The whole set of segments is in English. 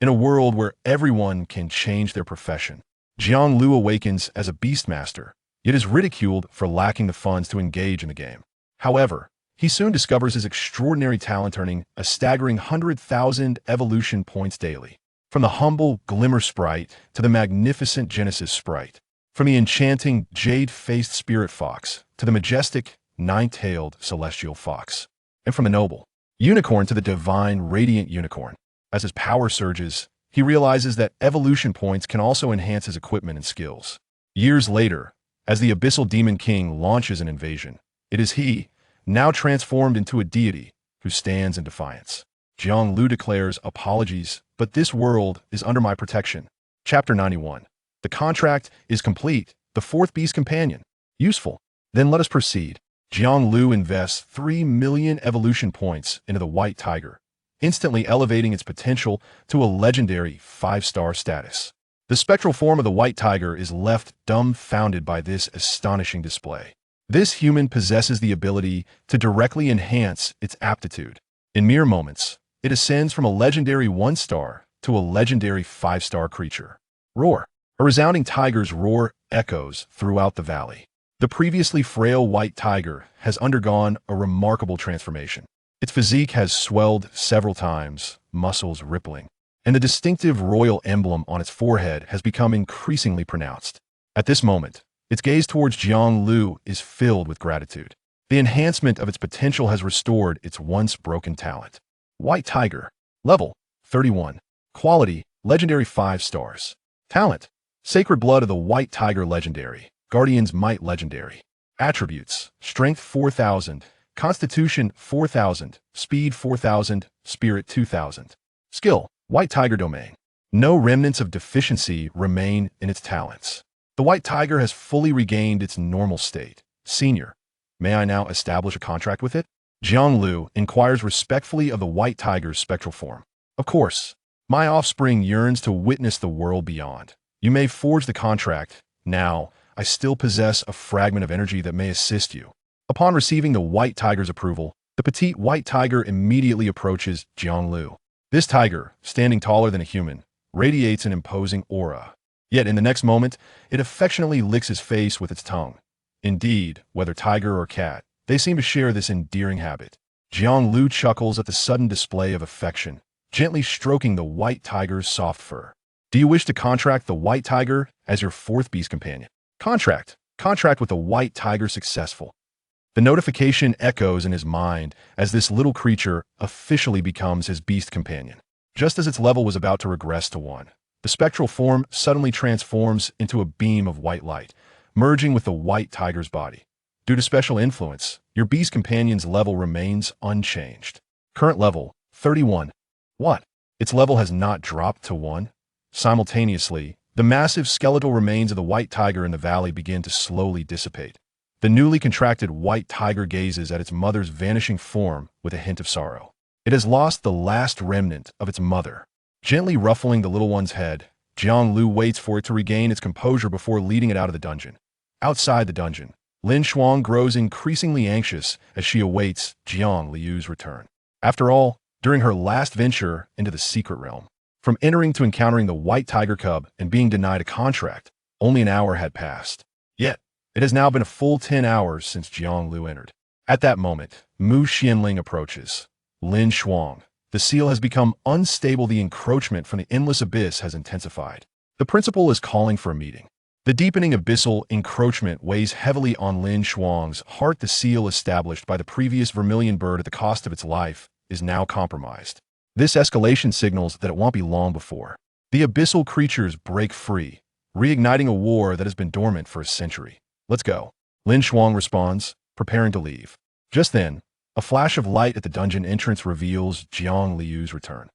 In a world where everyone can change their profession, Jiang Liu awakens as a Beastmaster, yet is ridiculed for lacking the funds to engage in the game. However, he soon discovers his extraordinary talent, earning a staggering 100,000 evolution points daily. From the humble Glimmer Sprite to the magnificent Genesis Sprite, from the enchanting jade-faced spirit fox to the majestic nine-tailed celestial fox, and from the noble unicorn to the divine radiant unicorn. As his power surges, he realizes that evolution points can also enhance his equipment and skills. Years later, as the Abyssal Demon King launches an invasion, it is he, now transformed into a deity, who stands in defiance. Jiang Liu declares, "Apologies, but this world is under my protection." Chapter 91. The contract is complete. The fourth beast companion. Useful. Then let us proceed. Jiang Liu invests 3 million evolution points into the white tiger, instantly elevating its potential to a legendary 5-star status. The spectral form of the white tiger is left dumbfounded by this astonishing display. This human possesses the ability to directly enhance its aptitude. In mere moments, it ascends from a legendary 1-star to a legendary 5-star creature. Roar. A resounding tiger's roar echoes throughout the valley. The previously frail white tiger has undergone a remarkable transformation. Its physique has swelled several times, muscles rippling, and the distinctive royal emblem on its forehead has become increasingly pronounced. At this moment, its gaze towards Jiang Liu is filled with gratitude. The enhancement of its potential has restored its once broken talent. White Tiger. Level 31. Quality Legendary 5 stars. Talent Sacred Blood of the White Tiger Legendary. Guardian's Might Legendary. Attributes Strength 4000, Constitution 4000, Speed 4000, Spirit 2000. Skill White Tiger Domain. No remnants of deficiency remain in its talents. The white tiger has fully regained its normal state. Senior, may I now establish a contract with it? Jiang Liu inquires respectfully of the white tiger's spectral form. Of course, my offspring yearns to witness the world beyond. You may forge the contract. Now, I still possess a fragment of energy that may assist you. Upon receiving the white tiger's approval, the petite white tiger immediately approaches Jiang Liu. This tiger, standing taller than a human, radiates an imposing aura. Yet in the next moment, it affectionately licks his face with its tongue. Indeed, whether tiger or cat, they seem to share this endearing habit. Jiang Liu chuckles at the sudden display of affection, gently stroking the white tiger's soft fur. Do you wish to contract the white tiger as your fourth beast companion? Contract. Contract with the white tiger successful. The notification echoes in his mind as this little creature officially becomes his beast companion. Just as its level was about to regress to 1. The spectral form suddenly transforms into a beam of white light, merging with the white tiger's body. Due to special influence, your beast companion's level remains unchanged. Current level, 31. What? Its level has not dropped to 1? Simultaneously, the massive skeletal remains of the white tiger in the valley begin to slowly dissipate. The newly contracted white tiger gazes at its mother's vanishing form with a hint of sorrow. It has lost the last remnant of its mother. Gently ruffling the little one's head, Jiang Liu waits for it to regain its composure before leading it out of the dungeon. Outside the dungeon, Lin Shuang grows increasingly anxious as she awaits Jiang Liu's return. After all, during her last venture into the secret realm, from entering to encountering the white tiger cub and being denied a contract, only an hour had passed. Yet, it has now been a full 10 hours since Jiang Liu entered. At that moment, Mu Xianling approaches. Lin Shuang. The seal has become unstable. The encroachment from the endless abyss has intensified. The principal is calling for a meeting. The deepening abyssal encroachment weighs heavily on Lin Shuang's heart. The seal established by the previous vermilion bird at the cost of its life is now compromised. This escalation signals that it won't be long before the abyssal creatures break free, reigniting a war that has been dormant for a century. Let's go. Lin Shuang responds, preparing to leave. Just then, a flash of light at the dungeon entrance reveals Jiang Liu's return.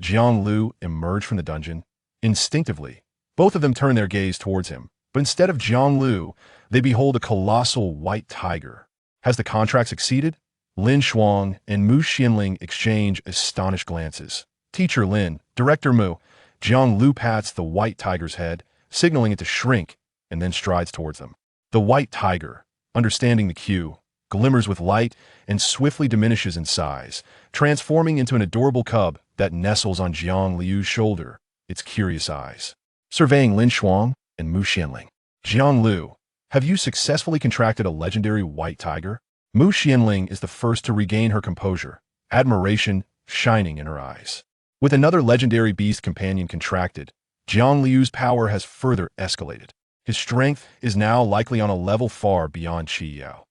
Jiang Liu emerged from the dungeon. Instinctively, both of them turn their gaze towards him, but instead of Jiang Liu, they behold a colossal white tiger. Has the contract succeeded? Lin Shuang and Mu Xianling exchange astonished glances. Teacher Lin, Director Mu. Jiang Liu pats the white tiger's head, signaling it to shrink, and then strides towards them. The white tiger, understanding the cue, glimmers with light, and swiftly diminishes in size, transforming into an adorable cub that nestles on Jiang Liu's shoulder, its curious eyes surveying Lin Shuang and Mu Xianling. Jiang Liu, have you successfully contracted a legendary white tiger? Mu Xianling is the first to regain her composure, admiration shining in her eyes. With another legendary beast companion contracted, Jiang Liu's power has further escalated. His strength is now likely on a level far beyond Qi Yao.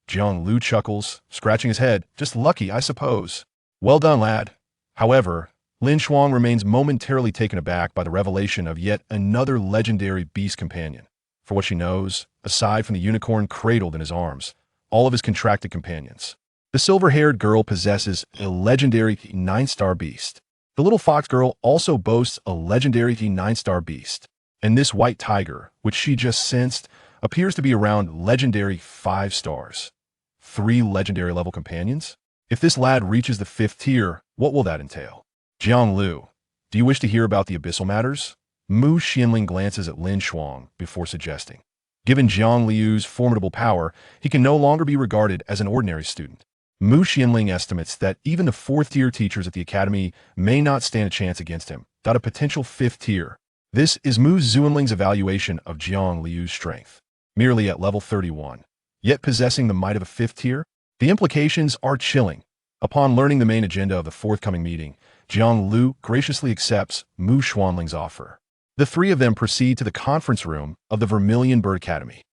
Jiang Liu chuckles, scratching his head. Just lucky, I suppose. Well done, lad. However, Lin Shuang remains momentarily taken aback by the revelation of yet another legendary beast companion. For what she knows, aside from the unicorn cradled in his arms, all of his contracted companions, the silver-haired girl possesses a legendary 9-star beast. The little fox girl also boasts a legendary 9-star beast. And this white tiger, which she just sensed, appears to be around legendary 5 stars. 3 legendary level companions? If this lad reaches the 5th tier, what will that entail? Jiang Liu, do you wish to hear about the abyssal matters? Mu Xianling glances at Lin Shuang before suggesting. Given Jiang Liu's formidable power, he can no longer be regarded as an ordinary student. Mu Xianling estimates that even the 4th-tier teachers at the academy may not stand a chance against him, without a potential 5th tier. This is Mu Xuanling's evaluation of Jiang Liu's strength, merely at level 31, yet possessing the might of a 5th tier. The implications are chilling. Upon learning the main agenda of the forthcoming meeting, Jiang Liu graciously accepts Mu Xuanling's offer. The 3 of them proceed to the conference room of the Vermilion Bird Academy.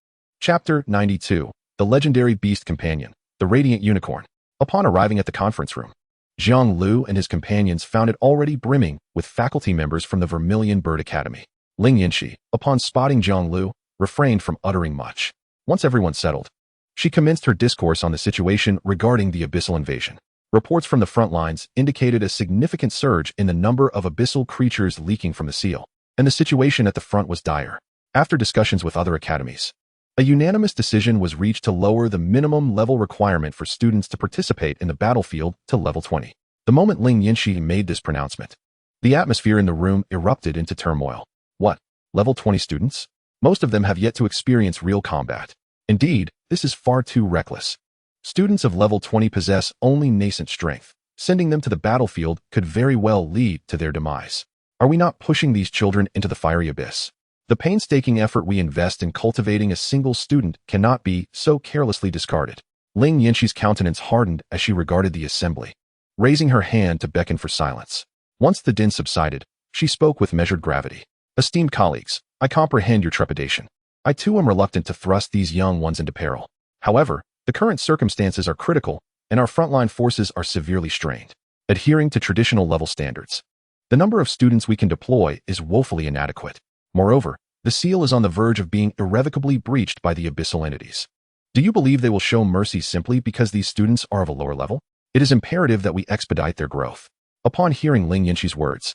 Chapter 92. The Legendary Beast Companion, the Radiant Unicorn. Upon arriving at the conference room, Jiang Liu and his companions found it already brimming with faculty members from the Vermilion Bird Academy. Ling Yanxi, upon spotting Jiang Liu, refrained from uttering much. Once everyone settled, she commenced her discourse on the situation regarding the abyssal invasion. Reports from the front lines indicated a significant surge in the number of abyssal creatures leaking from the seal, and the situation at the front was dire. After discussions with other academies, a unanimous decision was reached to lower the minimum level requirement for students to participate in the battlefield to level 20. The moment Ling Yanxi made this pronouncement, the atmosphere in the room erupted into turmoil. What? Level 20 students? Most of them have yet to experience real combat. Indeed, this is far too reckless. Students of level 20 possess only nascent strength. Sending them to the battlefield could very well lead to their demise. Are we not pushing these children into the fiery abyss? The painstaking effort we invest in cultivating a single student cannot be so carelessly discarded. Ling Yanxi's countenance hardened as she regarded the assembly, raising her hand to beckon for silence. Once the din subsided, she spoke with measured gravity. Esteemed colleagues, I comprehend your trepidation. I too am reluctant to thrust these young ones into peril. However, the current circumstances are critical, and our frontline forces are severely strained. Adhering to traditional level standards, the number of students we can deploy is woefully inadequate. Moreover, the seal is on the verge of being irrevocably breached by the abyssal entities. Do you believe they will show mercy simply because these students are of a lower level? It is imperative that we expedite their growth. Upon hearing Ling Yanxi's words,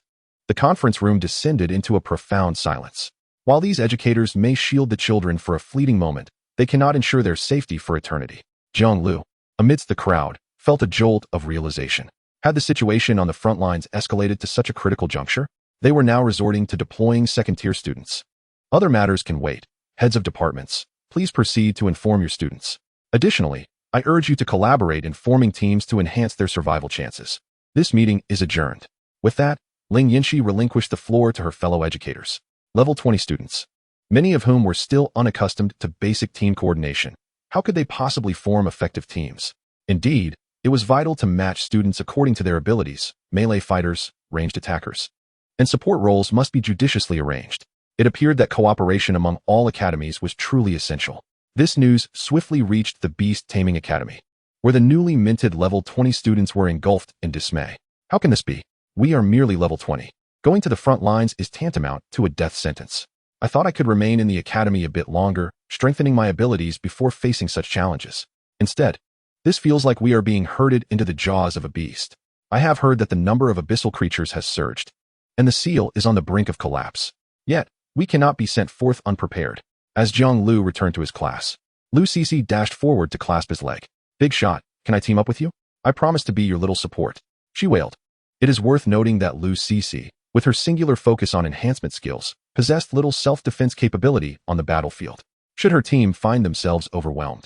the conference room descended into a profound silence. While these educators may shield the children for a fleeting moment, they cannot ensure their safety for eternity. Jiang Liu, amidst the crowd, felt a jolt of realization. Had the situation on the front lines escalated to such a critical juncture? They were now resorting to deploying second-tier students. Other matters can wait. Heads of departments, please proceed to inform your students. Additionally, I urge you to collaborate in forming teams to enhance their survival chances. This meeting is adjourned. With that, Ling Yanxi relinquished the floor to her fellow educators. Level 20 students, many of whom were still unaccustomed to basic team coordination. How could they possibly form effective teams? Indeed, it was vital to match students according to their abilities, melee fighters, ranged attackers, and support roles must be judiciously arranged. It appeared that cooperation among all academies was truly essential. This news swiftly reached the Beast Taming Academy, where the newly minted level 20 students were engulfed in dismay. How can this be? We are merely level 20. Going to the front lines is tantamount to a death sentence. I thought I could remain in the academy a bit longer, strengthening my abilities before facing such challenges. Instead, this feels like we are being herded into the jaws of a beast. I have heard that the number of abyssal creatures has surged, and the seal is on the brink of collapse. Yet, we cannot be sent forth unprepared. As Jiang Liu returned to his class, Lu Cece dashed forward to clasp his leg. Big shot, can I team up with you? I promise to be your little support. She wailed. It is worth noting that Lu Cece, with her singular focus on enhancement skills, possessed little self-defense capability on the battlefield. Should her team find themselves overwhelmed,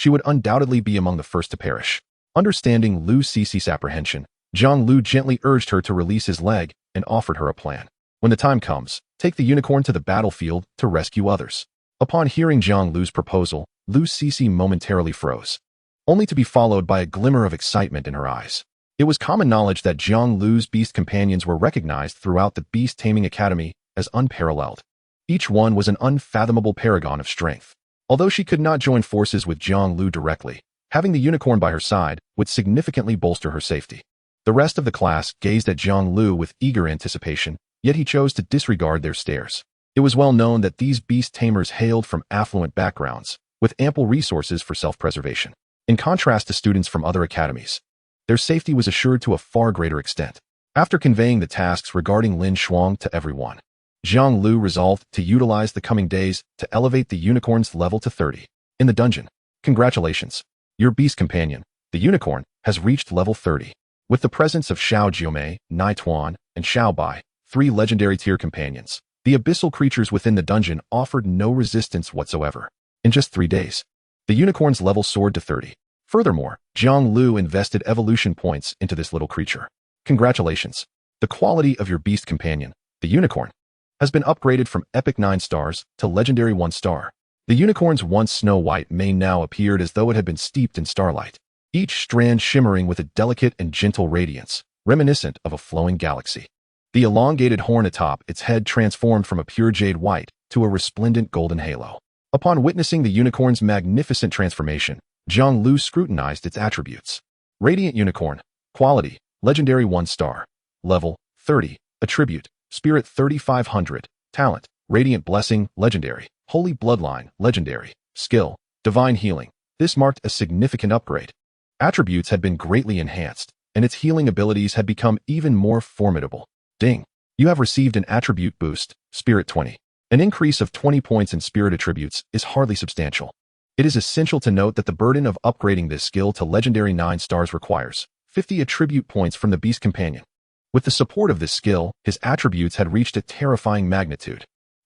she would undoubtedly be among the first to perish. Understanding Liu Cici's apprehension, Jiang Liu gently urged her to release his leg and offered her a plan. When the time comes, take the unicorn to the battlefield to rescue others. Upon hearing Jiang Liu's proposal, Liu Cici momentarily froze, only to be followed by a glimmer of excitement in her eyes. It was common knowledge that Jiang Liu's beast companions were recognized throughout the Beast Taming Academy as unparalleled. Each one was an unfathomable paragon of strength. Although she could not join forces with Jiang Liu directly, having the unicorn by her side would significantly bolster her safety. The rest of the class gazed at Jiang Liu with eager anticipation, yet he chose to disregard their stares. It was well known that these beast tamers hailed from affluent backgrounds, with ample resources for self-preservation. In contrast to students from other academies, their safety was assured to a far greater extent. After conveying the tasks regarding Lin Shuang to everyone, Jiang Liu resolved to utilize the coming days to elevate the unicorn's level to 30. In the dungeon, congratulations. Your beast companion, the unicorn, has reached level 30. With the presence of Xiao Jiumei, Nai Tuan, and Xiao Bai, 3 legendary tier companions, the abyssal creatures within the dungeon offered no resistance whatsoever. In just 3 days, the unicorn's level soared to 30. Furthermore, Jiang Liu invested evolution points into this little creature. Congratulations. The quality of your beast companion, the unicorn, has been upgraded from epic 9 stars to legendary 1 star. The unicorn's once snow-white mane now appeared as though it had been steeped in starlight, each strand shimmering with a delicate and gentle radiance, reminiscent of a flowing galaxy. The elongated horn atop its head transformed from a pure jade white to a resplendent golden halo. Upon witnessing the unicorn's magnificent transformation, Jiang Liu scrutinized its attributes. Radiant unicorn, quality, legendary 1 star, level, 30, attribute, spirit 3500, talent, radiant blessing, legendary, holy bloodline, legendary, skill, divine healing. This marked a significant upgrade. Attributes had been greatly enhanced, and its healing abilities had become even more formidable. Ding! You have received an attribute boost, Spirit 20. An increase of 20 points in spirit attributes is hardly substantial. It is essential to note that the burden of upgrading this skill to legendary 9 stars requires 50 attribute points from the beast companion. With the support of this skill, his attributes had reached a terrifying magnitude.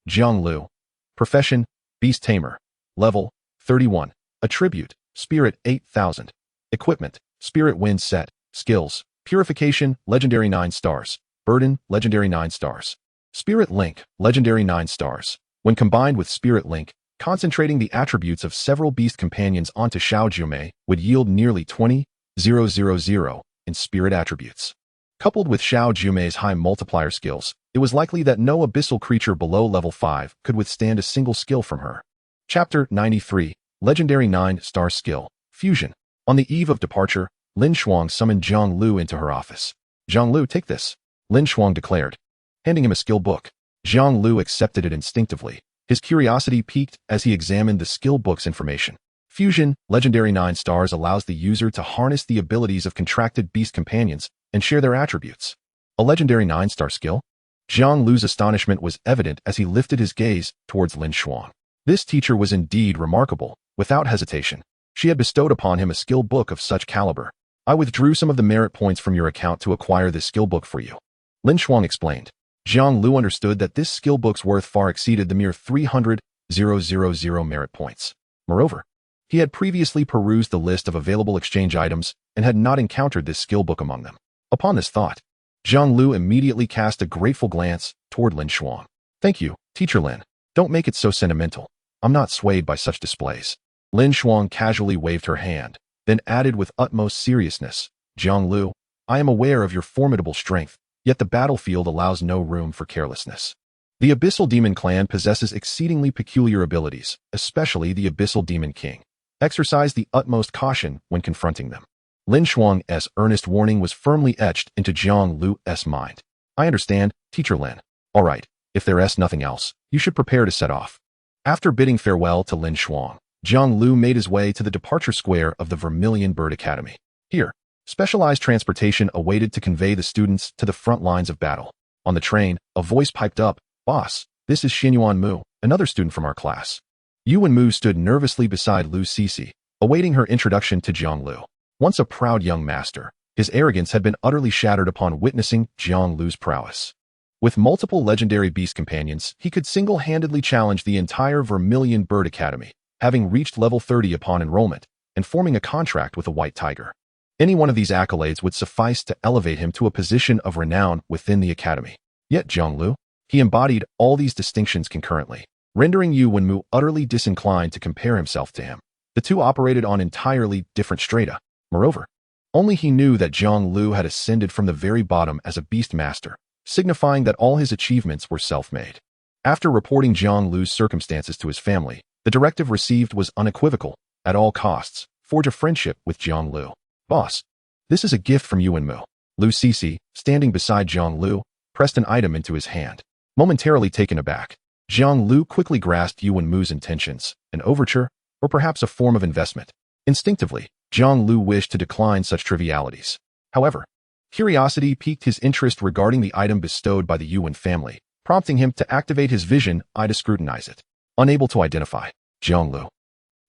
Jiang Liu. Profession, Beast Tamer. Level, 31. Attribute, Spirit 8000. Equipment, Spirit Wind Set. Skills, Purification, legendary 9 stars. Burden, legendary 9 stars. Spirit Link, legendary 9 stars. When combined with Spirit Link, concentrating the attributes of several beast companions onto Xiao Jiumei would yield nearly 20,000 in spirit attributes. Coupled with Xiao Jiumei's high multiplier skills, it was likely that no abyssal creature below level 5 could withstand a single skill from her. Chapter 93, Legendary 9-Star Skill, Fusion. On the eve of departure, Lin Shuang summoned Jiang Liu into her office. Jiang Liu, take this, Lin Shuang declared, handing him a skill book. Jiang Liu accepted it instinctively. His curiosity piqued as he examined the skill book's information. Fusion, legendary 9 stars, allows the user to harness the abilities of contracted beast companions and share their attributes. A legendary 9-star skill? Jiang Liu's astonishment was evident as he lifted his gaze towards Lin Shuang. This teacher was indeed remarkable. Without hesitation, she had bestowed upon him a skill book of such caliber. I withdrew some of the merit points from your account to acquire this skill book for you, Lin Shuang explained. Jiang Liu understood that this skill book's worth far exceeded the mere 300,000 merit points. Moreover, he had previously perused the list of available exchange items and had not encountered this skill book among them. Upon this thought, Jiang Liu immediately cast a grateful glance toward Lin Shuang. Thank you, Teacher Lin. Don't make it so sentimental. I'm not swayed by such displays. Lin Shuang casually waved her hand, then added with utmost seriousness, Jiang Liu, I am aware of your formidable strength, yet the battlefield allows no room for carelessness. The Abyssal Demon Clan possesses exceedingly peculiar abilities, especially the Abyssal Demon King. Exercise the utmost caution when confronting them. Lin Shuang's earnest warning was firmly etched into Jiang Liu's mind. I understand, Teacher Lin. All right, if there's nothing else, you should prepare to set off. After bidding farewell to Lin Shuang, Jiang Liu made his way to the departure square of the Vermilion Bird Academy. Here, specialized transportation awaited to convey the students to the front lines of battle. On the train, a voice piped up, Boss, this is Xinyuan Mu, another student from our class. Yuan Mu stood nervously beside Liu Cici, awaiting her introduction to Jiang Liu. Once a proud young master, his arrogance had been utterly shattered upon witnessing Jiang Liu's prowess. With multiple legendary beast companions, he could single-handedly challenge the entire Vermilion Bird Academy, having reached level 30 upon enrollment, and forming a contract with a white tiger. Any one of these accolades would suffice to elevate him to a position of renown within the academy. Yet Jiang Liu, he embodied all these distinctions concurrently, rendering Yu Wenmu utterly disinclined to compare himself to him. The two operated on entirely different strata. Moreover, only he knew that Jiang Liu had ascended from the very bottom as a Beastmaster, signifying that all his achievements were self-made. After reporting Jiang Liu's circumstances to his family, the directive received was unequivocal. At all costs, forge a friendship with Jiang Liu. Boss, this is a gift from Yu Wenmu. Lu Cixi, standing beside Jiang Liu, pressed an item into his hand. Momentarily taken aback, Jiang Liu quickly grasped Yu Wenmu's intentions, an overture, or perhaps a form of investment. Instinctively, Jiang Liu wished to decline such trivialities. However, curiosity piqued his interest regarding the item bestowed by the Yuan family, prompting him to activate his vision eye to scrutinize it. Unable to identify. Jiang Liu.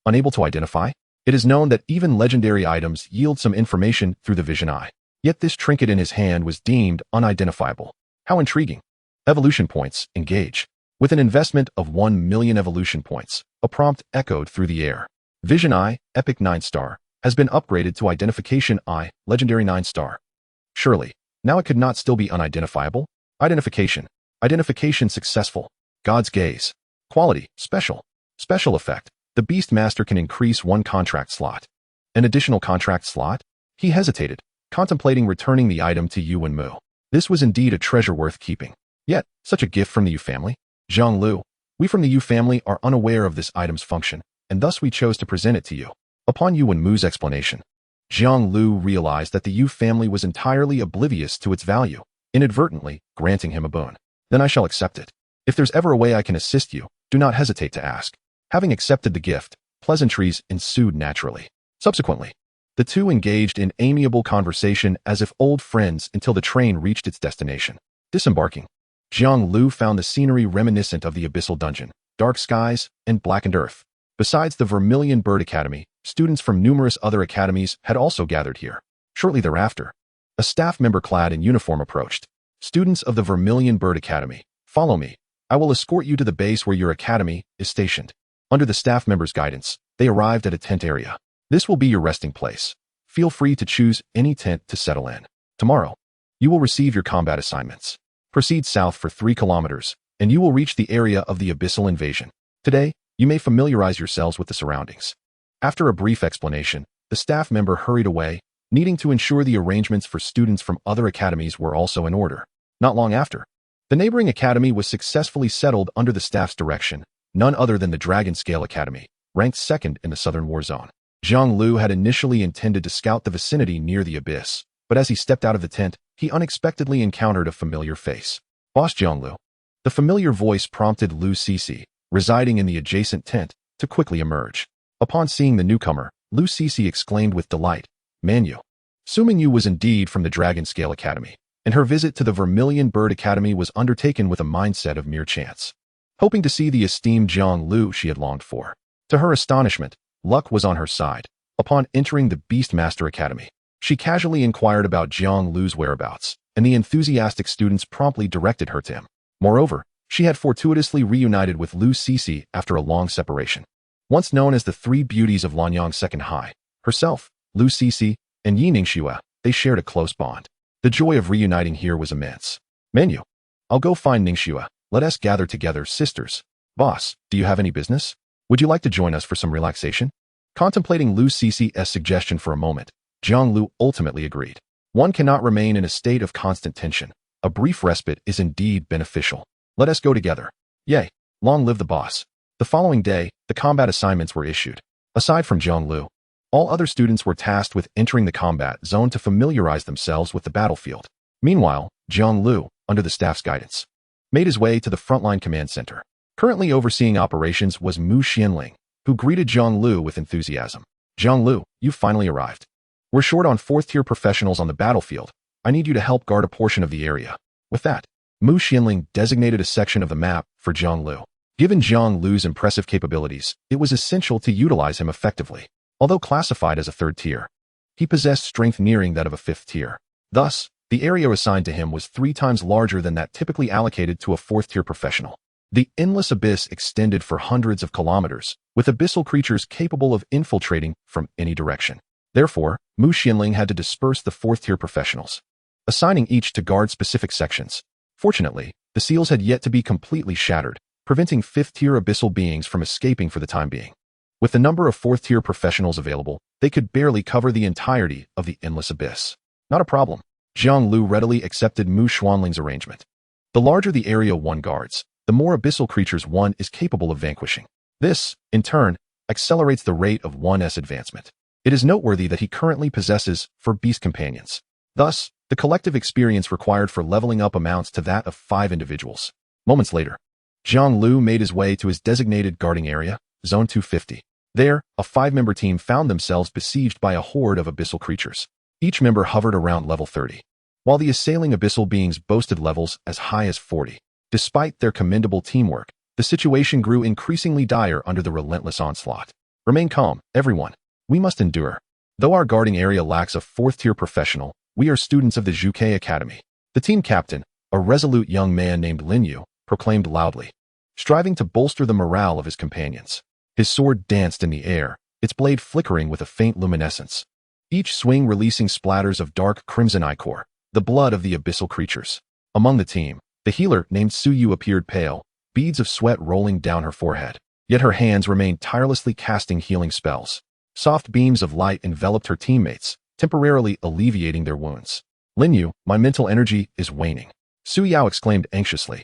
Unable to identify? It is known that even legendary items yield some information through the vision eye. Yet this trinket in his hand was deemed unidentifiable. How intriguing. Evolution points, engage. With an investment of 1 million evolution points, a prompt echoed through the air. Vision Eye, Epic 9-star, has been upgraded to Identification Eye, Legendary 9-star. Surely, now it could not still be unidentifiable? Identification. Identification successful. God's gaze. Quality, special. Special effect. The Beastmaster can increase 1 contract slot. An additional contract slot? He hesitated, contemplating returning the item to Yu Wenmu. This was indeed a treasure worth keeping. Yet, such a gift from the Yu family? Jiang Liu, we from the Yu family are unaware of this item's function, and thus we chose to present it to you. Upon Yu Wenmu's explanation, Jiang Liu realized that the Yu family was entirely oblivious to its value, inadvertently granting him a boon. Then I shall accept it. If there's ever a way I can assist you, do not hesitate to ask. Having accepted the gift, pleasantries ensued naturally. Subsequently, the two engaged in amiable conversation as if old friends until the train reached its destination. Disembarking, Jiang Liu found the scenery reminiscent of the Abyssal Dungeon, dark skies, and blackened earth. Besides the Vermilion Bird Academy, students from numerous other academies had also gathered here. Shortly thereafter, a staff member clad in uniform approached. Students of the Vermilion Bird Academy, follow me. I will escort you to the base where your academy is stationed. Under the staff member's guidance, they arrived at a tent area. This will be your resting place. Feel free to choose any tent to settle in. Tomorrow, you will receive your combat assignments. Proceed south for 3 kilometers, and you will reach the area of the Abyssal Invasion. Today, you may familiarize yourselves with the surroundings. After a brief explanation, the staff member hurried away, needing to ensure the arrangements for students from other academies were also in order. Not long after, the neighboring academy was successfully settled under the staff's direction, none other than the Dragon Scale Academy, ranked 2nd in the Southern War Zone. Jiang Liu had initially intended to scout the vicinity near the abyss, but as he stepped out of the tent, he unexpectedly encountered a familiar face. Boss Jiang Liu. The familiar voice prompted Lu Cixi, residing in the adjacent tent, to quickly emerge. Upon seeing the newcomer, Lu Cixi exclaimed with delight, Manu. Assuming Yu was indeed from the Dragon Scale Academy, and her visit to the Vermilion Bird Academy was undertaken with a mindset of mere chance. Hoping to see the esteemed Jiang Liu she had longed for. To her astonishment, luck was on her side. Upon entering the Beastmaster Academy, she casually inquired about Jiang Liu's whereabouts, and the enthusiastic students promptly directed her to him. Moreover, she had fortuitously reunited with Lu Cixi after a long separation. Once known as the 3 beauties of Lanyang Second High, herself, Lu Cixi, and Yi Ningxue, they shared a close bond. The joy of reuniting here was immense. Menu. I'll go find Ningxue. Let us gather together, sisters. Boss, do you have any business? Would you like to join us for some relaxation? Contemplating Lu Cixi's suggestion for a moment, Jiang Liu ultimately agreed. One cannot remain in a state of constant tension. A brief respite is indeed beneficial. Let us go together. Yay, long live the boss. The following day, the combat assignments were issued. Aside from Jiang Liu, all other students were tasked with entering the combat zone to familiarize themselves with the battlefield. Meanwhile, Jiang Liu, under the staff's guidance, made his way to the frontline command center. Currently overseeing operations was Mu Xianling, who greeted Jiang Liu with enthusiasm. Jiang Liu, you've finally arrived. We're short on 4th-tier professionals on the battlefield. I need you to help guard a portion of the area. With that, Mu Xianling designated a section of the map for Jiang Liu. Given Jiang Liu's impressive capabilities, it was essential to utilize him effectively. Although classified as a 3rd tier, he possessed strength nearing that of a 5th tier. Thus, the area assigned to him was 3 times larger than that typically allocated to a 4th-tier professional. The endless abyss extended for hundreds of kilometers, with abyssal creatures capable of infiltrating from any direction. Therefore, Mu Xianling had to disperse the fourth-tier professionals, assigning each to guard specific sections. Fortunately, the seals had yet to be completely shattered, preventing fifth-tier abyssal beings from escaping for the time being. With the number of fourth-tier professionals available, they could barely cover the entirety of the endless abyss. Not a problem. Jiang Liu readily accepted Mu Xianling's arrangement. The larger the area one guards, the more abyssal creatures one is capable of vanquishing. This, in turn, accelerates the rate of one's advancement. It is noteworthy that he currently possesses 4 beast companions. Thus, the collective experience required for leveling up amounts to that of 5 individuals. Moments later, Jiang Liu made his way to his designated guarding area, Zone 250. There, a 5-member team found themselves besieged by a horde of abyssal creatures. Each member hovered around level 30, while the assailing abyssal beings boasted levels as high as 40. Despite their commendable teamwork, the situation grew increasingly dire under the relentless onslaught. Remain calm, everyone. We must endure. Though our guarding area lacks a 4th-tier professional, we are students of the Zhuke Academy. The team captain, a resolute young man named Lin Yu, proclaimed loudly, striving to bolster the morale of his companions. His sword danced in the air, its blade flickering with a faint luminescence, each swing releasing splatters of dark crimson ichor, the blood of the abyssal creatures. Among the team, the healer named Suyu appeared pale, beads of sweat rolling down her forehead. Yet her hands remained tirelessly casting healing spells. Soft beams of light enveloped her teammates, temporarily alleviating their wounds. Lin Yu, my mental energy is waning, Su Yao exclaimed anxiously,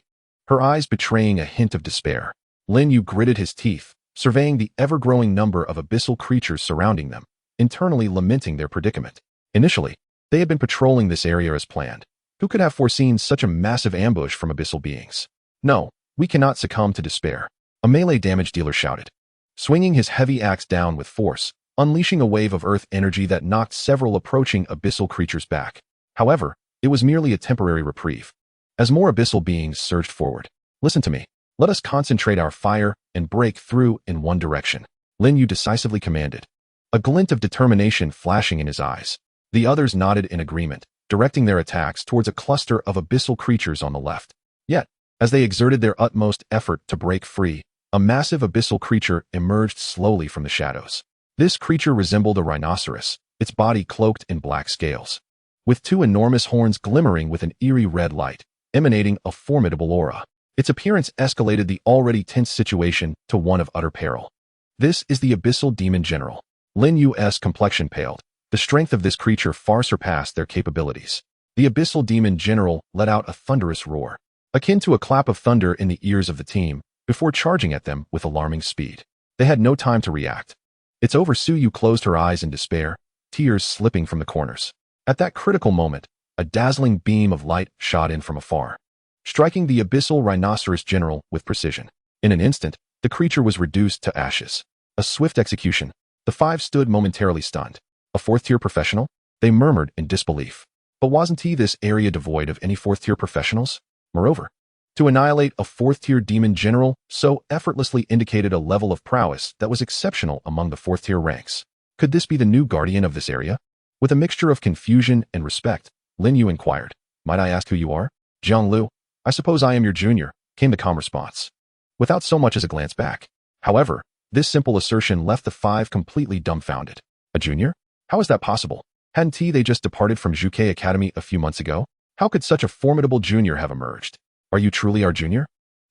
her eyes betraying a hint of despair. Lin Yu gritted his teeth, surveying the ever-growing number of abyssal creatures surrounding them, internally lamenting their predicament. Initially, they had been patrolling this area as planned. Who could have foreseen such a massive ambush from abyssal beings? No, we cannot succumb to despair, a melee damage dealer shouted, swinging his heavy axe down with force, unleashing a wave of earth energy that knocked several approaching abyssal creatures back. However, it was merely a temporary reprieve. As more abyssal beings surged forward, listen to me. Let us concentrate our fire and break through in one direction, Lin Yu decisively commanded, a glint of determination flashing in his eyes. The others nodded in agreement, directing their attacks towards a cluster of abyssal creatures on the left. Yet, as they exerted their utmost effort to break free, a massive abyssal creature emerged slowly from the shadows. This creature resembled a rhinoceros, its body cloaked in black scales, with 2 enormous horns glimmering with an eerie red light, emanating a formidable aura. Its appearance escalated the already tense situation to one of utter peril. This is the Abyssal Demon General. Lin Yu's complexion paled. The strength of this creature far surpassed their capabilities. The Abyssal Demon General let out a thunderous roar, akin to a clap of thunder in the ears of the team, before charging at them with alarming speed. They had no time to react. It's over. Suyu closed her eyes in despair, tears slipping from the corners. At that critical moment, a dazzling beam of light shot in from afar, striking the Abyssal Rhinoceros General with precision. In an instant, the creature was reduced to ashes. A swift execution. The 5 stood momentarily stunned. A 4th-tier professional? They murmured in disbelief. But wasn't this area devoid of any 4th-tier professionals? Moreover, to annihilate a 4th-tier demon general so effortlessly indicated a level of prowess that was exceptional among the 4th-tier ranks. Could this be the new guardian of this area? With a mixture of confusion and respect, Lin Yu inquired, might I ask who you are? Jiang Liu. I suppose I am your junior, came the calm response, without so much as a glance back. However, this simple assertion left the 5 completely dumbfounded. A junior? How is that possible? Hadn't they just departed from Zhuke Academy a few months ago? How could such a formidable junior have emerged? Are you truly our junior?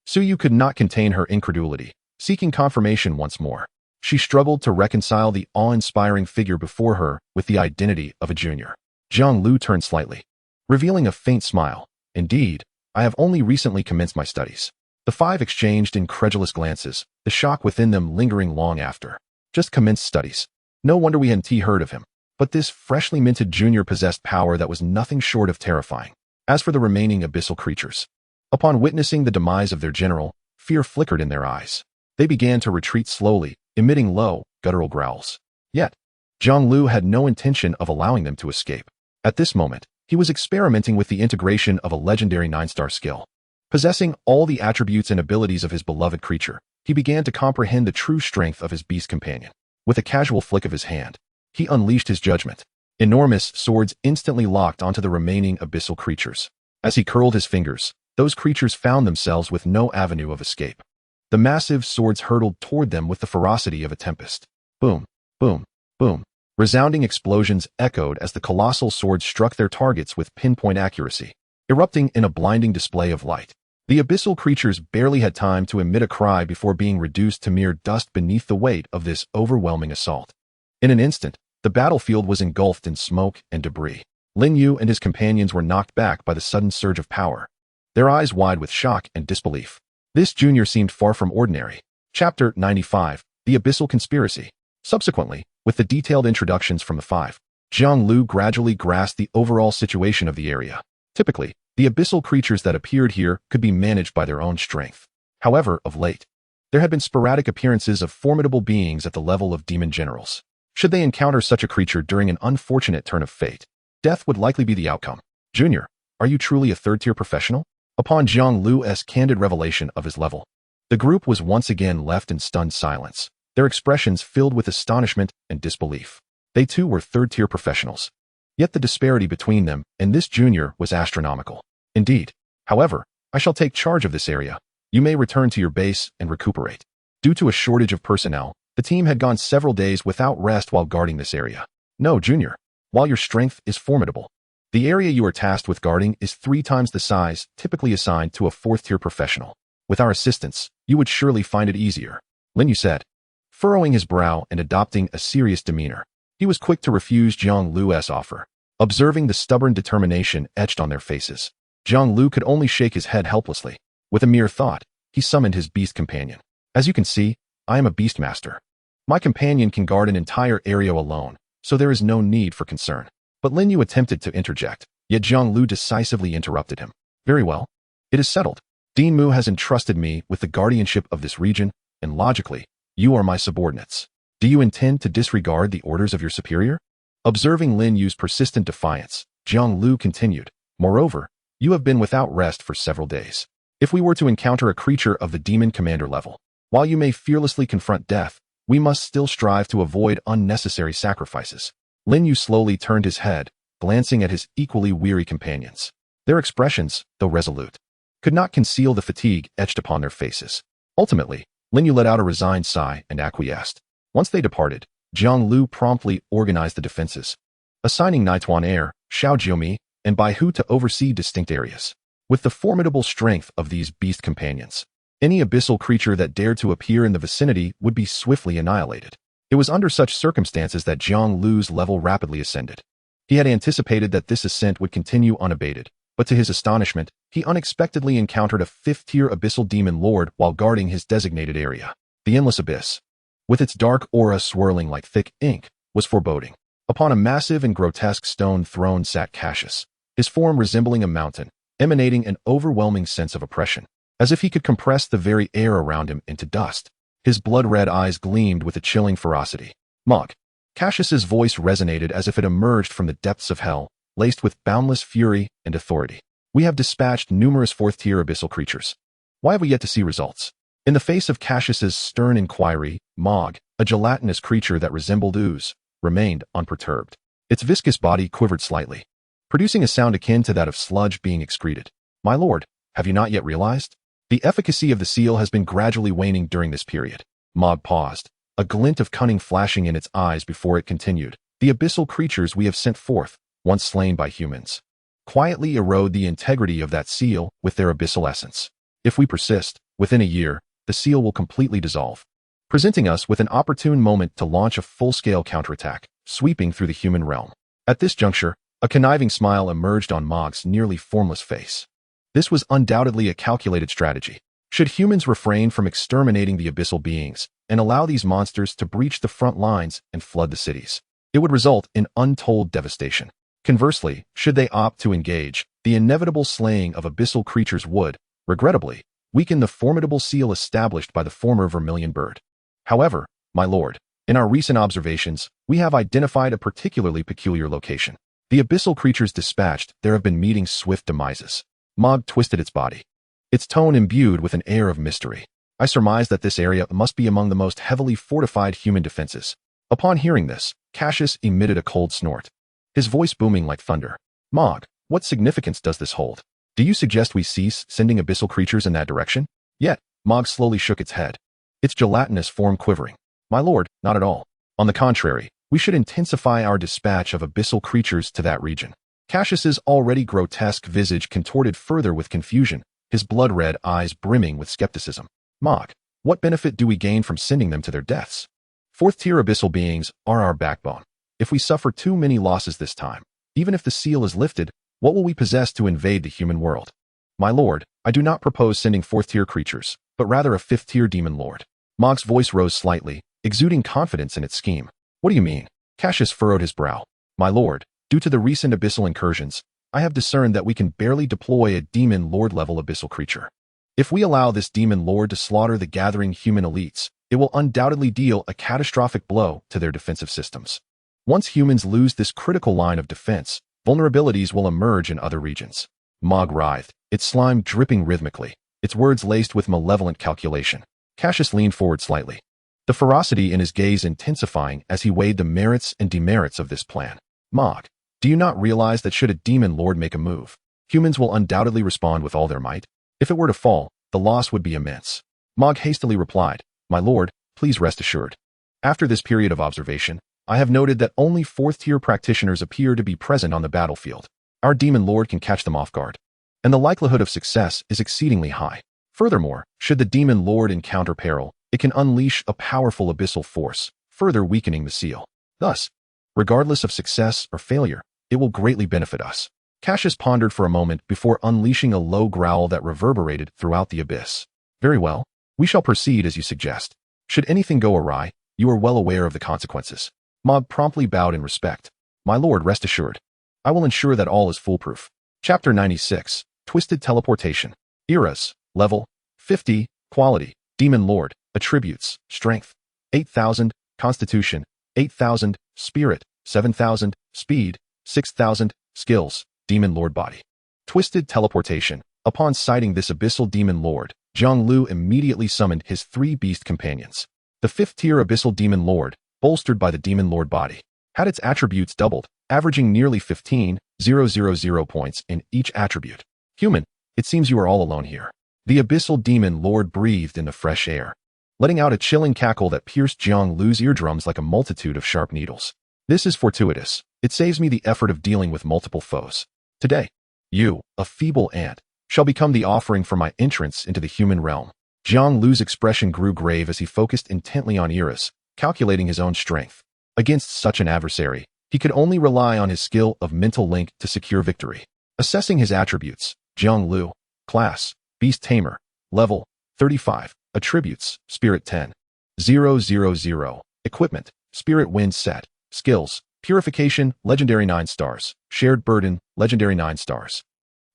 Suyu could not contain her incredulity, seeking confirmation once more. She struggled to reconcile the awe-inspiring figure before her with the identity of a junior. Jiang Liu turned slightly, revealing a faint smile. Indeed, I have only recently commenced my studies. The 5 exchanged incredulous glances, the shock within them lingering long after. Just commenced studies. No wonder we hadn't heard of him. But this freshly minted junior possessed power that was nothing short of terrifying. As for the remaining abyssal creatures, upon witnessing the demise of their general, fear flickered in their eyes. They began to retreat slowly, emitting low, guttural growls. Yet, Jiang Liu had no intention of allowing them to escape. At this moment, he was experimenting with the integration of a legendary 9-star skill. Possessing all the attributes and abilities of his beloved creature, he began to comprehend the true strength of his beast companion. With a casual flick of his hand, he unleashed his judgment. Enormous swords instantly locked onto the remaining abyssal creatures. As he curled his fingers, those creatures found themselves with no avenue of escape. The massive swords hurtled toward them with the ferocity of a tempest. Boom, boom, boom. Resounding explosions echoed as the colossal swords struck their targets with pinpoint accuracy, erupting in a blinding display of light. The abyssal creatures barely had time to emit a cry before being reduced to mere dust beneath the weight of this overwhelming assault. In an instant, the battlefield was engulfed in smoke and debris. Lin Yu and his companions were knocked back by the sudden surge of power, their eyes wide with shock and disbelief. This junior seemed far from ordinary. Chapter 95, The Abyssal Conspiracy. Subsequently, with the detailed introductions from the five, Jiang Liu gradually grasped the overall situation of the area. Typically, the abyssal creatures that appeared here could be managed by their own strength. However, of late, there had been sporadic appearances of formidable beings at the level of demon generals. Should they encounter such a creature during an unfortunate turn of fate, death would likely be the outcome. Junior, are you truly a third-tier professional? Upon Jiang Liu's candid revelation of his level, the group was once again left in stunned silence, their expressions filled with astonishment and disbelief. They too were third-tier professionals. Yet the disparity between them and this junior was astronomical. Indeed. However, I shall take charge of this area. You may return to your base and recuperate. Due to a shortage of personnel, the team had gone several days without rest while guarding this area. No, Junior. While your strength is formidable, the area you are tasked with guarding is 3 times the size typically assigned to a 4th-tier professional. With our assistance, you would surely find it easier, Lin Yu said. Furrowing his brow and adopting a serious demeanor, he was quick to refuse Jiang Liu's offer. Observing the stubborn determination etched on their faces, Jiang Liu could only shake his head helplessly. With a mere thought, he summoned his beast companion. As you can see, I am a Beastmaster. My companion can guard an entire area alone, so there is no need for concern. But Lin Yu attempted to interject, yet Jiang Liu decisively interrupted him. Very well. It is settled. Dean Mu has entrusted me with the guardianship of this region, and logically, you are my subordinates. Do you intend to disregard the orders of your superior? Observing Lin Yu's persistent defiance, Jiang Liu continued, moreover, you have been without rest for several days. If we were to encounter a creature of the demon commander level, while you may fearlessly confront death, we must still strive to avoid unnecessary sacrifices. Lin Yu slowly turned his head, glancing at his equally weary companions. Their expressions, though resolute, could not conceal the fatigue etched upon their faces. Ultimately, Lin Yu let out a resigned sigh and acquiesced. Once they departed, Jiang Liu promptly organized the defenses, assigning Naituan Air, Xiao Jiumi, and Bai Hu to oversee distinct areas. With the formidable strength of these beast companions, any abyssal creature that dared to appear in the vicinity would be swiftly annihilated. It was under such circumstances that Jiang Liu's level rapidly ascended. He had anticipated that this ascent would continue unabated, but to his astonishment, he unexpectedly encountered a 5th-tier abyssal demon lord while guarding his designated area. The endless abyss, with its dark aura swirling like thick ink, was foreboding. Upon a massive and grotesque stone throne sat Cassius, his form resembling a mountain, emanating an overwhelming sense of oppression, as if he could compress the very air around him into dust. His blood-red eyes gleamed with a chilling ferocity. Mog. Cassius's voice resonated as if it emerged from the depths of hell, laced with boundless fury and authority. We have dispatched numerous 4th-tier abyssal creatures. Why have we yet to see results? In the face of Cassius's stern inquiry, Mog, a gelatinous creature that resembled ooze, remained unperturbed. Its viscous body quivered slightly, producing a sound akin to that of sludge being excreted. My lord, have you not yet realized? The efficacy of the seal has been gradually waning during this period. Mog paused, a glint of cunning flashing in its eyes before it continued. The abyssal creatures we have sent forth, once slain by humans, quietly erode the integrity of that seal with their abyssal essence. If we persist, within a year, the seal will completely dissolve, presenting us with an opportune moment to launch a full-scale counterattack, sweeping through the human realm. At this juncture, a conniving smile emerged on Mog's nearly formless face. This was undoubtedly a calculated strategy. Should humans refrain from exterminating the abyssal beings and allow these monsters to breach the front lines and flood the cities, it would result in untold devastation. Conversely, should they opt to engage, the inevitable slaying of abyssal creatures would, regrettably, weaken the formidable seal established by the former vermilion bird. However, my lord, in our recent observations, we have identified a particularly peculiar location. The abyssal creatures dispatched there have been meeting swift demises. Mog twisted its body, its tone imbued with an air of mystery. I surmise that this area must be among the most heavily fortified human defenses. Upon hearing this, Cassius emitted a cold snort, his voice booming like thunder. Mog, what significance does this hold? Do you suggest we cease sending abyssal creatures in that direction? Yet, Mog slowly shook its head, its gelatinous form quivering. My lord, not at all. On the contrary, we should intensify our dispatch of abyssal creatures to that region. Cassius's already grotesque visage contorted further with confusion, his blood-red eyes brimming with skepticism. Mog, what benefit do we gain from sending them to their deaths? Fourth-tier abyssal beings are our backbone. If we suffer too many losses this time, even if the seal is lifted, what will we possess to invade the human world? My lord, I do not propose sending fourth-tier creatures, but rather a fifth-tier demon lord. Mog's voice rose slightly, exuding confidence in its scheme. What do you mean? Cassius furrowed his brow. My lord, due to the recent abyssal incursions, I have discerned that we can barely deploy a demon lord-level abyssal creature. If we allow this demon lord to slaughter the gathering human elites, it will undoubtedly deal a catastrophic blow to their defensive systems. Once humans lose this critical line of defense, vulnerabilities will emerge in other regions. Mog writhed, its slime dripping rhythmically, its words laced with malevolent calculation. Cassius leaned forward slightly, the ferocity in his gaze intensifying as he weighed the merits and demerits of this plan. Mog, do you not realize that should a demon lord make a move, humans will undoubtedly respond with all their might? If it were to fall, the loss would be immense. Mog hastily replied, My lord, please rest assured. After this period of observation, I have noted that only fourth-tier practitioners appear to be present on the battlefield. Our demon lord can catch them off guard, and the likelihood of success is exceedingly high. Furthermore, should the demon lord encounter peril, it can unleash a powerful abyssal force, further weakening the seal. Thus, regardless of success or failure, it will greatly benefit us. Cassius pondered for a moment before unleashing a low growl that reverberated throughout the abyss. Very well, we shall proceed as you suggest. Should anything go awry, you are well aware of the consequences. Mog promptly bowed in respect. My lord, rest assured. I will ensure that all is foolproof. Chapter 96, Twisted Teleportation. Eras, Level, 50, Quality, Demon Lord, Attributes, Strength, 8,000, Constitution, 8,000, Spirit, 7,000, Speed, 6,000, Skills, Demon Lord Body. Twisted Teleportation. Upon sighting this abyssal demon lord, Jiang Liu immediately summoned his 3 beast companions. The 5th-tier abyssal demon lord, bolstered by the demon lord body, had its attributes doubled, averaging nearly 15,000 points in each attribute. Human, it seems you are all alone here. The abyssal demon lord breathed in the fresh air, letting out a chilling cackle that pierced Jiang Liu's eardrums like a multitude of sharp needles. This is fortuitous. It saves me the effort of dealing with multiple foes. Today, you, a feeble ant, shall become the offering for my entrance into the human realm. Jiang Liu's expression grew grave as he focused intently on Eras, calculating his own strength. Against such an adversary, he could only rely on his skill of mental link to secure victory. Assessing his attributes, Jiang Liu, Class, Beast Tamer, Level, 35, Attributes, Spirit 10, 000, Equipment, Spirit Wind Set, Skills, Purification, Legendary 9 stars, Shared Burden, Legendary 9 stars.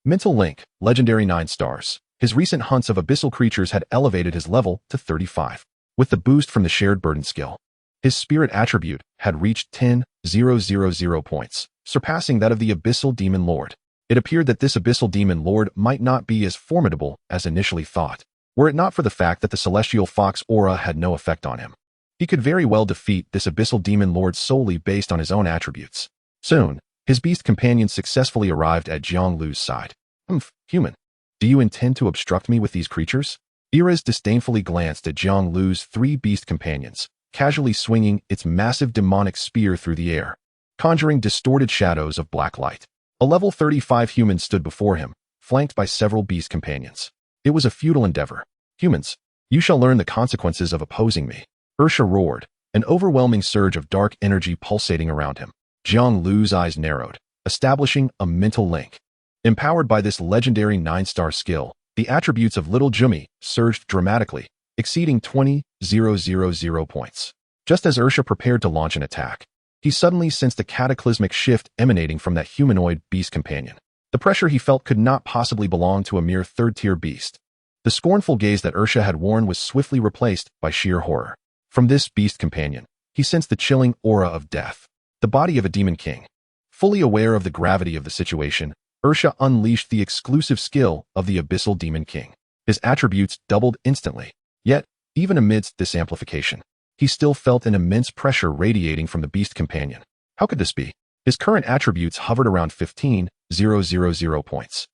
Mental Link, Legendary 9 stars. His recent hunts of abyssal creatures had elevated his level to 35. With the boost from the Shared Burden skill, his spirit attribute had reached 10,000 points, surpassing that of the abyssal demon lord. It appeared that this abyssal demon lord might not be as formidable as initially thought, were it not for the fact that the celestial fox aura had no effect on him. He could very well defeat this abyssal demon lord solely based on his own attributes. Soon, his beast companions successfully arrived at Jiang Liu's side. Human, do you intend to obstruct me with these creatures? Eras disdainfully glanced at Jiang Liu's 3 beast companions, casually swinging its massive demonic spear through the air, conjuring distorted shadows of black light. A level 35 human stood before him, flanked by several beast companions. It was a futile endeavor. Humans, you shall learn the consequences of opposing me. Ursha roared, an overwhelming surge of dark energy pulsating around him. Jiang Liu's eyes narrowed, establishing a mental link. Empowered by this legendary 9-star skill, the attributes of Little Jumi surged dramatically, exceeding 20,000 points. Just as Ursha prepared to launch an attack, he suddenly sensed a cataclysmic shift emanating from that humanoid beast companion. The pressure he felt could not possibly belong to a mere 3rd-tier beast. The scornful gaze that Ursha had worn was swiftly replaced by sheer horror. From this beast companion, he sensed the chilling aura of death, the body of a demon king. Fully aware of the gravity of the situation, Ursha unleashed the exclusive skill of the abyssal demon king. His attributes doubled instantly. Yet, even amidst this amplification, he still felt an immense pressure radiating from the beast companion. How could this be? His current attributes hovered around 15,000 points.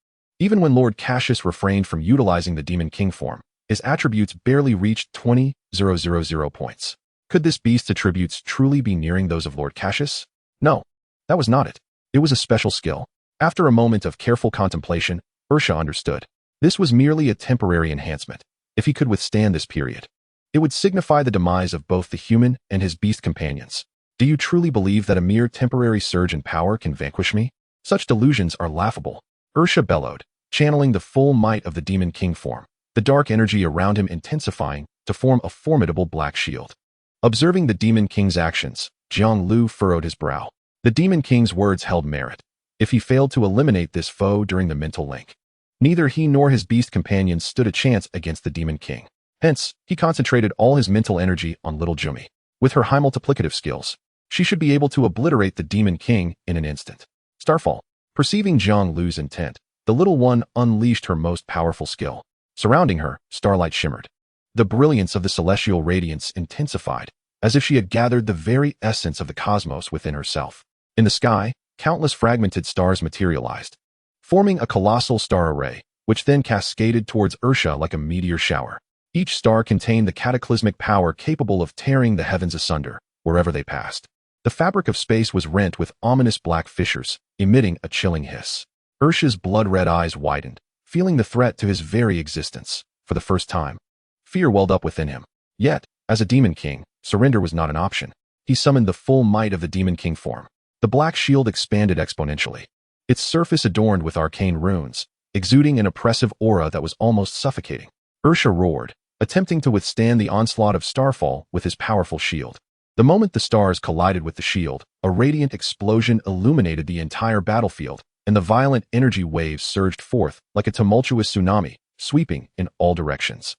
Even when Lord Cassius refrained from utilizing the Demon King form, his attributes barely reached 20,000 points. Could this beast's attributes truly be nearing those of Lord Cassius? No, that was not it. It was a special skill. After a moment of careful contemplation, Ursha understood. This was merely a temporary enhancement. If he could withstand this period, it would signify the demise of both the human and his beast companions. Do you truly believe that a mere temporary surge in power can vanquish me? Such delusions are laughable. Ursha bellowed, channeling the full might of the Demon King form, the dark energy around him intensifying to form a formidable black shield. Observing the Demon King's actions, Jiang Liu furrowed his brow. The Demon King's words held merit. If he failed to eliminate this foe during the mental link, neither he nor his beast companions stood a chance against the Demon King. Hence, he concentrated all his mental energy on little Jumi. With her high multiplicative skills, she should be able to obliterate the Demon King in an instant. Starfall. Perceiving Jiang Liu's intent, the little one unleashed her most powerful skill. Surrounding her, starlight shimmered. The brilliance of the celestial radiance intensified, as if she had gathered the very essence of the cosmos within herself. In the sky, countless fragmented stars materialized, forming a colossal star array, which then cascaded towards Ursha like a meteor shower. Each star contained the cataclysmic power capable of tearing the heavens asunder, wherever they passed. The fabric of space was rent with ominous black fissures, emitting a chilling hiss. Ursha's blood-red eyes widened, feeling the threat to his very existence. For the first time, fear welled up within him. Yet, as a Demon King, surrender was not an option. He summoned the full might of the Demon King form. The black shield expanded exponentially, its surface adorned with arcane runes, exuding an oppressive aura that was almost suffocating. Ursha roared, attempting to withstand the onslaught of Starfall with his powerful shield. The moment the stars collided with the shield, a radiant explosion illuminated the entire battlefield, and the violent energy waves surged forth like a tumultuous tsunami, sweeping in all directions.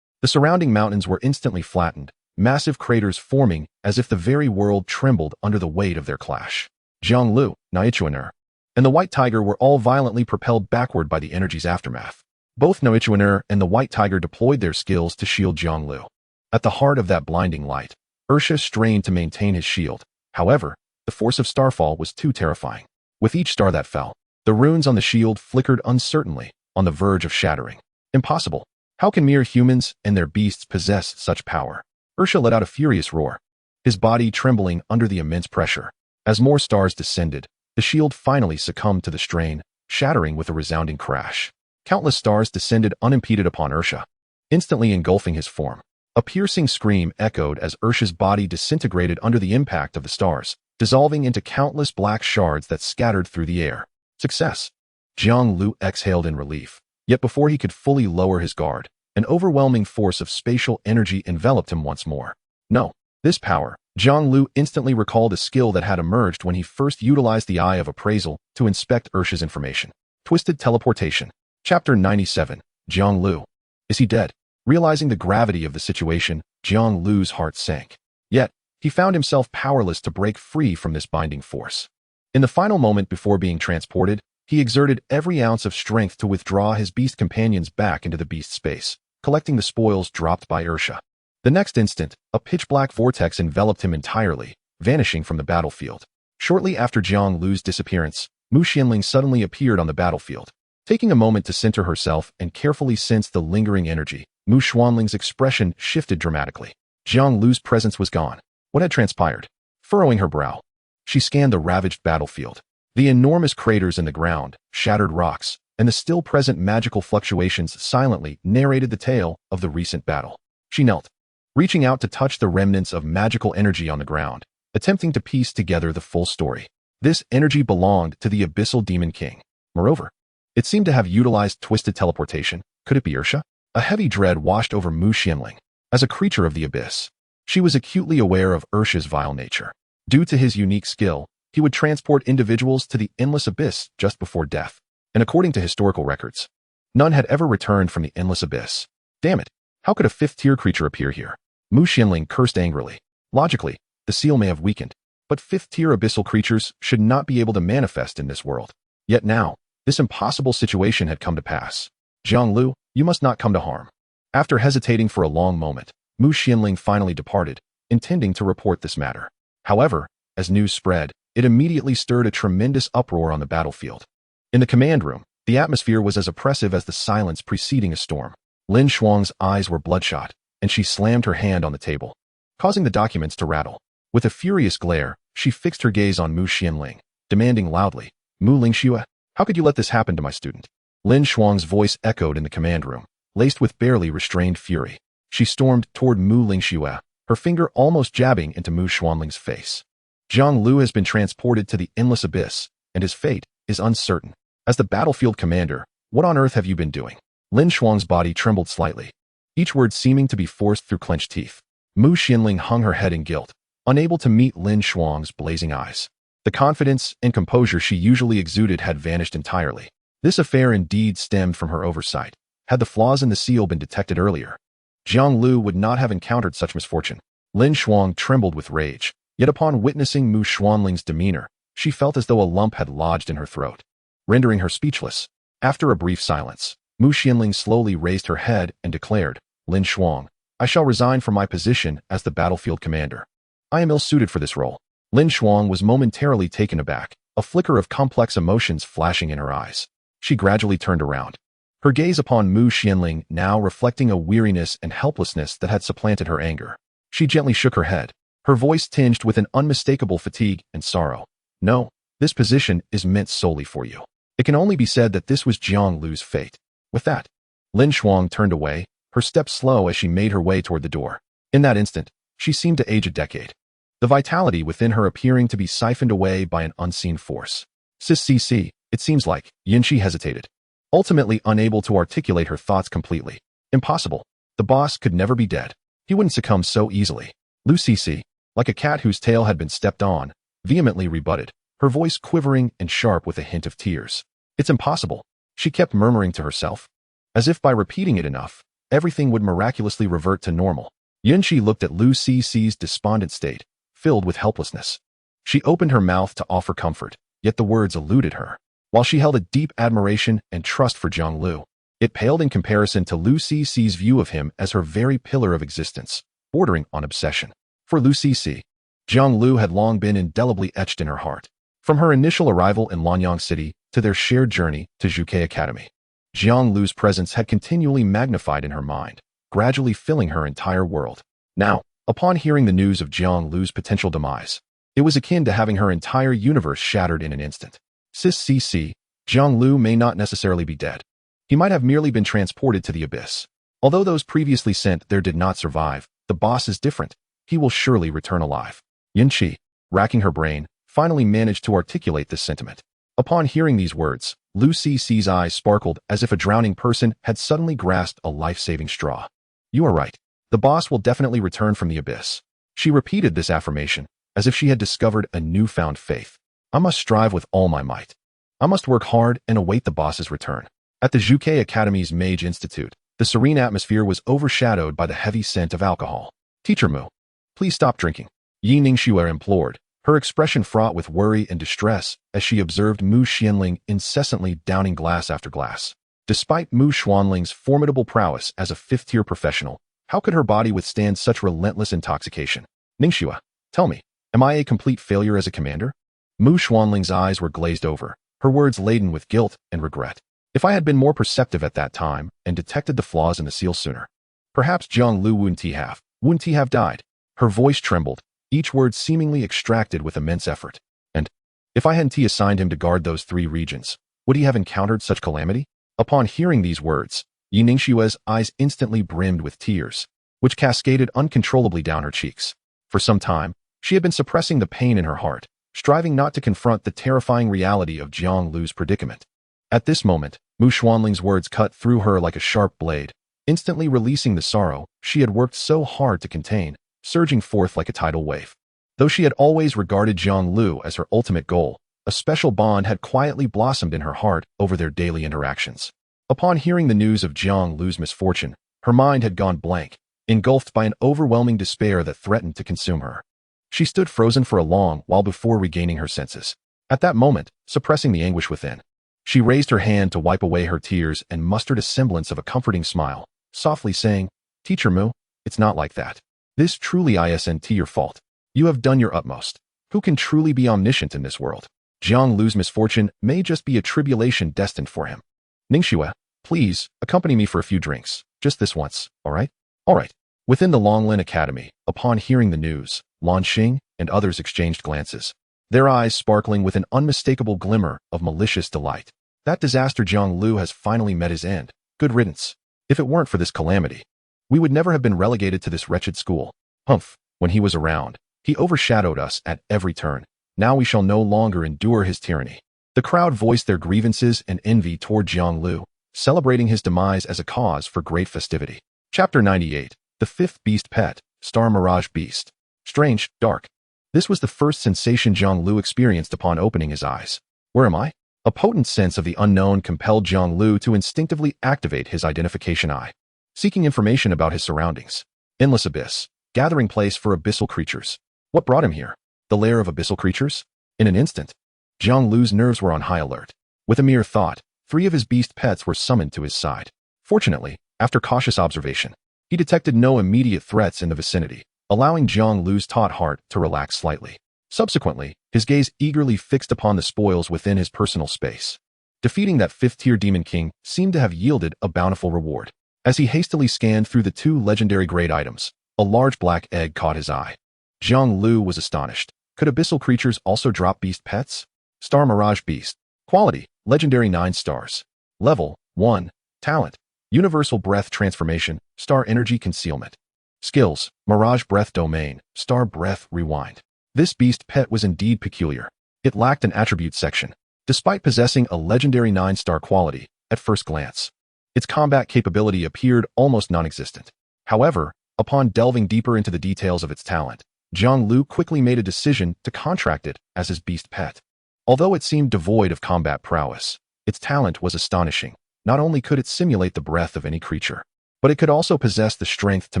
The surrounding mountains were instantly flattened, massive craters forming as if the very world trembled under the weight of their clash. Jiang Liu, Nichuaner, and the White Tiger were all violently propelled backward by the energy's aftermath. Both Nichuaner and the White Tiger deployed their skills to shield Jiang Liu. At the heart of that blinding light, Ursha strained to maintain his shield. However, the force of Starfall was too terrifying. With each star that fell, the runes on the shield flickered uncertainly, on the verge of shattering. Impossible. How can mere humans and their beasts possess such power? Ursha let out a furious roar, his body trembling under the immense pressure. As more stars descended, the shield finally succumbed to the strain, shattering with a resounding crash. Countless stars descended unimpeded upon Ursha, instantly engulfing his form. A piercing scream echoed as Ursha's body disintegrated under the impact of the stars, dissolving into countless black shards that scattered through the air. Success! Jiang Liu exhaled in relief. Yet before he could fully lower his guard, an overwhelming force of spatial energy enveloped him once more. No, this power. Jiang Liu instantly recalled a skill that had emerged when he first utilized the Eye of Appraisal to inspect Ursha's information. Twisted Teleportation. Chapter 97. Jiang Liu. Is he dead? Realizing the gravity of the situation, Jiang Liu's heart sank. Yet, he found himself powerless to break free from this binding force. In the final moment before being transported, he exerted every ounce of strength to withdraw his beast companions back into the beast space, collecting the spoils dropped by Ursha. The next instant, a pitch-black vortex enveloped him entirely, vanishing from the battlefield. Shortly after Jiang Liu's disappearance, Mu Xianling suddenly appeared on the battlefield. Taking a moment to center herself and carefully sense the lingering energy, Mu Xianling's expression shifted dramatically. Jiang Liu's presence was gone. What had transpired? Furrowing her brow, she scanned the ravaged battlefield. The enormous craters in the ground, shattered rocks, and the still-present magical fluctuations silently narrated the tale of the recent battle. She knelt, reaching out to touch the remnants of magical energy on the ground, attempting to piece together the full story. This energy belonged to the Abyssal Demon King. Moreover, it seemed to have utilized twisted teleportation. Could it be Ursha? A heavy dread washed over Mu Xianling. As a creature of the abyss, she was acutely aware of Ursha's vile nature. Due to his unique skill, he would transport individuals to the endless abyss just before death. And according to historical records, none had ever returned from the endless abyss. Damn it, how could a fifth-tier creature appear here? Mu Xianling cursed angrily. Logically, the seal may have weakened, but fifth-tier abyssal creatures should not be able to manifest in this world. Yet now, this impossible situation had come to pass. Jiang Liu, you must not come to harm. After hesitating for a long moment, Mu Xianling finally departed, intending to report this matter. However, as news spread, it immediately stirred a tremendous uproar on the battlefield. In the command room, The atmosphere was as oppressive as the silence preceding a storm. Lin Shuang's eyes were bloodshot, and she slammed her hand on the table, causing the documents to rattle. With a furious glare, she fixed her gaze on Mu Xianling, demanding loudly, "Mu Lingxue, how could you let this happen to my student?" Lin Shuang's voice echoed in the command room, laced with barely restrained fury. She stormed toward Mu Lingxue, her finger almost jabbing into Mu Xuanling's face. Jiang Liu has been transported to the endless abyss, and his fate is uncertain. As the battlefield commander, what on earth have you been doing? Lin Shuang's body trembled slightly, each word seeming to be forced through clenched teeth. Mu Xianling hung her head in guilt, unable to meet Lin Shuang's blazing eyes. The confidence and composure she usually exuded had vanished entirely. This affair indeed stemmed from her oversight. Had the flaws in the seal been detected earlier, Jiang Liu would not have encountered such misfortune. Lin Shuang trembled with rage, yet upon witnessing Mu Xuanling's demeanor, she felt as though a lump had lodged in her throat, rendering her speechless. After a brief silence, Mu Xianling slowly raised her head and declared, "Lin Shuang, I shall resign from my position as the battlefield commander. I am ill-suited for this role." Lin Shuang was momentarily taken aback, a flicker of complex emotions flashing in her eyes. She gradually turned around, her gaze upon Mu Xianling now reflecting a weariness and helplessness that had supplanted her anger. She gently shook her head, her voice tinged with an unmistakable fatigue and sorrow. "No, this position is meant solely for you." It can only be said that this was Jiang Liu's fate. With that, Lin Shuang turned away, her steps slow as she made her way toward the door. In that instant, she seemed to age a decade, the vitality within her appearing to be siphoned away by an unseen force. "CC, it seems like," Yinshi hesitated, ultimately unable to articulate her thoughts completely. "Impossible. The boss could never be dead. He wouldn't succumb so easily." Lu Cici, like a cat whose tail had been stepped on, vehemently rebutted, her voice quivering and sharp with a hint of tears. "It's impossible," she kept murmuring to herself, as if by repeating it enough, everything would miraculously revert to normal. Yunqi looked at Lu Cici's despondent state, filled with helplessness. She opened her mouth to offer comfort, yet the words eluded her. While she held a deep admiration and trust for Jiang Liu, it paled in comparison to Lu Cici's view of him as her very pillar of existence, bordering on obsession. For Lu Cici, Jiang Liu had long been indelibly etched in her heart. From her initial arrival in Lanyang City to their shared journey to Zhuke Academy, Jiang Liu's presence had continually magnified in her mind, gradually filling her entire world. Now, upon hearing the news of Jiang Liu's potential demise, it was akin to having her entire universe shattered in an instant. CC, Jiang Liu may not necessarily be dead. He might have merely been transported to the abyss. Although those previously sent there did not survive, the boss is different. He will surely return alive. Yunqi, racking her brain, finally managed to articulate this sentiment. Upon hearing these words, Lu Cici's eyes sparkled as if a drowning person had suddenly grasped a life-saving straw. "You are right. The boss will definitely return from the abyss." She repeated this affirmation, as if she had discovered a newfound faith. "I must strive with all my might. I must work hard and await the boss's return." At the Zhuke Academy's Mage Institute, the serene atmosphere was overshadowed by the heavy scent of alcohol. "Teacher Mu, please stop drinking," Yi Ningxue implored, her expression fraught with worry and distress as she observed Mu Xianling incessantly downing glass after glass. Despite Mu Xuanling's formidable prowess as a fifth-tier professional, how could her body withstand such relentless intoxication? "Ningxue, tell me, am I a complete failure as a commander?" Mu Xuanling's eyes were glazed over, her words laden with guilt and regret. If I had been more perceptive at that time and detected the flaws in the seal sooner, perhaps Jiang Liu wouldn't have died. Her voice trembled, each word seemingly extracted with immense effort. And if I hadn't assigned him to guard those 3 regions, would he have encountered such calamity? Upon hearing these words, Yi Ningxue's eyes instantly brimmed with tears, which cascaded uncontrollably down her cheeks. For some time, she had been suppressing the pain in her heart, striving not to confront the terrifying reality of Jiang Liu's predicament. At this moment, Mu Xuanling's words cut through her like a sharp blade, instantly releasing the sorrow she had worked so hard to contain, surging forth like a tidal wave. Though she had always regarded Jiang Liu as her ultimate goal, a special bond had quietly blossomed in her heart over their daily interactions. Upon hearing the news of Jiang Liu's misfortune, her mind had gone blank, engulfed by an overwhelming despair that threatened to consume her. She stood frozen for a long while before regaining her senses. At that moment, suppressing the anguish within, she raised her hand to wipe away her tears and mustered a semblance of a comforting smile, softly saying, "Teacher Mu, it's not like that. This truly isn't your fault. You have done your utmost. Who can truly be omniscient in this world? Jiang Liu's misfortune may just be a tribulation destined for him. Ningxue, please, accompany me for a few drinks. Just this once, all right? All right. Within the Longlin Academy, upon hearing the news, Lan Xing and others exchanged glances, their eyes sparkling with an unmistakable glimmer of malicious delight. That disaster Jiang Liu has finally met his end. Good riddance. If it weren't for this calamity, we would never have been relegated to this wretched school. Humph, when he was around, he overshadowed us at every turn. Now we shall no longer endure his tyranny. The crowd voiced their grievances and envy toward Jiang Liu, celebrating his demise as a cause for great festivity. Chapter 98. The Fifth Beast Pet, Star Mirage Beast. Strange, dark. This was the first sensation Jiang Liu experienced upon opening his eyes. Where am I? A potent sense of the unknown compelled Jiang Liu to instinctively activate his identification eye, seeking information about his surroundings. Endless abyss, gathering place for abyssal creatures. What brought him here? The lair of abyssal creatures? In an instant, Jiang Liu's nerves were on high alert. With a mere thought, 3 of his beast pets were summoned to his side. Fortunately, after cautious observation, he detected no immediate threats in the vicinity, allowing Jiang Liu's taut heart to relax slightly. Subsequently, his gaze eagerly fixed upon the spoils within his personal space. Defeating that 5th-tier Demon King seemed to have yielded a bountiful reward. As he hastily scanned through the 2 legendary grade items, a large black egg caught his eye. Jiang Liu was astonished. Could abyssal creatures also drop beast pets? Star Mirage Beast. Quality, Legendary 9 stars. Level, 1. Talent, Universal Breath Transformation, Star Energy Concealment. Skills, Mirage Breath Domain, Star Breath Rewind. This beast pet was indeed peculiar. It lacked an attribute section, despite possessing a legendary 9-star quality at first glance. Its combat capability appeared almost non-existent. However, upon delving deeper into the details of its talent, Jiang Liu quickly made a decision to contract it as his beast pet. Although it seemed devoid of combat prowess, its talent was astonishing. Not only could it simulate the breath of any creature, but it could also possess the strength to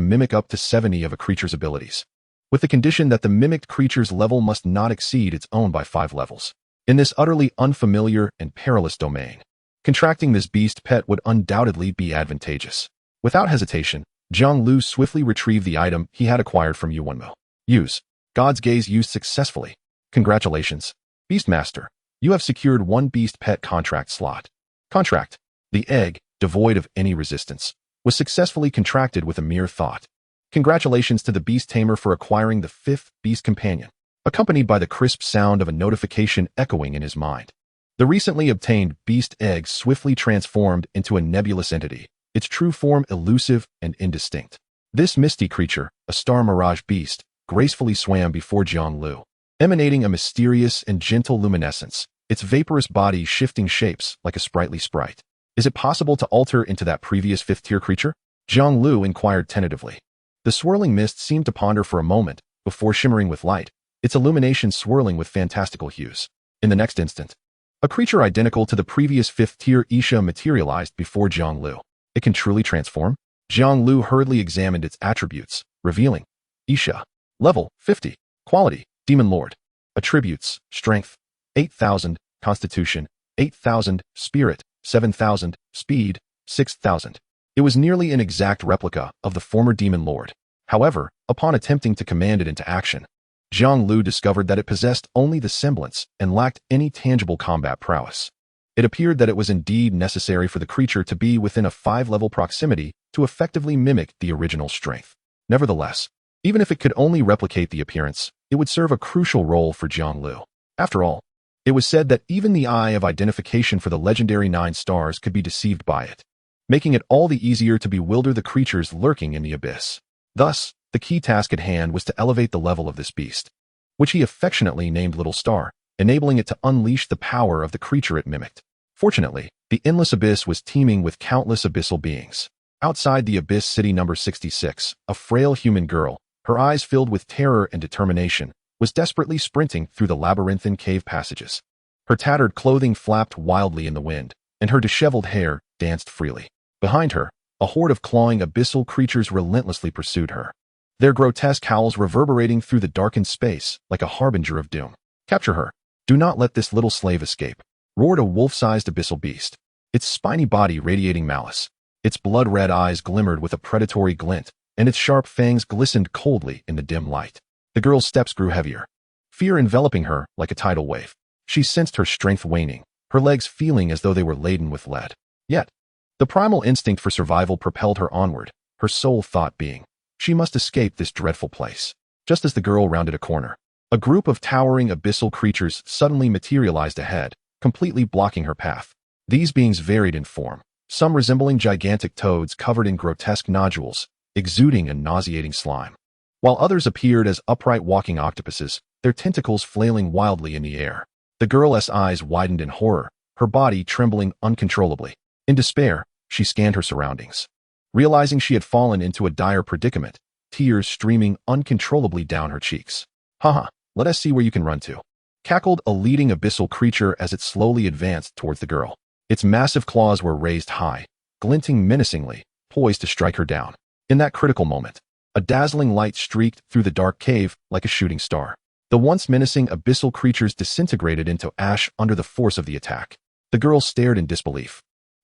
mimic up to 70 of a creature's abilities, with the condition that the mimicked creature's level must not exceed its own by 5 levels. In this utterly unfamiliar and perilous domain, contracting this beast pet would undoubtedly be advantageous. Without hesitation, Jiang Liu swiftly retrieved the item he had acquired from Yuanmo. Use. God's Gaze used successfully. Congratulations, Beastmaster. You have secured 1 beast pet contract slot. Contract. The egg, devoid of any resistance, was successfully contracted with a mere thought. Congratulations to the beast tamer for acquiring the 5th beast companion, accompanied by the crisp sound of a notification echoing in his mind. The recently obtained beast egg swiftly transformed into a nebulous entity, its true form elusive and indistinct. This misty creature, a star mirage beast, gracefully swam before Jiang Liu, emanating a mysterious and gentle luminescence, its vaporous body shifting shapes like a sprightly sprite. Is it possible to alter into that previous 5th-tier creature? Jiang Liu inquired tentatively. The swirling mist seemed to ponder for a moment, before shimmering with light, its illumination swirling with fantastical hues. In the next instant, a creature identical to the previous 5th-tier Isha materialized before Jiang Liu. It can truly transform? Jiang Liu hurriedly examined its attributes, revealing Isha. Level, 50. Quality, Demon Lord. Attributes, Strength, 8,000, Constitution, 8,000, Spirit, 7,000, Speed, 6,000. It was nearly an exact replica of the former Demon Lord. However, upon attempting to command it into action, Jiang Liu discovered that it possessed only the semblance and lacked any tangible combat prowess. It appeared that it was indeed necessary for the creature to be within a 5-level proximity to effectively mimic the original strength. Nevertheless, even if it could only replicate the appearance, it would serve a crucial role for Jiang Liu. After all, it was said that even the eye of identification for the legendary 9 stars could be deceived by it, making it all the easier to bewilder the creatures lurking in the abyss. Thus, the key task at hand was to elevate the level of this beast, which he affectionately named Little Star, enabling it to unleash the power of the creature it mimicked. Fortunately, the endless abyss was teeming with countless abyssal beings. Outside the abyss city number 66, a frail human girl, her eyes filled with terror and determination, was desperately sprinting through the labyrinthine cave passages. Her tattered clothing flapped wildly in the wind, and her disheveled hair danced freely. Behind her, a horde of clawing abyssal creatures relentlessly pursued her, their grotesque howls reverberating through the darkened space like a harbinger of doom. Capture her. Do not let this little slave escape, roared a wolf-sized abyssal beast, its spiny body radiating malice. Its blood-red eyes glimmered with a predatory glint, and its sharp fangs glistened coldly in the dim light. The girl's steps grew heavier, fear enveloping her like a tidal wave. She sensed her strength waning, her legs feeling as though they were laden with lead. Yet, the primal instinct for survival propelled her onward, her sole thought being, she must escape this dreadful place. Just as the girl rounded a corner, a group of towering abyssal creatures suddenly materialized ahead, completely blocking her path. These beings varied in form, some resembling gigantic toads covered in grotesque nodules, exuding a nauseating slime, while others appeared as upright walking octopuses, their tentacles flailing wildly in the air. The girl's eyes widened in horror, her body trembling uncontrollably. In despair, she scanned her surroundings. Realizing she had fallen into a dire predicament, tears streaming uncontrollably down her cheeks. "Haha, let us see where you can run to," cackled a leading abyssal creature as it slowly advanced towards the girl. Its massive claws were raised high, glinting menacingly, poised to strike her down. In that critical moment, a dazzling light streaked through the dark cave like a shooting star. The once menacing abyssal creatures disintegrated into ash under the force of the attack. The girl stared in disbelief,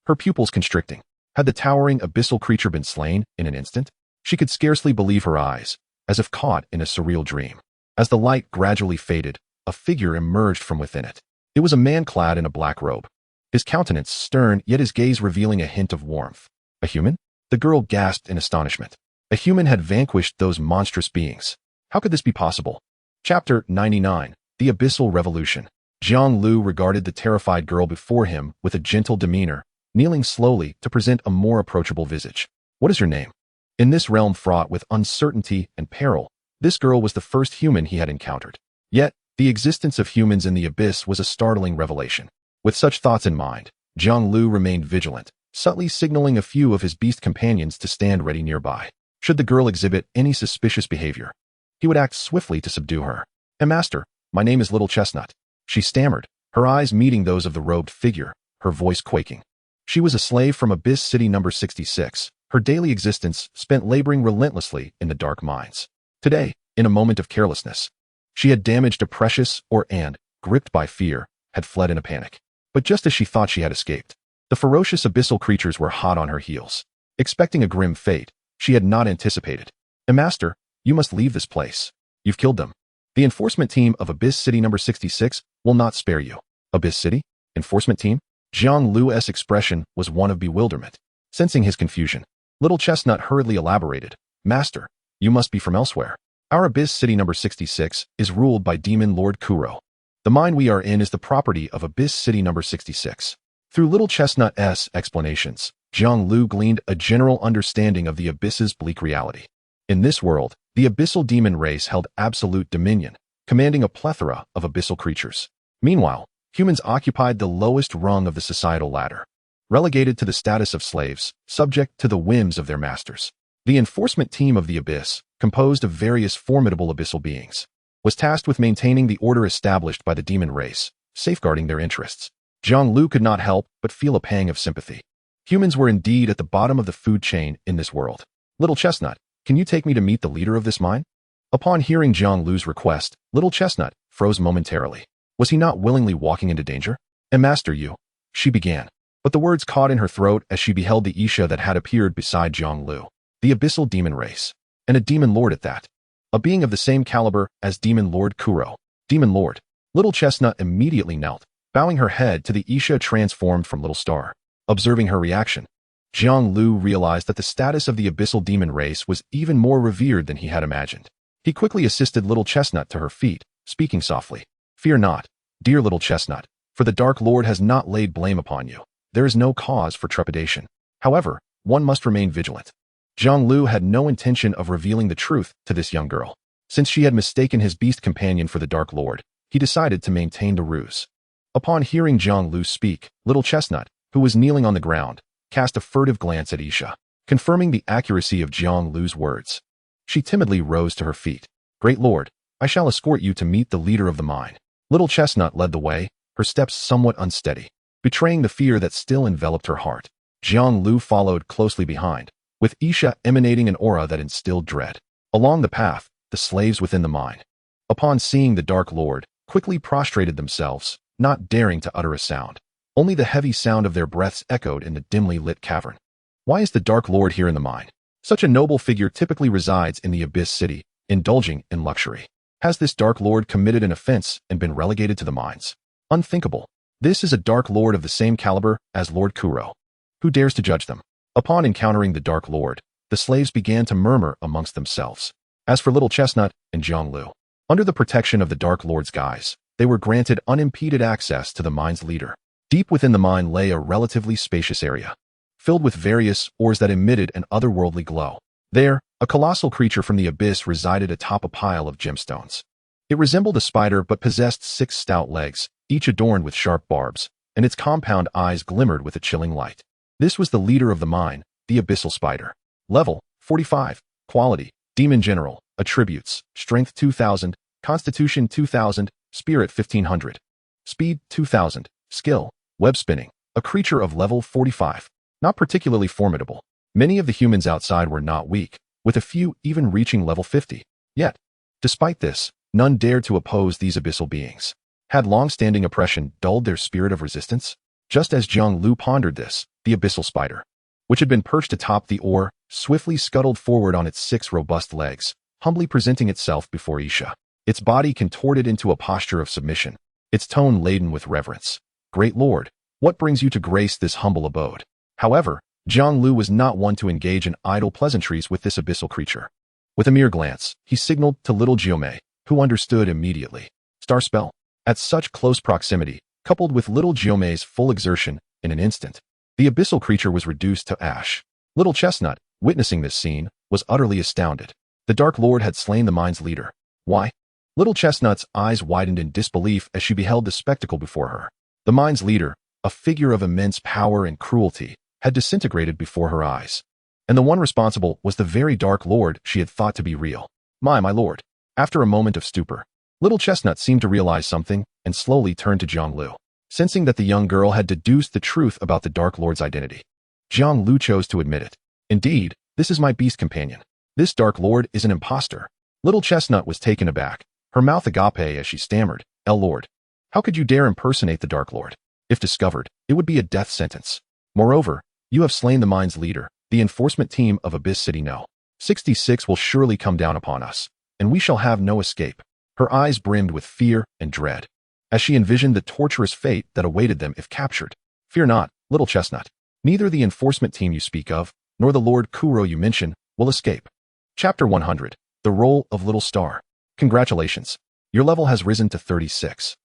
her pupils constricting. Had the towering abyssal creature been slain in an instant? She could scarcely believe her eyes, as if caught in a surreal dream. As the light gradually faded, a figure emerged from within it. It was a man clad in a black robe, his countenance stern, yet his gaze revealing a hint of warmth. A human? The girl gasped in astonishment. A human had vanquished those monstrous beings. How could this be possible? Chapter 99. The Abyssal Revolution. Jiang Liu regarded the terrified girl before him with a gentle demeanor, kneeling slowly to present a more approachable visage. "What is your name?" In this realm fraught with uncertainty and peril, this girl was the first human he had encountered. Yet, the existence of humans in the abyss was a startling revelation. With such thoughts in mind, Jiang Liu remained vigilant, subtly signaling a few of his beast companions to stand ready nearby. Should the girl exhibit any suspicious behavior, he would act swiftly to subdue her. "Master, my name is Little Chestnut," she stammered, her eyes meeting those of the robed figure, her voice quaking. She was a slave from Abyss City number 66, her daily existence spent laboring relentlessly in the dark mines. Today, in a moment of carelessness, she had damaged a precious ore and, gripped by fear, had fled in a panic. But just as she thought she had escaped, the ferocious abyssal creatures were hot on her heels. Expecting a grim fate, she had not anticipated. "Master, you must leave this place. You've killed them. The enforcement team of Abyss City number 66 will not spare you." "Abyss City? Enforcement team?" Jiang Liu's expression was one of bewilderment. Sensing his confusion, Little Chestnut hurriedly elaborated. "Master, you must be from elsewhere. Our Abyss City number 66 is ruled by Demon Lord Kuro. The mine we are in is the property of Abyss City number 66. Through Little Chestnut's explanations, Jiang Liu gleaned a general understanding of the abyss's bleak reality. In this world, the abyssal demon race held absolute dominion, commanding a plethora of abyssal creatures. Meanwhile, humans occupied the lowest rung of the societal ladder, relegated to the status of slaves, subject to the whims of their masters. The enforcement team of the Abyss, composed of various formidable abyssal beings, was tasked with maintaining the order established by the demon race, safeguarding their interests. Jiang Liu could not help but feel a pang of sympathy. Humans were indeed at the bottom of the food chain in this world. "Little Chestnut, can you take me to meet the leader of this mine?" Upon hearing Jiang Liu's request, Little Chestnut froze momentarily. Was he not willingly walking into danger? "Master, you," she began, but the words caught in her throat as she beheld the Isha that had appeared beside Jiang Liu. The abyssal demon race, and a demon lord at that. A being of the same caliber as Demon Lord Kuro. Demon Lord. Little Chestnut immediately knelt, bowing her head to the Isha transformed from Little Star. Observing her reaction, Jiang Liu realized that the status of the abyssal demon race was even more revered than he had imagined. He quickly assisted Little Chestnut to her feet, speaking softly. "Fear not, dear Little Chestnut, for the Dark Lord has not laid blame upon you. There is no cause for trepidation. However, one must remain vigilant." Jiang Liu had no intention of revealing the truth to this young girl. Since she had mistaken his beast companion for the Dark Lord, he decided to maintain the ruse. Upon hearing Jiang Liu speak, Little Chestnut, who was kneeling on the ground, cast a furtive glance at Isha, confirming the accuracy of Jiang Liu's words. She timidly rose to her feet. "Great Lord, I shall escort you to meet the leader of the mine." Little Chestnut led the way, her steps somewhat unsteady, betraying the fear that still enveloped her heart. Jiang Liu followed closely behind, with Isha emanating an aura that instilled dread. Along the path, the slaves within the mine, upon seeing the Dark Lord, quickly prostrated themselves, not daring to utter a sound. Only the heavy sound of their breaths echoed in the dimly lit cavern. Why is the Dark Lord here in the mine? Such a noble figure typically resides in the Abyss City, indulging in luxury. Has this Dark Lord committed an offense and been relegated to the mines? Unthinkable. This is a Dark Lord of the same caliber as Lord Kuro. Who dares to judge them? Upon encountering the Dark Lord, the slaves began to murmur amongst themselves. As for Little Chestnut and Jiang Liu, under the protection of the Dark Lord's guise, they were granted unimpeded access to the mine's leader. Deep within the mine lay a relatively spacious area, filled with various ores that emitted an otherworldly glow. There, a colossal creature from the abyss resided atop a pile of gemstones. It resembled a spider but possessed 6 stout legs, each adorned with sharp barbs, and its compound eyes glimmered with a chilling light. This was the leader of the mine, the Abyssal Spider. Level 45. Quality: Demon General. Attributes: Strength 2000, Constitution 2000, Spirit 1500. Speed 2000. Skill: Web Spinning. A creature of level 45. Not particularly formidable. Many of the humans outside were not weak, with a few even reaching level 50. Yet, despite this, none dared to oppose these abyssal beings. Had long-standing oppression dulled their spirit of resistance? Just as Jiang Liu pondered this, the Abyssal Spider, which had been perched atop the ore, swiftly scuttled forward on its 6 robust legs, humbly presenting itself before Isha. Its body contorted into a posture of submission, its tone laden with reverence. "Great Lord, what brings you to grace this humble abode?" However, Jiang Liu was not one to engage in idle pleasantries with this abyssal creature. With a mere glance, he signaled to little Jiomei, who understood immediately. Star spell. At such close proximity, coupled with little Jiomei's full exertion, in an instant, the abyssal creature was reduced to ash. Little Chestnut, witnessing this scene, was utterly astounded. The Dark Lord had slain the mine's leader. Why? Little Chestnut's eyes widened in disbelief as she beheld the spectacle before her. The mine's leader, a figure of immense power and cruelty, had disintegrated before her eyes. And the one responsible was the very Dark Lord she had thought to be real. My lord. After a moment of stupor, Little Chestnut seemed to realize something and slowly turned to Jiang Liu. Sensing that the young girl had deduced the truth about the Dark Lord's identity, Jiang Liu chose to admit it. Indeed, this is my beast companion. This Dark Lord is an impostor. Little Chestnut was taken aback, her mouth agape as she stammered, "El Lord, how could you dare impersonate the Dark Lord? If discovered, it would be a death sentence. Moreover, you have slain the mine's leader. The enforcement team of Abyss City No. 66 will surely come down upon us, and we shall have no escape." Her eyes brimmed with fear and dread, as she envisioned the torturous fate that awaited them if captured. "Fear not, Little Chestnut. Neither the enforcement team you speak of, nor the Lord Kuro you mention, will escape." Chapter 100. The Role of Little Star. Congratulations. Your level has risen to 36.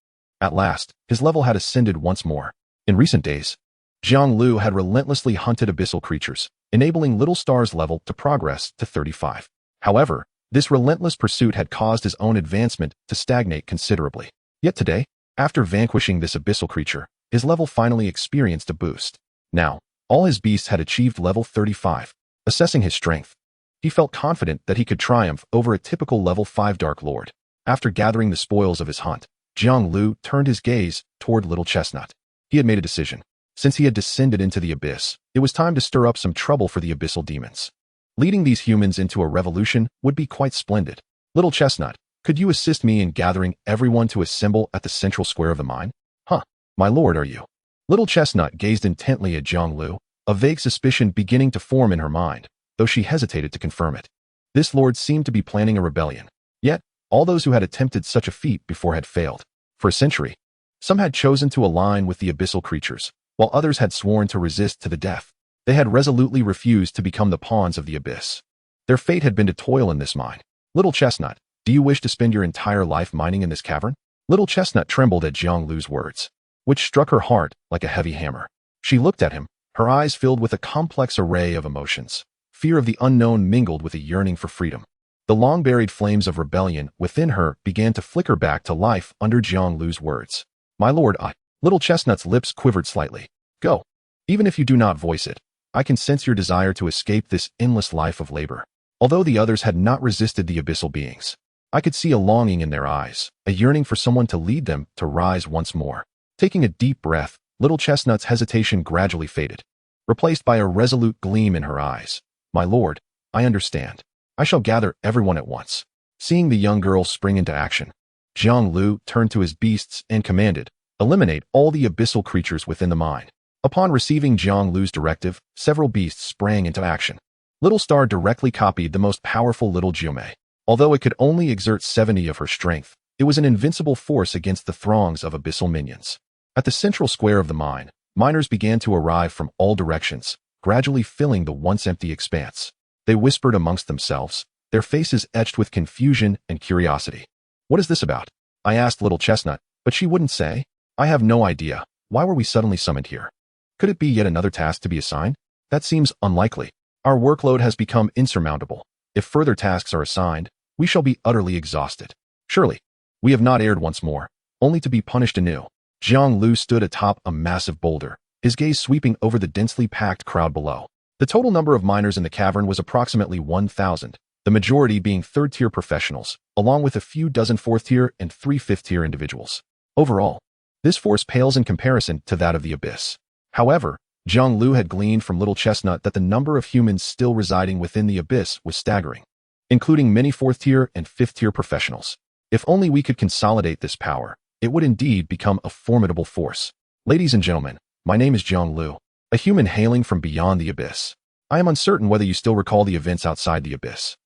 At last, his level had ascended once more. In recent days, Jiang Liu had relentlessly hunted abyssal creatures, enabling Little Star's level to progress to 35. However, this relentless pursuit had caused his own advancement to stagnate considerably. Yet today, after vanquishing this abyssal creature, his level finally experienced a boost. Now, all his beasts had achieved level 35. Assessing his strength, he felt confident that he could triumph over a typical level 5 Dark Lord. After gathering the spoils of his hunt, Jiang Liu turned his gaze toward Little Chestnut. He had made a decision. Since he had descended into the abyss, it was time to stir up some trouble for the abyssal demons. Leading these humans into a revolution would be quite splendid. "Little Chestnut, could you assist me in gathering everyone to assemble at the central square of the mine?" "Huh, my lord, are you?" Little Chestnut gazed intently at Jiang Liu, a vague suspicion beginning to form in her mind, though she hesitated to confirm it. This lord seemed to be planning a rebellion. Yet, all those who had attempted such a feat before had failed. For a century, some had chosen to align with the abyssal creatures, while others had sworn to resist to the death. They had resolutely refused to become the pawns of the abyss. Their fate had been to toil in this mine. "Little Chestnut, do you wish to spend your entire life mining in this cavern?" Little Chestnut trembled at Jiang Liu's words, which struck her heart like a heavy hammer. She looked at him, her eyes filled with a complex array of emotions. Fear of the unknown mingled with a yearning for freedom. The long-buried flames of rebellion within her began to flicker back to life under Jiang Liu's words. "My lord, Little Chestnut's lips quivered slightly. "Go. Even if you do not voice it, I can sense your desire to escape this endless life of labor." Although the others had not resisted the abyssal beings, I could see a longing in their eyes, a yearning for someone to lead them to rise once more. Taking a deep breath, Little Chestnut's hesitation gradually faded, replaced by a resolute gleam in her eyes. "My lord, I understand. I shall gather everyone at once." Seeing the young girl spring into action, Jiang Liu turned to his beasts and commanded, "Eliminate all the abyssal creatures within the mine." Upon receiving Jiang Liu's directive, several beasts sprang into action. Little Star directly copied the most powerful Little Jiomei. Although it could only exert 70 of her strength, it was an invincible force against the throngs of abyssal minions. At the central square of the mine, Miners began to arrive from all directions, gradually filling the once empty expanse. They whispered amongst themselves, their faces etched with confusion and curiosity. "What is this about?" I asked Little Chestnut, but she wouldn't say. "I have no idea. Why were we suddenly summoned here? Could it be yet another task to be assigned? That seems unlikely. Our workload has become insurmountable. If further tasks are assigned, we shall be utterly exhausted. Surely, we have not erred once more, only to be punished anew." Jiang Liu stood atop a massive boulder, his gaze sweeping over the densely packed crowd below. The total number of miners in the cavern was approximately 1,000, the majority being third-tier professionals, along with a few dozen fourth-tier and 3 fifth-tier individuals. Overall, this force pales in comparison to that of the Abyss. However, Jiang Liu had gleaned from Little Chestnut that the number of humans still residing within the Abyss was staggering, including many fourth-tier and fifth-tier professionals. If only we could consolidate this power, it would indeed become a formidable force. Ladies and gentlemen, my name is Jiang Liu, a human hailing from beyond the Abyss. I am uncertain whether you still recall the events outside the Abyss.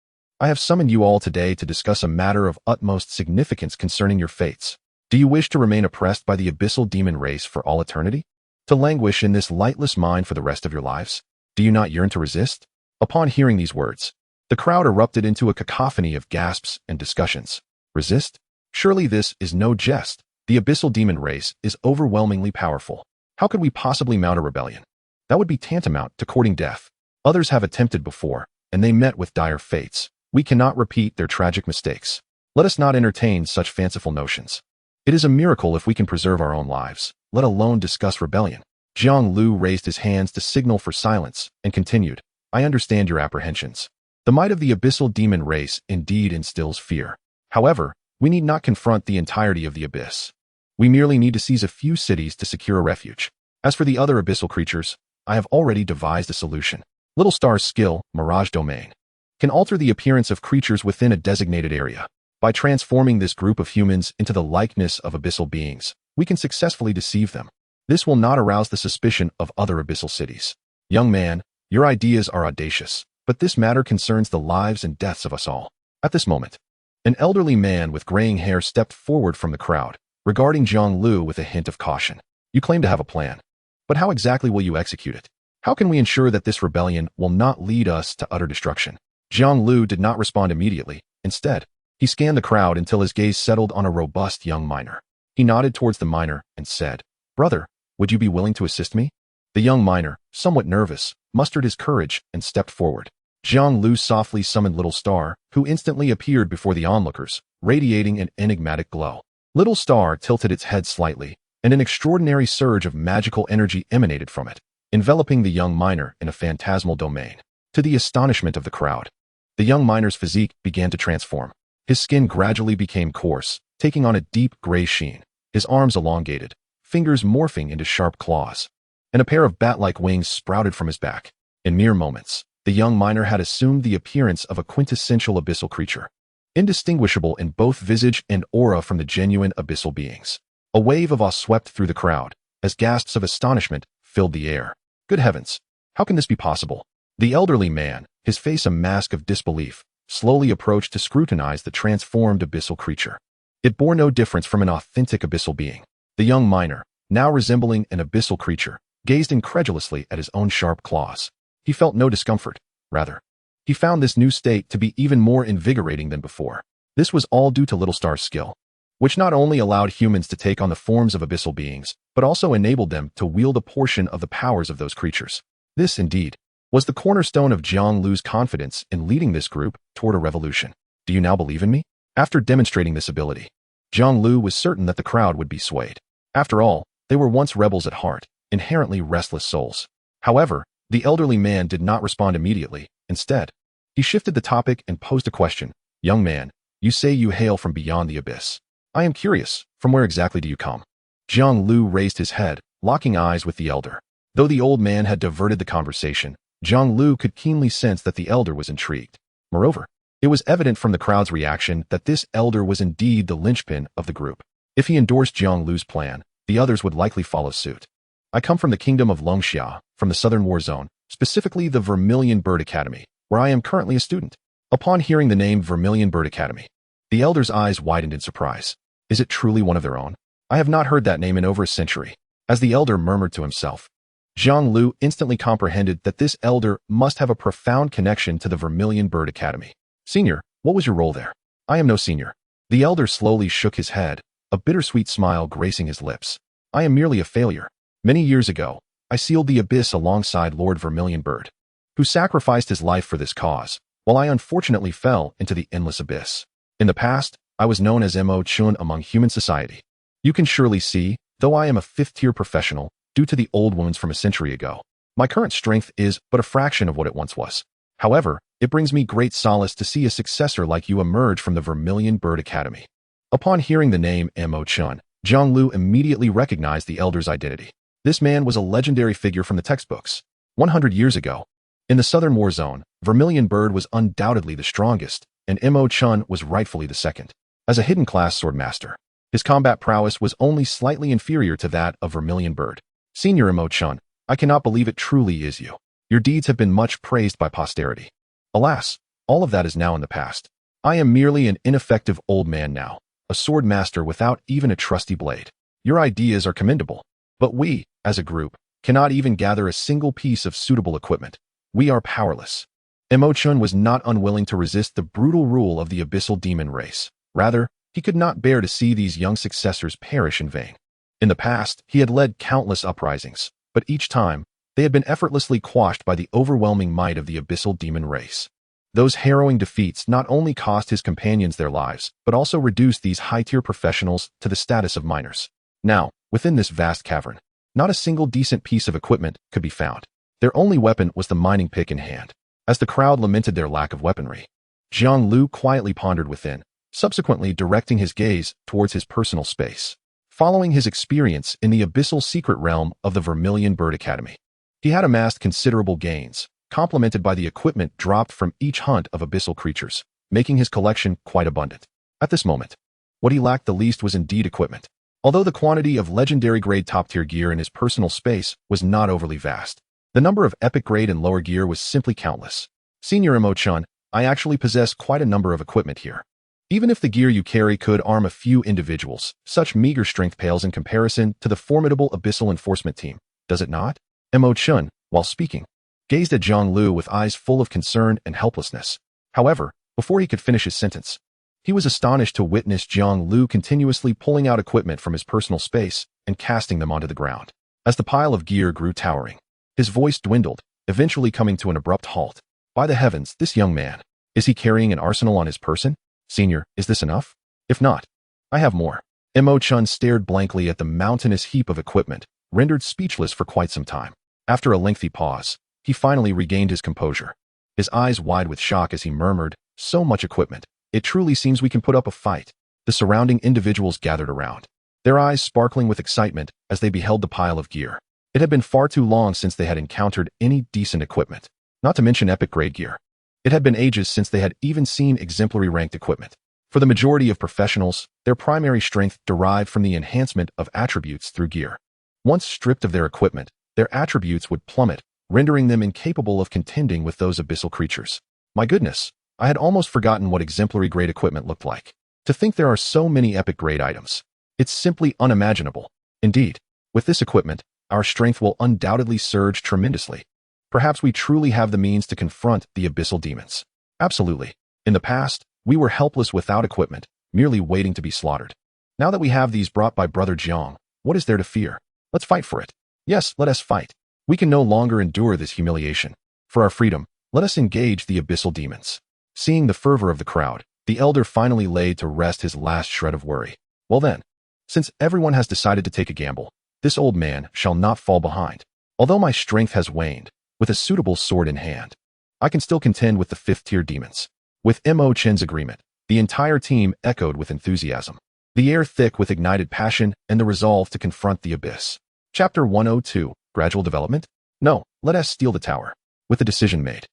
I have summoned you all today to discuss a matter of utmost significance concerning your fates. Do you wish to remain oppressed by the abyssal demon race for all eternity? To languish in this lightless mind for the rest of your lives? Do you not yearn to resist? Upon hearing these words, the crowd erupted into a cacophony of gasps and discussions. Resist? Surely this is no jest. The abyssal demon race is overwhelmingly powerful. How could we possibly mount a rebellion? That would be tantamount to courting death. Others have attempted before, and they met with dire fates. We cannot repeat their tragic mistakes. Let us not entertain such fanciful notions. It is a miracle if we can preserve our own lives, let alone discuss rebellion. Jiang Liu raised his hands to signal for silence and continued, "I understand your apprehensions. The might of the abyssal demon race indeed instills fear. However, we need not confront the entirety of the abyss. We merely need to seize a few cities to secure a refuge. As for the other abyssal creatures, I have already devised a solution. Little Star's skill, Mirage Domain, can alter the appearance of creatures within a designated area. By transforming this group of humans into the likeness of abyssal beings, we can successfully deceive them. This will not arouse the suspicion of other abyssal cities. Young man, your ideas are audacious, but this matter concerns the lives and deaths of us all." At this moment, an elderly man with graying hair stepped forward from the crowd, regarding Jiang Liu with a hint of caution. "You claim to have a plan, but how exactly will you execute it? How can we ensure that this rebellion will not lead us to utter destruction?" Jiang Liu did not respond immediately. Instead, he scanned the crowd until his gaze settled on a robust young miner. He nodded towards the miner and said, "Brother, would you be willing to assist me?" The young miner, somewhat nervous, mustered his courage and stepped forward. Jiang Liu softly summoned Little Star, who instantly appeared before the onlookers, radiating an enigmatic glow. Little Star tilted its head slightly, and an extraordinary surge of magical energy emanated from it, enveloping the young miner in a phantasmal domain. To the astonishment of the crowd, the young miner's physique began to transform. His skin gradually became coarse, taking on a deep gray sheen, his arms elongated, fingers morphing into sharp claws, and a pair of bat-like wings sprouted from his back. In mere moments, the young miner had assumed the appearance of a quintessential abyssal creature, indistinguishable in both visage and aura from the genuine abyssal beings. A wave of awe swept through the crowd, as gasps of astonishment filled the air. Good heavens! How can this be possible? The elderly man, his face a mask of disbelief, slowly approached to scrutinize the transformed abyssal creature. It bore no difference from an authentic abyssal being. The young miner, now resembling an abyssal creature, gazed incredulously at his own sharp claws. He felt no discomfort. Rather, he found this new state to be even more invigorating than before. This was all due to Little Star's skill, which not only allowed humans to take on the forms of abyssal beings, but also enabled them to wield a portion of the powers of those creatures. This, indeed, was the cornerstone of Jiang Liu's confidence in leading this group toward a revolution. "Do you now believe in me?" After demonstrating this ability, Jiang Liu was certain that the crowd would be swayed. After all, they were once rebels at heart, inherently restless souls. However, the elderly man did not respond immediately. Instead, he shifted the topic and posed a question. "Young man, you say you hail from beyond the abyss. I am curious, from where exactly do you come?" Jiang Liu raised his head, locking eyes with the elder. Though the old man had diverted the conversation, Jiang Liu could keenly sense that the elder was intrigued. Moreover, it was evident from the crowd's reaction that this elder was indeed the linchpin of the group. If he endorsed Jiang Liu's plan, the others would likely follow suit. "I come from the kingdom of Longxia, from the southern war zone, specifically the Vermilion Bird Academy, where I am currently a student." Upon hearing the name Vermilion Bird Academy, the elder's eyes widened in surprise. Is it truly one of their own? I have not heard that name in over a century. As the elder murmured to himself, Jiang Liu instantly comprehended that this elder must have a profound connection to the Vermilion Bird Academy. Senior, what was your role there? I am no senior. The elder slowly shook his head, a bittersweet smile gracing his lips. I am merely a failure. Many years ago, I sealed the abyss alongside Lord Vermilion Bird, who sacrificed his life for this cause, while I unfortunately fell into the endless abyss. In the past, I was known as Mo Chun among human society. You can surely see, though I am a fifth-tier professional, due to the old wounds from a century ago, my current strength is but a fraction of what it once was. However, it brings me great solace to see a successor like you emerge from the Vermilion Bird Academy. Upon hearing the name Mo Chun, Jiang Liu immediately recognized the elder's identity. This man was a legendary figure from the textbooks. 100 years ago, in the Southern War Zone, Vermilion Bird was undoubtedly the strongest, and Mo Chun was rightfully the second. As a hidden class swordmaster, his combat prowess was only slightly inferior to that of Vermilion Bird. Senior Mo Chun, I cannot believe it truly is you. Your deeds have been much praised by posterity. Alas, all of that is now in the past. I am merely an ineffective old man now, a sword master without even a trusty blade. Your ideas are commendable, but we, as a group, cannot even gather a single piece of suitable equipment. We are powerless. Mo Chun was not unwilling to resist the brutal rule of the abyssal demon race. Rather, he could not bear to see these young successors perish in vain. In the past, he had led countless uprisings, but each time, they had been effortlessly quashed by the overwhelming might of the abyssal demon race. Those harrowing defeats not only cost his companions their lives, but also reduced these high-tier professionals to the status of minors. Now, within this vast cavern, not a single decent piece of equipment could be found. Their only weapon was the mining pick in hand. As the crowd lamented their lack of weaponry, Jiang Liu quietly pondered within, subsequently directing his gaze towards his personal space. Following his experience in the abyssal secret realm of the Vermilion Bird Academy, he had amassed considerable gains, complemented by the equipment dropped from each hunt of abyssal creatures, making his collection quite abundant. At this moment, what he lacked the least was indeed equipment. Although the quantity of legendary-grade top-tier gear in his personal space was not overly vast, the number of epic-grade and lower gear was simply countless. Senior Mo Chun, I actually possess quite a number of equipment here. Even if the gear you carry could arm a few individuals, such meager strength pales in comparison to the formidable abyssal enforcement team, does it not? Mo Chun, while speaking, gazed at Jiang Liu with eyes full of concern and helplessness. However, before he could finish his sentence, he was astonished to witness Jiang Liu continuously pulling out equipment from his personal space and casting them onto the ground. As the pile of gear grew towering, his voice dwindled, eventually coming to an abrupt halt. By the heavens, this young man, is he carrying an arsenal on his person? Senior, is this enough? If not, I have more. Mo Chun stared blankly at the mountainous heap of equipment, rendered speechless for quite some time. After a lengthy pause, he finally regained his composure, his eyes wide with shock as he murmured, so much equipment. It truly seems we can put up a fight. The surrounding individuals gathered around, their eyes sparkling with excitement as they beheld the pile of gear. It had been far too long since they had encountered any decent equipment, not to mention epic-grade gear. It had been ages since they had even seen exemplary ranked equipment. For the majority of professionals, their primary strength derived from the enhancement of attributes through gear. Once stripped of their equipment, their attributes would plummet, rendering them incapable of contending with those abyssal creatures. My goodness, I had almost forgotten what exemplary grade equipment looked like. To think there are so many epic grade items. It's simply unimaginable. Indeed, with this equipment, our strength will undoubtedly surge tremendously. Perhaps we truly have the means to confront the abyssal demons. Absolutely. In the past, we were helpless without equipment, merely waiting to be slaughtered. Now that we have these brought by Brother Jiang, what is there to fear? Let's fight for it. Yes, let us fight. We can no longer endure this humiliation. For our freedom, let us engage the abyssal demons. Seeing the fervor of the crowd, the elder finally laid to rest his last shred of worry. Well then, since everyone has decided to take a gamble, this old man shall not fall behind. Although my strength has waned, with a suitable sword in hand, I can still contend with the fifth-tier demons. With Mo Chun's agreement, the entire team echoed with enthusiasm, the air thick with ignited passion and the resolve to confront the abyss. Chapter 102, Gradual Development? No, let us steal the tower. With the decision made,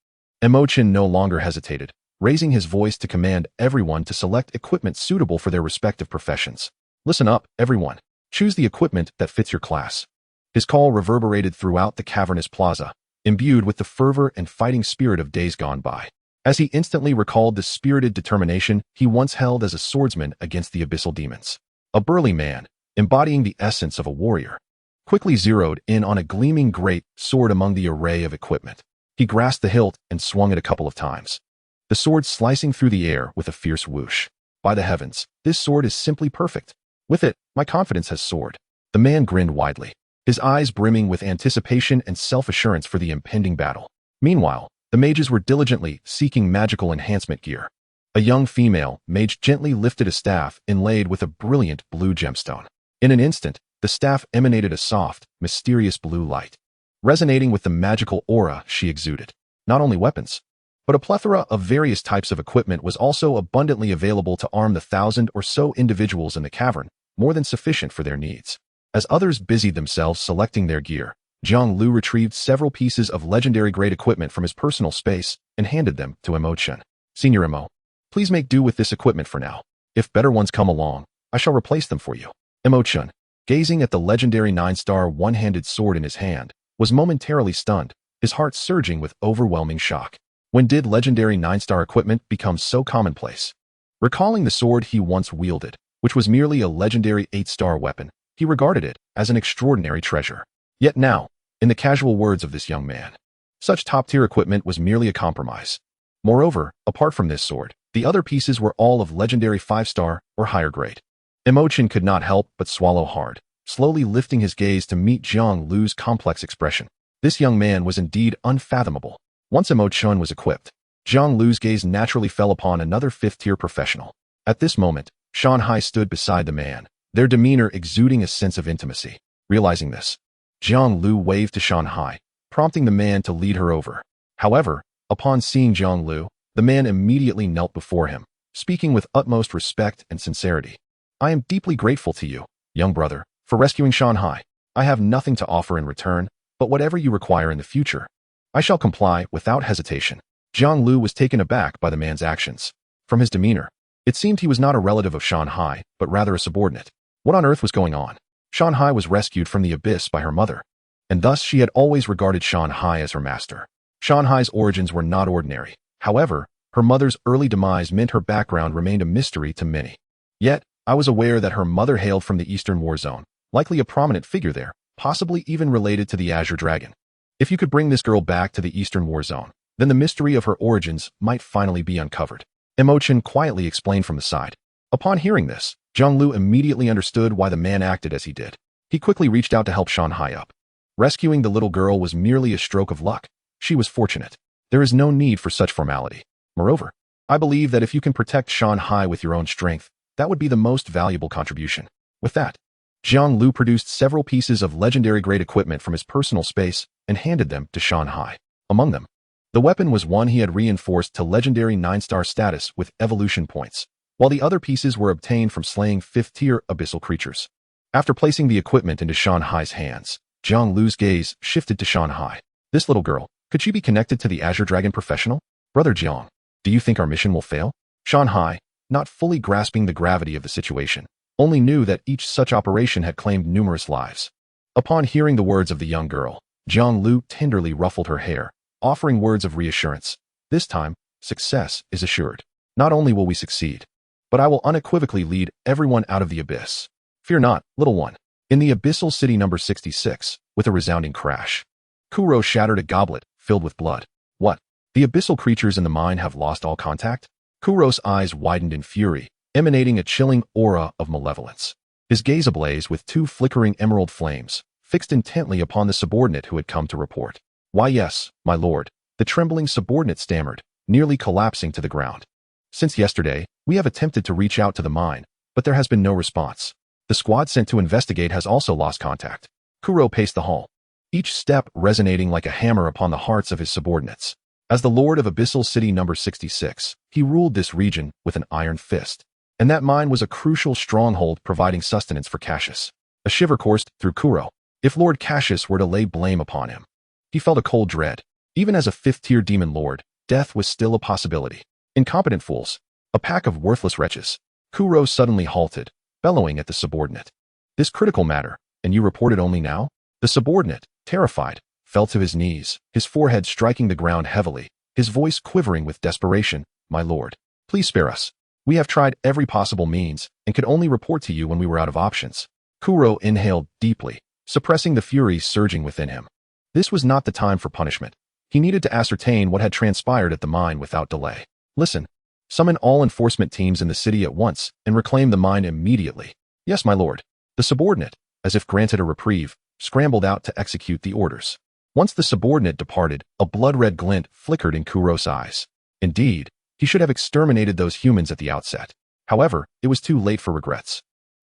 Mo Chun no longer hesitated, raising his voice to command everyone to select equipment suitable for their respective professions. Listen up, everyone. Choose the equipment that fits your class. His call reverberated throughout the cavernous plaza, imbued with the fervor and fighting spirit of days gone by, as he instantly recalled the spirited determination he once held as a swordsman against the abyssal demons. A burly man, embodying the essence of a warrior. quickly zeroed in on a gleaming great sword among the array of equipment. He grasped the hilt and swung it a couple of times, the sword slicing through the air with a fierce whoosh. By the heavens, this sword is simply perfect. With it, my confidence has soared. The man grinned widely, his eyes brimming with anticipation and self-assurance for the impending battle. Meanwhile, the mages were diligently seeking magical enhancement gear. A young female mage gently lifted a staff inlaid with a brilliant blue gemstone. In an instant, the staff emanated a soft, mysterious blue light, resonating with the magical aura she exuded. Not only weapons, but a plethora of various types of equipment was also abundantly available to arm the 1,000 or so individuals in the cavern, more than sufficient for their needs. As others busied themselves selecting their gear, Jiang Liu retrieved several pieces of legendary-grade equipment from his personal space and handed them to Imo-chan. Senior Imo, please make do with this equipment for now. If better ones come along, I shall replace them for you. Imo-chan, gazing at the legendary 9-star one-handed sword in his hand, was momentarily stunned, his heart surging with overwhelming shock. When did legendary 9-star equipment become so commonplace? Recalling the sword he once wielded, which was merely a legendary 8-star weapon, he regarded it as an extraordinary treasure. Yet now, in the casual words of this young man, such top-tier equipment was merely a compromise. Moreover, apart from this sword, the other pieces were all of legendary 5-star or higher grade. Imo-chan could not help but swallow hard, slowly lifting his gaze to meet Jiang Liu's complex expression. This young man was indeed unfathomable. Once Imo-chan was equipped, Jiang Liu's gaze naturally fell upon another 5th-tier professional. At this moment, Shanhai stood beside the man, their demeanor exuding a sense of intimacy. Realizing this, Jiang Liu waved to Shanhai, prompting the man to lead her over. However, upon seeing Jiang Liu, the man immediately knelt before him, speaking with utmost respect and sincerity. I am deeply grateful to you, young brother, for rescuing Shanhai. I have nothing to offer in return, but whatever you require in the future, I shall comply without hesitation. Jiang Liu was taken aback by the man's actions. From his demeanor, it seemed he was not a relative of Shanhai, but rather a subordinate. What on earth was going on? Shanhai was rescued from the abyss by her mother, and thus she had always regarded Shanhai as her master. Shanhai's origins were not ordinary. However, her mother's early demise meant her background remained a mystery to many. Yet, I was aware that her mother hailed from the Eastern War Zone, likely a prominent figure there, possibly even related to the Azure Dragon. If you could bring this girl back to the Eastern War Zone, then the mystery of her origins might finally be uncovered. Imo-chan quietly explained from the side. Upon hearing this, Jiang Liu immediately understood why the man acted as he did. He quickly reached out to help Shanhai up. Rescuing the little girl was merely a stroke of luck. She was fortunate. There is no need for such formality. Moreover, I believe that if you can protect Shanhai with your own strength, that would be the most valuable contribution. With that, Jiang Liu produced several pieces of legendary-grade equipment from his personal space and handed them to Shanhai. Among them, the weapon was one he had reinforced to legendary 9-star status with evolution points, while the other pieces were obtained from slaying 5th-tier abyssal creatures. After placing the equipment into Shanhai's hands, Jiang Liu's gaze shifted to Shanhai. This little girl, could she be connected to the Azure Dragon professional? Brother Jiang, do you think our mission will fail? Shanhai, not fully grasping the gravity of the situation, only knew that each such operation had claimed numerous lives. Upon hearing the words of the young girl, Jiang Liu tenderly ruffled her hair, offering words of reassurance. This time, success is assured. Not only will we succeed, but I will unequivocally lead everyone out of the abyss. Fear not, little one. In the abyssal city number 66, with a resounding crash, Kuro shattered a goblet filled with blood. What? The abyssal creatures in the mine have lost all contact? Kuro's eyes widened in fury, emanating a chilling aura of malevolence. His gaze ablaze with 2 flickering emerald flames, fixed intently upon the subordinate who had come to report. Why yes, my lord, the trembling subordinate stammered, nearly collapsing to the ground. Since yesterday, we have attempted to reach out to the mine, but there has been no response. The squad sent to investigate has also lost contact. Kuro paced the hall, each step resonating like a hammer upon the hearts of his subordinates. As the lord of abyssal city number 66, he ruled this region with an iron fist, and that mine was a crucial stronghold providing sustenance for Cassius. A shiver coursed through Kuro. If Lord Cassius were to lay blame upon him, he felt a cold dread. Even as a 5th-tier demon lord, death was still a possibility. Incompetent fools, a pack of worthless wretches. Kuro suddenly halted, bellowing at the subordinate. This critical matter, and you report it only now? The subordinate, terrified, fell to his knees, his forehead striking the ground heavily, his voice quivering with desperation. My lord, please spare us. We have tried every possible means and could only report to you when we were out of options. Kuro inhaled deeply, suppressing the fury surging within him. This was not the time for punishment. He needed to ascertain what had transpired at the mine without delay. Listen. Summon all enforcement teams in the city at once and reclaim the mine immediately. Yes, my lord. The subordinate, as if granted a reprieve, scrambled out to execute the orders. Once the subordinate departed, a blood-red glint flickered in Kuro's eyes. Indeed, he should have exterminated those humans at the outset. However, it was too late for regrets.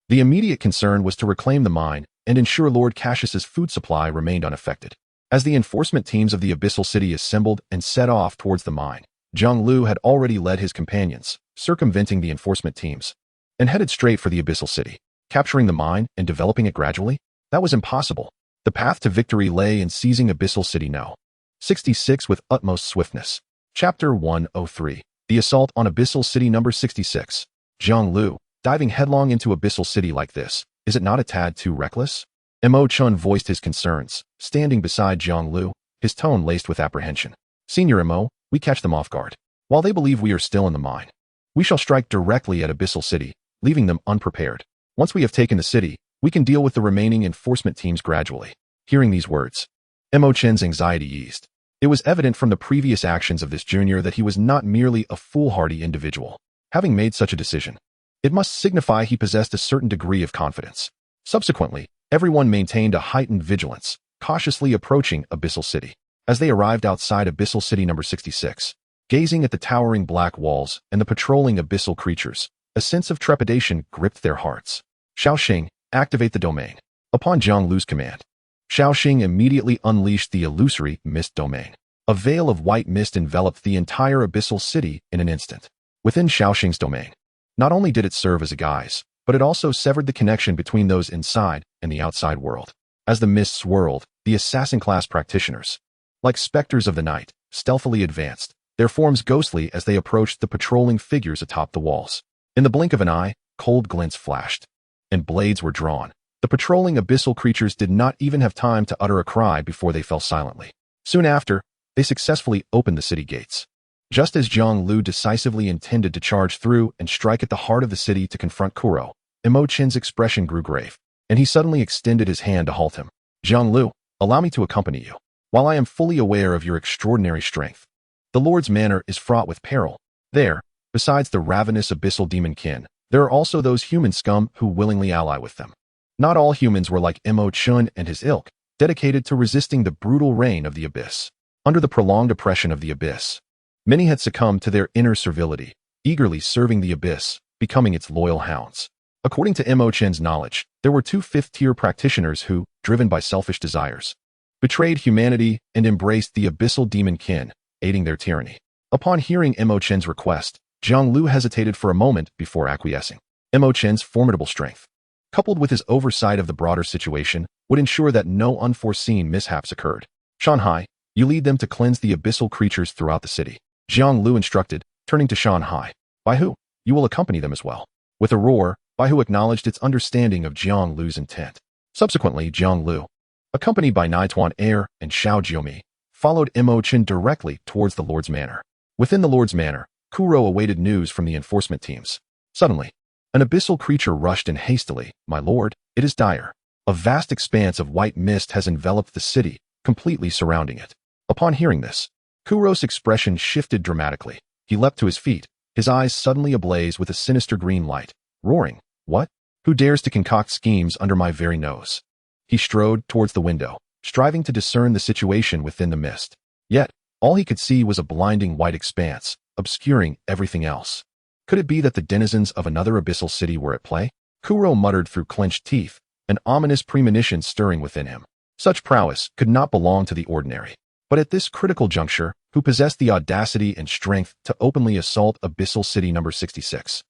The immediate concern was to reclaim the mine and ensure Lord Cassius's food supply remained unaffected. As the enforcement teams of the Abyssal City assembled and set off towards the mine, Jiang Liu had already led his companions, circumventing the enforcement teams, and headed straight for the Abyssal City. Capturing the mine and developing it gradually? That was impossible. The path to victory lay in seizing Abyssal City No. 66 with utmost swiftness. Chapter 103. The Assault on Abyssal City No. 66. Jiang Liu, diving headlong into Abyssal City like this, is it not a tad too reckless? Mo Chun voiced his concerns, standing beside Jiang Liu, his tone laced with apprehension. Senior Mo, we catch them off guard. While they believe we are still in the mine, we shall strike directly at Abyssal City, leaving them unprepared. Once we have taken the city, we can deal with the remaining enforcement teams gradually. Hearing these words, Mo Chen's anxiety eased. It was evident from the previous actions of this junior that he was not merely a foolhardy individual. Having made such a decision, it must signify he possessed a certain degree of confidence. Subsequently, everyone maintained a heightened vigilance, cautiously approaching Abyssal City. As they arrived outside Abyssal City No. 66, gazing at the towering black walls and the patrolling abyssal creatures, a sense of trepidation gripped their hearts. Xiaoxing, activate the domain. Upon Jiang Liu's command, Xiaoxing immediately unleashed the illusory mist domain. A veil of white mist enveloped the entire Abyssal City in an instant. Within Xiaoxing's domain, not only did it serve as a guise, but it also severed the connection between those inside and the outside world. As the mist swirled, the assassin-class practitioners, like specters of the night, stealthily advanced, their forms ghostly as they approached the patrolling figures atop the walls. In the blink of an eye, cold glints flashed, and blades were drawn. The patrolling abyssal creatures did not even have time to utter a cry before they fell silently. Soon after, they successfully opened the city gates. Just as Jiang Liu decisively intended to charge through and strike at the heart of the city to confront Kuro, Mo Chen's expression grew grave, and he suddenly extended his hand to halt him. Jiang Liu, allow me to accompany you. While I am fully aware of your extraordinary strength, the Lord's Manor is fraught with peril. There, besides the ravenous abyssal demon kin, there are also those human scum who willingly ally with them. Not all humans were like Mo Chun and his ilk, dedicated to resisting the brutal reign of the abyss. Under the prolonged oppression of the abyss, many had succumbed to their inner servility, eagerly serving the abyss, becoming its loyal hounds. According to Mo Chen's knowledge, there were two fifth-tier practitioners who, driven by selfish desires, betrayed humanity and embraced the abyssal demon kin, aiding their tyranny. Upon hearing Mo Chen's request, Jiang Liu hesitated for a moment before acquiescing. Mo Chen's formidable strength, coupled with his oversight of the broader situation, would ensure that no unforeseen mishaps occurred. Shanhai, you lead them to cleanse the abyssal creatures throughout the city. Jiang Liu instructed, turning to Shanhai. Bai Hu, you will accompany them as well. With a roar, Bai Hu acknowledged its understanding of Jiang Liu's intent. Subsequently, Jiang Liu, accompanied by Naituan Air and Xiao Jiomi, followed Mo Chen directly towards the Lord's Manor. Within the Lord's Manor, Kuro awaited news from the enforcement teams. Suddenly, an abyssal creature rushed in hastily. My lord, it is dire. A vast expanse of white mist has enveloped the city, completely surrounding it. Upon hearing this, Kuro's expression shifted dramatically. He leapt to his feet, his eyes suddenly ablaze with a sinister green light, roaring, What? Who dares to concoct schemes under my very nose? He strode towards the window, striving to discern the situation within the mist. Yet, all he could see was a blinding white expanse, obscuring everything else. Could it be that the denizens of another abyssal city were at play? Kuro muttered through clenched teeth, an ominous premonition stirring within him. Such prowess could not belong to the ordinary. But at this critical juncture, who possessed the audacity and strength to openly assault Abyssal City No. 66?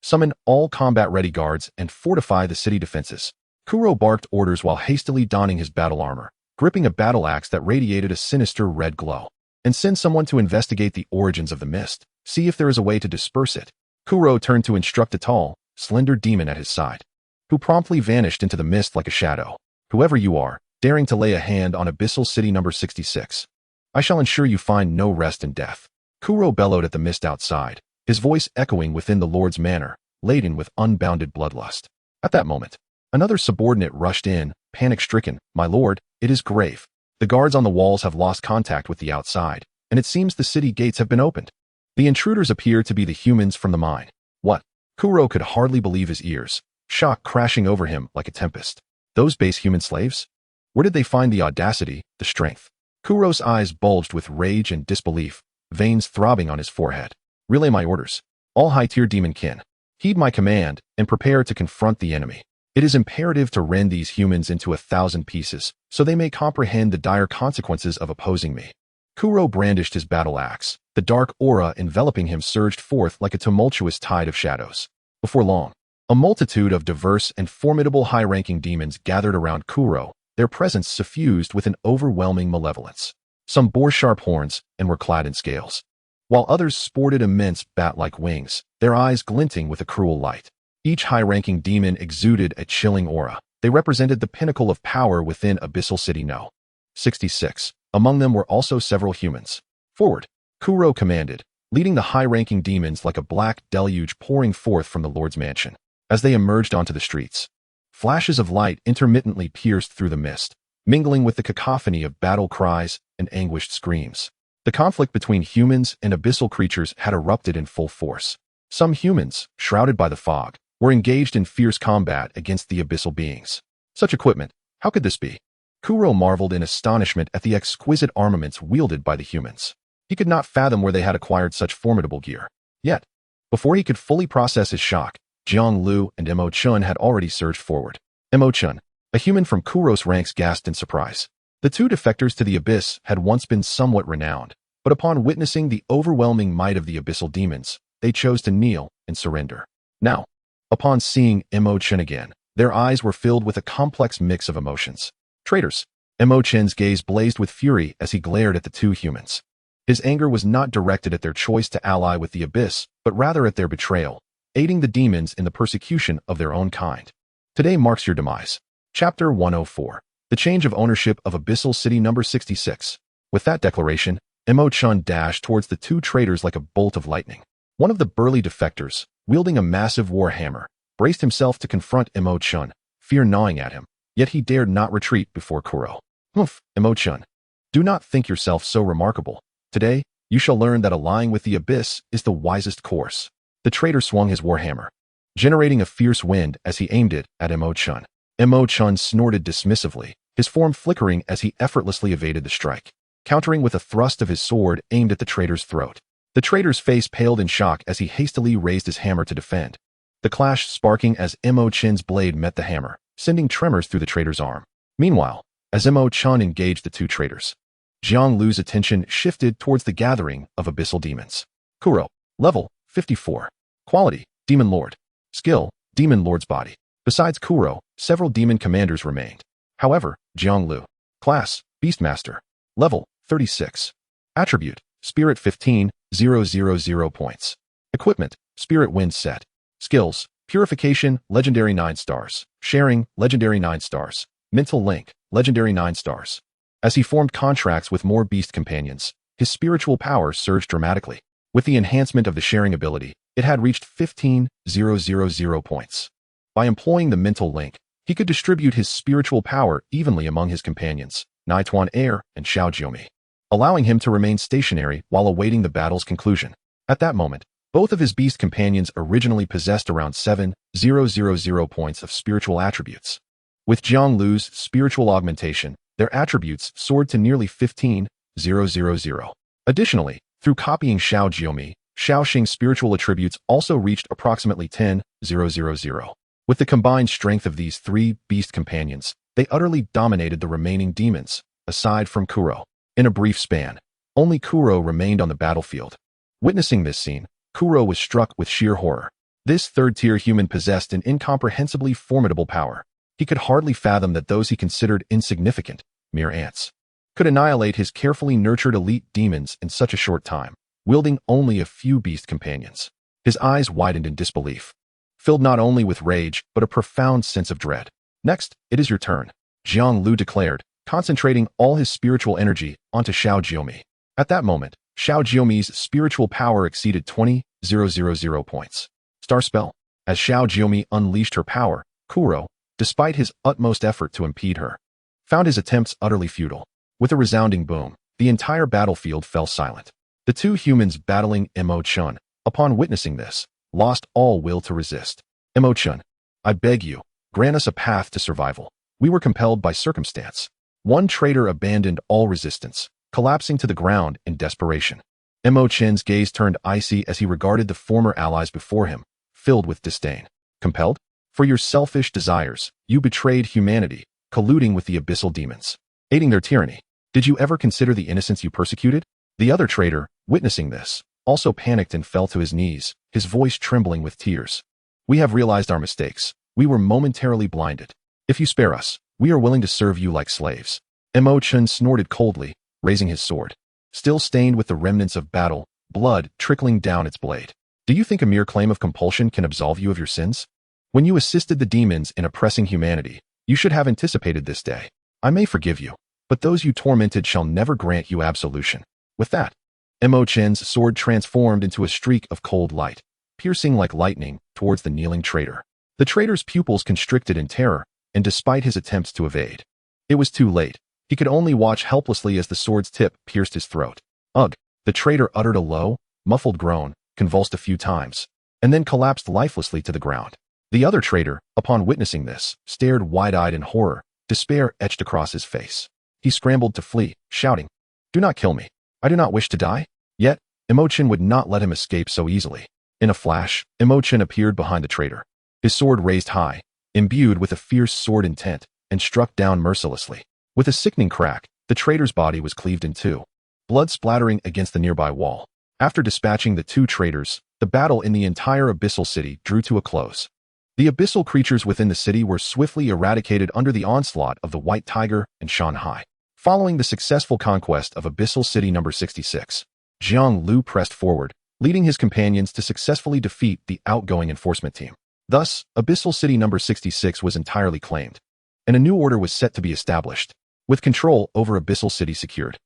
Summon all combat-ready guards and fortify the city defenses. Kuro barked orders while hastily donning his battle armor, gripping a battle axe that radiated a sinister red glow. And send someone to investigate the origins of the mist, see if there is a way to disperse it. Kuro turned to instruct a tall, slender demon at his side, who promptly vanished into the mist like a shadow. Whoever you are, daring to lay a hand on Abyssal City No. 66, I shall ensure you find no rest in death. Kuro bellowed at the mist outside, his voice echoing within the Lord's Manor, laden with unbounded bloodlust. At that moment, Another subordinate rushed in, panic-stricken. "My lord, it is grave. The guards on the walls have lost contact with the outside, and it seems the city gates have been opened. The intruders appear to be the humans from the mine." "What?" Kuro could hardly believe his ears, shock crashing over him like a tempest. Those base human slaves? Where did they find the audacity, the strength? Kuro's eyes bulged with rage and disbelief, veins throbbing on his forehead. "Relay my orders. All high-tier demon kin. Heed my command and prepare to confront the enemy. It is imperative to rend these humans into 1,000 pieces, so they may comprehend the dire consequences of opposing me." Kuro brandished his battle axe. The dark aura enveloping him surged forth like a tumultuous tide of shadows. Before long, a multitude of diverse and formidable high-ranking demons gathered around Kuro, their presence suffused with an overwhelming malevolence. Some bore sharp horns and were clad in scales, while others sported immense bat-like wings, their eyes glinting with a cruel light. Each high-ranking demon exuded a chilling aura. They represented the pinnacle of power within Abyssal City No. 66. Among them were also several humans. "Forward," Kuro commanded, leading the high-ranking demons like a black deluge pouring forth from the Lord's mansion. As they emerged onto the streets, flashes of light intermittently pierced through the mist, mingling with the cacophony of battle cries and anguished screams. The conflict between humans and abyssal creatures had erupted in full force. Some humans, shrouded by the fog, were engaged in fierce combat against the abyssal beings. Such equipment, how could this be? Kuro marveled in astonishment at the exquisite armaments wielded by the humans. He could not fathom where they had acquired such formidable gear. Yet, before he could fully process his shock, Jiang Liu and Imo-chun had already surged forward. Imo-chun, a human from Kuro's ranks, gasped in surprise. The two defectors to the abyss had once been somewhat renowned, but upon witnessing the overwhelming might of the abyssal demons, they chose to kneel and surrender. Now, upon seeing Imo-chun again, their eyes were filled with a complex mix of emotions. "Traitors!" Imo-chun's gaze blazed with fury as he glared at the two humans. His anger was not directed at their choice to ally with the abyss, but rather at their betrayal, aiding the demons in the persecution of their own kind. "Today marks your demise." Chapter 104. The Change of Ownership of Abyssal City No. 66. With that declaration, Imo-chun dashed towards the two traitors like a bolt of lightning. One of the burly defectors, wielding a massive war hammer, braced himself to confront Imo-chun, fear gnawing at him, yet he dared not retreat before Kuro. "Humph, Imo-chun. Do not think yourself so remarkable. Today, you shall learn that allying with the abyss is the wisest course." The traitor swung his warhammer, generating a fierce wind as he aimed it at Imo-chun. Imo-chun snorted dismissively, his form flickering as he effortlessly evaded the strike, countering with a thrust of his sword aimed at the traitor's throat. The traitor's face paled in shock as he hastily raised his hammer to defend, the clash sparking as Imo-chun's blade met the hammer, sending tremors through the traitor's arm. Meanwhile, as Imo-chun engaged the two traitors, Jiang Liu's attention shifted towards the gathering of abyssal demons. Kuro, level 54. Quality, Demon Lord. Skill, Demon Lord's Body. Besides Kuro, several demon commanders remained. However, Jiang Liu. Class, Beastmaster. Level 36. Attribute, Spirit 15, 000 points. Equipment, Spirit Wind Set. Skills, Purification, Legendary 9 stars. Sharing, Legendary 9 stars. Mental Link, Legendary 9 stars. As he formed contracts with more beast companions, his spiritual power surged dramatically. With the enhancement of the sharing ability, it had reached 15,000 points. By employing the mental link, he could distribute his spiritual power evenly among his companions, Naituan Air and Xiao Jiomi, allowing him to remain stationary while awaiting the battle's conclusion. At that moment, both of his beast companions originally possessed around 7,000 points of spiritual attributes. With Jiang Liu's spiritual augmentation, their attributes soared to nearly 15,000. Additionally, through copying Xiao Jiomi, Xiao Xing's spiritual attributes also reached approximately 10,000. With the combined strength of these three beast companions, they utterly dominated the remaining demons, aside from Kuro. In a brief span, only Kuro remained on the battlefield. Witnessing this scene, Kuro was struck with sheer horror. This third-tier human possessed an incomprehensibly formidable power. He could hardly fathom that those he considered insignificant, mere ants, could annihilate his carefully nurtured elite demons in such a short time, wielding only a few beast companions. His eyes widened in disbelief, filled not only with rage, but a profound sense of dread. "Next, it is your turn," Jiang Liu declared, concentrating all his spiritual energy onto Xiao Jiomi. At that moment, Xiao Jiomi's spiritual power exceeded 20,000 points. Star Spell. As Xiao Jiomi unleashed her power, Kuro, despite his utmost effort to impede her, found his attempts utterly futile. With a resounding boom, the entire battlefield fell silent. The two humans battling Imo-chun, upon witnessing this, lost all will to resist. Imo-chun, I beg you, grant us a path to survival. We were compelled by circumstance. One traitor abandoned all resistance, collapsing to the ground in desperation. Imo-chun's gaze turned icy as he regarded the former allies before him, filled with disdain. Compelled? For your selfish desires, you betrayed humanity, colluding with the abyssal demons, aiding their tyranny. Did you ever consider the innocents you persecuted? The other traitor, witnessing this, also panicked and fell to his knees, his voice trembling with tears. We have realized our mistakes. We were momentarily blinded. If you spare us, we are willing to serve you like slaves. Imo-chun snorted coldly, raising his sword, still stained with the remnants of battle, blood trickling down its blade. Do you think a mere claim of compulsion can absolve you of your sins? When you assisted the demons in oppressing humanity, you should have anticipated this day. I may forgive you, but those you tormented shall never grant you absolution. With that, Imo-chun's sword transformed into a streak of cold light, piercing like lightning towards the kneeling traitor. The traitor's pupils constricted in terror, and despite his attempts to evade, it was too late. He could only watch helplessly as the sword's tip pierced his throat. Ugh! The traitor uttered a low, muffled groan, convulsed a few times, and then collapsed lifelessly to the ground. The other traitor, upon witnessing this, stared wide-eyed in horror, despair etched across his face. He scrambled to flee, shouting, "Do not kill me. I do not wish to die." Yet, Imo-chun would not let him escape so easily. In a flash, Imo-chun appeared behind the traitor, his sword raised high, imbued with a fierce sword intent, and struck down mercilessly. With a sickening crack, the traitor's body was cleaved in two, blood splattering against the nearby wall. After dispatching the two traitors, the battle in the entire abyssal city drew to a close. The abyssal creatures within the city were swiftly eradicated under the onslaught of the White Tiger and Shanghai. Following the successful conquest of Abyssal City No. 66, Jiang Liu pressed forward, leading his companions to successfully defeat the outgoing enforcement team. Thus, Abyssal City No. 66 was entirely claimed, and a new order was set to be established, with control over Abyssal City secured.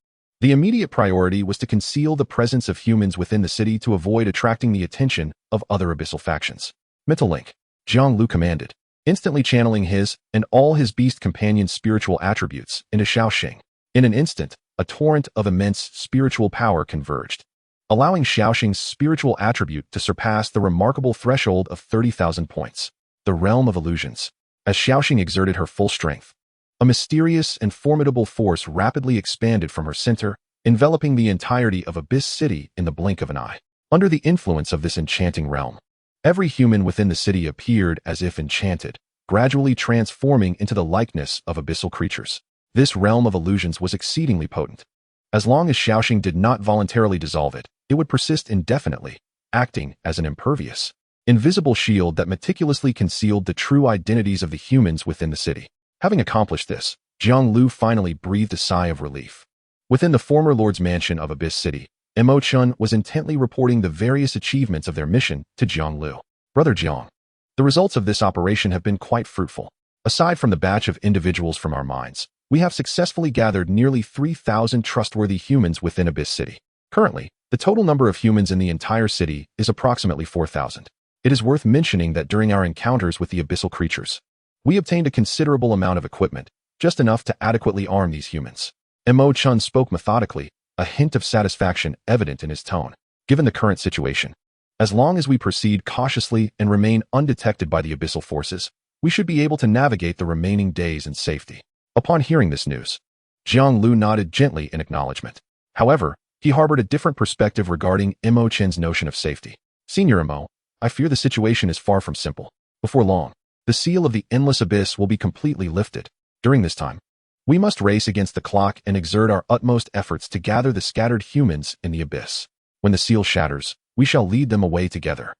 The immediate priority was to conceal the presence of humans within the city to avoid attracting the attention of other abyssal factions. Mental link, Jiang Liu commanded, instantly channeling his and all his beast companions' spiritual attributes into Xiaoxing. In an instant, a torrent of immense spiritual power converged, allowing Xiaoxing's spiritual attribute to surpass the remarkable threshold of 30,000 points. The realm of illusions. As Xiaoxing exerted her full strength, a mysterious and formidable force rapidly expanded from her center, enveloping the entirety of Abyss City in the blink of an eye. Under the influence of this enchanting realm, every human within the city appeared as if enchanted, gradually transforming into the likeness of abyssal creatures. This realm of illusions was exceedingly potent. As long as Xiaoxing did not voluntarily dissolve it, it would persist indefinitely, acting as an impervious, invisible shield that meticulously concealed the true identities of the humans within the city. Having accomplished this, Jiang Liu finally breathed a sigh of relief. Within the former Lord's mansion of Abyss City, Imo-chun was intently reporting the various achievements of their mission to Jiang Liu. Brother Jiang, the results of this operation have been quite fruitful. Aside from the batch of individuals from our mines, we have successfully gathered nearly 3,000 trustworthy humans within Abyss City. Currently, the total number of humans in the entire city is approximately 4,000. It is worth mentioning that during our encounters with the abyssal creatures, we obtained a considerable amount of equipment, just enough to adequately arm these humans. Imo-chun spoke methodically, a hint of satisfaction evident in his tone. Given the current situation, as long as we proceed cautiously and remain undetected by the abyssal forces, we should be able to navigate the remaining days in safety. Upon hearing this news, Jiang Liu nodded gently in acknowledgement. However, he harbored a different perspective regarding Imo-chun's notion of safety. Senior Imo, I fear the situation is far from simple. Before long, the seal of the endless abyss will be completely lifted. During this time, we must race against the clock and exert our utmost efforts to gather the scattered humans in the abyss. When the seal shatters, we shall lead them away together.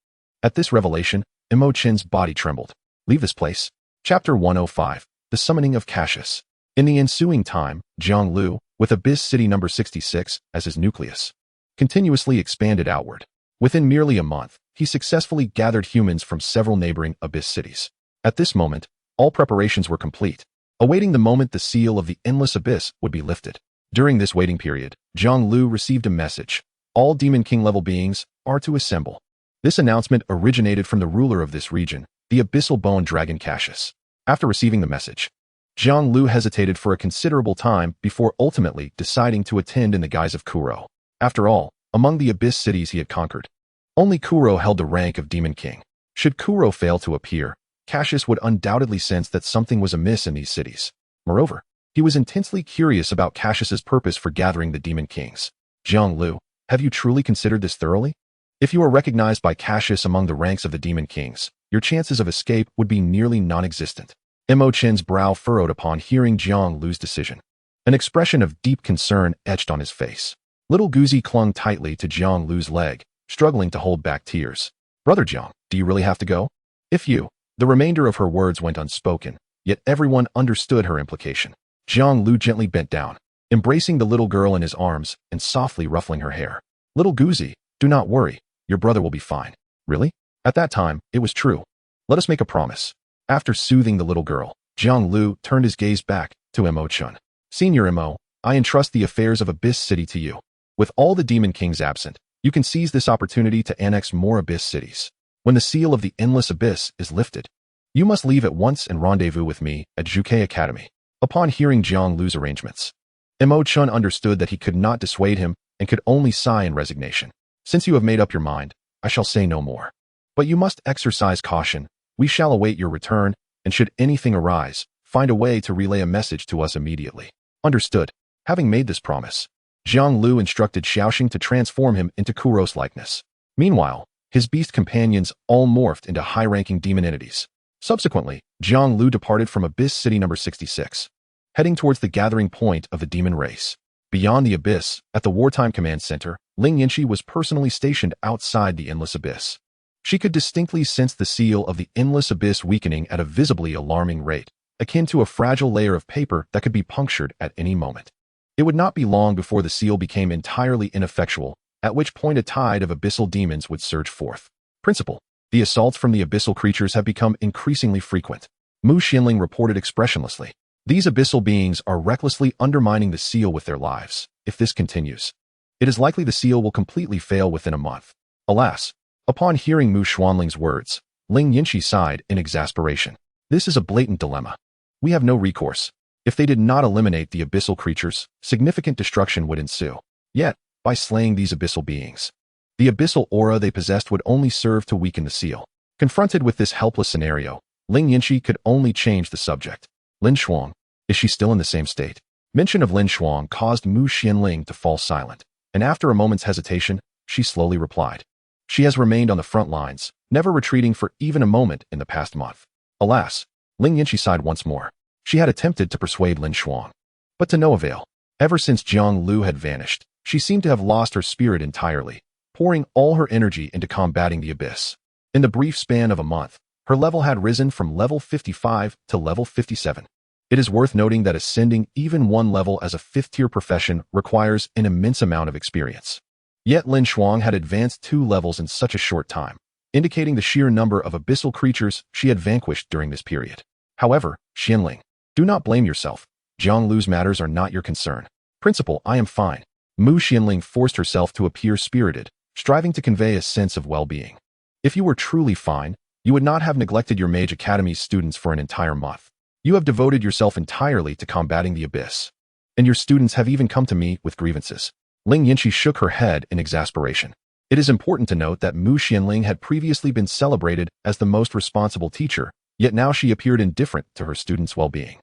At this revelation, Imo-chun's body trembled. Leave this place. Chapter 105, The Summoning of Cassius. In the ensuing time, Jiang Liu, with Abyss City No. 66 as his nucleus, continuously expanded outward. Within merely a month, he successfully gathered humans from several neighboring Abyss cities. At this moment, all preparations were complete, awaiting the moment the seal of the endless abyss would be lifted. During this waiting period, Jiang Liu received a message. All Demon King level beings are to assemble. This announcement originated from the ruler of this region, the abyssal bone dragon Cassius. After receiving the message, Jiang Liu hesitated for a considerable time before ultimately deciding to attend in the guise of Kuro. After all, among the Abyss cities he had conquered, only Kuro held the rank of Demon King. Should Kuro fail to appear, Cassius would undoubtedly sense that something was amiss in these cities. Moreover, he was intensely curious about Cassius's purpose for gathering the Demon Kings. Jiang Liu, have you truly considered this thoroughly? If you are recognized by Cassius among the ranks of the Demon Kings, your chances of escape would be nearly non-existent. Mo Chen's brow furrowed upon hearing Jiang Liu's decision. An expression of deep concern etched on his face. Little Guzi clung tightly to Jiang Liu's leg, struggling to hold back tears. Brother Jiang, do you really have to go? If you... The remainder of her words went unspoken, yet everyone understood her implication. Jiang Liu gently bent down, embracing the little girl in his arms and softly ruffling her hair. Little Guzi, do not worry, your brother will be fine. Really? At that time, it was true. Let us make a promise. After soothing the little girl, Jiang Liu turned his gaze back to Mo Chen. Senior Mo, I entrust the affairs of Abyss City to you. With all the Demon Kings absent, you can seize this opportunity to annex more Abyss cities. When the seal of the Endless Abyss is lifted, you must leave at once and rendezvous with me at Zhuke Academy. Upon hearing Jiang Liu's arrangements, Mo Chen understood that he could not dissuade him and could only sigh in resignation. Since you have made up your mind, I shall say no more. But you must exercise caution. We shall await your return, and should anything arise, find a way to relay a message to us immediately. Understood. Having made this promise, Jiang Liu instructed Xiaoxing to transform him into Kuro's likeness. Meanwhile, his beast companions all morphed into high-ranking demon entities. Subsequently, Jiang Liu departed from Abyss City number 66, heading towards the gathering point of the demon race. Beyond the Abyss, at the Wartime Command Center, Ling Yinchi was personally stationed outside the Endless Abyss. She could distinctly sense the seal of the Endless Abyss weakening at a visibly alarming rate, akin to a fragile layer of paper that could be punctured at any moment. It would not be long before the seal became entirely ineffectual, at which point a tide of abyssal demons would surge forth. Principal, the assaults from the abyssal creatures have become increasingly frequent. Mu Xianling reported expressionlessly. These abyssal beings are recklessly undermining the seal with their lives. If this continues, it is likely the seal will completely fail within a month. Alas, upon hearing Mu Xuanling's words, Ling Yinchi sighed in exasperation. This is a blatant dilemma. We have no recourse. If they did not eliminate the abyssal creatures, significant destruction would ensue. Yet, by slaying these abyssal beings, the abyssal aura they possessed would only serve to weaken the seal. Confronted with this helpless scenario, Ling Yinchi could only change the subject. Lin Shuang, is she still in the same state? Mention of Lin Shuang caused Mu Xianling to fall silent, and after a moment's hesitation, she slowly replied. She has remained on the front lines, never retreating for even a moment in the past month. Alas, Ling Yinchi sighed once more. She had attempted to persuade Lin Shuang, but to no avail. Ever since Jiang Liu had vanished, she seemed to have lost her spirit entirely, pouring all her energy into combating the abyss. In the brief span of a month, her level had risen from level 55 to level 57. It is worth noting that ascending even one level as a fifth-tier profession requires an immense amount of experience. Yet Lin Shuang had advanced 2 levels in such a short time, indicating the sheer number of abyssal creatures she had vanquished during this period. However, Xianling, do not blame yourself. Jiang Liu's matters are not your concern. Principal, I am fine. Mu Xianling forced herself to appear spirited, striving to convey a sense of well-being. If you were truly fine, you would not have neglected your Mage Academy's students for an entire month. You have devoted yourself entirely to combating the abyss. And your students have even come to me with grievances. Ling Yinchi shook her head in exasperation. It is important to note that Mu Xianling had previously been celebrated as the most responsible teacher, yet now she appeared indifferent to her students' well-being.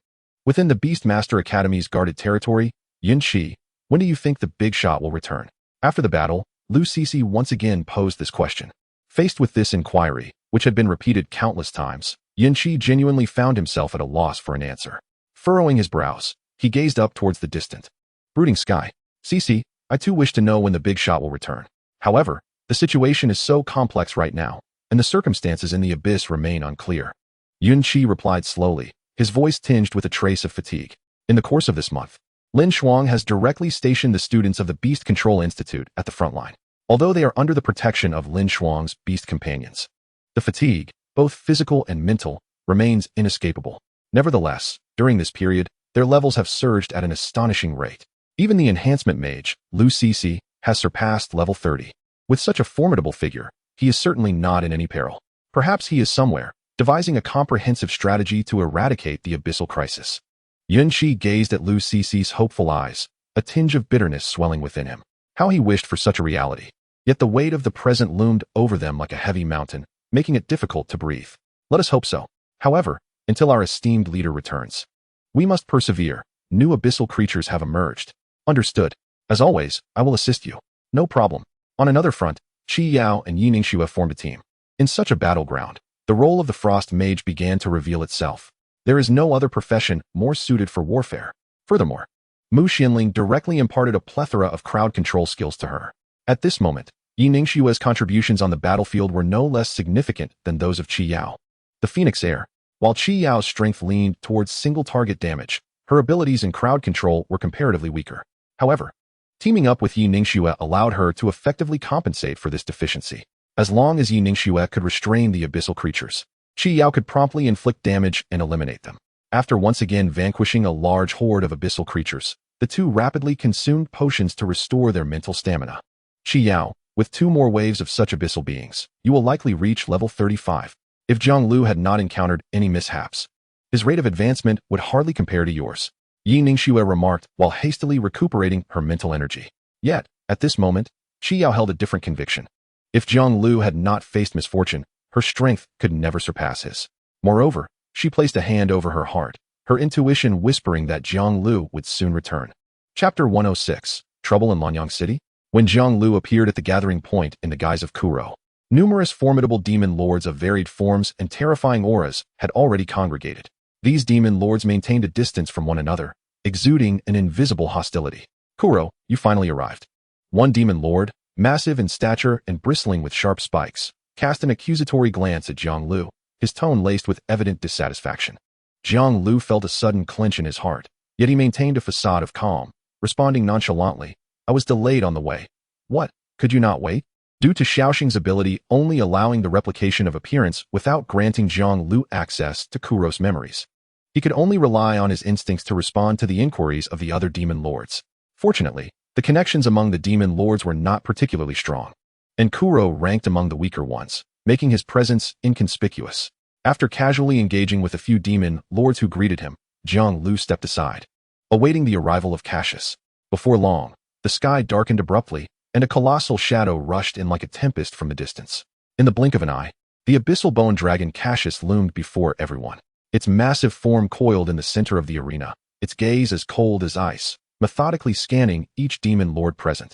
Within the Beastmaster Academy's guarded territory, Yinchi, when do you think the big shot will return? After the battle, Lu Cixi once again posed this question. Faced with this inquiry, which had been repeated countless times, Yinchi genuinely found himself at a loss for an answer. Furrowing his brows, he gazed up towards the distant, brooding sky. Cixi, I too wish to know when the big shot will return. However, the situation is so complex right now, and the circumstances in the abyss remain unclear. Yunqi replied slowly, his voice tinged with a trace of fatigue. In the course of this month, Lin Shuang has directly stationed the students of the Beast Control Institute at the front line, although they are under the protection of Lin Shuang's beast companions. The fatigue, both physical and mental, remains inescapable. Nevertheless, during this period, their levels have surged at an astonishing rate. Even the enhancement mage, Lu Cixi, has surpassed level 30. With such a formidable figure, he is certainly not in any peril. Perhaps he is somewhere, devising a comprehensive strategy to eradicate the abyssal crisis. Yunqi gazed at Lu Cici's hopeful eyes, a tinge of bitterness swelling within him. How he wished for such a reality. Yet the weight of the present loomed over them like a heavy mountain, making it difficult to breathe. Let us hope so. However, until our esteemed leader returns, we must persevere. New abyssal creatures have emerged. Understood. As always, I will assist you. No problem. On another front, Qi Yao and Yi Ningxue formed a team. In such a battleground, the role of the Frost Mage began to reveal itself. There is no other profession more suited for warfare. Furthermore, Mu Xianling directly imparted a plethora of crowd control skills to her. At this moment, Yi Ningxue's contributions on the battlefield were no less significant than those of Qi Yao. The Phoenix Heir. While Qi Yao's strength leaned towards single-target damage, her abilities in crowd control were comparatively weaker. However, teaming up with Yi Ningxue allowed her to effectively compensate for this deficiency. As long as Yi Ningxue could restrain the abyssal creatures, Qi Yao could promptly inflict damage and eliminate them. After once again vanquishing a large horde of abyssal creatures, the two rapidly consumed potions to restore their mental stamina. Qi Yao, with 2 more waves of such abyssal beings, you will likely reach level 35. If Jiang Liu had not encountered any mishaps, his rate of advancement would hardly compare to yours, Yi Ningxue remarked while hastily recuperating her mental energy. Yet, at this moment, Qi Yao held a different conviction. If Jiang Liu had not faced misfortune, her strength could never surpass his. Moreover, she placed a hand over her heart, her intuition whispering that Jiang Liu would soon return. Chapter 106, Trouble in Lanyang City? When Jiang Liu appeared at the gathering point in the guise of Kuro, numerous formidable demon lords of varied forms and terrifying auras had already congregated. These demon lords maintained a distance from one another, exuding an invisible hostility. Kuro, you finally arrived. One demon lord, massive in stature and bristling with sharp spikes, cast an accusatory glance at Jiang Liu, his tone laced with evident dissatisfaction. Jiang Liu felt a sudden clench in his heart, yet he maintained a facade of calm, responding nonchalantly, I was delayed on the way. What, could you not wait? Due to Xiaoxing's ability only allowing the replication of appearance without granting Jiang Liu access to Kuro's memories, he could only rely on his instincts to respond to the inquiries of the other demon lords. Fortunately, the connections among the demon lords were not particularly strong, and Kuro ranked among the weaker ones, making his presence inconspicuous. After casually engaging with a few demon lords who greeted him, Jiang Liu stepped aside, awaiting the arrival of Cassius. Before long, the sky darkened abruptly, and a colossal shadow rushed in like a tempest from the distance. In the blink of an eye, the abyssal bone dragon Cassius loomed before everyone. Its massive form coiled in the center of the arena, its gaze as cold as ice, methodically scanning each demon lord present.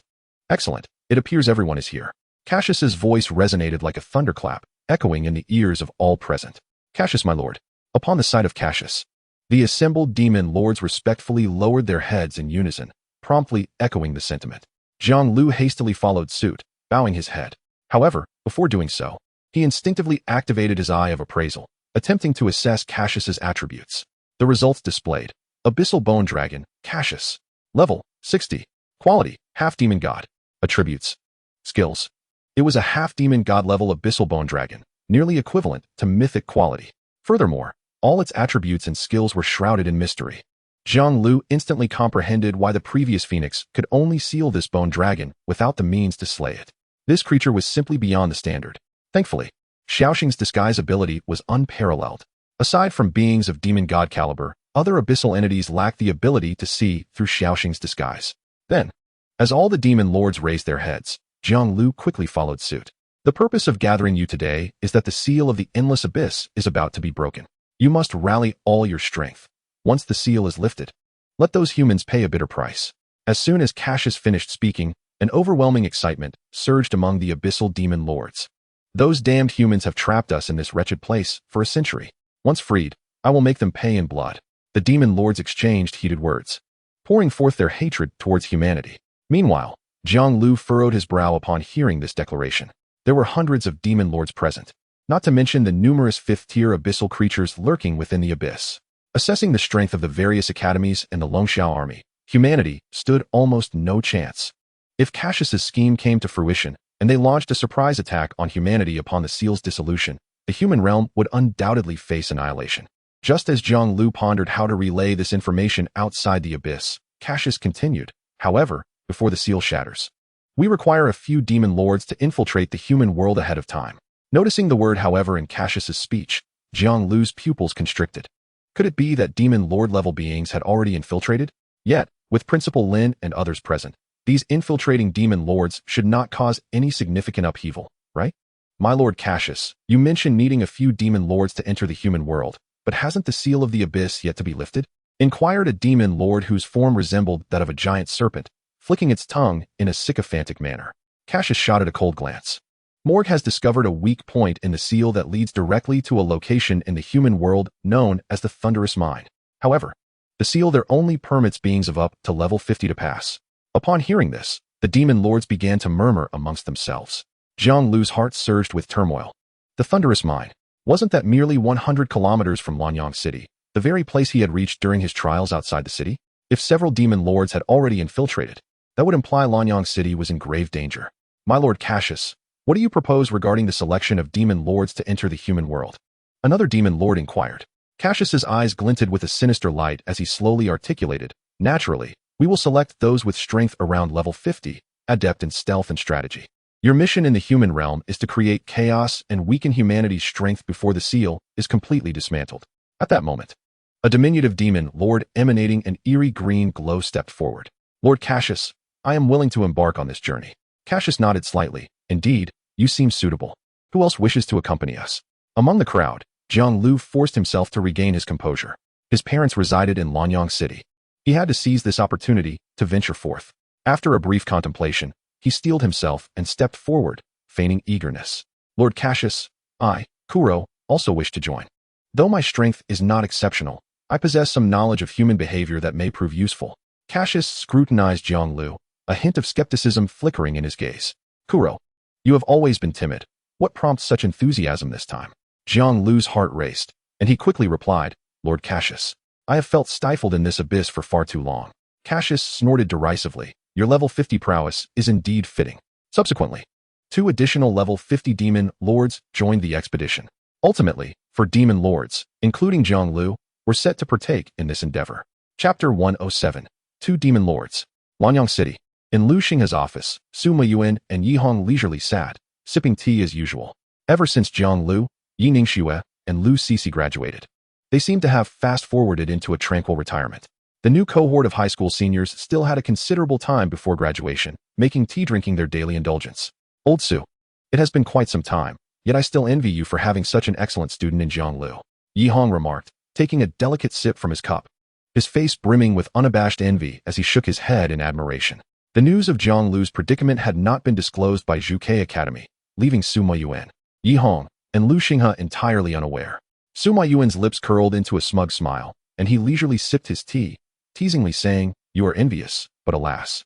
Excellent, it appears everyone is here. Cassius's voice resonated like a thunderclap, echoing in the ears of all present. Cassius, my lord. Upon the sight of Cassius, the assembled demon lords respectfully lowered their heads in unison, promptly echoing the sentiment. Jiang Liu hastily followed suit, bowing his head. However, before doing so, he instinctively activated his eye of appraisal, attempting to assess Cassius's attributes. The results displayed. Abyssal Bone Dragon, Cassius. Level, 60. Quality, Half-Demon God. Attributes. Skills. It was a half-demon god level Abyssal Bone Dragon, nearly equivalent to Mythic quality. Furthermore, all its attributes and skills were shrouded in mystery. Jiang Liu instantly comprehended why the previous Phoenix could only seal this bone dragon without the means to slay it. This creature was simply beyond the standard. Thankfully, Xiaoxing's disguise ability was unparalleled. Aside from beings of demon god caliber, other abyssal entities lacked the ability to see through Xiaoxing's disguise. Then, as all the demon lords raised their heads, Jiang Liu quickly followed suit. The purpose of gathering you today is that the seal of the endless abyss is about to be broken. You must rally all your strength. Once the seal is lifted, let those humans pay a bitter price. As soon as Cassius finished speaking, an overwhelming excitement surged among the abyssal demon lords. Those damned humans have trapped us in this wretched place for a century. Once freed, I will make them pay in blood. The demon lords exchanged heated words, pouring forth their hatred towards humanity. Meanwhile, Jiang Liu furrowed his brow upon hearing this declaration. There were hundreds of demon lords present, not to mention the numerous fifth-tier abyssal creatures lurking within the abyss. Assessing the strength of the various academies and the Longxiao army, humanity stood almost no chance. If Cassius's scheme came to fruition, and they launched a surprise attack on humanity upon the seal's dissolution, the human realm would undoubtedly face annihilation. Just as Jiang Liu pondered how to relay this information outside the abyss, Cassius continued, however, before the seal shatters, we require a few demon lords to infiltrate the human world ahead of time. Noticing the word however in Cassius's speech, Jiang Liu's pupils constricted. Could it be that demon lord-level beings had already infiltrated? Yet, with Principal Lin and others present, these infiltrating demon lords should not cause any significant upheaval, right? My Lord Cassius, you mentioned needing a few demon lords to enter the human world, but hasn't the seal of the abyss yet to be lifted? Inquired a demon lord whose form resembled that of a giant serpent, flicking its tongue in a sycophantic manner. Cassius shot at a cold glance. Morg has discovered a weak point in the seal that leads directly to a location in the human world known as the Thunderous Mine. However, the seal there only permits beings of up to level 50 to pass. Upon hearing this, the demon lords began to murmur amongst themselves. Jiang Liu's heart surged with turmoil. The Thunderous Mine. Wasn't that merely 100 kilometers from Lanyang City, the very place he had reached during his trials outside the city? If several demon lords had already infiltrated, that would imply Lanyang City was in grave danger. My Lord Cassius, what do you propose regarding the selection of demon lords to enter the human world? Another demon lord inquired. Cassius's eyes glinted with a sinister light as he slowly articulated, naturally, we will select those with strength around level 50, adept in stealth and strategy. Your mission in the human realm is to create chaos and weaken humanity's strength before the seal is completely dismantled. At that moment, a diminutive demon lord emanating an eerie green glow stepped forward. Lord Cassius, I am willing to embark on this journey. Cassius nodded slightly. Indeed, you seem suitable. Who else wishes to accompany us? Among the crowd, Jiang Liu forced himself to regain his composure. His parents resided in Lanyang City. He had to seize this opportunity to venture forth. After a brief contemplation, he steeled himself and stepped forward, feigning eagerness. Lord Cassius, I, Kuro, also wish to join. Though my strength is not exceptional, I possess some knowledge of human behavior that may prove useful. Cassius scrutinized Jiang Liu, a hint of skepticism flickering in his gaze. Kuro, you have always been timid. What prompts such enthusiasm this time? Jiang Liu's heart raced, and he quickly replied, Lord Cassius, I have felt stifled in this abyss for far too long. Cassius snorted derisively. Your level 50 prowess is indeed fitting. Subsequently, 2 additional level 50 demon lords joined the expedition. Ultimately, 4 demon lords, including Jiang Liu, were set to partake in this endeavor. Chapter 107. 2 demon lords. Lanyang City. In Lu Xinghe's office, Sima Yuan and Yi Hong leisurely sat, sipping tea as usual. Ever since Jiang Liu, Yi Ningxue, and Lu Cixi graduated, they seemed to have fast-forwarded into a tranquil retirement. The new cohort of high school seniors still had a considerable time before graduation, making tea drinking their daily indulgence. Old Su, it has been quite some time, yet I still envy you for having such an excellent student in Jiang Liu, Yi Hong remarked, taking a delicate sip from his cup, his face brimming with unabashed envy as he shook his head in admiration. The news of Jiang Liu's predicament had not been disclosed by Zhuke Academy, leaving Sima Yuan, Yi Hong, and Lu Xinghe entirely unaware. Sima Yuan's lips curled into a smug smile, and he leisurely sipped his tea, teasingly saying, You are envious, but alas,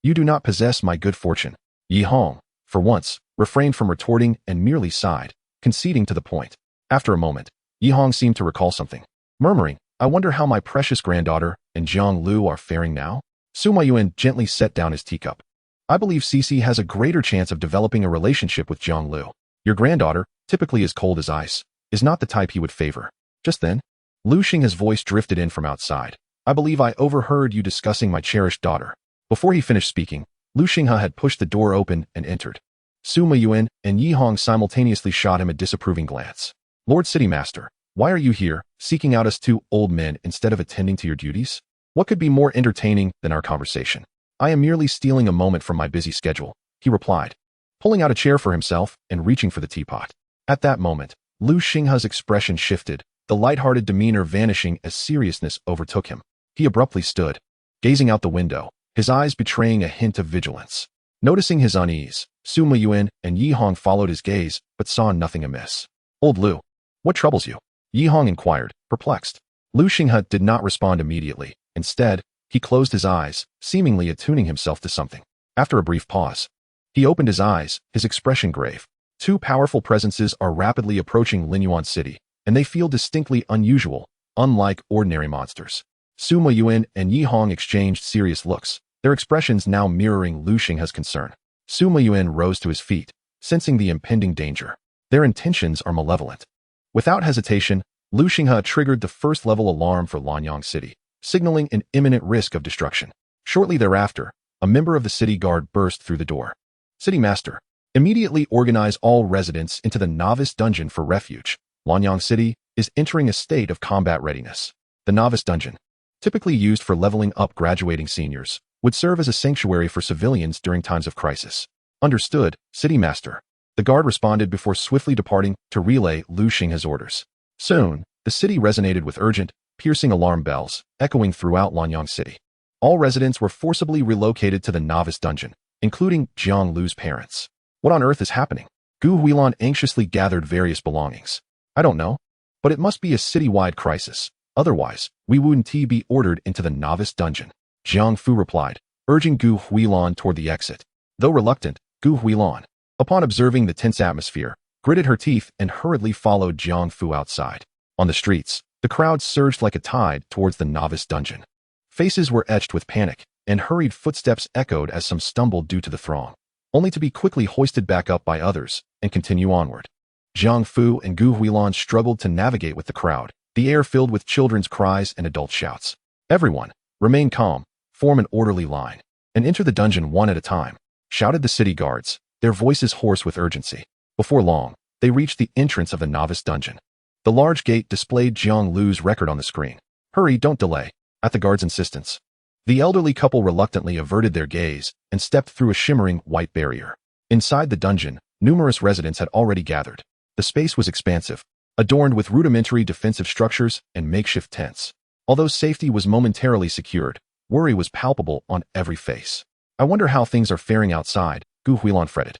you do not possess my good fortune. Yi Hong, for once, refrained from retorting and merely sighed, conceding to the point. After a moment, Yi Hong seemed to recall something, murmuring, I wonder how my precious granddaughter and Jiang Liu are faring now? Sima Yuan gently set down his teacup. I believe Cixi has a greater chance of developing a relationship with Jiang Liu. Your granddaughter, typically as cold as ice, is not the type he would favor. Just then, Lu Xinghe's voice drifted in from outside. I believe I overheard you discussing my cherished daughter. Before he finished speaking, Lu Xinghe had pushed the door open and entered. Sima Yuan and Yi Hong simultaneously shot him a disapproving glance. Lord City Master, why are you here, seeking out us 2 old men instead of attending to your duties? What could be more entertaining than our conversation? I am merely stealing a moment from my busy schedule, he replied, pulling out a chair for himself and reaching for the teapot. At that moment, Lu Xinghe's expression shifted, the light-hearted demeanor vanishing as seriousness overtook him. He abruptly stood, gazing out the window, his eyes betraying a hint of vigilance. Noticing his unease, Sima Yuan and Yi Hong followed his gaze, but saw nothing amiss. Old Lu, what troubles you? Yi Hong inquired, perplexed. Lu Xinghe did not respond immediately. Instead, he closed his eyes, seemingly attuning himself to something. After a brief pause, he opened his eyes, his expression grave. 2 powerful presences are rapidly approaching Linyuan City, and they feel distinctly unusual, unlike ordinary monsters. Sima Yuan and Yi Hong exchanged serious looks, their expressions now mirroring Lu Xinghe's concern. Sima Yuan rose to his feet, sensing the impending danger. Their intentions are malevolent. Without hesitation, Lu Xinghe triggered the first-level alarm for Lanyang City, signaling an imminent risk of destruction. Shortly thereafter, a member of the city guard burst through the door. City Master, immediately organize all residents into the novice dungeon for refuge. Lanyang City is entering a state of combat readiness. The Novice Dungeon, typically used for leveling up graduating seniors, would serve as a sanctuary for civilians during times of crisis. Understood, City Master. The guard responded before swiftly departing to relay Lu Xinghe's orders. Soon, the city resonated with urgent, piercing alarm bells, echoing throughout Lanyang City. All residents were forcibly relocated to the Novice Dungeon, including Jiang Liu's parents. What on earth is happening? Gu Huilan anxiously gathered various belongings. I don't know, but it must be a city-wide crisis. Otherwise, we wouldn't be ordered into the Novice Dungeon. Jiang Fu replied, urging Gu Huilan toward the exit. Though reluctant, Gu Huilan, upon observing the tense atmosphere, gritted her teeth and hurriedly followed Jiang Fu outside. On the streets, the crowd surged like a tide towards the Novice Dungeon. Faces were etched with panic, and hurried footsteps echoed as some stumbled due to the throng, only to be quickly hoisted back up by others and continue onward. Jiang Fu and Gu Huilan struggled to navigate with the crowd, the air filled with children's cries and adult shouts. Everyone, remain calm, form an orderly line, and enter the dungeon one at a time, shouted the city guards, their voices hoarse with urgency. Before long, they reached the entrance of the Novice Dungeon. The large gate displayed Jiang Liu's record on the screen. Hurry, don't delay, at the guard's insistence. The elderly couple reluctantly averted their gaze and stepped through a shimmering white barrier. Inside the dungeon, numerous residents had already gathered. The space was expansive, adorned with rudimentary defensive structures and makeshift tents. Although safety was momentarily secured, worry was palpable on every face. I wonder how things are faring outside, Gu Huilan fretted.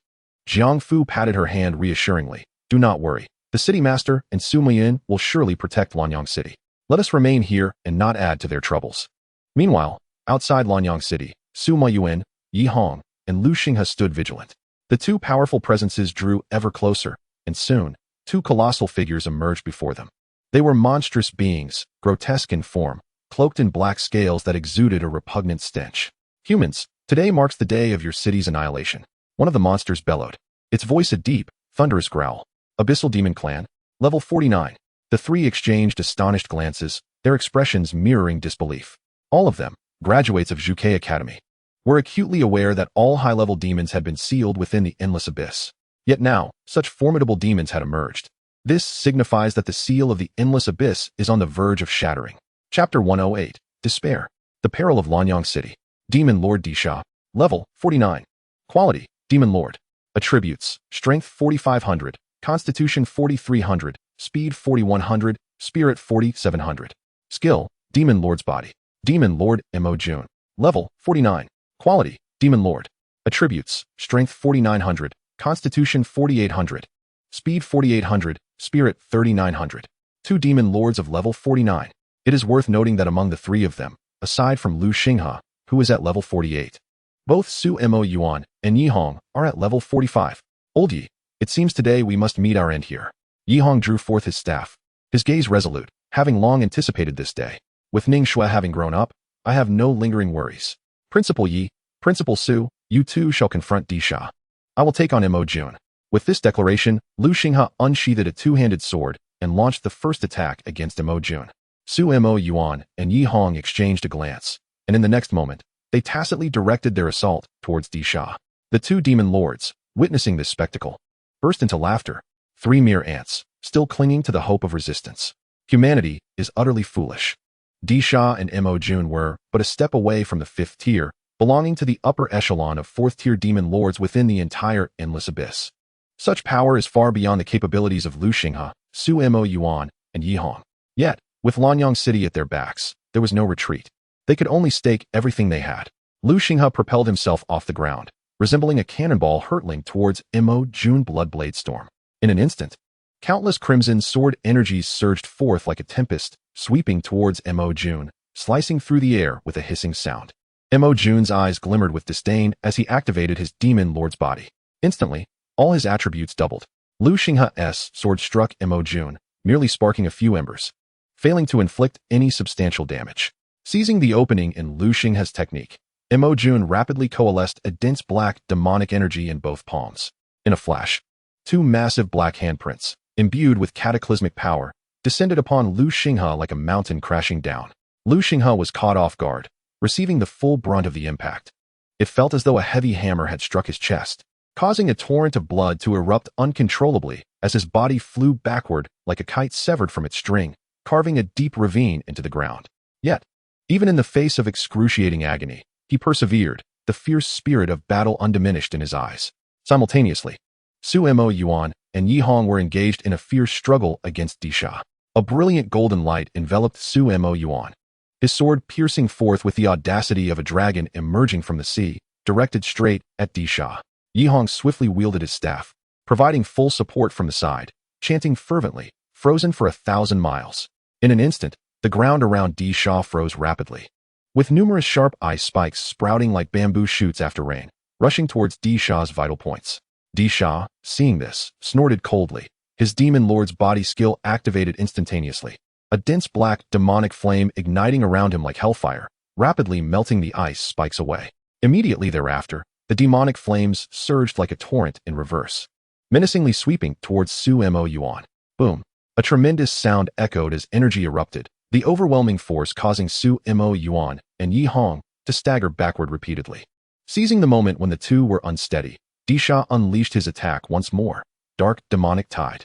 Jiang Fu patted her hand reassuringly. Do not worry. The city master and Su Muyin will surely protect Lanyang City. Let us remain here and not add to their troubles. Meanwhile, outside Lanyang City, Su Muyin, Yi Hong, and Lu Xinghe stood vigilant. The two powerful presences drew ever closer, and soon, two colossal figures emerged before them. They were monstrous beings, grotesque in form, cloaked in black scales that exuded a repugnant stench. Humans, today marks the day of your city's annihilation. One of the monsters bellowed, its voice a deep, thunderous growl. Abyssal Demon Clan, level 49. The three exchanged astonished glances, their expressions mirroring disbelief. All of them, graduates of Zhuke Academy, were acutely aware that all high-level demons had been sealed within the endless abyss. Yet now, such formidable demons had emerged. This signifies that the seal of the endless abyss is on the verge of shattering. Chapter 108, Despair. The Peril of Lanyang City. Demon Lord Disha, level 49. Quality, Demon Lord. Attributes, Strength 4500, Constitution 4300, Speed 4100, Spirit 4700. Skill, Demon Lord's Body. Demon Lord Mo Jun. Level 49. Quality, Demon Lord. Attributes, Strength 4900, Constitution 4800, Speed 4800, Spirit 3900. Two Demon Lords of level 49. It is worth noting that among the three of them, aside from Lu Xinghe, who is at level 48, both Su Mo Yuan and Yi Hong are at level 45. Old Yi, it seems today we must meet our end here. Yi Hong drew forth his staff, his gaze resolute, having long anticipated this day. With Ning Shui having grown up, I have no lingering worries. Principal Yi, Principal Su, you two shall confront Disha. I will take on Mo Jun. With this declaration, Lu Xinghe unsheathed a two-handed sword and launched the first attack against Mo Jun. Su Mo Yuan and Yi Hong exchanged a glance, and in the next moment, they tacitly directed their assault towards Disha. The two demon lords, witnessing this spectacle, burst into laughter. Three mere ants, still clinging to the hope of resistance. Humanity is utterly foolish. Disha and Mo Jun were but a step away from the fifth tier, belonging to the upper echelon of fourth-tier demon lords within the entire endless abyss. Such power is far beyond the capabilities of Lu Xinghe, Su Mo Yuan, and Yi Hong. Yet, with Lanyang City at their backs, there was no retreat. They could only stake everything they had. Lu Xinghe propelled himself off the ground, resembling a cannonball hurtling towards Mo Jun Bloodblade Storm. In an instant, countless crimson sword energies surged forth like a tempest, sweeping towards Mo Jun, slicing through the air with a hissing sound. Mo Jun's eyes glimmered with disdain as he activated his demon lord's body. Instantly, all his attributes doubled. Lu Xinghe's sword struck Mo Jun, merely sparking a few embers, failing to inflict any substantial damage. Seizing the opening in Lu Xinghe's technique, Mo Jun rapidly coalesced a dense black demonic energy in both palms. In a flash, two massive black handprints, imbued with cataclysmic power, descended upon Lu Xinghe like a mountain crashing down. Lu Xinghe was caught off guard, receiving the full brunt of the impact. It felt as though a heavy hammer had struck his chest, causing a torrent of blood to erupt uncontrollably as his body flew backward like a kite severed from its string, carving a deep ravine into the ground. Yet, even in the face of excruciating agony, he persevered, the fierce spirit of battle undiminished in his eyes. Simultaneously, Su Mo Yuan and Yi Hong were engaged in a fierce struggle against Disha. A brilliant golden light enveloped Su Mo Yuan, his sword piercing forth with the audacity of a dragon emerging from the sea, directed straight at Disha. Yi Hong swiftly wielded his staff, providing full support from the side, chanting fervently, "Frozen for 1,000 miles." In an instant, the ground around Disha froze rapidly, with numerous sharp ice spikes sprouting like bamboo shoots after rain, rushing towards Disha's vital points. Disha, seeing this, snorted coldly, his demon lord's body skill activated instantaneously, a dense black demonic flame igniting around him like hellfire, rapidly melting the ice spikes away. Immediately thereafter, the demonic flames surged like a torrent in reverse, menacingly sweeping towards Su Mo Yuan. Boom! A tremendous sound echoed as energy erupted, the overwhelming force causing Su Mo Yuan and Yi Hong to stagger backward repeatedly. Seizing the moment when the two were unsteady, Disha unleashed his attack once more, Dark Demonic Tide.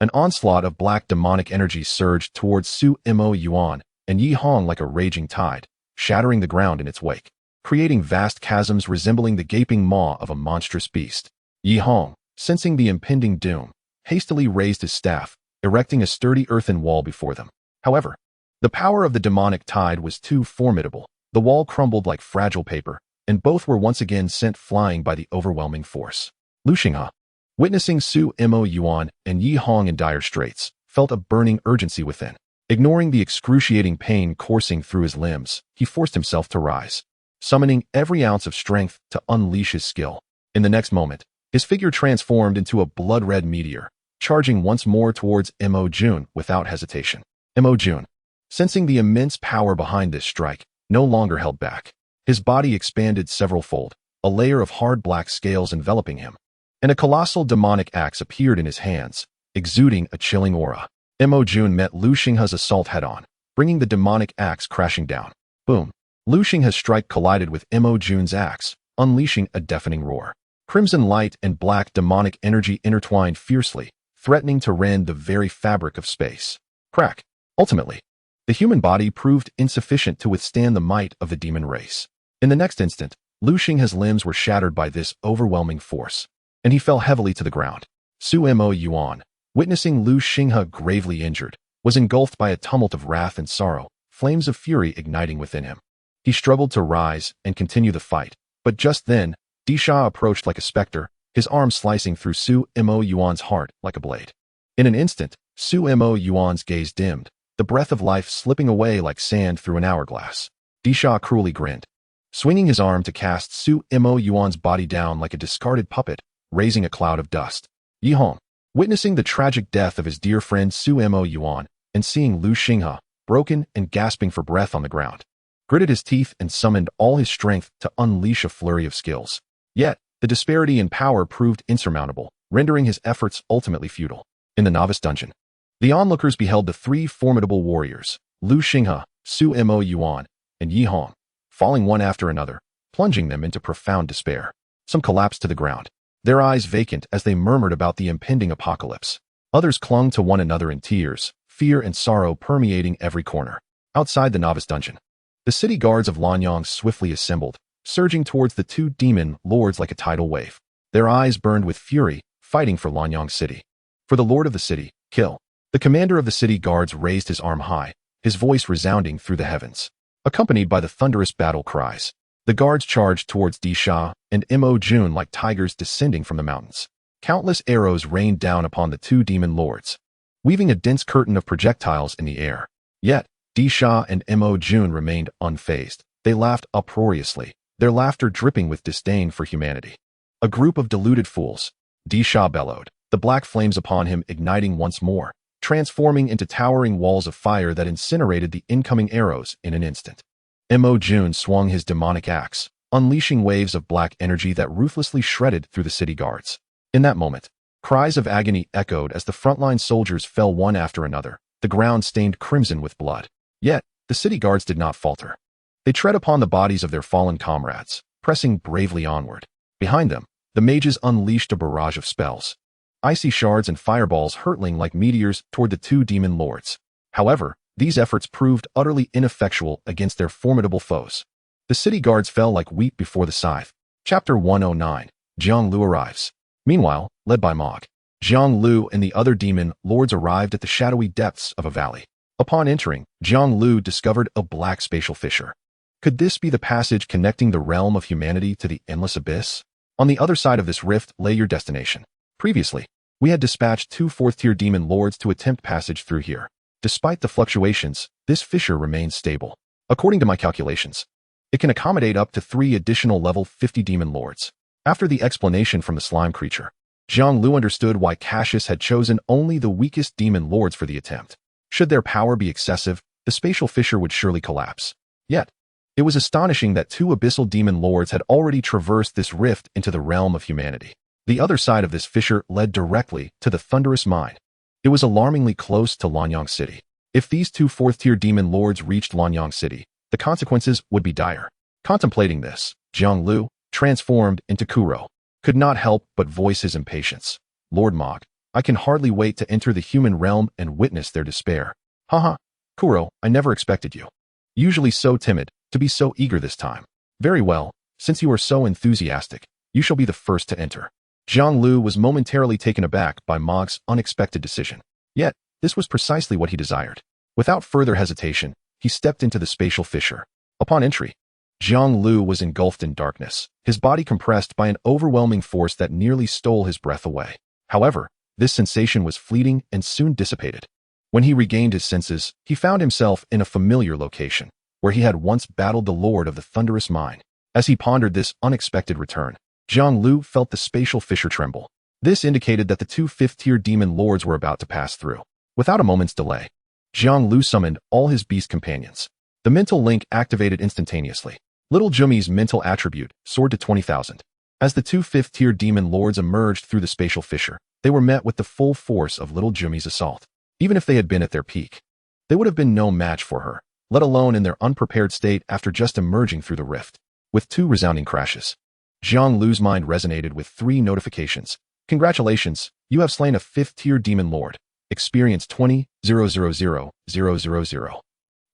An onslaught of black demonic energy surged towards Su Mo Yuan and Yi Hong like a raging tide, shattering the ground in its wake, creating vast chasms resembling the gaping maw of a monstrous beast. Yi Hong, sensing the impending doom, hastily raised his staff, erecting a sturdy earthen wall before them. However, the power of the demonic tide was too formidable. The wall crumbled like fragile paper, and both were once again sent flying by the overwhelming force. Lu Xinghe, witnessing Su Mo Yuan and Yi Hong in dire straits, felt a burning urgency within. Ignoring the excruciating pain coursing through his limbs, he forced himself to rise, summoning every ounce of strength to unleash his skill. In the next moment, his figure transformed into a blood-red meteor, charging once more towards Mo Jun without hesitation. Mo Jun, sensing the immense power behind this strike, no longer held back. His body expanded several-fold, a layer of hard black scales enveloping him, and a colossal demonic axe appeared in his hands, exuding a chilling aura. Mo Jun met Lu Xinghe's assault head-on, bringing the demonic axe crashing down. Boom! Lu Xinghe's strike collided with Mo Jun's axe, unleashing a deafening roar. Crimson light and black demonic energy intertwined fiercely, threatening to rend the very fabric of space. Crack! Ultimately, the human body proved insufficient to withstand the might of the demon race. In the next instant, Lu Xinghe's limbs were shattered by this overwhelming force, and he fell heavily to the ground. Su Mo Yuan, witnessing Lu Xinghe gravely injured, was engulfed by a tumult of wrath and sorrow, flames of fury igniting within him. He struggled to rise and continue the fight, but just then, Disha approached like a specter, his arm slicing through Su Mo Yuan's heart like a blade. In an instant, Su Mo Yuan's gaze dimmed, the breath of life slipping away like sand through an hourglass. Disha cruelly grinned, swinging his arm to cast Su Mo Yuan's body down like a discarded puppet, raising a cloud of dust. Yi Hong, witnessing the tragic death of his dear friend Su Mo Yuan and seeing Lu Xinghe, broken and gasping for breath on the ground, gritted his teeth and summoned all his strength to unleash a flurry of skills. Yet, the disparity in power proved insurmountable, rendering his efforts ultimately futile. In the novice dungeon, the onlookers beheld the three formidable warriors, Lu Xinghe, Su Mo Yuan, and Yi Hong, falling one after another, plunging them into profound despair. Some collapsed to the ground, their eyes vacant as they murmured about the impending apocalypse. Others clung to one another in tears, fear and sorrow permeating every corner. Outside the novice dungeon, the city guards of Lanyang swiftly assembled, surging towards the two demon lords like a tidal wave. Their eyes burned with fury, fighting for Lanyang City. For the lord of the city, kill. The commander of the city guards raised his arm high, his voice resounding through the heavens. Accompanied by the thunderous battle cries, the guards charged towards Disha and Mo Jun like tigers descending from the mountains. Countless arrows rained down upon the two demon lords, weaving a dense curtain of projectiles in the air. Yet, Disha and Mo Jun remained unfazed. They laughed uproariously, their laughter dripping with disdain for humanity. A group of deluded fools, Disha bellowed, the black flames upon him igniting once more, transforming into towering walls of fire that incinerated the incoming arrows in an instant. Mo Jun swung his demonic axe, unleashing waves of black energy that ruthlessly shredded through the city guards. In that moment, cries of agony echoed as the frontline soldiers fell one after another, the ground stained crimson with blood. Yet, the city guards did not falter. They tread upon the bodies of their fallen comrades, pressing bravely onward. Behind them, The mages unleashed a barrage of spells. Icy shards and fireballs hurtling like meteors toward the two demon lords. However, these efforts proved utterly ineffectual against their formidable foes. The city guards fell like wheat before the scythe. Chapter 109. Jiang Liu arrives. Meanwhile, led by Mog, Jiang Liu and the other demon lords arrived at the shadowy depths of a valley. Upon entering, Jiang Liu discovered a black spatial fissure. Could this be the passage connecting the realm of humanity to the endless abyss? On the other side of this rift lay your destination. Previously, we had dispatched two fourth-tier demon lords to attempt passage through here. Despite the fluctuations, this fissure remains stable. According to my calculations, it can accommodate up to 3 additional level 50 demon lords. After the explanation from the slime creature, Jiang Liu understood why Cassius had chosen only the weakest demon lords for the attempt. Should their power be excessive, the spatial fissure would surely collapse. Yet, it was astonishing that 2 abyssal demon lords had already traversed this rift into the realm of humanity. The other side of this fissure led directly to the thunderous mine. It was alarmingly close to Lanyang City. If these 2 fourth-tier demon lords reached Lanyang City, the consequences would be dire. Contemplating this, Jiang Liu, transformed into Kuro, could not help but voice his impatience. Lord Mog, I can hardly wait to enter the human realm and witness their despair. Haha, Kuro, I never expected you. Usually so timid, to be so eager this time. Very well, since you are so enthusiastic, you shall be the first to enter. Jiang Liu was momentarily taken aback by Mog's unexpected decision. Yet, this was precisely what he desired. Without further hesitation, he stepped into the spatial fissure. Upon entry, Jiang Liu was engulfed in darkness, his body compressed by an overwhelming force that nearly stole his breath away. However, this sensation was fleeting and soon dissipated. When he regained his senses, he found himself in a familiar location, where he had once battled the Lord of the Thunderous Mine. As he pondered this unexpected return, Jiang Liu felt the spatial fissure tremble. This indicated that the 2 fifth-tier demon lords were about to pass through. Without a moment's delay, Jiang Liu summoned all his beast companions. The mental link activated instantaneously. Little Jumi's mental attribute soared to 20,000. As the 2 fifth-tier demon lords emerged through the spatial fissure, they were met with the full force of Little Jumi's assault. Even if they had been at their peak, they would have been no match for her, let alone in their unprepared state after just emerging through the rift. With 2 resounding crashes, Jiang Liu's mind resonated with 3 notifications. Congratulations, you have slain a 5th-tier demon lord. Experience 20,000,000.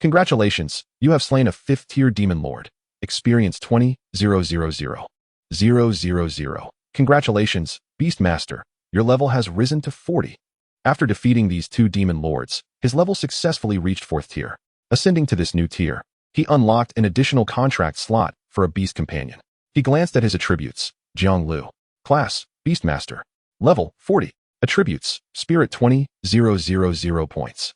Congratulations, you have slain a 5th-tier demon lord. Experience 20,000,000. Congratulations, Beastmaster, your level has risen to 40. After defeating these 2 demon lords, his level successfully reached 4th tier. Ascending to this new tier, he unlocked an additional contract slot for a beast companion. He glanced at his attributes. Jiang Liu. Class, Beastmaster. Level, 40. Attributes, Spirit 20,000 points.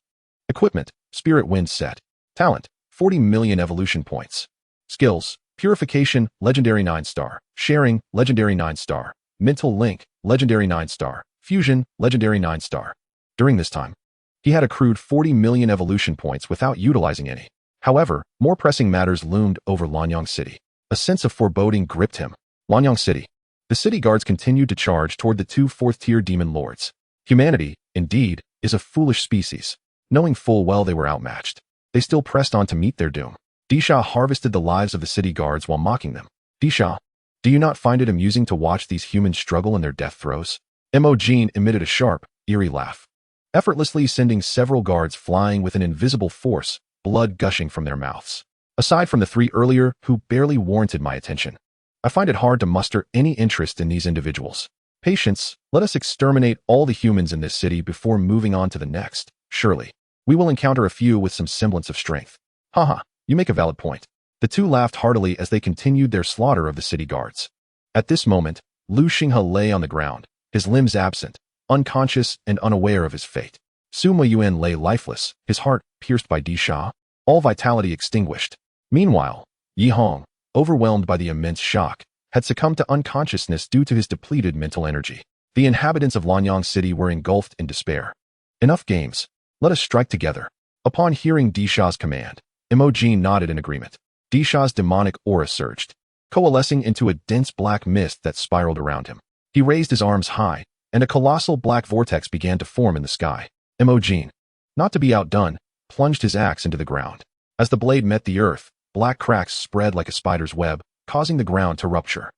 Equipment, Spirit Wind Set. Talent, 40 million evolution points. Skills, Purification, Legendary 9-star. Sharing, Legendary 9-star. Mental Link, Legendary 9-star. Fusion, Legendary 9-star. During this time, he had accrued 40 million evolution points without utilizing any. However, more pressing matters loomed over Lanyang City. A sense of foreboding gripped him. Lanyang City. The city guards continued to charge toward the 2 fourth-tier demon lords. Humanity, indeed, is a foolish species. Knowing full well they were outmatched, they still pressed on to meet their doom. Disha harvested the lives of the city guards while mocking them. Disha, do you not find it amusing to watch these humans struggle in their death throes? Imogen emitted a sharp, eerie laugh, effortlessly sending several guards flying with an invisible force, blood gushing from their mouths. Aside from the 3 earlier who barely warranted my attention, I find it hard to muster any interest in these individuals. Patience, let us exterminate all the humans in this city before moving on to the next. Surely, we will encounter a few with some semblance of strength. Haha, you make a valid point. The 2 laughed heartily as they continued their slaughter of the city guards. At this moment, Lu Xinghe lay on the ground, his limbs absent, unconscious and unaware of his fate. Suma Yuan lay lifeless, his heart pierced by Disha, all vitality extinguished. Meanwhile, Yi Hong, overwhelmed by the immense shock, had succumbed to unconsciousness due to his depleted mental energy. The inhabitants of Lanyang City were engulfed in despair. Enough games. Let us strike together. Upon hearing Disha's command, Imogen nodded in agreement. Disha's demonic aura surged, coalescing into a dense black mist that spiraled around him. He raised his arms high, and a colossal black vortex began to form in the sky. Imogen, not to be outdone, plunged his axe into the ground. As the blade met the earth, black cracks spread like a spider's web, causing the ground to rupture.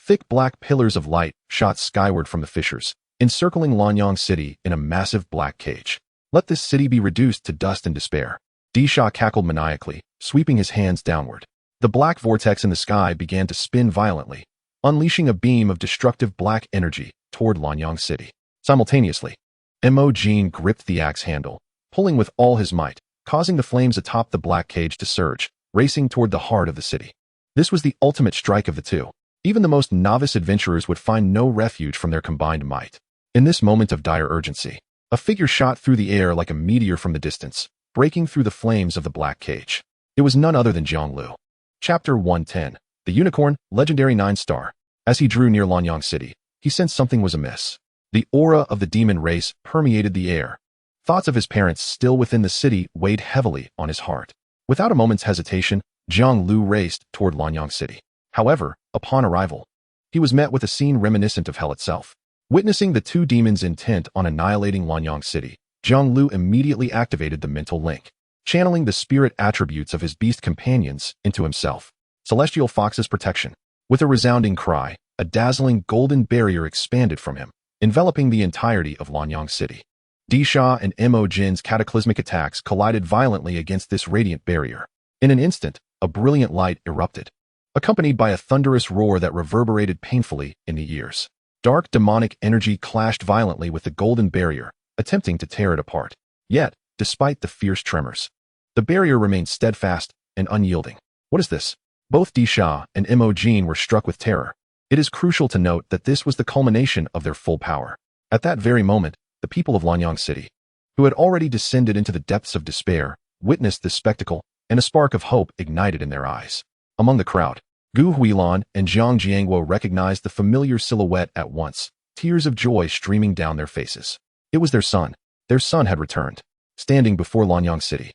Thick black pillars of light shot skyward from the fissures, encircling Lanyang City in a massive black cage. Let this city be reduced to dust and despair. Disha cackled maniacally, sweeping his hands downward. The black vortex in the sky began to spin violently, unleashing a beam of destructive black energy toward Lanyang City. Simultaneously, Immerse gripped the axe handle, pulling with all his might, causing the flames atop the black cage to surge, racing toward the heart of the city. This was the ultimate strike of the two. Even the most novice adventurers would find no refuge from their combined might. In this moment of dire urgency, a figure shot through the air like a meteor from the distance, breaking through the flames of the black cage. It was none other than Jiang Liu. Chapter 110. The Unicorn, Legendary 9-star. As he drew near Lanyang City, he sensed something was amiss. The aura of the demon race permeated the air. Thoughts of his parents still within the city weighed heavily on his heart. Without a moment's hesitation, Jiang Liu raced toward Lanyang City. However, upon arrival, he was met with a scene reminiscent of hell itself. Witnessing the two demons intent on annihilating Lanyang City, Jiang Liu immediately activated the mental link, channeling the spirit attributes of his beast companions into himself. Celestial Fox's protection. With a resounding cry, a dazzling golden barrier expanded from him, enveloping the entirety of Lanyang City. Disha and Immerse's cataclysmic attacks collided violently against this radiant barrier. In an instant, a brilliant light erupted, accompanied by a thunderous roar that reverberated painfully in the ears. Dark demonic energy clashed violently with the golden barrier, attempting to tear it apart. Yet, despite the fierce tremors, the barrier remained steadfast and unyielding. What is this? Both Disha and Immerse were struck with terror. It is crucial to note that this was the culmination of their full power. At that very moment, the people of Lanyang City, who had already descended into the depths of despair, witnessed this spectacle, and a spark of hope ignited in their eyes. Among the crowd, Gu Huilan and Jiang Jiangwo recognized the familiar silhouette at once, tears of joy streaming down their faces. It was their son. Their son had returned. Standing before Lanyang City,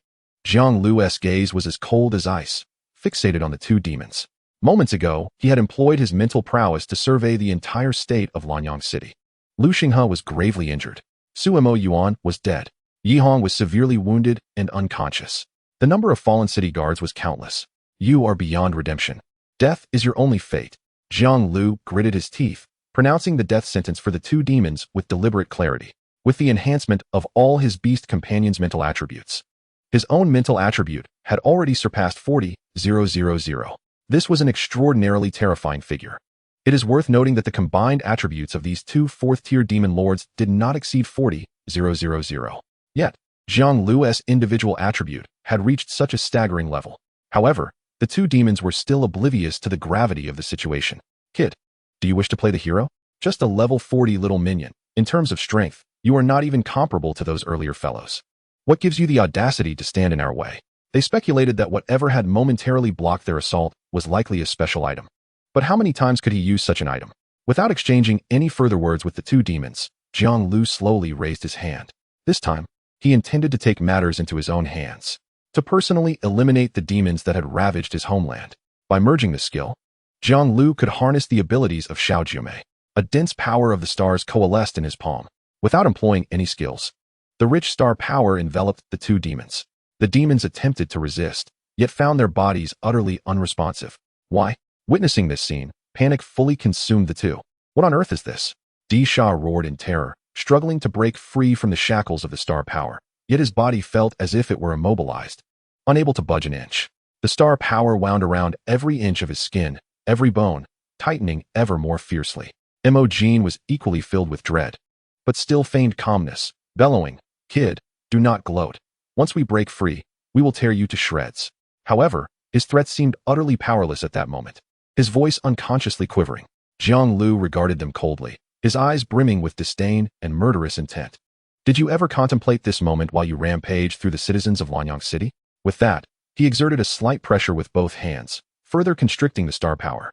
Jiang Liu's gaze was as cold as ice, fixated on the two demons. Moments ago, he had employed his mental prowess to survey the entire state of Lanyang City. Lu Xinghe was gravely injured. Suemo Yuan was dead. Yi Hong was severely wounded and unconscious. The number of fallen city guards was countless. You are beyond redemption. Death is your only fate. Jiang Liu gritted his teeth, pronouncing the death sentence for the two demons with deliberate clarity, with the enhancement of all his beast companions' mental attributes. His own mental attribute had already surpassed 40,000. This was an extraordinarily terrifying figure. It is worth noting that the combined attributes of these two fourth-tier demon lords did not exceed 40,000. Yet, Jiang Liu's individual attribute had reached such a staggering level. However, the two demons were still oblivious to the gravity of the situation. Kid, do you wish to play the hero? Just a level 40 little minion. In terms of strength, you are not even comparable to those earlier fellows. What gives you the audacity to stand in our way? They speculated that whatever had momentarily blocked their assault was likely a special item. But how many times could he use such an item? Without exchanging any further words with the two demons, Jiang Liu slowly raised his hand. This time, he intended to take matters into his own hands, to personally eliminate the demons that had ravaged his homeland. By merging this skill, Jiang Liu could harness the abilities of Shaojiumei. A dense power of the stars coalesced in his palm. Without employing any skills, the rich star power enveloped the two demons. The demons attempted to resist, yet found their bodies utterly unresponsive. Why? Witnessing this scene, panic fully consumed the two. What on earth is this? Disha roared in terror, struggling to break free from the shackles of the star power. Yet his body felt as if it were immobilized, unable to budge an inch. The star power wound around every inch of his skin, every bone, tightening ever more fiercely. Immerse was equally filled with dread, but still feigned calmness, bellowing, "Kid, do not gloat. Once we break free, we will tear you to shreds." However, his threats seemed utterly powerless at that moment. His voice unconsciously quivering. Jiang Liu regarded them coldly, his eyes brimming with disdain and murderous intent. Did you ever contemplate this moment while you rampaged through the citizens of Lanyang City? With that, he exerted a slight pressure with both hands, further constricting the star power.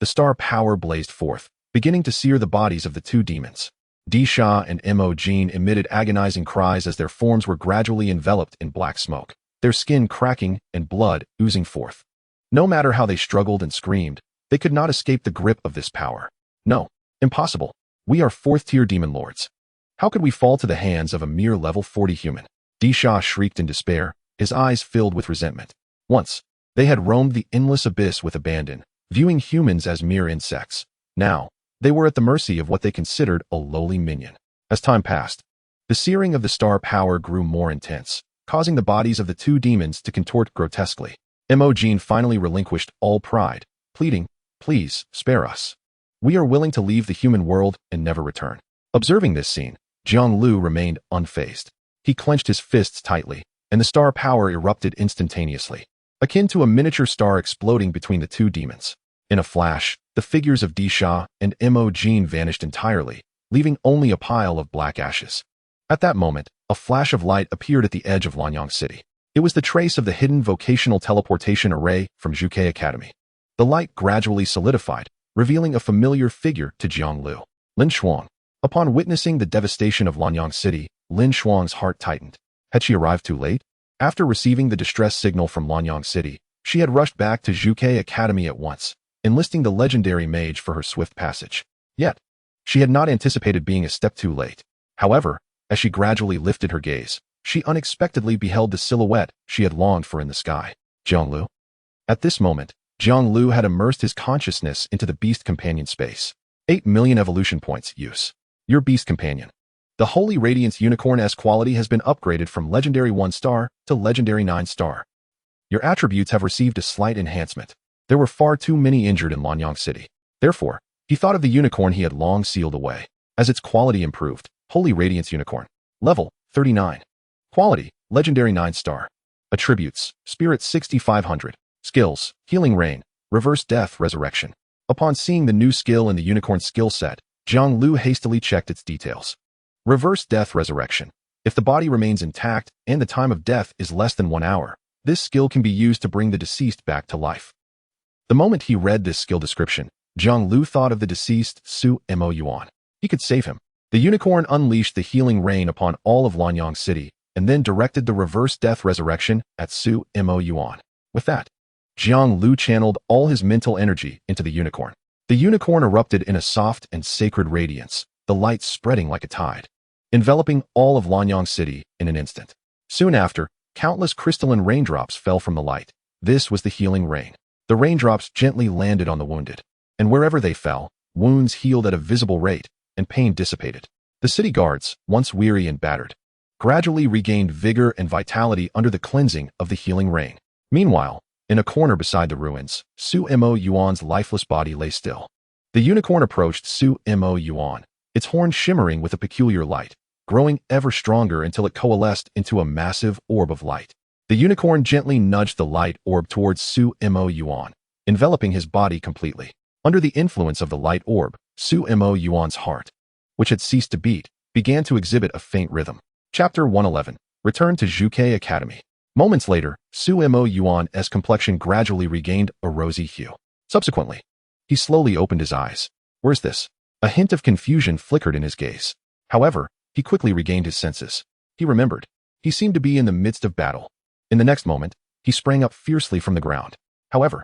The star power blazed forth, beginning to sear the bodies of the two demons. Disha and Immerse emitted agonizing cries as their forms were gradually enveloped in black smoke, their skin cracking and blood oozing forth. No matter how they struggled and screamed, they could not escape the grip of this power. No, impossible. We are fourth-tier demon lords. How could we fall to the hands of a mere level 40 human? Disha shrieked in despair, his eyes filled with resentment. Once, they had roamed the endless abyss with abandon, viewing humans as mere insects. Now, they were at the mercy of what they considered a lowly minion. As time passed, the searing of the star power grew more intense, causing the bodies of the two demons to contort grotesquely. Imogen finally relinquished all pride, pleading, "Please, spare us. We are willing to leave the human world and never return." Observing this scene, Jiang Liu remained unfazed. He clenched his fists tightly, and the star power erupted instantaneously, akin to a miniature star exploding between the two demons. In a flash, the figures of Disha and Imogen vanished entirely, leaving only a pile of black ashes. At that moment, a flash of light appeared at the edge of Lanyang City. It was the trace of the hidden vocational teleportation array from Zhuke Academy. The light gradually solidified, revealing a familiar figure to Jiang Liu. Lin Shuang. Upon witnessing the devastation of Lanyang City, Lin Shuang's heart tightened. Had she arrived too late? After receiving the distress signal from Lanyang City, she had rushed back to Zhuke Academy at once, enlisting the legendary mage for her swift passage. Yet, she had not anticipated being a step too late. However, as she gradually lifted her gaze, she unexpectedly beheld the silhouette she had longed for in the sky. Jiang Liu. At this moment, Jiang Liu had immersed his consciousness into the Beast Companion space. 8 million evolution points use. Your Beast Companion. The Holy Radiance Unicorn S quality has been upgraded from Legendary 1-star to Legendary 9-star. Your attributes have received a slight enhancement. There were far too many injured in Lanyang City. Therefore, he thought of the unicorn he had long sealed away. As its quality improved, Holy Radiance Unicorn. Level 39. Quality, Legendary 9-star. Attributes, Spirit 6500. Skills, Healing Rain, Reverse Death Resurrection. Upon seeing the new skill in the unicorn skill set, Jiang Liu hastily checked its details. Reverse Death Resurrection. If the body remains intact and the time of death is less than 1 hour, this skill can be used to bring the deceased back to life. The moment he read this skill description, Jiang Liu thought of the deceased Su Mo Yuan. He could save him. The unicorn unleashed the healing rain upon all of Lanyang City and then directed the reverse death resurrection at Su Mo Yuan. With that, Jiang Liu channeled all his mental energy into the unicorn. The unicorn erupted in a soft and sacred radiance, the light spreading like a tide, enveloping all of Lanyang City in an instant. Soon after, countless crystalline raindrops fell from the light. This was the healing rain. The raindrops gently landed on the wounded, and wherever they fell, wounds healed at a visible rate, and pain dissipated. The city guards, once weary and battered, gradually regained vigor and vitality under the cleansing of the healing rain. Meanwhile, in a corner beside the ruins, Su Mo Yuan's lifeless body lay still. The unicorn approached Su Mo Yuan, its horn shimmering with a peculiar light, growing ever stronger until it coalesced into a massive orb of light. The unicorn gently nudged the light orb towards Su Mo Yuan, enveloping his body completely. Under the influence of the light orb, Su Mo Yuan's heart, which had ceased to beat, began to exhibit a faint rhythm. Chapter 111. Return to Zhuke Academy. Moments later, Su Mo Yuan's complexion gradually regained a rosy hue. Subsequently, he slowly opened his eyes. Where's this? A hint of confusion flickered in his gaze. However, he quickly regained his senses. He remembered. He seemed to be in the midst of battle. In the next moment, he sprang up fiercely from the ground. However,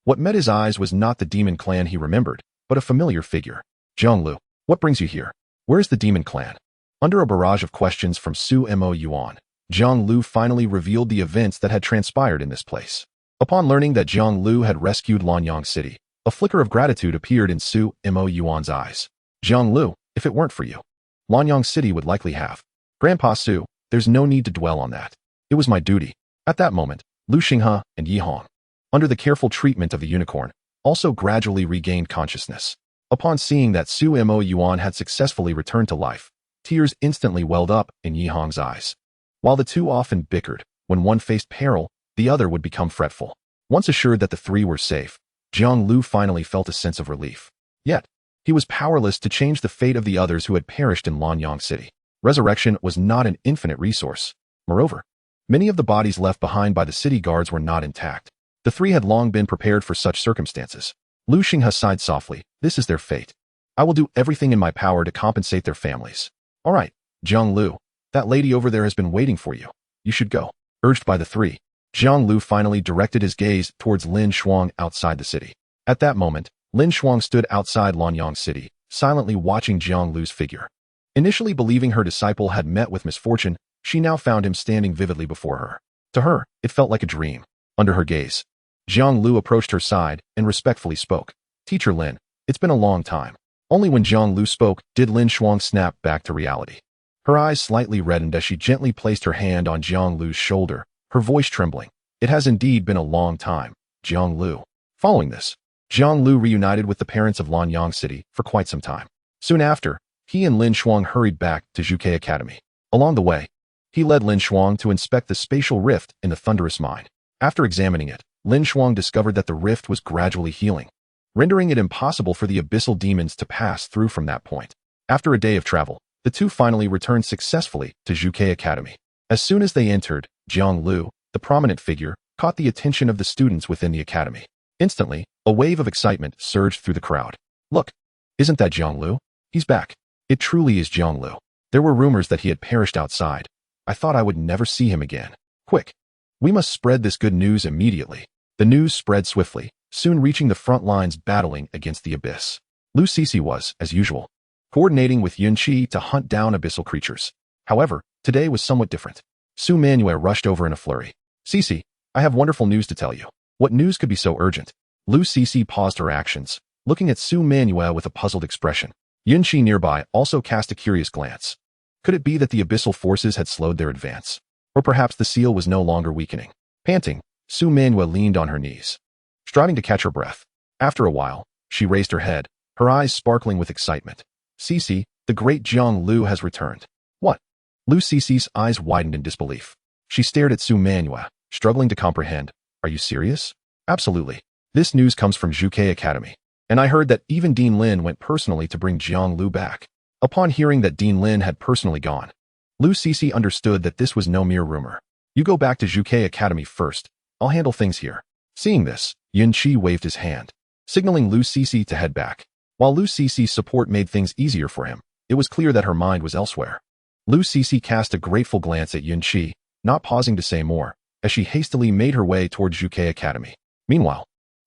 what met his eyes was not the demon clan he remembered, but a familiar figure. Jiang Liu, what brings you here? Where's the demon clan? Under a barrage of questions from Su Mo Yuan, Jiang Liu finally revealed the events that had transpired in this place. Upon learning that Jiang Liu had rescued Lanyang City, a flicker of gratitude appeared in Su Mo Yuan's eyes. Jiang Liu, if it weren't for you, Lanyang City would likely have. Grandpa Su, there's no need to dwell on that. It was my duty. At that moment, Lu Xinghe and Yi Hong, under the careful treatment of the unicorn, also gradually regained consciousness. Upon seeing that Su Mo Yuan had successfully returned to life, tears instantly welled up in Yi Hong's eyes. While the two often bickered, when one faced peril, the other would become fretful. Once assured that the three were safe, Jiang Liu finally felt a sense of relief. Yet, he was powerless to change the fate of the others who had perished in Lanyang City. Resurrection was not an infinite resource. Moreover, many of the bodies left behind by the city guards were not intact. The three had long been prepared for such circumstances. Lu Xinghe sighed softly. This is their fate. I will do everything in my power to compensate their families. All right, Jiang Liu, that lady over there has been waiting for you. You should go. Urged by the three, Jiang Liu finally directed his gaze towards Lin Shuang outside the city. At that moment, Lin Shuang stood outside Lanyang City, silently watching Jiang Liu's figure. Initially believing her disciple had met with misfortune, she now found him standing vividly before her. To her, it felt like a dream. Under her gaze, Jiang Liu approached her side and respectfully spoke. Teacher Lin, It's been a long time. Only when Jiang Liu spoke did Lin Shuang snap back to reality. Her eyes slightly reddened as she gently placed her hand on Jiang Liu's shoulder, her voice trembling. It has indeed been a long time, Jiang Liu. Following this, Jiang Liu reunited with the parents of Lanyang City for quite some time. Soon after, he and Lin Shuang hurried back to Zhuke Academy. Along the way, he led Lin Shuang to inspect the spatial rift in the thunderous mine. After examining it, Lin Shuang discovered that the rift was gradually healing, rendering it impossible for the abyssal demons to pass through from that point. After a day of travel, the two finally returned successfully to Zhuke Academy. As soon as they entered, Jiang Liu, the prominent figure, caught the attention of the students within the academy. Instantly, a wave of excitement surged through the crowd. Look, isn't that Jiang Liu? He's back. It truly is Jiang Liu. There were rumors that he had perished outside. I thought I would never see him again. Quick, we must spread this good news immediately. The news spread swiftly, soon reaching the front lines battling against the abyss. Lu Sisi was, as usual, coordinating with Yun Qi to hunt down abyssal creatures. However, today was somewhat different. Su Manuel rushed over in a flurry. Sisi, I have wonderful news to tell you. What news could be so urgent? Lu Sisi paused her actions, looking at Su Manuel with a puzzled expression. Yun Qi nearby also cast a curious glance. Could it be that the abyssal forces had slowed their advance? Or perhaps the seal was no longer weakening? Panting, Su Manuel leaned on her knees, striving to catch her breath. After a while, she raised her head, her eyes sparkling with excitement. Sisi, the great Jiang Liu has returned. What? Lu Sisi's eyes widened in disbelief. She stared at Su Manuel, struggling to comprehend. Are you serious? Absolutely. This news comes from Zhuke Academy. And I heard that even Dean Lin went personally to bring Jiang Liu back. Upon hearing that Dean Lin had personally gone, Lu Sisi understood that this was no mere rumor. You go back to Zhuke Academy first. I'll handle things here. Seeing this, Yun Qi waved his hand, signaling Lu Sisi to head back. While Lu Sisi's support made things easier for him, it was clear that her mind was elsewhere. Lu Sisi cast a grateful glance at Yun Qi, not pausing to say more, as she hastily made her way toward Zhuke Academy. Meanwhile,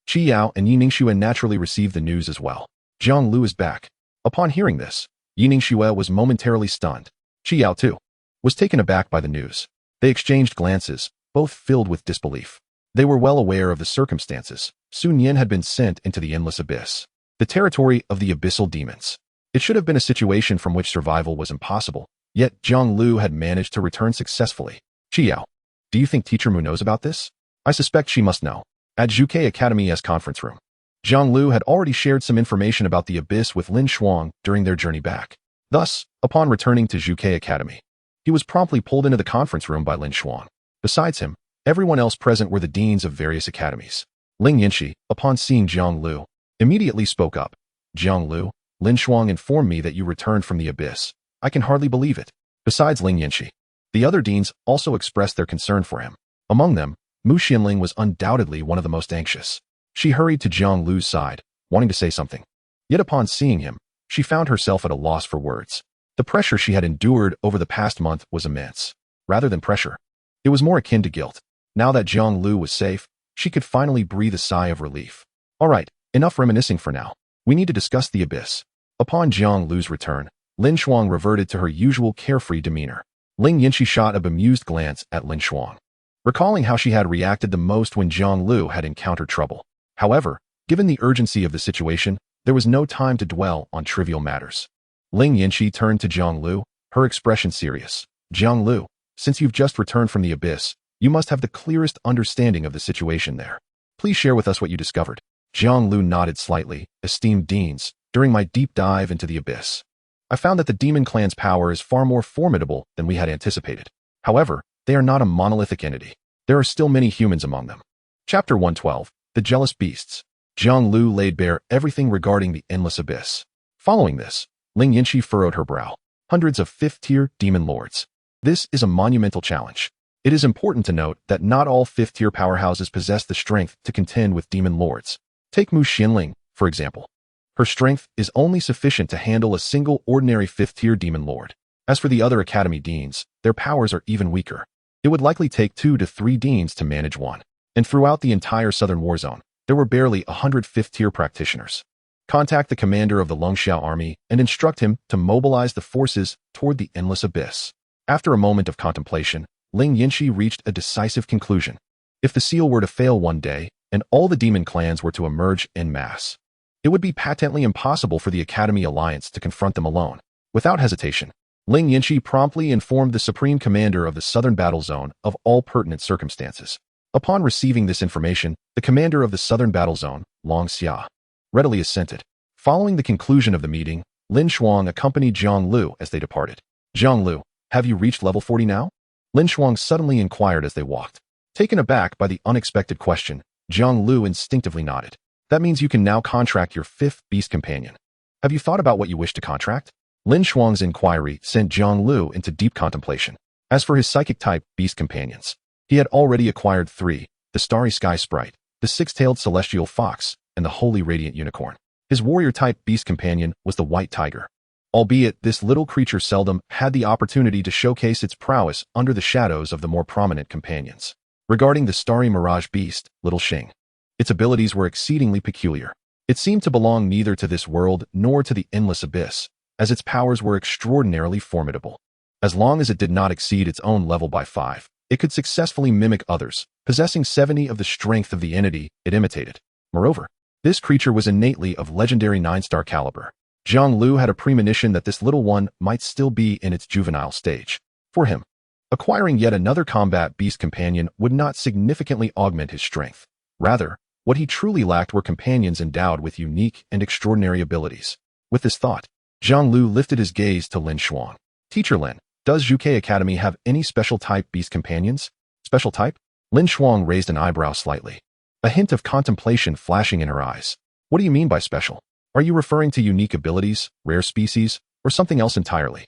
Qi Yao and Yiningshue naturally received the news as well. Jiang Liu is back. Upon hearing this, Yiningshue was momentarily stunned. Qi Yao, too, was taken aback by the news. They exchanged glances, both filled with disbelief. They were well aware of the circumstances. Sun Yin had been sent into the endless abyss, the territory of the abyssal demons. It should have been a situation from which survival was impossible, yet Jiang Liu had managed to return successfully. Qi Yao, do you think Teacher Mu knows about this? I suspect she must know. At Zhuke Academy's conference room, Jiang Liu had already shared some information about the abyss with Lin Shuang during their journey back. Thus, upon returning to Zhuke Academy, he was promptly pulled into the conference room by Lin Shuang. Besides him, everyone else present were the deans of various academies. Ling Yinshi, upon seeing Jiang Liu, immediately spoke up. Jiang Liu, Lin Shuang informed me that you returned from the abyss. I can hardly believe it. Besides Ling Yinshi, the other deans also expressed their concern for him. Among them, Mu Xianling was undoubtedly one of the most anxious. She hurried to Jiang Liu's side, wanting to say something. Yet upon seeing him, she found herself at a loss for words. The pressure she had endured over the past month was immense. Rather than pressure, it was more akin to guilt. Now that Jiang Liu was safe, she could finally breathe a sigh of relief. All right, enough reminiscing for now. We need to discuss the abyss. Upon Jiang Liu's return, Lin Shuang reverted to her usual carefree demeanor. Ling Yinshi shot a bemused glance at Lin Shuang, recalling how she had reacted the most when Jiang Liu had encountered trouble. However, given the urgency of the situation, there was no time to dwell on trivial matters. Ling Yinshi turned to Jiang Liu, her expression serious. Jiang Liu, since you've just returned from the abyss, you must have the clearest understanding of the situation there. Please share with us what you discovered. Jiang Liu nodded slightly. Esteemed deans, during my deep dive into the abyss, I found that the demon clan's power is far more formidable than we had anticipated. However, they are not a monolithic entity. There are still many humans among them. Chapter 112, The Jealous Beasts. Jiang Liu laid bare everything regarding the endless abyss. Following this, Ling Yinshi furrowed her brow. Hundreds of fifth-tier demon lords. This is a monumental challenge. It is important to note that not all fifth-tier powerhouses possess the strength to contend with demon lords. Take Mu Xianling, for example. Her strength is only sufficient to handle a single ordinary fifth-tier demon lord. As for the other academy deans, their powers are even weaker. It would likely take 2 to 3 deans to manage one. And throughout the entire southern war zone, there were barely 100 fifth-tier practitioners. Contact the commander of the Longxiao army and instruct him to mobilize the forces toward the endless abyss. After a moment of contemplation, Ling Yinshi reached a decisive conclusion. If the seal were to fail one day, and all the demon clans were to emerge en masse, It would be patently impossible for the Academy Alliance to confront them alone. Without hesitation, Ling Yinchi promptly informed the Supreme Commander of the Southern Battle Zone of all pertinent circumstances. Upon receiving this information, the commander of the Southern Battle Zone, Long Xia, readily assented. Following the conclusion of the meeting, Lin Shuang accompanied Jiang Liu as they departed. Jiang Liu, have you reached level 40 now? Lin Shuang suddenly inquired as they walked. Taken aback by the unexpected question, Jiang Liu instinctively nodded. That means you can now contract your 5th beast companion. Have you thought about what you wish to contract? Lin Shuang's inquiry sent Jiang Liu into deep contemplation. As for his psychic-type beast companions, he had already acquired 3, the Starry Sky Sprite, the Six-Tailed Celestial Fox, and the Holy Radiant Unicorn. His warrior-type beast companion was the White Tiger. Albeit this little creature seldom had the opportunity to showcase its prowess under the shadows of the more prominent companions. Regarding the Starry Mirage Beast, Little Xing, its abilities were exceedingly peculiar. It seemed to belong neither to this world nor to the endless abyss, as its powers were extraordinarily formidable. As long as it did not exceed its own level by 5, it could successfully mimic others, possessing 70 of the strength of the entity it imitated. Moreover, this creature was innately of legendary 9-star caliber. Jiang Liu had a premonition that this little one might still be in its juvenile stage. For him, acquiring yet another combat beast companion would not significantly augment his strength. Rather, what he truly lacked were companions endowed with unique and extraordinary abilities. With this thought, Jiang Liu lifted his gaze to Lin Shuang. Teacher Lin, does Zhuke Academy have any special type beast companions? Special type? Lin Shuang raised an eyebrow slightly, a hint of contemplation flashing in her eyes. What do you mean by special? Are you referring to unique abilities, rare species, or something else entirely?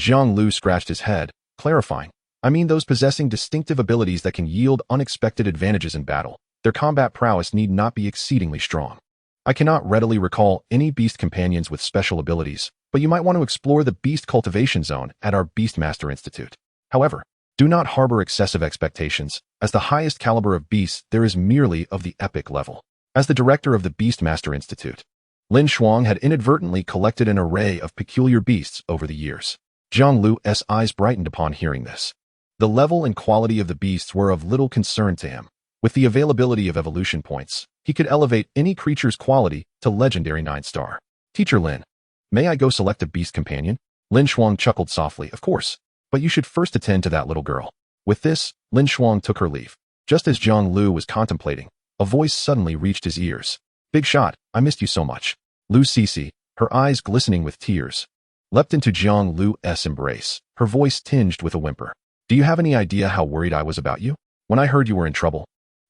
Jiang Liu scratched his head, clarifying. I mean those possessing distinctive abilities that can yield unexpected advantages in battle. Their combat prowess need not be exceedingly strong. I cannot readily recall any beast companions with special abilities, but you might want to explore the beast cultivation zone at our Beastmaster Institute. However, do not harbor excessive expectations, as the highest caliber of beasts there is merely of the epic level. As the director of the Beastmaster Institute, Lin Shuang had inadvertently collected an array of peculiar beasts over the years. Jiang Liu's eyes brightened upon hearing this. The level and quality of the beasts were of little concern to him. With the availability of evolution points, he could elevate any creature's quality to legendary 9-star. Teacher Lin, may I go select a beast companion? Lin Shuang chuckled softly. Of course, but you should first attend to that little girl. With this, Lin Shuang took her leave. Just as Jiang Liu was contemplating, a voice suddenly reached his ears. Big shot, I missed you so much. Lu Cece, her eyes glistening with tears, leapt into Jiang Liu's embrace, her voice tinged with a whimper. Do you have any idea how worried I was about you? When I heard you were in trouble,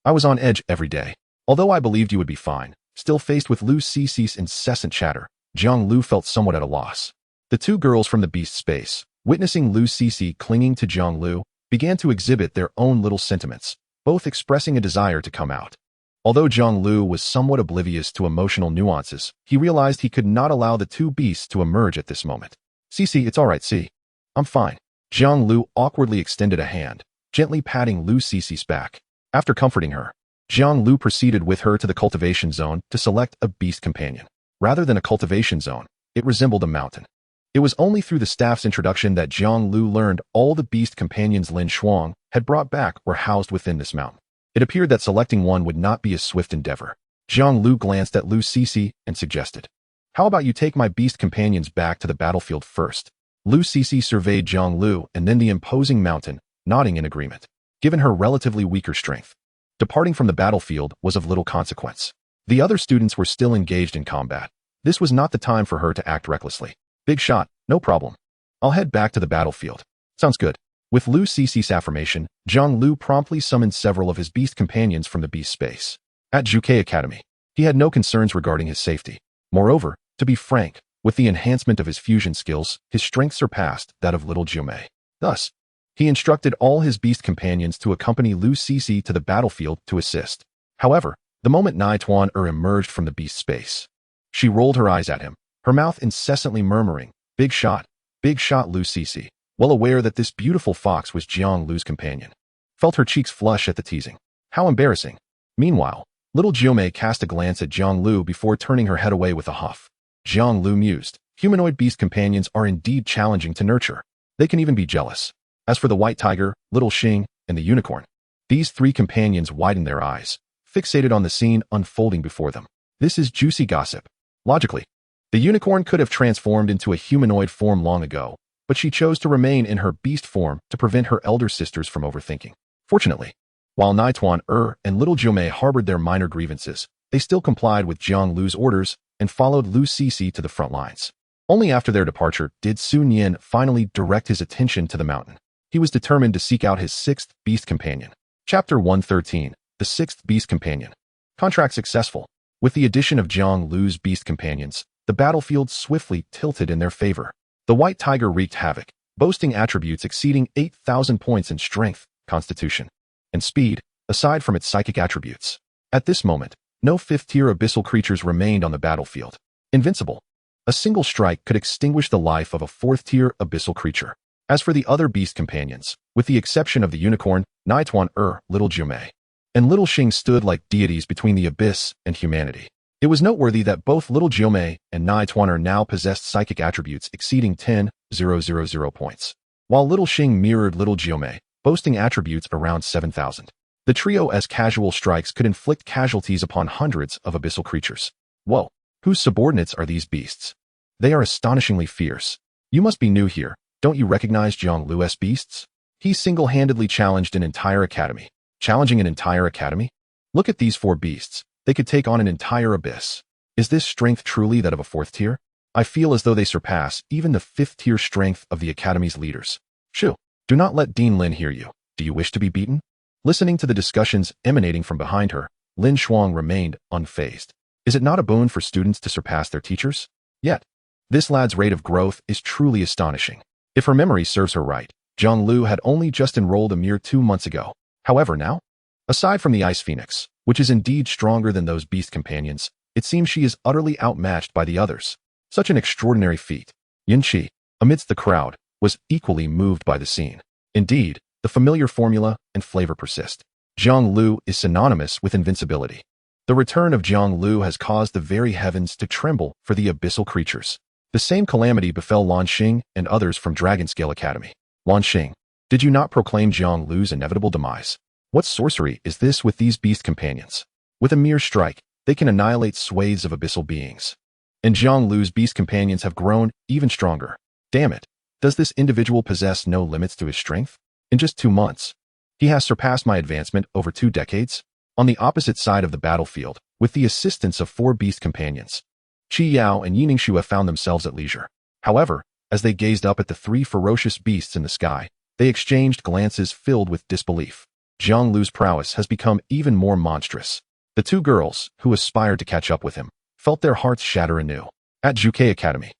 I was on edge every day. Although I believed you would be fine, still faced with Lu Cece's incessant chatter, Jiang Liu felt somewhat at a loss. The 2 girls from the beast space, witnessing Lu Cece clinging to Jiang Liu, began to exhibit their own little sentiments, both expressing a desire to come out. Although Jiang Liu was somewhat oblivious to emotional nuances, he realized he could not allow the 2 beasts to emerge at this moment. Cece, it's all right, see. I'm fine. Jiang Liu awkwardly extended a hand, gently patting Lu Cece's back. After comforting her, Jiang Liu proceeded with her to the cultivation zone to select a beast companion. Rather than a cultivation zone, it resembled a mountain. It was only through the staff's introduction that Jiang Liu learned all the beast companions Lin Shuang had brought back were housed within this mountain. It appeared that selecting one would not be a swift endeavor. Jiang Liu glanced at Lu Cece and suggested, how about you take my beast companions back to the battlefield first? Lu Cece surveyed Jiang Liu and then the imposing mountain, nodding in agreement. Given her relatively weaker strength, departing from the battlefield was of little consequence. The other students were still engaged in combat. This was not the time for her to act recklessly. Big shot, no problem. I'll head back to the battlefield. Sounds good. With Lu Cece's affirmation, Jiang Liu promptly summoned several of his beast companions from the beast space. At Zhuke Academy, he had no concerns regarding his safety. Moreover, to be frank, with the enhancement of his fusion skills, his strength surpassed that of little Jiumei. Thus, he instructed all his beast companions to accompany Lu Cece to the battlefield to assist. However, the moment Nai Tuan emerged from the beast space, she rolled her eyes at him, her mouth incessantly murmuring, Big shot, Lu Cece, well aware that this beautiful fox was Jiang Liu's companion. Felt her cheeks flush at the teasing. How embarrassing. Meanwhile, little Jiumei cast a glance at Jiang Liu before turning her head away with a huff. Jiang Liu mused, humanoid beast companions are indeed challenging to nurture. They can even be jealous. As for the white tiger, little Xing, and the unicorn, these 3 companions widened their eyes, fixated on the scene unfolding before them. This is juicy gossip. Logically, the unicorn could have transformed into a humanoid form long ago, but she chose to remain in her beast form to prevent her elder sisters from overthinking. Fortunately, while Naituan and little Jiumei harbored their minor grievances, they still complied with Jiang Liu's orders and followed Lu Cixi to the front lines. Only after their departure did Sun Yin finally direct his attention to the mountain. He was determined to seek out his sixth beast companion. Chapter 113, The Sixth Beast Companion. Contract successful. With the addition of Jiang Liu's beast companions, the battlefield swiftly tilted in their favor. The white tiger wreaked havoc, boasting attributes exceeding 8,000 points in strength, constitution, and speed, aside from its psychic attributes. At this moment, no fifth-tier abyssal creatures remained on the battlefield. Invincible. A single strike could extinguish the life of a fourth-tier abyssal creature. As for the other beast companions, with the exception of the unicorn, Naituan little Jiumei, and little Xing stood like deities between the abyss and humanity. It was noteworthy that both little Jiumei and Naituan now possessed psychic attributes exceeding 10,000 points, while little Xing mirrored little Jiumei, boasting attributes around 7,000. The trio's casual strikes could inflict casualties upon hundreds of abyssal creatures. Whoa, whose subordinates are these beasts? They are astonishingly fierce. You must be new here. Don't you recognize Jiang Liu's beasts? He single-handedly challenged an entire academy. Challenging an entire academy? Look at these 4 beasts. They could take on an entire abyss. Is this strength truly that of a 4th tier? I feel as though they surpass even the 5th tier strength of the academy's leaders. Shoo, do not let Dean Lin hear you. Do you wish to be beaten? Listening to the discussions emanating from behind her, Lin Shuang remained unfazed. Is it not a boon for students to surpass their teachers? Yet, this lad's rate of growth is truly astonishing. If her memory serves her right, Jiang Liu had only just enrolled a mere 2 months ago. However, now, aside from the Ice Phoenix, which is indeed stronger than those beast companions, it seems she is utterly outmatched by the others. Such an extraordinary feat. Yin Qi, amidst the crowd, was equally moved by the scene. Indeed, the familiar formula and flavor persist. Jiang Liu is synonymous with invincibility. The return of Jiang Liu has caused the very heavens to tremble for the abyssal creatures. The same calamity befell Lan Xing and others from Dragonscale Academy. Lan Xing, did you not proclaim Jiang Liu's inevitable demise? What sorcery is this with these beast companions? With a mere strike, they can annihilate swathes of abyssal beings. And Jiang Liu's beast companions have grown even stronger. Damn it, does this individual possess no limits to his strength? In just 2 months, he has surpassed my advancement over 2 decades. On the opposite side of the battlefield, with the assistance of 4 beast companions, Qi Yao and Yining Xue found themselves at leisure. However, as they gazed up at the 3 ferocious beasts in the sky, they exchanged glances filled with disbelief. Jiang Liu's prowess has become even more monstrous. The 2 girls, who aspired to catch up with him, felt their hearts shatter anew. At Zhuke Academy,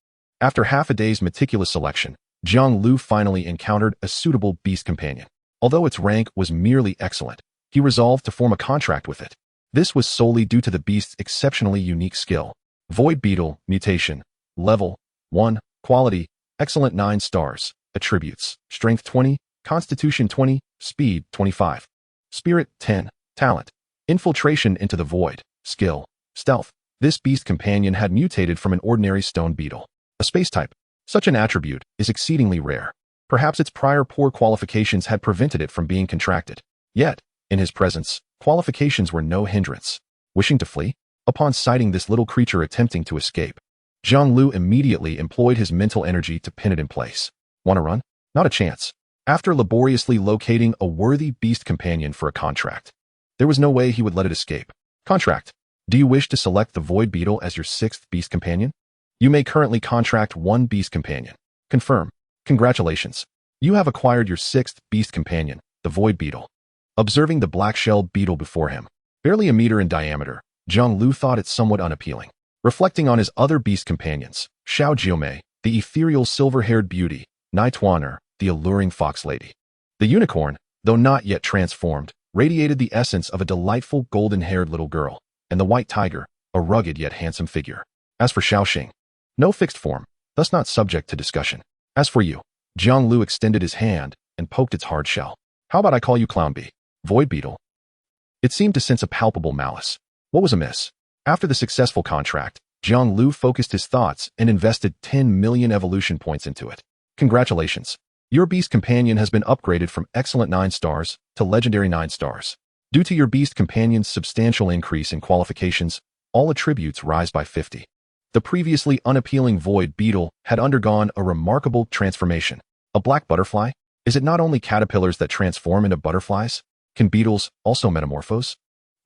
after half a day's meticulous selection, Jiang Liu finally encountered a suitable beast companion. Although its rank was merely excellent, he resolved to form a contract with it. This was solely due to the beast's exceptionally unique skill. Void Beetle, Mutation, Level 1, Quality, Excellent 9 stars, Attributes, Strength 20, Constitution 20, Speed 25, Spirit 10, Talent, Infiltration into the Void, Skill, Stealth. This beast companion had mutated from an ordinary stone beetle, a space type. Such an attribute is exceedingly rare. Perhaps its prior poor qualifications had prevented it from being contracted. Yet, in his presence, qualifications were no hindrance. Wishing to flee? Upon sighting this little creature attempting to escape, Jiang Liu immediately employed his mental energy to pin it in place. Want to run? Not a chance. After laboriously locating a worthy beast companion for a contract, there was no way he would let it escape. Contract. Do you wish to select the Void Beetle as your 6th beast companion? You may currently contract 1 beast companion. Confirm. Congratulations. You have acquired your 6th beast companion, the Void Beetle. Observing the black-shelled beetle before him, barely a meter in diameter, Jiang Liu thought it somewhat unappealing. Reflecting on his other beast companions, Xiao Jiumei, the ethereal silver-haired beauty, Naituan, the alluring fox lady. The unicorn, though not yet transformed, radiated the essence of a delightful golden-haired little girl, and the white tiger, a rugged yet handsome figure. As for Xiaoxing, no fixed form, thus not subject to discussion. As for you, Jiang Liu extended his hand and poked its hard shell. How about I call you Clown Bee? Void Beetle? It seemed to sense a palpable malice. What was amiss? After the successful contract, Jiang Liu focused his thoughts and invested 10 million evolution points into it. Congratulations. Your beast companion has been upgraded from excellent 9 stars to legendary 9 stars. Due to your beast companion's substantial increase in qualifications, all attributes rise by 50. The previously unappealing void beetle had undergone a remarkable transformation. A black butterfly? Is it not only caterpillars that transform into butterflies? Can beetles also metamorphose?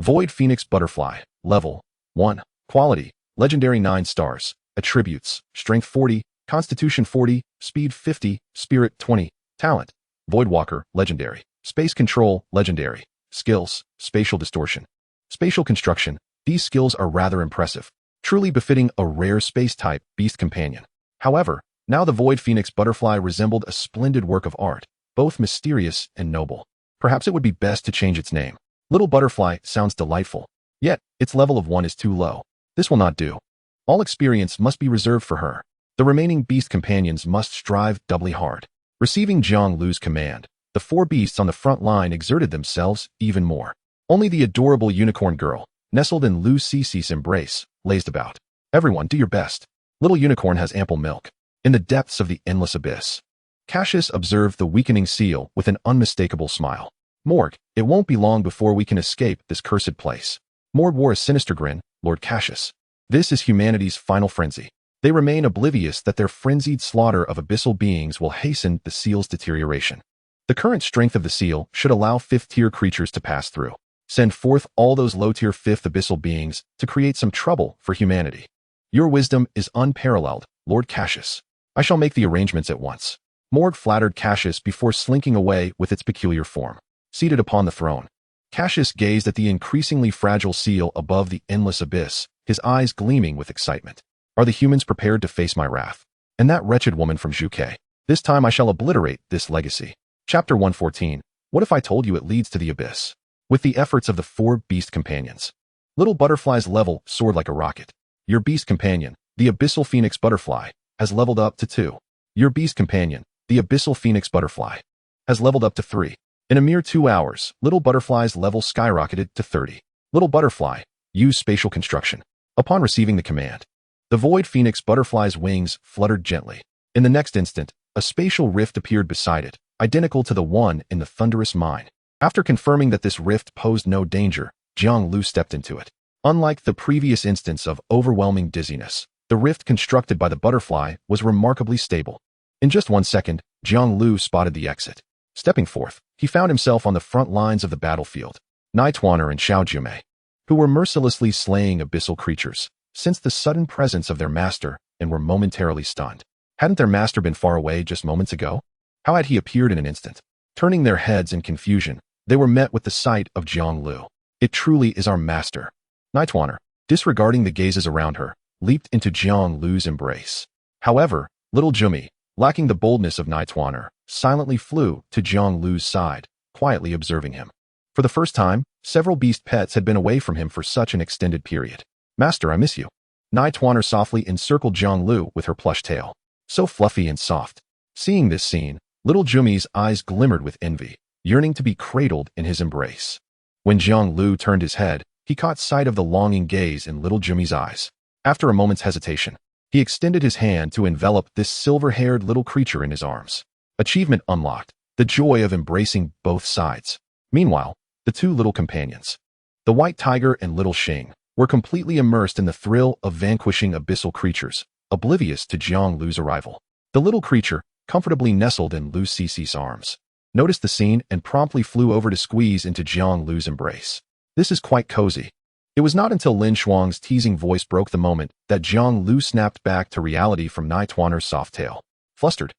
Void Phoenix Butterfly, Level 1. Quality, Legendary 9 stars. Attributes, Strength 40, Constitution 40, Speed 50, Spirit 20. Talent, Voidwalker, Legendary. Space Control, Legendary. Skills, Spatial Distortion. Spatial Construction. These skills are rather impressive, truly befitting a rare space-type beast companion. However, now the Void Phoenix Butterfly resembled a splendid work of art, both mysterious and noble. Perhaps it would be best to change its name. Little Butterfly sounds delightful, yet its level of 1 is too low. This will not do. All experience must be reserved for her. The remaining beast companions must strive doubly hard. Receiving Jiang Liu's command, the 4 beasts on the front line exerted themselves even more. Only the adorable unicorn girl, nestled in Liu Cici's embrace, lazed about. Everyone, do your best. Little unicorn has ample milk. In the depths of the endless abyss, Cassius observed the weakening seal with an unmistakable smile. Morg, it won't be long before we can escape this cursed place. Morg wore a sinister grin. Lord Cassius, this is humanity's final frenzy. They remain oblivious that their frenzied slaughter of abyssal beings will hasten the seal's deterioration. The current strength of the seal should allow 5th-tier creatures to pass through. Send forth all those low-tier 5th abyssal beings to create some trouble for humanity. Your wisdom is unparalleled, Lord Cassius. I shall make the arrangements at once. Morg flattered Cassius before slinking away with its peculiar form. Seated upon the throne, Cassius gazed at the increasingly fragile seal above the endless abyss, his eyes gleaming with excitement. Are the humans prepared to face my wrath? And that wretched woman from Zhuke. This time I shall obliterate this legacy. Chapter 114. What if I told you it leads to the abyss? With the efforts of the 4 beast companions, Little Butterfly's level soared like a rocket. Your beast companion, the Abyssal Phoenix Butterfly, has leveled up to 2. Your beast companion, the Abyssal Phoenix Butterfly, has leveled up to 3. In a mere 2 hours, Little Butterfly's level skyrocketed to 30. Little Butterfly, use spatial construction. Upon receiving the command, the Void Phoenix Butterfly's wings fluttered gently. In the next instant, a spatial rift appeared beside it, identical to the one in the thunderous mine. After confirming that this rift posed no danger, Jiang Liu stepped into it. Unlike the previous instance of overwhelming dizziness, the rift constructed by the butterfly was remarkably stable. In just 1 second, Jiang Liu spotted the exit. Stepping forth, he found himself on the front lines of the battlefield. Nightwaner and Xiao Jiumei, who were mercilessly slaying abyssal creatures, sensed the sudden presence of their master and were momentarily stunned. Hadn't their master been far away just moments ago? How had he appeared in an instant? Turning their heads in confusion, they were met with the sight of Jiang Liu. It truly is our master. Nightwaner, disregarding the gazes around her, leaped into Jiang Liu's embrace. However, little Jiumei, lacking the boldness of Nightwaner, silently flew to Jiang Liu's side, quietly observing him. For the first time, several beast pets had been away from him for such an extended period. Master, I miss you. Nightwaner softly encircled Jiang Liu with her plush tail. So fluffy and soft. Seeing this scene, little Jiumei's eyes glimmered with envy, yearning to be cradled in his embrace. When Jiang Liu turned his head, he caught sight of the longing gaze in little Jiumei's eyes. After a moment's hesitation, he extended his hand to envelop this silver-haired little creature in his arms. Achievement unlocked, the joy of embracing both sides. Meanwhile, the 2 little companions, the White Tiger and Little Xing, were completely immersed in the thrill of vanquishing abyssal creatures, oblivious to Jiang Liu's arrival. The little creature, comfortably nestled in Liu Cici's arms, noticed the scene and promptly flew over to squeeze into Jiang Liu's embrace. This is quite cozy. It was not until Lin Shuang's teasing voice broke the moment that Jiang Liu snapped back to reality from Nightwaner's soft tail. Flustered,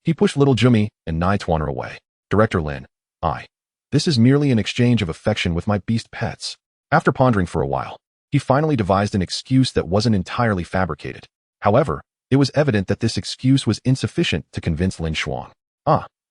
he pushed little Jiumei and Nightwaner away. Director Lin, this is merely an exchange of affection with my beast pets. After pondering for a while, he finally devised an excuse that wasn't entirely fabricated. However, it was evident that this excuse was insufficient to convince Lin Shuang.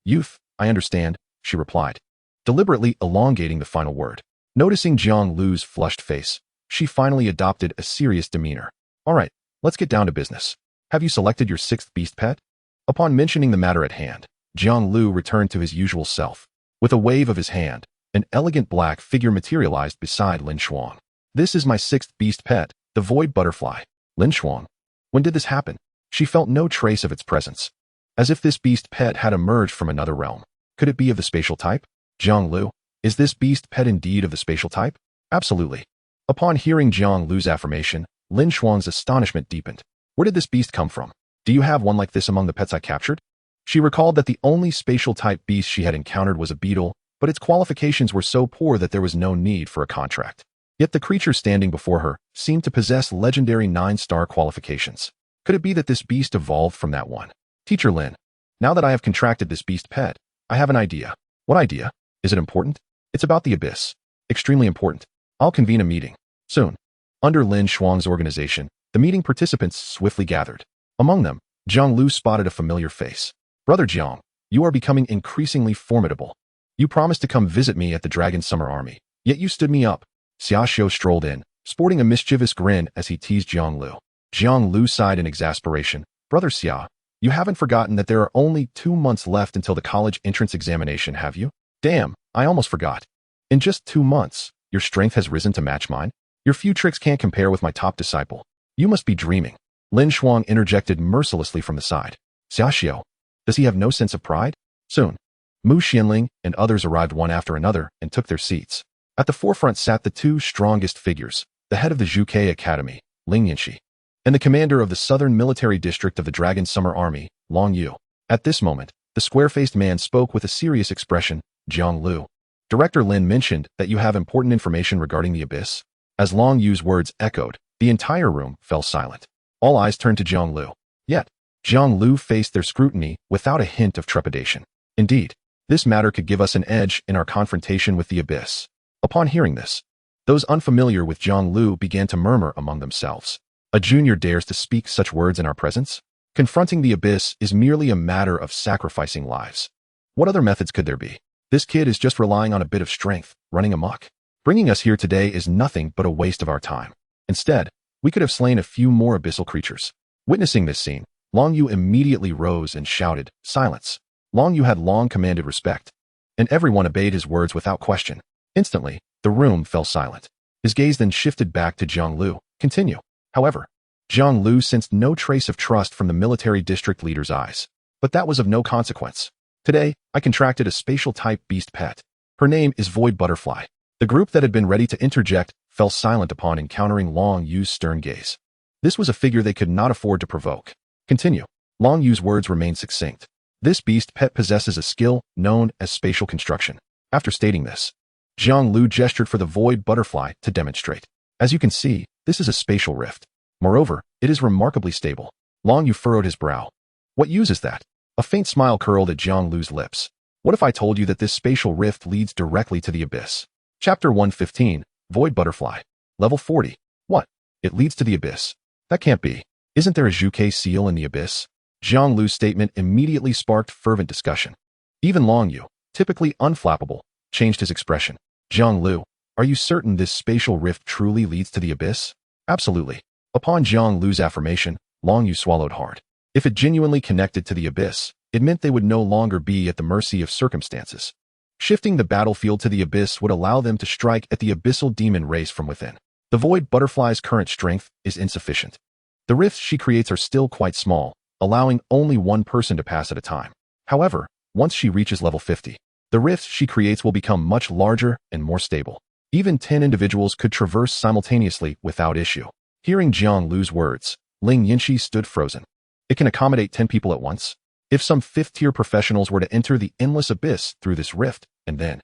Youth, I understand, she replied, deliberately elongating the final word. Noticing Jiang Liu's flushed face, she finally adopted a serious demeanor. All right, let's get down to business. Have you selected your 6th beast pet? Upon mentioning the matter at hand, Jiang Liu returned to his usual self. With a wave of his hand, an elegant black figure materialized beside Lin Shuang. This is my 6th beast pet, the Void Butterfly. Lin Shuang. When did this happen? She felt no trace of its presence. As if this beast pet had emerged from another realm. Could it be of the spatial type? Jiang Liu, is this beast pet indeed of the spatial type? Absolutely. Upon hearing Jiang Liu's affirmation, Lin Shuang's astonishment deepened. Where did this beast come from? Do you have one like this among the pets I captured? She recalled that the only spatial-type beast she had encountered was a beetle, but its qualifications were so poor that there was no need for a contract. Yet the creature standing before her seemed to possess legendary 9-star qualifications. Could it be that this beast evolved from that one? Teacher Lin, now that I have contracted this beast pet, I have an idea. What idea? Is it important? It's about the abyss. Extremely important. I'll convene a meeting. Soon. Under Lin Shuang's organization, the meeting participants swiftly gathered. Among them, Jiang Liu spotted a familiar face. Brother Jiang, you are becoming increasingly formidable. You promised to come visit me at the Dragon Summer Army, yet you stood me up. Xiaoxiu strolled in, sporting a mischievous grin as he teased Jiang Liu. Jiang Liu sighed in exasperation. Brother Xia, you haven't forgotten that there are only 2 months left until the college entrance examination, have you? Damn, I almost forgot. In just 2 months, your strength has risen to match mine? Your few tricks can't compare with my top disciple. You must be dreaming. Lin Shuang interjected mercilessly from the side. Xiaoxiu, does he have no sense of pride? Soon, Mu Xianling and others arrived one after another and took their seats. At the forefront sat the 2 strongest figures, the head of the Zhuke Academy, Ling Yanxi, and the commander of the Southern Military District of the Dragon Summer Army, Long Yu. At this moment, the square-faced man spoke with a serious expression. Jiang Liu, Director Lin mentioned that you have important information regarding the abyss. As Long Yu's words echoed, the entire room fell silent. All eyes turned to Jiang Liu. Yet, Jiang Liu faced their scrutiny without a hint of trepidation. Indeed, this matter could give us an edge in our confrontation with the abyss. Upon hearing this, those unfamiliar with Jiang Liu began to murmur among themselves. A junior dares to speak such words in our presence? Confronting the abyss is merely a matter of sacrificing lives. What other methods could there be? This kid is just relying on a bit of strength, running amok. Bringing us here today is nothing but a waste of our time. Instead, we could have slain a few more abyssal creatures. Witnessing this scene, Long Yu immediately rose and shouted, "Silence!" Long Yu had long commanded respect, and everyone obeyed his words without question. Instantly, the room fell silent. His gaze then shifted back to Jiang Liu. Continue. However, Jiang Liu sensed no trace of trust from the military district leader's eyes. But that was of no consequence. Today, I contracted a spatial-type beast pet. Her name is Void Butterfly. The group that had been ready to interject fell silent upon encountering Long Yu's stern gaze. This was a figure they could not afford to provoke. Continue. Long Yu's words remained succinct. This beast pet possesses a skill known as spatial construction. After stating this, Jiang Liu gestured for the Void Butterfly to demonstrate. As you can see, this is a spatial rift. Moreover, it is remarkably stable. Long Yu furrowed his brow. What use is that? A faint smile curled at Jiang Liu's lips. What if I told you that this spatial rift leads directly to the abyss? Chapter 115, Void Butterfly. Level 40. What? It leads to the abyss. That can't be. Isn't there a Zhuke seal in the abyss? Jiang Liu's statement immediately sparked fervent discussion. Even Long Yu, typically unflappable, changed his expression. Jiang Liu, are you certain this spatial rift truly leads to the abyss? Absolutely. Upon Jiang Liu's affirmation, Long Yu swallowed hard. If it genuinely connected to the abyss, it meant they would no longer be at the mercy of circumstances. Shifting the battlefield to the abyss would allow them to strike at the abyssal demon race from within. The Void Butterfly's current strength is insufficient. The rifts she creates are still quite small, allowing only one person to pass at a time. However, once she reaches level 50, the rifts she creates will become much larger and more stable. Even 10 individuals could traverse simultaneously without issue. Hearing Jiang Liu's words, Ling Yanxi stood frozen. It can accommodate 10 people at once? If some 5th-tier professionals were to enter the endless abyss through this rift, and then...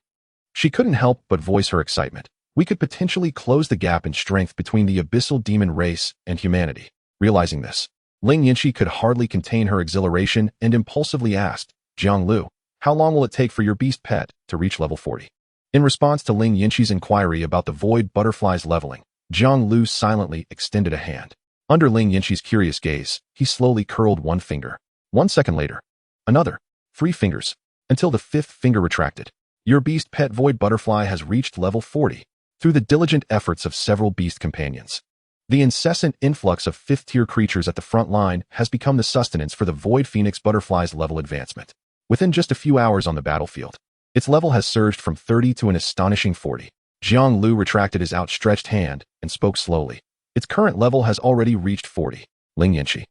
She couldn't help but voice her excitement. We could potentially close the gap in strength between the abyssal demon race and humanity. Realizing this, Ling Yanxi could hardly contain her exhilaration and impulsively asked, Jiang Liu, how long will it take for your beast pet to reach level 40? In response to Ling Yanxi's inquiry about the Void Butterfly's leveling, Jiang Liu silently extended a hand. Under Ling Yanxi's curious gaze, he slowly curled one finger. 1 second later, another, 3 fingers, until the 5th finger retracted. Your beast pet Void Butterfly has reached level 40 through the diligent efforts of several beast companions. The incessant influx of 5th-tier creatures at the front line has become the sustenance for the Void Phoenix Butterfly's level advancement. Within just a few hours on the battlefield, its level has surged from 30 to an astonishing 40. Jiang Liu retracted his outstretched hand and spoke slowly. Its current level has already reached 40. Ling Yanxi,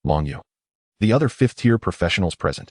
Long Yu, the other 5th-tier professionals present.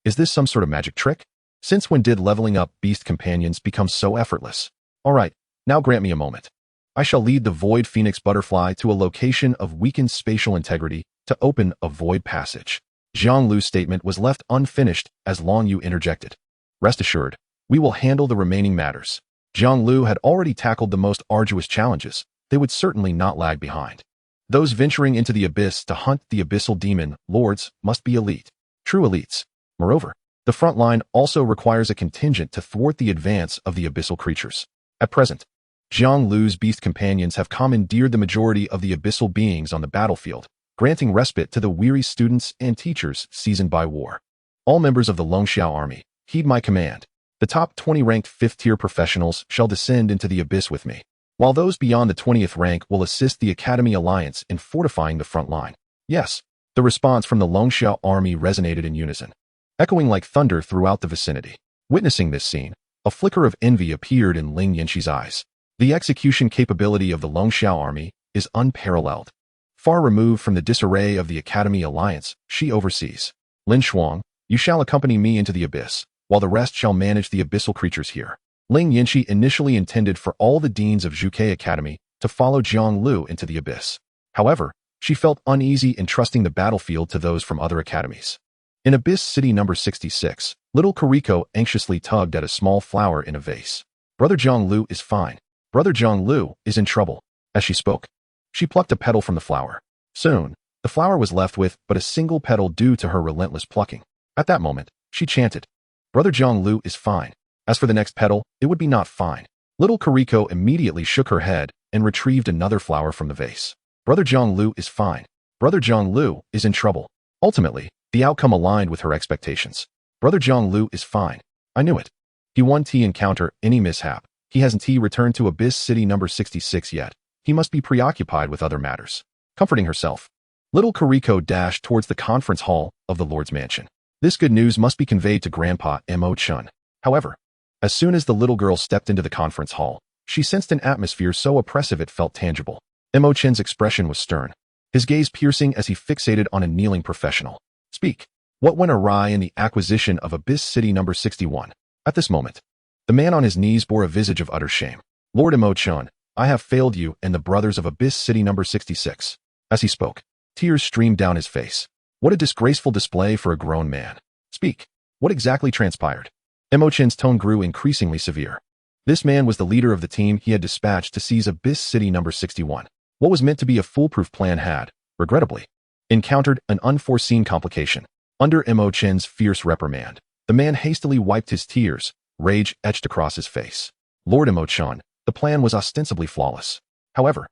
Is this some sort of magic trick? Since when did leveling up beast companions become so effortless? All right, now grant me a moment. I shall lead the Void Phoenix Butterfly to a location of weakened spatial integrity to open a void passage. Jiang Liu's statement was left unfinished as Long Yu interjected. Rest assured, we will handle the remaining matters. Jiang Liu had already tackled the most arduous challenges. They would certainly not lag behind. Those venturing into the abyss to hunt the abyssal demon lords must be elite. True elites. Moreover, the front line also requires a contingent to thwart the advance of the abyssal creatures. At present, Jiang Liu's beast companions have commandeered the majority of the abyssal beings on the battlefield, granting respite to the weary students and teachers seasoned by war. All members of the Longxiao army, heed my command. The top 20 ranked 5th-tier professionals shall descend into the abyss with me, while those beyond the 20th rank will assist the Academy Alliance in fortifying the front line. Yes, the response from the Longxiao army resonated in unison, echoing like thunder throughout the vicinity. Witnessing this scene, a flicker of envy appeared in Ling Yanxi's eyes. The execution capability of the Longxiao army is unparalleled. Far removed from the disarray of the Academy Alliance, she oversees. Lin Shuang, you shall accompany me into the abyss, while the rest shall manage the abyssal creatures here. Ling Yanxi initially intended for all the deans of Zhuke Academy to follow Jiang Liu into the abyss. However, she felt uneasy entrusting the battlefield to those from other academies. In Abyss City number 66, little Kariko anxiously tugged at a small flower in a vase. Brother Jiang Liu is fine. Brother Jiang Liu is in trouble. As she spoke, she plucked a petal from the flower. Soon, the flower was left with but a single petal due to her relentless plucking. At that moment, she chanted, Brother Jiang Liu is fine. As for the next petal, it would be not fine. Little Kariko immediately shook her head and retrieved another flower from the vase. Brother Jiang Liu is fine. Brother Jiang Liu is in trouble. Ultimately, the outcome aligned with her expectations. Brother Jiang Liu is fine. I knew it. He won't encounter any mishap. He hasn't returned to Abyss City number 66 yet. He must be preoccupied with other matters. Comforting herself, little Kariko dashed towards the conference hall of the Lord's mansion. This good news must be conveyed to Grandpa Mo Chun. However, as soon as the little girl stepped into the conference hall, she sensed an atmosphere so oppressive it felt tangible. Mo Chen's expression was stern, his gaze piercing as he fixated on a kneeling professional. Speak. What went awry in the acquisition of Abyss City number 61? At this moment, the man on his knees bore a visage of utter shame. Lord Mo Chun, I have failed you and the brothers of Abyss City number 66. As he spoke, tears streamed down his face. What a disgraceful display for a grown man. Speak. What exactly transpired? Mo Chen's tone grew increasingly severe. This man was the leader of the team he had dispatched to seize Abyss City number 61. What was meant to be a foolproof plan had, regrettably, encountered an unforeseen complication. Under Mo Chen's fierce reprimand, the man hastily wiped his tears, rage etched across his face. Lord Mo Chen, the plan was ostensibly flawless. However,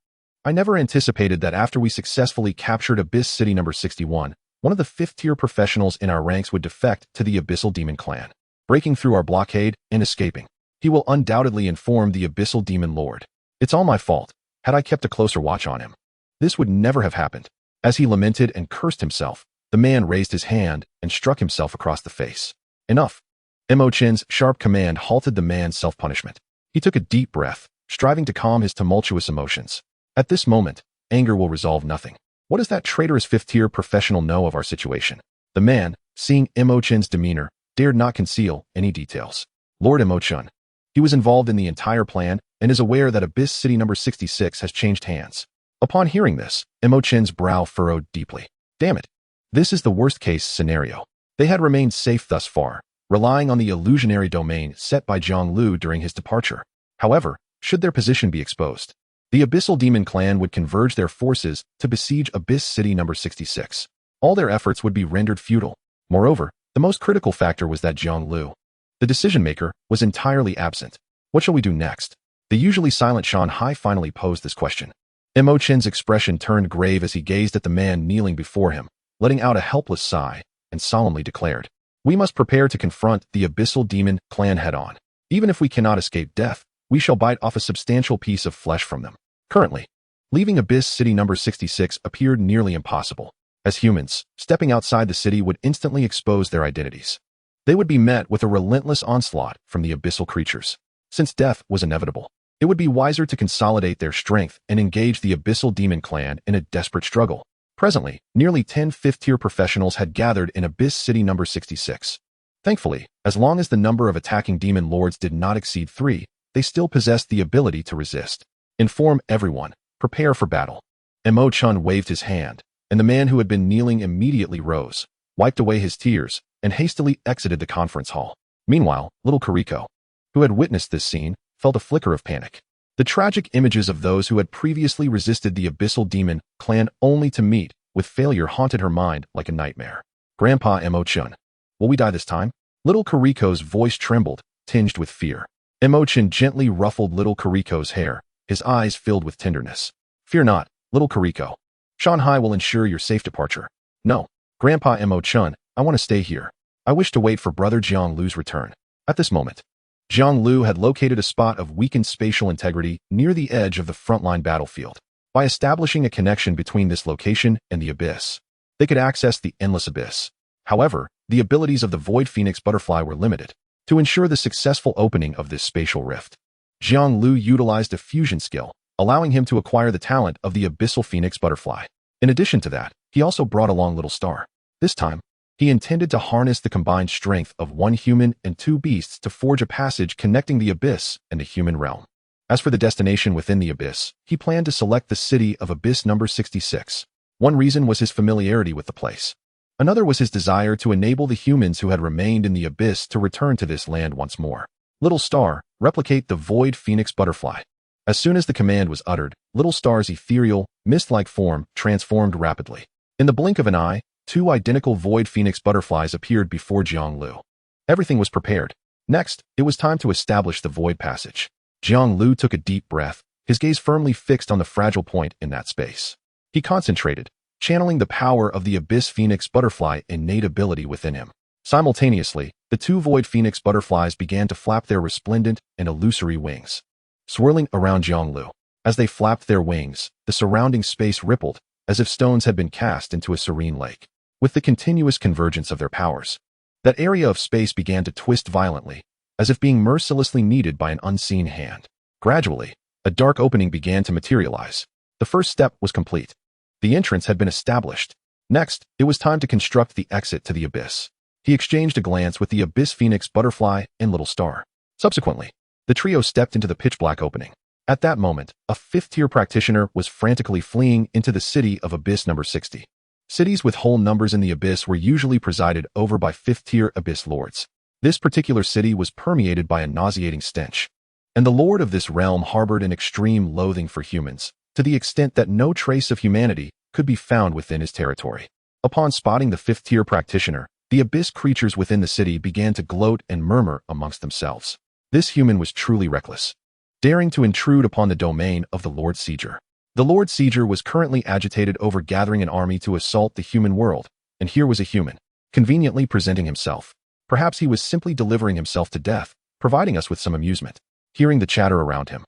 I never anticipated that after we successfully captured Abyss City number 61, one of the 5th-tier professionals in our ranks would defect to the Abyssal Demon clan, breaking through our blockade and escaping. He will undoubtedly inform the Abyssal Demon Lord. It's all my fault. Had I kept a closer watch on him, this would never have happened. As he lamented and cursed himself, the man raised his hand and struck himself across the face. Enough. Mo Chen's sharp command halted the man's self-punishment. He took a deep breath, striving to calm his tumultuous emotions. At this moment, anger will resolve nothing. What does that traitorous 5th-tier professional know of our situation? The man, seeing Mo Chen's demeanor, dared not conceal any details. Lord Mo Chen. He was involved in the entire plan and is aware that Abyss City number 66 has changed hands. Upon hearing this, Mo Chen's brow furrowed deeply. Damn it. This is the worst-case scenario. They had remained safe thus far, relying on the illusionary domain set by Jiang Liu during his departure. However, should their position be exposed, the Abyssal Demon clan would converge their forces to besiege Abyss City number 66. All their efforts would be rendered futile. Moreover, the most critical factor was that Jiang Liu, the decision-maker, was entirely absent. What shall we do next? The usually silent Shan Hai finally posed this question. Mo Chen's expression turned grave as he gazed at the man kneeling before him, letting out a helpless sigh, and solemnly declared, We must prepare to confront the Abyssal Demon clan head-on. Even if we cannot escape death, we shall bite off a substantial piece of flesh from them. Currently, leaving Abyss City number 66 appeared nearly impossible. As humans, stepping outside the city would instantly expose their identities. They would be met with a relentless onslaught from the abyssal creatures. Since death was inevitable, it would be wiser to consolidate their strength and engage the Abyssal Demon clan in a desperate struggle. Presently, nearly 10 5th-tier professionals had gathered in Abyss City number 66. Thankfully, as long as the number of attacking demon lords did not exceed 3, they still possessed the ability to resist. Inform everyone. Prepare for battle. Emo-chun waved his hand, and the man who had been kneeling immediately rose, wiped away his tears, and hastily exited the conference hall. Meanwhile, little Kariko, who had witnessed this scene, felt a flicker of panic. The tragic images of those who had previously resisted the abyssal demon clan only to meet with failure haunted her mind like a nightmare. Grandpa Emo-chun, will we die this time? Little Kariko's voice trembled, tinged with fear. Emo-chun gently ruffled little Kariko's hair, his eyes filled with tenderness. Fear not, little Kariko. Shanghai will ensure your safe departure. No, Grandpa Emo-chun, I want to stay here. I wish to wait for Brother Jiang Liu's return. At this moment, Jiang Liu had located a spot of weakened spatial integrity near the edge of the frontline battlefield. By establishing a connection between this location and the abyss, they could access the endless abyss. However, the abilities of the Void Phoenix Butterfly were limited. To ensure the successful opening of this spatial rift, Jiang Liu utilized a fusion skill, allowing him to acquire the talent of the Abyssal Phoenix Butterfly. In addition to that, he also brought along Little Star. This time, he intended to harness the combined strength of one human and two beasts to forge a passage connecting the abyss and the human realm. As for the destination within the abyss, he planned to select the city of Abyss number 66. One reason was his familiarity with the place. Another was his desire to enable the humans who had remained in the abyss to return to this land once more. Little Star, replicate the Void Phoenix Butterfly. As soon as the command was uttered, Little Star's ethereal, mist-like form transformed rapidly. In the blink of an eye, two identical Void Phoenix Butterflies appeared before Jiang Liu. Everything was prepared. Next, it was time to establish the Void Passage. Jiang Liu took a deep breath, his gaze firmly fixed on the fragile point in that space. He concentrated, channeling the power of the Abyss Phoenix Butterfly innate ability within him. Simultaneously, the two Void Phoenix Butterflies began to flap their resplendent and illusory wings, swirling around Jiang Liu. As they flapped their wings, the surrounding space rippled, as if stones had been cast into a serene lake. With the continuous convergence of their powers, that area of space began to twist violently, as if being mercilessly kneaded by an unseen hand. Gradually, a dark opening began to materialize. The first step was complete. The entrance had been established. Next, it was time to construct the exit to the abyss. He exchanged a glance with the Abyss Phoenix Butterfly and Little Star. Subsequently, the trio stepped into the pitch-black opening. At that moment, a fifth-tier practitioner was frantically fleeing into the city of Abyss number 60. Cities with whole numbers in the abyss were usually presided over by fifth-tier abyss lords. This particular city was permeated by a nauseating stench, and the lord of this realm harbored an extreme loathing for humans, to the extent that no trace of humanity could be found within his territory. Upon spotting the fifth-tier practitioner, the abyss creatures within the city began to gloat and murmur amongst themselves. This human was truly reckless, daring to intrude upon the domain of the Lord Sieger. The Lord Sieger was currently agitated over gathering an army to assault the human world, and here was a human, conveniently presenting himself. Perhaps he was simply delivering himself to death, providing us with some amusement. Hearing the chatter around him,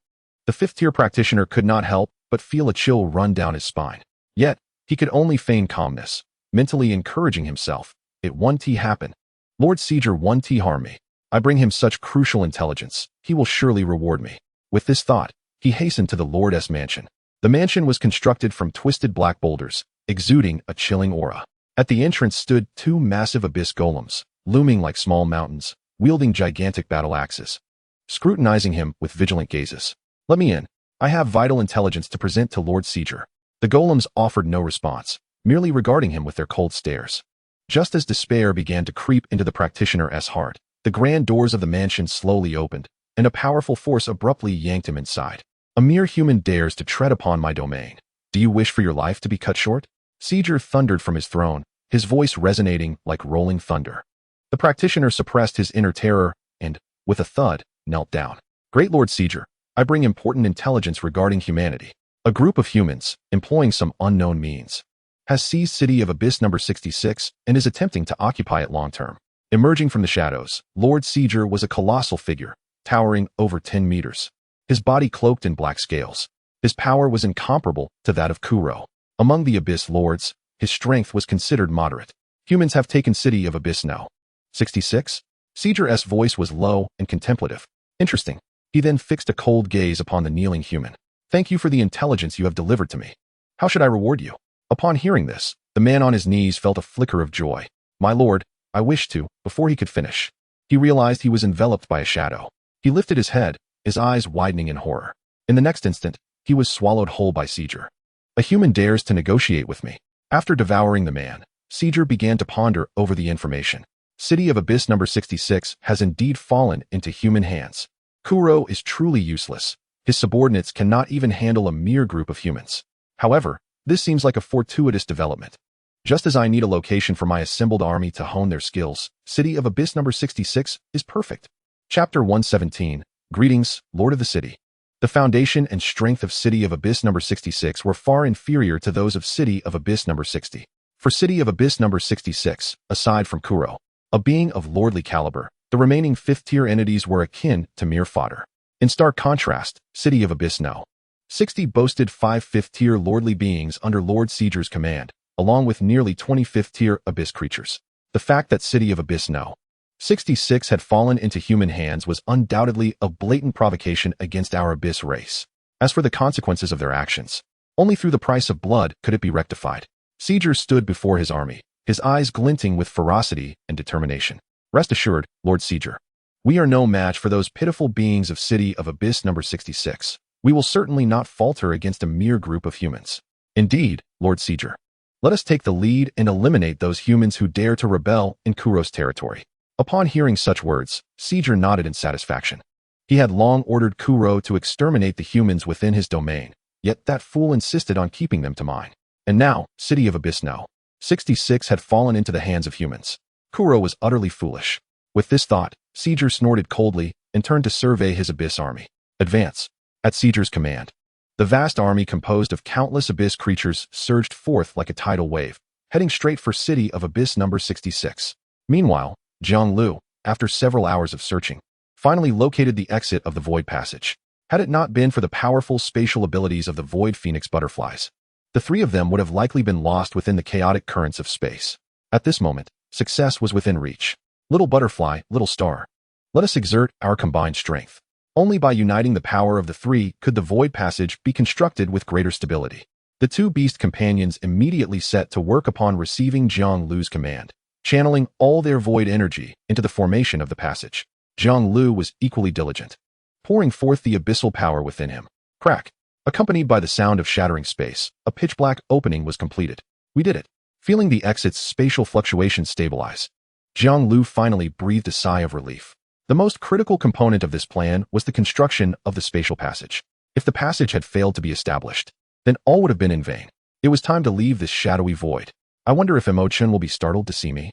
the fifth-tier practitioner could not help but feel a chill run down his spine. Yet, he could only feign calmness, mentally encouraging himself. It won't happen. Lord Sieger won't harm me. I bring him such crucial intelligence. He will surely reward me. With this thought, he hastened to the Lord's mansion. The mansion was constructed from twisted black boulders, exuding a chilling aura. At the entrance stood two massive abyss golems, looming like small mountains, wielding gigantic battle axes, scrutinizing him with vigilant gazes. Let me in. I have vital intelligence to present to Lord Sieger. The golems offered no response, merely regarding him with their cold stares. Just as despair began to creep into the practitioner's heart, the grand doors of the mansion slowly opened, and a powerful force abruptly yanked him inside. A mere human dares to tread upon my domain. Do you wish for your life to be cut short? Sieger thundered from his throne, his voice resonating like rolling thunder. The practitioner suppressed his inner terror and, with a thud, knelt down. Great Lord Sieger, I bring important intelligence regarding humanity. A group of humans, employing some unknown means, has seized city of Abyss number 66 and is attempting to occupy it long-term. Emerging from the shadows, Lord Sieger was a colossal figure, towering over 10 meters. His body cloaked in black scales. His power was incomparable to that of Kuro. Among the Abyss Lords, his strength was considered moderate. Humans have taken city of Abyss now. 66? Sieger's voice was low and contemplative. Interesting. He then fixed a cold gaze upon the kneeling human. Thank you for the intelligence you have delivered to me. How should I reward you? Upon hearing this, the man on his knees felt a flicker of joy. My lord, I wish to, before he could finish. He realized he was enveloped by a shadow. He lifted his head, his eyes widening in horror. In the next instant, he was swallowed whole by Seizure. A human dares to negotiate with me. After devouring the man, Seizure began to ponder over the information. City of Abyss number 66 has indeed fallen into human hands. Kuro is truly useless. His subordinates cannot even handle a mere group of humans. However, this seems like a fortuitous development. Just as I need a location for my assembled army to hone their skills, City of Abyss number 66 is perfect. Chapter 117. Greetings, Lord of the City. The foundation and strength of City of Abyss number 66 were far inferior to those of City of Abyss number 60. For City of Abyss number 66, aside from Kuro, a being of lordly caliber, the remaining 5th-tier entities were akin to mere fodder. In stark contrast, City of Abyss No. 60 boasted 5 5th-tier lordly beings under Lord Seizure's command, along with nearly 20 5th-tier Abyss creatures. The fact that City of Abyss No. 66 had fallen into human hands was undoubtedly a blatant provocation against our Abyss race. As for the consequences of their actions, only through the price of blood could it be rectified. Seizure stood before his army, his eyes glinting with ferocity and determination. Rest assured, Lord Seizure, we are no match for those pitiful beings of City of Abyss number 66. We will certainly not falter against a mere group of humans. Indeed, Lord Seizure, let us take the lead and eliminate those humans who dare to rebel in Kuro's territory. Upon hearing such words, Seizure nodded in satisfaction. He had long ordered Kuro to exterminate the humans within his domain, yet that fool insisted on keeping them to mine. And now, City of Abyss No. 66 had fallen into the hands of humans. Kuro was utterly foolish. With this thought, Seizure snorted coldly and turned to survey his Abyss army. Advance. At Seizure's command, the vast army composed of countless Abyss creatures surged forth like a tidal wave, heading straight for City of Abyss number 66. Meanwhile, Jiang Liu, after several hours of searching, finally located the exit of the Void Passage. Had it not been for the powerful spatial abilities of the Void Phoenix butterflies, the three of them would have likely been lost within the chaotic currents of space. At this moment, success was within reach. Little butterfly, little star. Let us exert our combined strength. Only by uniting the power of the three could the Void Passage be constructed with greater stability. The two beast companions immediately set to work upon receiving Jiang Liu's command, channeling all their void energy into the formation of the passage. Jiang Liu was equally diligent, pouring forth the abyssal power within him. Crack! Accompanied by the sound of shattering space, a pitch-black opening was completed. We did it. Feeling the exit's spatial fluctuations stabilize, Jiang Liu finally breathed a sigh of relief. The most critical component of this plan was the construction of the spatial passage. If the passage had failed to be established, then all would have been in vain. It was time to leave this shadowy void. I wonder if Emo-chan will be startled to see me.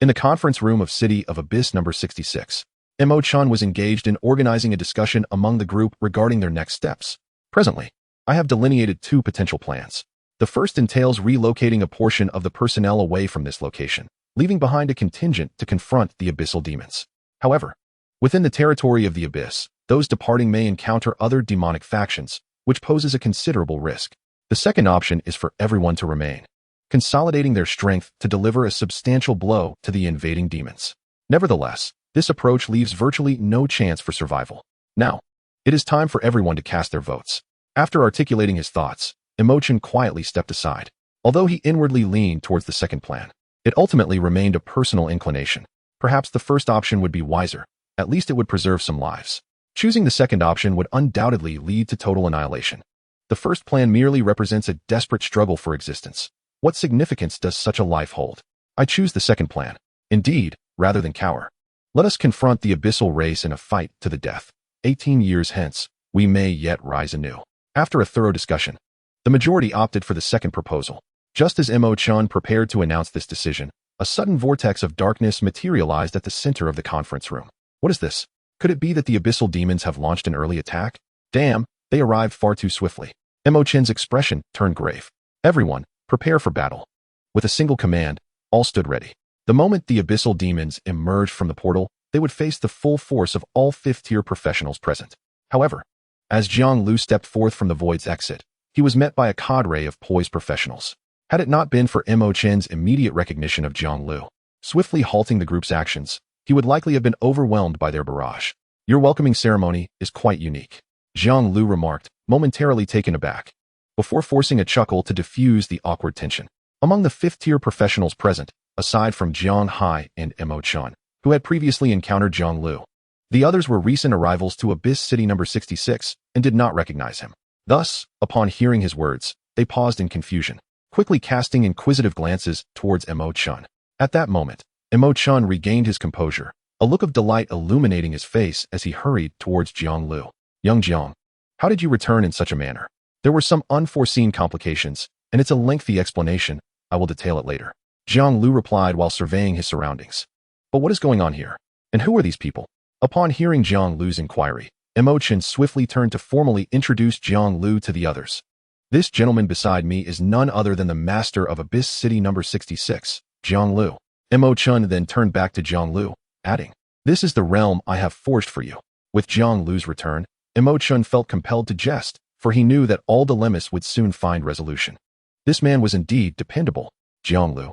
In the conference room of City of Abyss number 66, Emo-chan was engaged in organizing a discussion among the group regarding their next steps. Presently, I have delineated two potential plans. The first entails relocating a portion of the personnel away from this location, leaving behind a contingent to confront the abyssal demons. However, within the territory of the Abyss, those departing may encounter other demonic factions, which poses a considerable risk. The second option is for everyone to remain, consolidating their strength to deliver a substantial blow to the invading demons. Nevertheless, this approach leaves virtually no chance for survival. Now, it is time for everyone to cast their votes. After articulating his thoughts, Emo-chan quietly stepped aside. Although he inwardly leaned towards the second plan, it ultimately remained a personal inclination. Perhaps the first option would be wiser. At least it would preserve some lives. Choosing the second option would undoubtedly lead to total annihilation. The first plan merely represents a desperate struggle for existence. What significance does such a life hold? I choose the second plan. Indeed, rather than cower. Let us confront the abyssal race in a fight to the death. 18 years hence, we may yet rise anew. After a thorough discussion, the majority opted for the second proposal. Just as Emo-chan prepared to announce this decision, a sudden vortex of darkness materialized at the center of the conference room. What is this? Could it be that the abyssal demons have launched an early attack? Damn, they arrived far too swiftly. Emo-chan's expression turned grave. Everyone, prepare for battle. With a single command, all stood ready. The moment the abyssal demons emerged from the portal, they would face the full force of all 5th-tier professionals present. However, as Jiang Liu stepped forth from the void's exit, he was met by a cadre of poised professionals. Had it not been for Emo-chan's immediate recognition of Jiang Liu, swiftly halting the group's actions, he would likely have been overwhelmed by their barrage. Your welcoming ceremony is quite unique, Jiang Liu remarked, momentarily taken aback, before forcing a chuckle to diffuse the awkward tension. Among the 5th-tier professionals present, aside from Jiang Hai and Emo-chan, who had previously encountered Jiang Liu, the others were recent arrivals to Abyss City number 66 and did not recognize him. Thus, upon hearing his words, they paused in confusion, quickly casting inquisitive glances towards Emo-chun. At that moment, Emo-chun regained his composure, a look of delight illuminating his face as he hurried towards Jiang Liu. Young Jiang, how did you return in such a manner? There were some unforeseen complications, and it's a lengthy explanation. I will detail it later. Jiang Liu replied while surveying his surroundings. But what is going on here? And who are these people? Upon hearing Jiang Liu's inquiry, Emo-chun swiftly turned to formally introduce Jiang Liu to the others. This gentleman beside me is none other than the master of Abyss City number 66, Jiang Liu. Emo-chun then turned back to Jiang Liu, adding, "This is the realm I have forged for you." With Jiang Liu's return, Emo-chun felt compelled to jest, for he knew that all dilemmas would soon find resolution. This man was indeed dependable. Jiang Liu.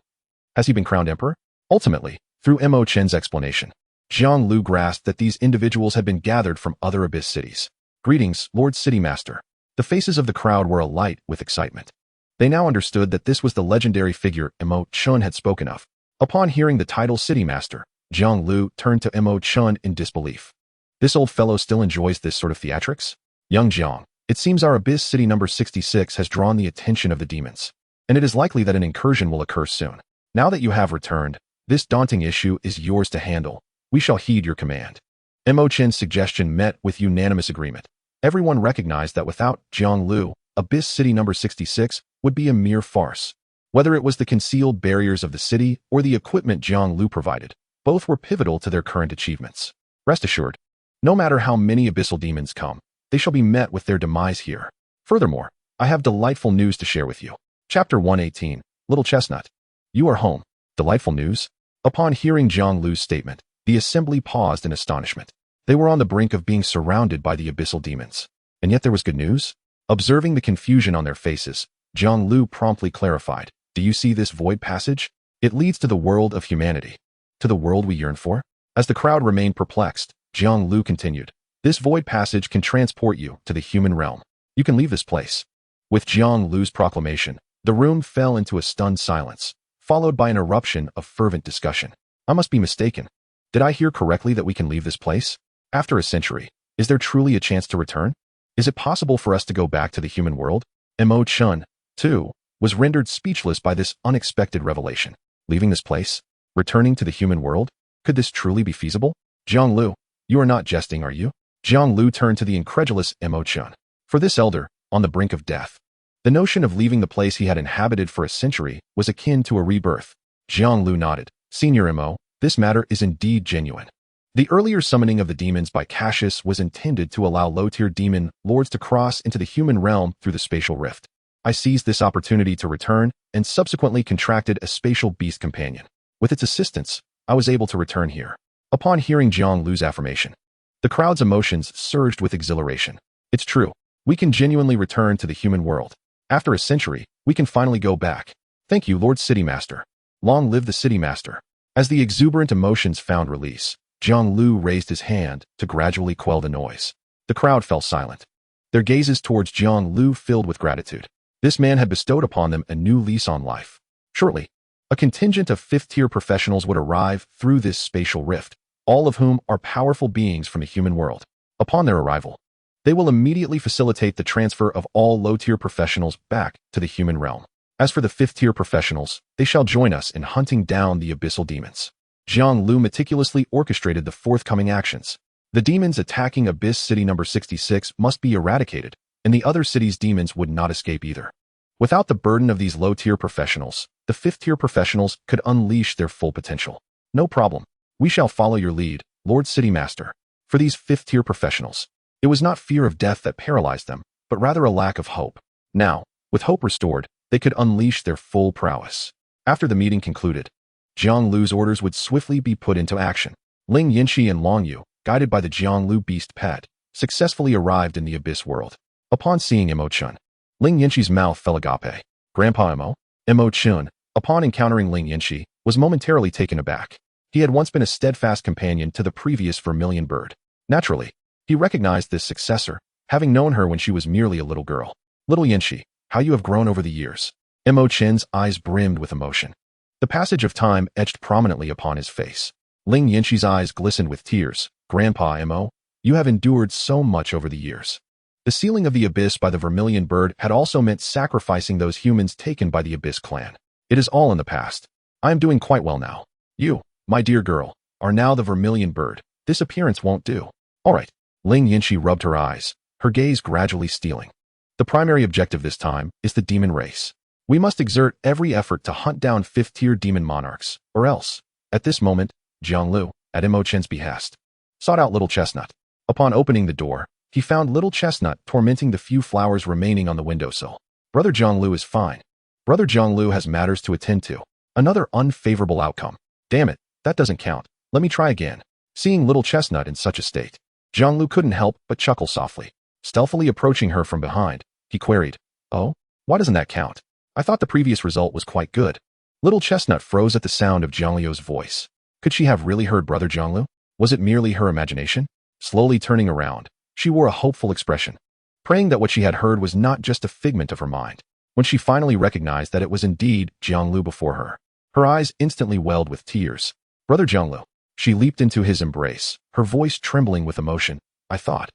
Has he been crowned emperor? Ultimately, through Emo-chun's explanation, Jiang Liu grasped that these individuals had been gathered from other Abyss cities. Greetings, Lord City Master. The faces of the crowd were alight with excitement. They now understood that this was the legendary figure Emo-chun had spoken of. Upon hearing the title City Master, Jiang Liu turned to Emo-chun in disbelief. This old fellow still enjoys this sort of theatrics? Young Jiang, it seems our Abyss City number 66 has drawn the attention of the demons, and it is likely that an incursion will occur soon. Now that you have returned, this daunting issue is yours to handle. We shall heed your command. Emo-chun's suggestion met with unanimous agreement. Everyone recognized that without Jiang Liu, Abyss City number 66 would be a mere farce. Whether it was the concealed barriers of the city or the equipment Jiang Liu provided, both were pivotal to their current achievements. Rest assured, no matter how many abyssal demons come, they shall be met with their demise here. Furthermore, I have delightful news to share with you. Chapter 118, Little Chestnut. You are home. Delightful news? Upon hearing Jiang Liu's statement, the assembly paused in astonishment. They were on the brink of being surrounded by the abyssal demons. And yet there was good news? Observing the confusion on their faces, Jiang Liu promptly clarified, "Do you see this void passage? It leads to the world of humanity. To the world we yearn for?" As the crowd remained perplexed, Jiang Liu continued, "This void passage can transport you to the human realm. You can leave this place." With Jiang Liu's proclamation, the room fell into a stunned silence, followed by an eruption of fervent discussion. I must be mistaken. Did I hear correctly that we can leave this place? After a century, is there truly a chance to return? Is it possible for us to go back to the human world? Emo-chun, too, was rendered speechless by this unexpected revelation. Leaving this place? Returning to the human world? Could this truly be feasible? Jiang Liu, you are not jesting, are you? Jiang Liu turned to the incredulous Emo-chun. For this elder, on the brink of death, the notion of leaving the place he had inhabited for a century was akin to a rebirth. Jiang Liu nodded. Senior Emo, this matter is indeed genuine. The earlier summoning of the demons by Cassius was intended to allow low-tier demon lords to cross into the human realm through the spatial rift. I seized this opportunity to return and subsequently contracted a spatial beast companion. With its assistance, I was able to return here. Upon hearing Jiang Liu's affirmation, the crowd's emotions surged with exhilaration. It's true. We can genuinely return to the human world. After a century, we can finally go back. Thank you, Lord City Master. Long live the City Master. As the exuberant emotions found release, Jiang Liu raised his hand to gradually quell the noise. The crowd fell silent, their gazes towards Jiang Liu filled with gratitude. This man had bestowed upon them a new lease on life. Shortly, a contingent of fifth-tier professionals would arrive through this spatial rift, all of whom are powerful beings from the human world. Upon their arrival, they will immediately facilitate the transfer of all low-tier professionals back to the human realm. As for the fifth-tier professionals, they shall join us in hunting down the abyssal demons. Jiang Liu meticulously orchestrated the forthcoming actions. The demons attacking Abyss City number 66 must be eradicated, and the other cities' demons would not escape either. Without the burden of these low-tier professionals, the fifth-tier professionals could unleash their full potential. No problem. We shall follow your lead, Lord City Master. For these fifth-tier professionals, it was not fear of death that paralyzed them, but rather a lack of hope. Now, with hope restored, they could unleash their full prowess. After the meeting concluded, Jiang Liu's orders would swiftly be put into action. Ling Yinshi and Long Yu, guided by the Jiang Liu beast pet, successfully arrived in the abyss world. Upon seeing Emo-chun, Ling Yinshi's mouth fell agape. Grandpa Emo? Emo-chun, upon encountering Ling Yinshi, was momentarily taken aback. He had once been a steadfast companion to the previous vermilion bird. Naturally, he recognized this successor, having known her when she was merely a little girl. Little Yinshi, how you have grown over the years. Emo-chun's eyes brimmed with emotion. The passage of time etched prominently upon his face. Ling Yinshi's eyes glistened with tears. Grandpa Emo, you have endured so much over the years. The sealing of the Abyss by the Vermilion Bird had also meant sacrificing those humans taken by the Abyss clan. It is all in the past. I am doing quite well now. You, my dear girl, are now the Vermilion Bird. This appearance won't do. All right. Ling Yinshi rubbed her eyes, her gaze gradually stealing. The primary objective this time is the demon race. We must exert every effort to hunt down 5th-tier demon monarchs, or else. At this moment, Jiang Liu, at Imo-chen's behest, sought out Little Chestnut. Upon opening the door, he found Little Chestnut tormenting the few flowers remaining on the windowsill. Brother Jiang Liu is fine. Brother Jiang Liu has matters to attend to. Another unfavorable outcome. Damn it, that doesn't count. Let me try again. Seeing Little Chestnut in such a state, Jiang Liu couldn't help but chuckle softly. Stealthily approaching her from behind, he queried, "Oh, why doesn't that count? I thought the previous result was quite good." Little Chestnut froze at the sound of Jiang Liu's voice. Could she have really heard Brother Jiang Liu? Was it merely her imagination? Slowly turning around, she wore a hopeful expression, praying that what she had heard was not just a figment of her mind. When she finally recognized that it was indeed Jiang Liu before her, her eyes instantly welled with tears. "Brother Jiang Liu." She leaped into his embrace, her voice trembling with emotion. I thought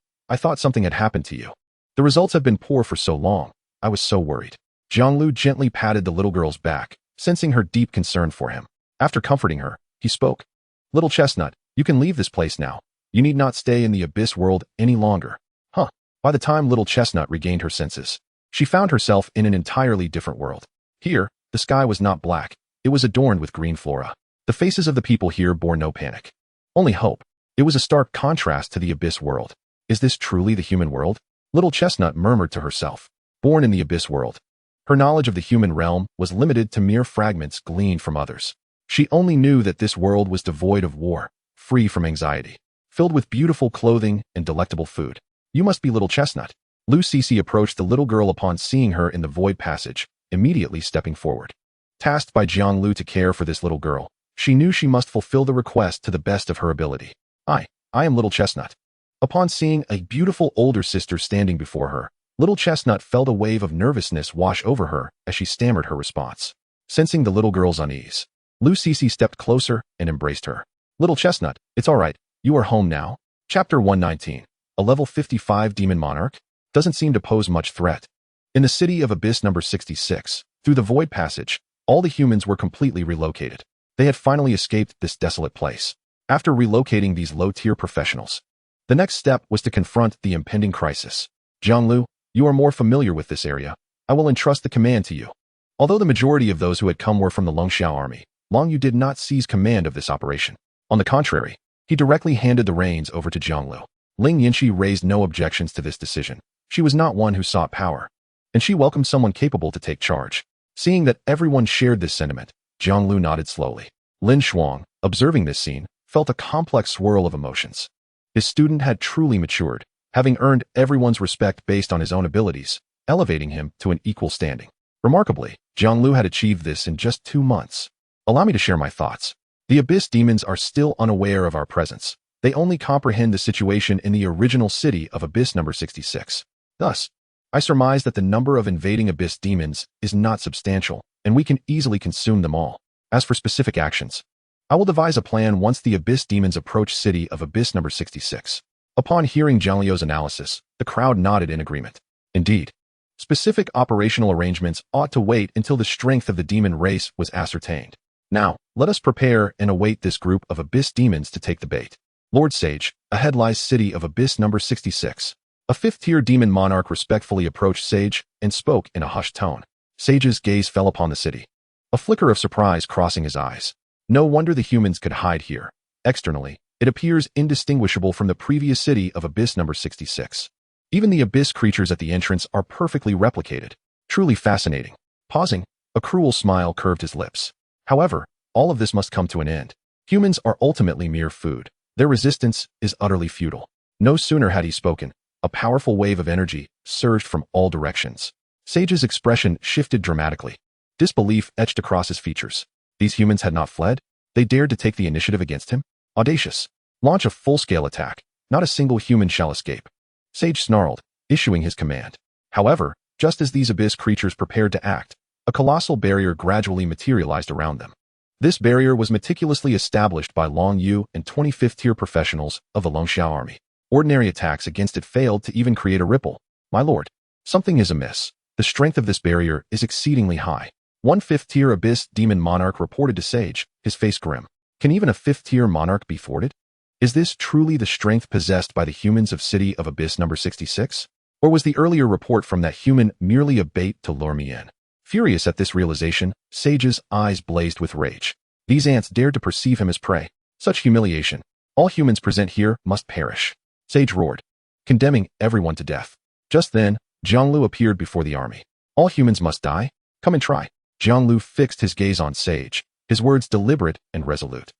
something had happened to you. The results have been poor for so long. I was so worried." Jiang Liu gently patted the little girl's back, sensing her deep concern for him. After comforting her, he spoke. "Little Chestnut, you can leave this place now. You need not stay in the Abyss world any longer." By the time Little Chestnut regained her senses, she found herself in an entirely different world. Here, the sky was not black. It was adorned with green flora. The faces of the people here bore no panic, only hope. It was a stark contrast to the Abyss world. Is this truly the human world? Little Chestnut murmured to herself. Born in the Abyss world, her knowledge of the human realm was limited to mere fragments gleaned from others. She only knew that this world was devoid of war, free from anxiety, filled with beautiful clothing and delectable food. "You must be Little Chestnut." Lu Cece approached the little girl upon seeing her in the void passage, immediately stepping forward. Tasked by Jiang Liu to care for this little girl, she knew she must fulfill the request to the best of her ability. I am Little Chestnut." Upon seeing a beautiful older sister standing before her, Little Chestnut felt a wave of nervousness wash over her as she stammered her response. Sensing the little girl's unease, Lu Cece stepped closer and embraced her. "Little Chestnut, it's all right. You are home now." Chapter 119. A level 55 demon monarch doesn't seem to pose much threat. In the city of Abyss number 66, through the void passage, all the humans were completely relocated. They had finally escaped this desolate place. After relocating these low-tier professionals, the next step was to confront the impending crisis. "Jiang Liu, you are more familiar with this area. I will entrust the command to you." Although the majority of those who had come were from the Longxiao army, Long Yu did not seize command of this operation. On the contrary, he directly handed the reins over to Jiang Liu. Ling Yinshi raised no objections to this decision. She was not one who sought power, and she welcomed someone capable to take charge. Seeing that everyone shared this sentiment, Jiang Liu nodded slowly. Lin Shuang, observing this scene, felt a complex swirl of emotions. His student had truly matured, having earned everyone's respect based on his own abilities, elevating him to an equal standing. Remarkably, Jiang Liu had achieved this in just 2 months. Allow me to share my thoughts. The Abyss demons are still unaware of our presence. They only comprehend the situation in the original city of Abyss number 66. Thus, I surmise that the number of invading Abyss demons is not substantial, and we can easily consume them all. As for specific actions, I will devise a plan once the Abyss demons approach city of Abyss number 66. Upon hearing Jiang Liu's analysis, the crowd nodded in agreement. Indeed, specific operational arrangements ought to wait until the strength of the demon race was ascertained. Now, let us prepare and await this group of Abyss demons to take the bait. Lord Sage, ahead lies city of Abyss number 66. A 5th-tier demon monarch respectfully approached Sage and spoke in a hushed tone. Sage's gaze fell upon the city, a flicker of surprise crossing his eyes. No wonder the humans could hide here. Externally, it appears indistinguishable from the previous city of Abyss number 66. Even the Abyss creatures at the entrance are perfectly replicated. Truly fascinating. Pausing, a cruel smile curved his lips. However, all of this must come to an end. Humans are ultimately mere food. Their resistance is utterly futile. No sooner had he spoken, a powerful wave of energy surged from all directions. Sage's expression shifted dramatically. Disbelief etched across his features. These humans had not fled. They dared to take the initiative against him. Audacious. Launch a full-scale attack. Not a single human shall escape. Sage snarled, issuing his command. However, just as these Abyss creatures prepared to act, a colossal barrier gradually materialized around them. This barrier was meticulously established by Long Yu and 25th-tier professionals of the Longxiao army. Ordinary attacks against it failed to even create a ripple. My lord, something is amiss. The strength of this barrier is exceedingly high. One 5th-tier Abyss Demon Monarch reported to Sage, his face grim. Can even a 5th-tier monarch be forded? Is this truly the strength possessed by the humans of City of Abyss number 66? Or was the earlier report from that human merely a bait to lure me in? Furious at this realization, Sage's eyes blazed with rage. These ants dared to perceive him as prey. Such humiliation. All humans present here must perish. Sage roared, condemning everyone to death. Just then, Jiang Liu appeared before the army. All humans must die? Come and try. Jiang Liu fixed his gaze on Sage, his words deliberate and resolute.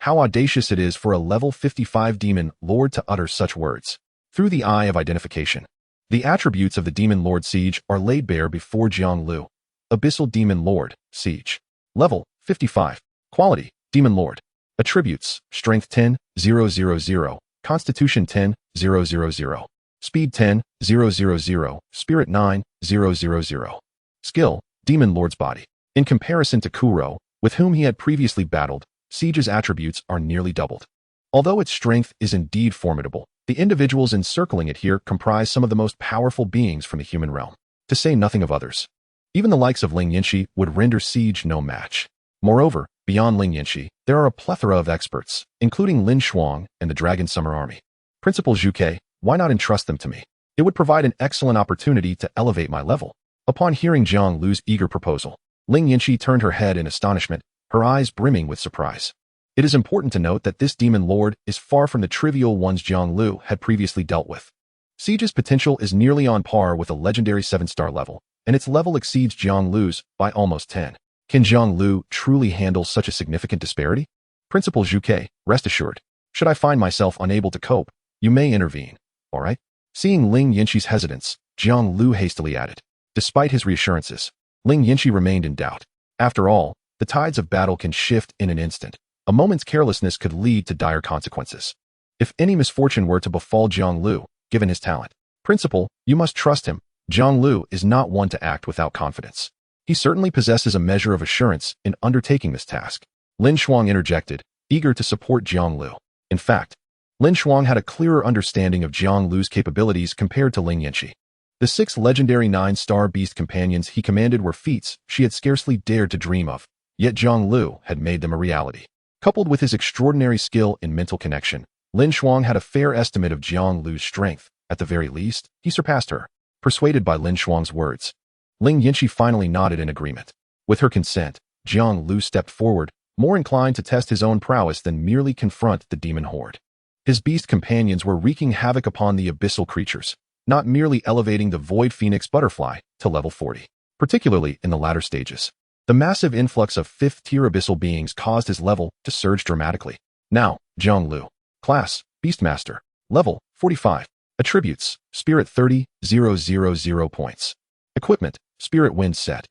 How audacious it is for a level 55 demon lord to utter such words. Through the eye of identification, the attributes of the demon lord Siege are laid bare before Jiang Liu. Abyssal demon lord, Siege. Level, 55. Quality, demon lord. Attributes, strength 10, 000, constitution 10, 000. Speed 10, 000, Spirit 9, 000. Skill, Demon Lord's Body. In comparison to Kuro, with whom he had previously battled, Siege's attributes are nearly doubled. Although its strength is indeed formidable, the individuals encircling it here comprise some of the most powerful beings from the human realm, to say nothing of others. Even the likes of Ling Yinshi would render Siege no match. Moreover, beyond Ling Yinshi, there are a plethora of experts, including Lin Shuang and the Dragon Summer Army. Principal Zhuke, why not entrust them to me? It would provide an excellent opportunity to elevate my level. Upon hearing Jiang Liu's eager proposal, Ling Yinshi turned her head in astonishment, her eyes brimming with surprise. It is important to note that this demon lord is far from the trivial ones Jiang Liu had previously dealt with. Siege's potential is nearly on par with a legendary 7-star level, and its level exceeds Jiang Liu's by almost 10. Can Jiang Liu truly handle such a significant disparity? Principal Zhuke, rest assured. Should I find myself unable to cope, you may intervene. All right? Seeing Ling Yinshi's hesitance, Jiang Liu hastily added. Despite his reassurances, Ling Yinshi remained in doubt. After all, the tides of battle can shift in an instant. A moment's carelessness could lead to dire consequences. If any misfortune were to befall Jiang Liu, given his talent, Principal, you must trust him. Jiang Liu is not one to act without confidence. He certainly possesses a measure of assurance in undertaking this task. Lin Shuang interjected, eager to support Jiang Liu. In fact, Lin Shuang had a clearer understanding of Jiang Liu's capabilities compared to Ling Yinshi. The 6 legendary 9-star beast companions he commanded were feats she had scarcely dared to dream of, yet Jiang Liu had made them a reality. Coupled with his extraordinary skill in mental connection, Lin Shuang had a fair estimate of Jiang Liu's strength. At the very least, he surpassed her. Persuaded by Lin Shuang's words, Ling Yinshi finally nodded in agreement. With her consent, Jiang Liu stepped forward, more inclined to test his own prowess than merely confront the demon horde. His beast companions were wreaking havoc upon the abyssal creatures, not merely elevating the Void Phoenix butterfly to level 40. Particularly in the latter stages, the massive influx of 5th-tier abyssal beings caused his level to surge dramatically. Now, Jiang Liu. Class, Beastmaster. Level, 45. Attributes, Spirit 30, 000 points. Equipment, Spirit Wind Set.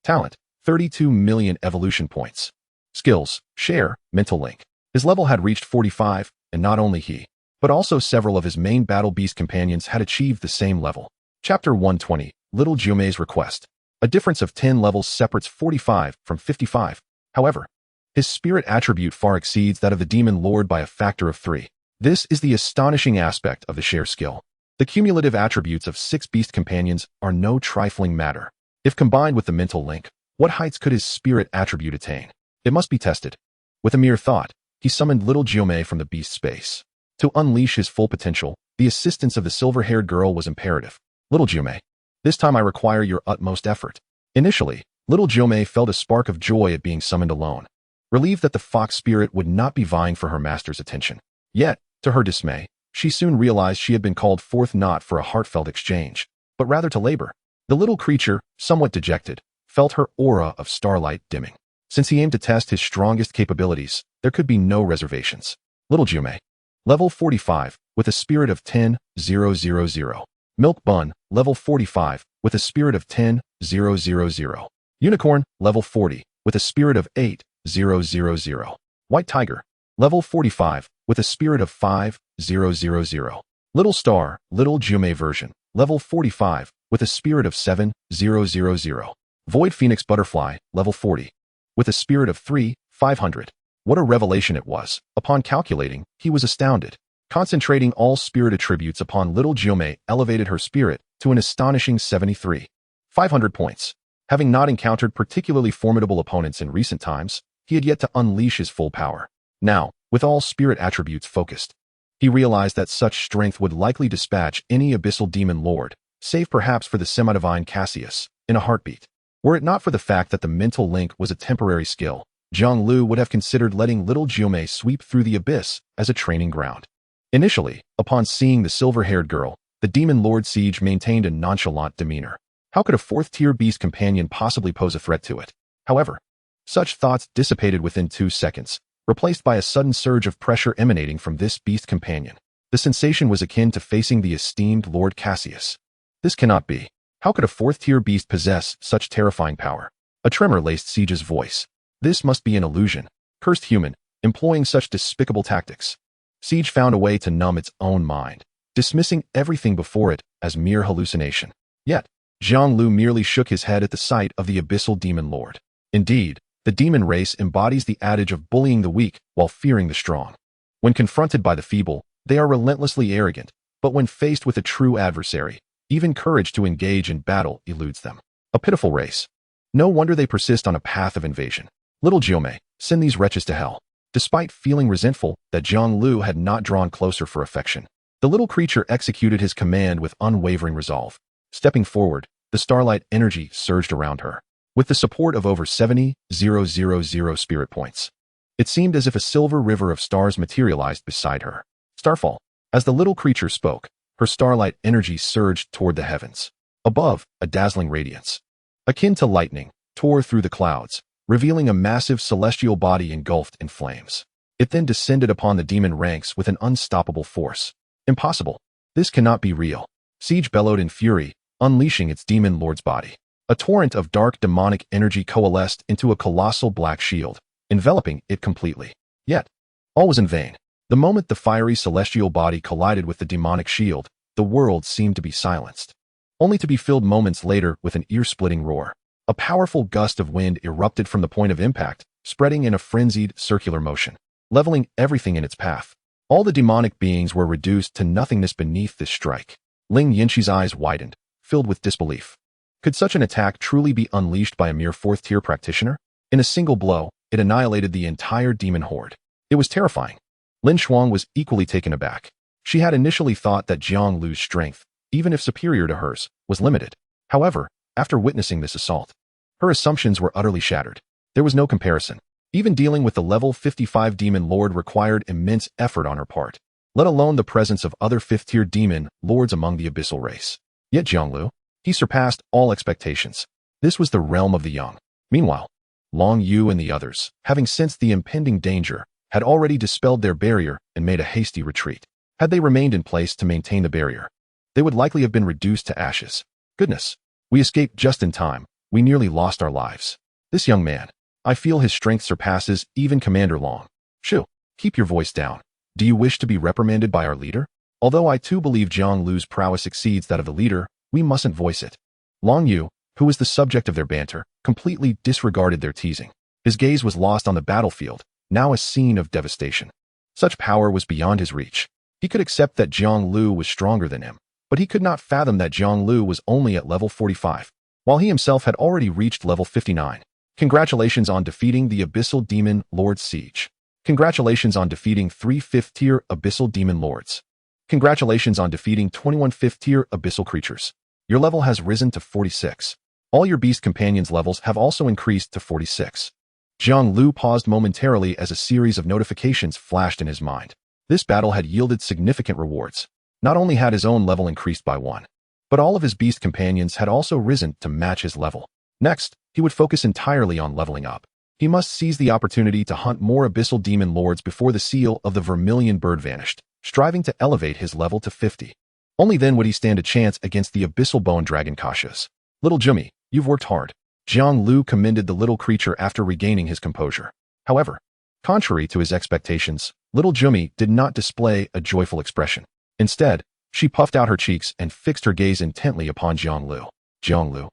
Talent, 32 million evolution points. Skills, Share, Mental Link. His level had reached 45, and not only he, but also several of his main battle beast companions had achieved the same level. Chapter 120, Little Jiumei's Request. A difference of 10 levels separates 45 from 55. However, his spirit attribute far exceeds that of the demon lord by a factor of 3. This is the astonishing aspect of the share skill. The cumulative attributes of 6 beast companions are no trifling matter. If combined with the mental link, what heights could his spirit attribute attain? It must be tested. With a mere thought, he summoned little Jiumei from the beast space. To unleash his full potential, the assistance of the silver-haired girl was imperative. Little Jiumei, this time I require your utmost effort. Initially, little Jiumei felt a spark of joy at being summoned alone, relieved that the fox spirit would not be vying for her master's attention. Yet, to her dismay, she soon realized she had been called forth not for a heartfelt exchange, but rather to labor. The little creature, somewhat dejected, felt her aura of starlight dimming. Since he aimed to test his strongest capabilities, there could be no reservations. Little Jiumei. Level 45, with a spirit of 10, 000. Milk Bun, level 45, with a spirit of 10, 000. Unicorn, level 40, with a spirit of 8, 000. White Tiger, level 45, with a spirit of 5, 000. Little Star, Little Jiumei version, level 45, with a spirit of 7, 000. Void Phoenix Butterfly, level 40, with a spirit of 3, 500. What a revelation it was. Upon calculating, he was astounded. Concentrating all spirit attributes upon little Jiumei elevated her spirit to an astonishing 73. 500 points. Having not encountered particularly formidable opponents in recent times, he had yet to unleash his full power. Now, with all spirit attributes focused, he realized that such strength would likely dispatch any abyssal demon lord, save perhaps for the semi-divine Cassius, in a heartbeat. Were it not for the fact that the mental link was a temporary skill, Jiang Liu would have considered letting little Jiume sweep through the abyss as a training ground. Initially, upon seeing the silver-haired girl, the demon lord Siege maintained a nonchalant demeanor. How could a fourth-tier beast companion possibly pose a threat to it? However, such thoughts dissipated within 2 seconds, replaced by a sudden surge of pressure emanating from this beast companion. The sensation was akin to facing the esteemed Lord Cassius. This cannot be. How could a fourth-tier beast possess such terrifying power? A tremor laced Siege's voice. This must be an illusion. Cursed human, employing such despicable tactics. Siege found a way to numb its own mind, dismissing everything before it as mere hallucination. Yet, Jiang Liu merely shook his head at the sight of the abyssal demon lord. Indeed, the demon race embodies the adage of bullying the weak while fearing the strong. When confronted by the feeble, they are relentlessly arrogant, but when faced with a true adversary, even courage to engage in battle eludes them. A pitiful race. No wonder they persist on a path of invasion. Little Jiume, send these wretches to hell. Despite feeling resentful that Jiang Liu had not drawn closer for affection, the little creature executed his command with unwavering resolve. Stepping forward, the starlight energy surged around her. With the support of over 70,000 spirit points, it seemed as if a silver river of stars materialized beside her. Starfall. As the little creature spoke, her starlight energy surged toward the heavens. Above, a dazzling radiance, akin to lightning, tore through the clouds, revealing a massive celestial body engulfed in flames. It then descended upon the demon ranks with an unstoppable force. Impossible. This cannot be real. Siege bellowed in fury, unleashing its demon lord's body. A torrent of dark demonic energy coalesced into a colossal black shield, enveloping it completely. Yet, all was in vain. The moment the fiery celestial body collided with the demonic shield, the world seemed to be silenced, only to be filled moments later with an ear-splitting roar. A powerful gust of wind erupted from the point of impact, spreading in a frenzied circular motion, leveling everything in its path. All the demonic beings were reduced to nothingness beneath this strike. Ling Yinqi's eyes widened, filled with disbelief. Could such an attack truly be unleashed by a mere fourth-tier practitioner? In a single blow, it annihilated the entire demon horde. It was terrifying. Lin Shuang was equally taken aback. She had initially thought that Jiang Liu's strength, even if superior to hers, was limited. However, after witnessing this assault, her assumptions were utterly shattered. There was no comparison. Even dealing with the level 55 demon lord required immense effort on her part, let alone the presence of other fifth-tier demon lords among the abyssal race. Yet Jiang Liu, he surpassed all expectations. This was the realm of the young. Meanwhile, Long Yu and the others, having sensed the impending danger, had already dispelled their barrier and made a hasty retreat. Had they remained in place to maintain the barrier, they would likely have been reduced to ashes. Goodness, we escaped just in time. We nearly lost our lives. This young man, I feel his strength surpasses even Commander Long. Shoo, keep your voice down. Do you wish to be reprimanded by our leader? Although I too believe Jiang Liu's prowess exceeds that of the leader, we mustn't voice it. Long Yu, who was the subject of their banter, completely disregarded their teasing. His gaze was lost on the battlefield, now a scene of devastation. Such power was beyond his reach. He could accept that Jiang Liu was stronger than him, but he could not fathom that Jiang Liu was only at level 45, while he himself had already reached level 59. Congratulations on defeating the Abyssal Demon Lord Siege. Congratulations on defeating 3 5th-tier Abyssal Demon Lords. Congratulations on defeating 21 5th-tier Abyssal Creatures. Your level has risen to 46. All your beast companions' levels have also increased to 46. Jiang Liu paused momentarily as a series of notifications flashed in his mind. This battle had yielded significant rewards. Not only had his own level increased by 1, but all of his beast companions had also risen to match his level. Next, he would focus entirely on leveling up. He must seize the opportunity to hunt more Abyssal Demon Lords before the seal of the Vermilion Bird vanished, striving to elevate his level to 50. Only then would he stand a chance against the Abyssal Bone Dragon Kashas. Little Jimmy, you've worked hard. Jiang Liu commended the little creature after regaining his composure. However, contrary to his expectations, little Jimmy did not display a joyful expression. Instead, she puffed out her cheeks and fixed her gaze intently upon Jiang Liu. Jiang Liu,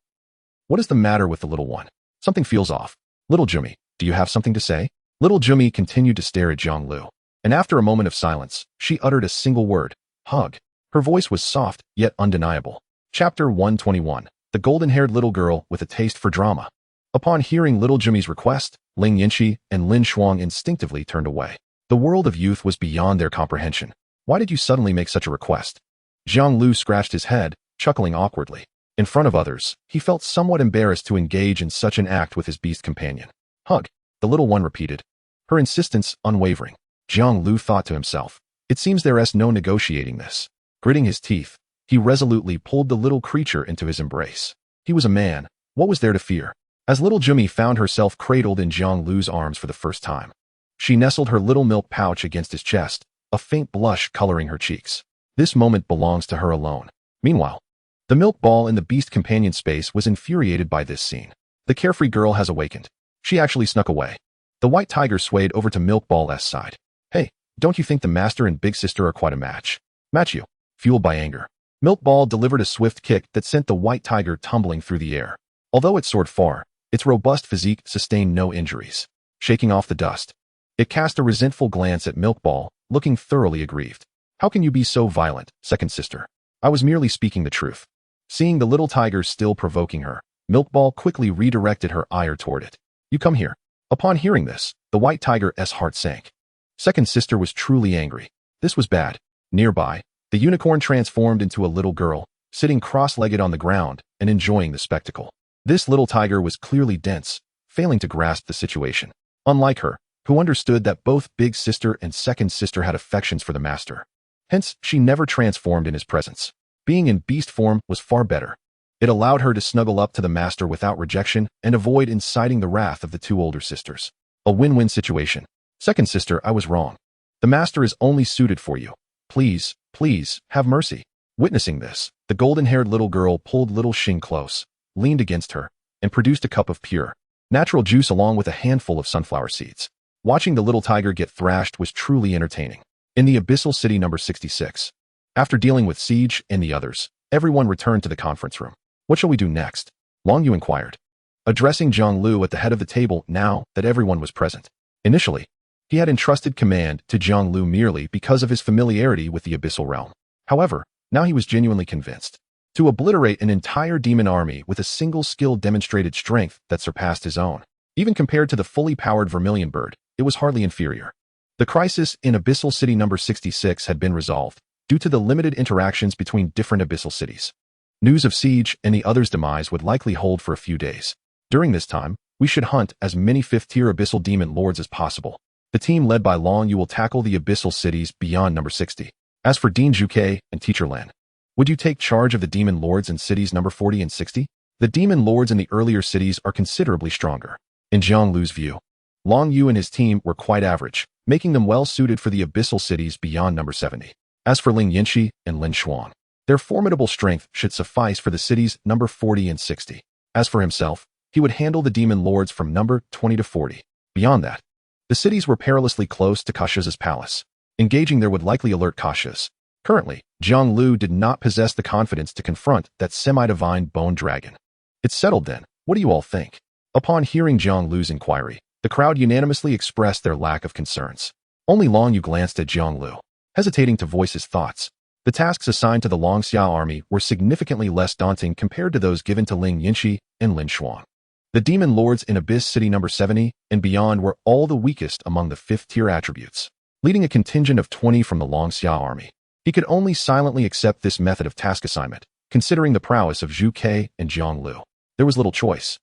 what is the matter with the little one? Something feels off. Little Jimmy, do you have something to say? Little Jimmy continued to stare at Jiang Liu, and after a moment of silence, she uttered a single word, hug. Her voice was soft, yet undeniable. Chapter 121. The golden-haired little girl with a taste for drama. Upon hearing little Jimmy's request, Ling Yinxi and Lin Shuang instinctively turned away. The world of youth was beyond their comprehension. Why did you suddenly make such a request? Jiang Liu scratched his head, chuckling awkwardly. In front of others, he felt somewhat embarrassed to engage in such an act with his beast companion. Hug, the little one repeated, her insistence unwavering. Jiang Liu thought to himself, it seems there's no negotiating this. Gritting his teeth, he resolutely pulled the little creature into his embrace. He was a man. What was there to fear? As little Jimmy found herself cradled in Jiang Liu's arms for the first time, she nestled her little milk pouch against his chest, a faint blush coloring her cheeks. This moment belongs to her alone. Meanwhile, the milk ball in the beast companion space was infuriated by this scene. The carefree girl has awakened. She actually snuck away. The white tiger swayed over to Milk Ball's side. Hey, don't you think the master and big sister are quite a match? Match you. Fueled by anger, Milk Ball delivered a swift kick that sent the white tiger tumbling through the air. Although it soared far, its robust physique sustained no injuries. Shaking off the dust, it cast a resentful glance at Milk Ball, looking thoroughly aggrieved. How can you be so violent, second sister? I was merely speaking the truth. Seeing the little tiger still provoking her, Milk Ball quickly redirected her ire toward it. You come here. Upon hearing this, the white tiger's heart sank. Second sister was truly angry. This was bad. Nearby, the unicorn transformed into a little girl, sitting cross-legged on the ground and enjoying the spectacle. This little tiger was clearly dense, failing to grasp the situation. Unlike her, who understood that both big sister and second sister had affections for the master. Hence, she never transformed in his presence. Being in beast form was far better. It allowed her to snuggle up to the master without rejection and avoid inciting the wrath of the two older sisters. A win-win situation. Second sister, I was wrong. The master is only suited for you. Please, please, have mercy. Witnessing this, the golden-haired little girl pulled little Xing close, leaned against her, and produced a cup of pure, natural juice along with a handful of sunflower seeds. Watching the little tiger get thrashed was truly entertaining. In the Abyssal City number 66. After dealing with Siege and the others, everyone returned to the conference room. What shall we do next? Long Yu inquired, addressing Jiang Liu at the head of the table now that everyone was present. Initially, he had entrusted command to Jiang Liu merely because of his familiarity with the Abyssal Realm. However, now he was genuinely convinced. To obliterate an entire demon army with a single skill demonstrated strength that surpassed his own. Even compared to the fully powered Vermilion Bird, it was hardly inferior. The crisis in Abyssal City number 66 had been resolved due to the limited interactions between different Abyssal cities. News of Siege and the others' demise would likely hold for a few days. During this time, we should hunt as many 5th-tier Abyssal Demon Lords as possible. The team led by Long Yu will tackle the Abyssal cities beyond number 60. As for Dean Zhuke and Teacher Len, would you take charge of the Demon Lords in cities number 40 and 60? The Demon Lords in the earlier cities are considerably stronger. In Jiang Liu's view, Long Yu and his team were quite average, making them well suited for the Abyssal cities beyond number 70. As for Ling Yinxi and Lin Shuang, their formidable strength should suffice for the cities number 40 and 60. As for himself, he would handle the Demon Lords from number 20 to 40. Beyond that, the cities were perilously close to Kasha's palace. Engaging there would likely alert Kasha's. Currently, Jiang Liu did not possess the confidence to confront that semi-divine bone dragon. It's settled then. What do you all think? Upon hearing Jiang Liu's inquiry, the crowd unanimously expressed their lack of concerns. Only Long Yu glanced at Jiang Liu, hesitating to voice his thoughts. The tasks assigned to the Longxia army were significantly less daunting compared to those given to Ling Yinxi and Lin Shuang. The Demon Lords in Abyss City number 70 and beyond were all the weakest among the 5th-tier attributes, leading a contingent of 20 from the Longxia army. He could only silently accept this method of task assignment, considering the prowess of Zhu Ke and Jiang Liu. There was little choice,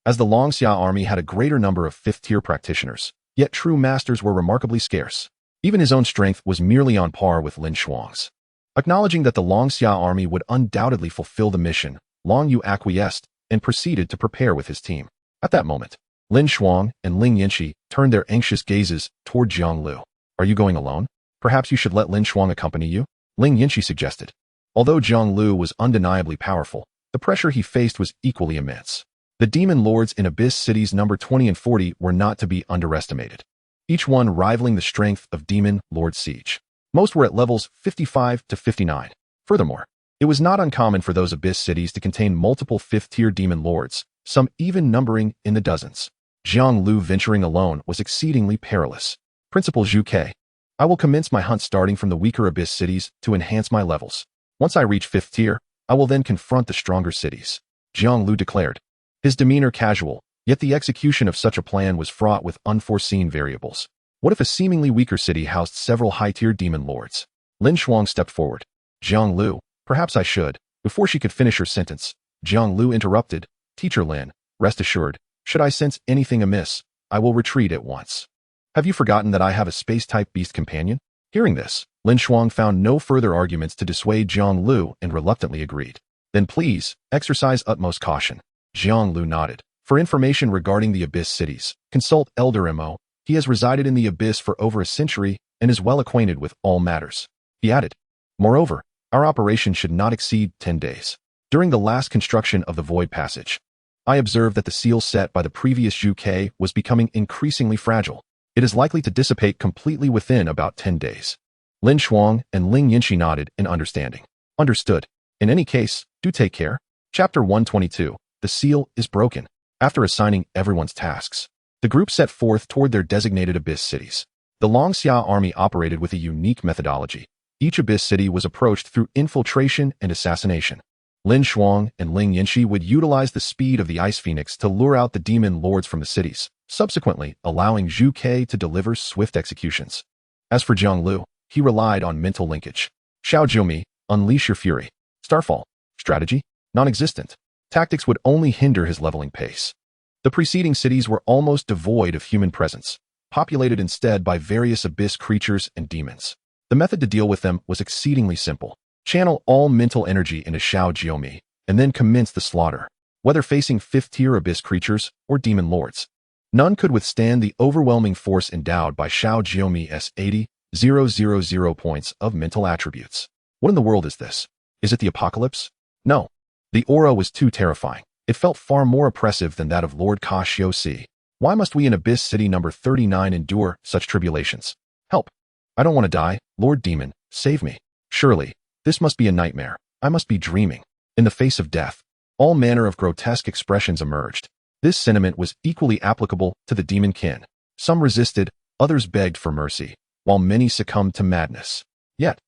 as the Longxia army had a greater number of 5th-tier practitioners, yet true masters were remarkably scarce. Even his own strength was merely on par with Lin Shuang's. Acknowledging that the Longxia army would undoubtedly fulfill the mission, Long Yu acquiesced and proceeded to prepare with his team. At that moment, Lin Shuang and Ling Yinxi turned their anxious gazes toward Jiang Liu. Are you going alone? Perhaps you should let Lin Shuang accompany you? Ling Yinxi suggested. Although Jiang Liu was undeniably powerful, the pressure he faced was equally immense. The Demon Lords in Abyss Cities number 20 and 40 were not to be underestimated, each one rivaling the strength of Demon Lord Siege. Most were at levels 55 to 59. Furthermore, it was not uncommon for those Abyss cities to contain multiple 5th-tier Demon Lords, some even numbering in the dozens. Jiang Liu venturing alone was exceedingly perilous. Principal Zhu Ke, I will commence my hunt starting from the weaker Abyss cities to enhance my levels. Once I reach 5th tier, I will then confront the stronger cities," Jiang Liu declared. His demeanor casual, yet the execution of such a plan was fraught with unforeseen variables. What if a seemingly weaker city housed several high-tier demon lords? Lin Shuang stepped forward. "Jiang Liu, perhaps I should." Before she could finish her sentence, Jiang Liu interrupted. "Teacher Lin, rest assured, should I sense anything amiss, I will retreat at once. Have you forgotten that I have a space-type beast companion?" Hearing this, Lin Shuang found no further arguments to dissuade Jiang Liu and reluctantly agreed. "Then please, exercise utmost caution." Jiang Liu nodded. "For information regarding the Abyss cities, consult Elder Mo. He has resided in the Abyss for over a century and is well acquainted with all matters." He added, "Moreover, our operation should not exceed 10 days. During the last construction of the Void Passage, I observed that the seal set by the previous Zhu was becoming increasingly fragile. It is likely to dissipate completely within about 10 days. Lin Shuang and Ling Yinshi nodded in understanding. "Understood. In any case, do take care." Chapter 122. The seal is broken. After assigning everyone's tasks, the group set forth toward their designated Abyss cities. The Longxia army operated with a unique methodology. Each Abyss city was approached through infiltration and assassination. Lin Shuang and Ling Yinshi would utilize the speed of the Ice Phoenix to lure out the demon lords from the cities, subsequently allowing Zhu to deliver swift executions. As for Jiang Liu, he relied on mental linkage. Xiao Jiumi, unleash your fury. Starfall. Strategy? Non-existent. Tactics would only hinder his leveling pace. The preceding cities were almost devoid of human presence, populated instead by various abyss creatures and demons. The method to deal with them was exceedingly simple. Channel all mental energy into Xiao Jiumi, and then commence the slaughter. Whether facing 5th-tier abyss creatures or demon lords, none could withstand the overwhelming force endowed by Xiao Jiumi's 80,000 points of mental attributes. What in the world is this? Is it the apocalypse? No. The aura was too terrifying. It felt far more oppressive than that of Lord Ka Xiu. Why must we in Abyss City number 39 endure such tribulations? Help! I don't want to die. Lord Demon, save me. Surely, this must be a nightmare. I must be dreaming. In the face of death, all manner of grotesque expressions emerged. This sentiment was equally applicable to the demon kin. Some resisted, others begged for mercy, while many succumbed to madness. Yet,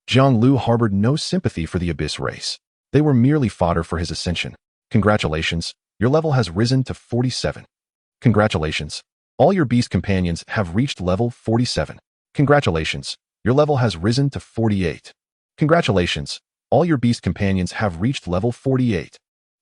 Jiang Liu harbored no sympathy for the Abyss race. They were merely fodder for his ascension. Congratulations, your level has risen to 47. Congratulations, all your beast companions have reached level 47. Congratulations, your level has risen to 48. Congratulations, all your beast companions have reached level 48.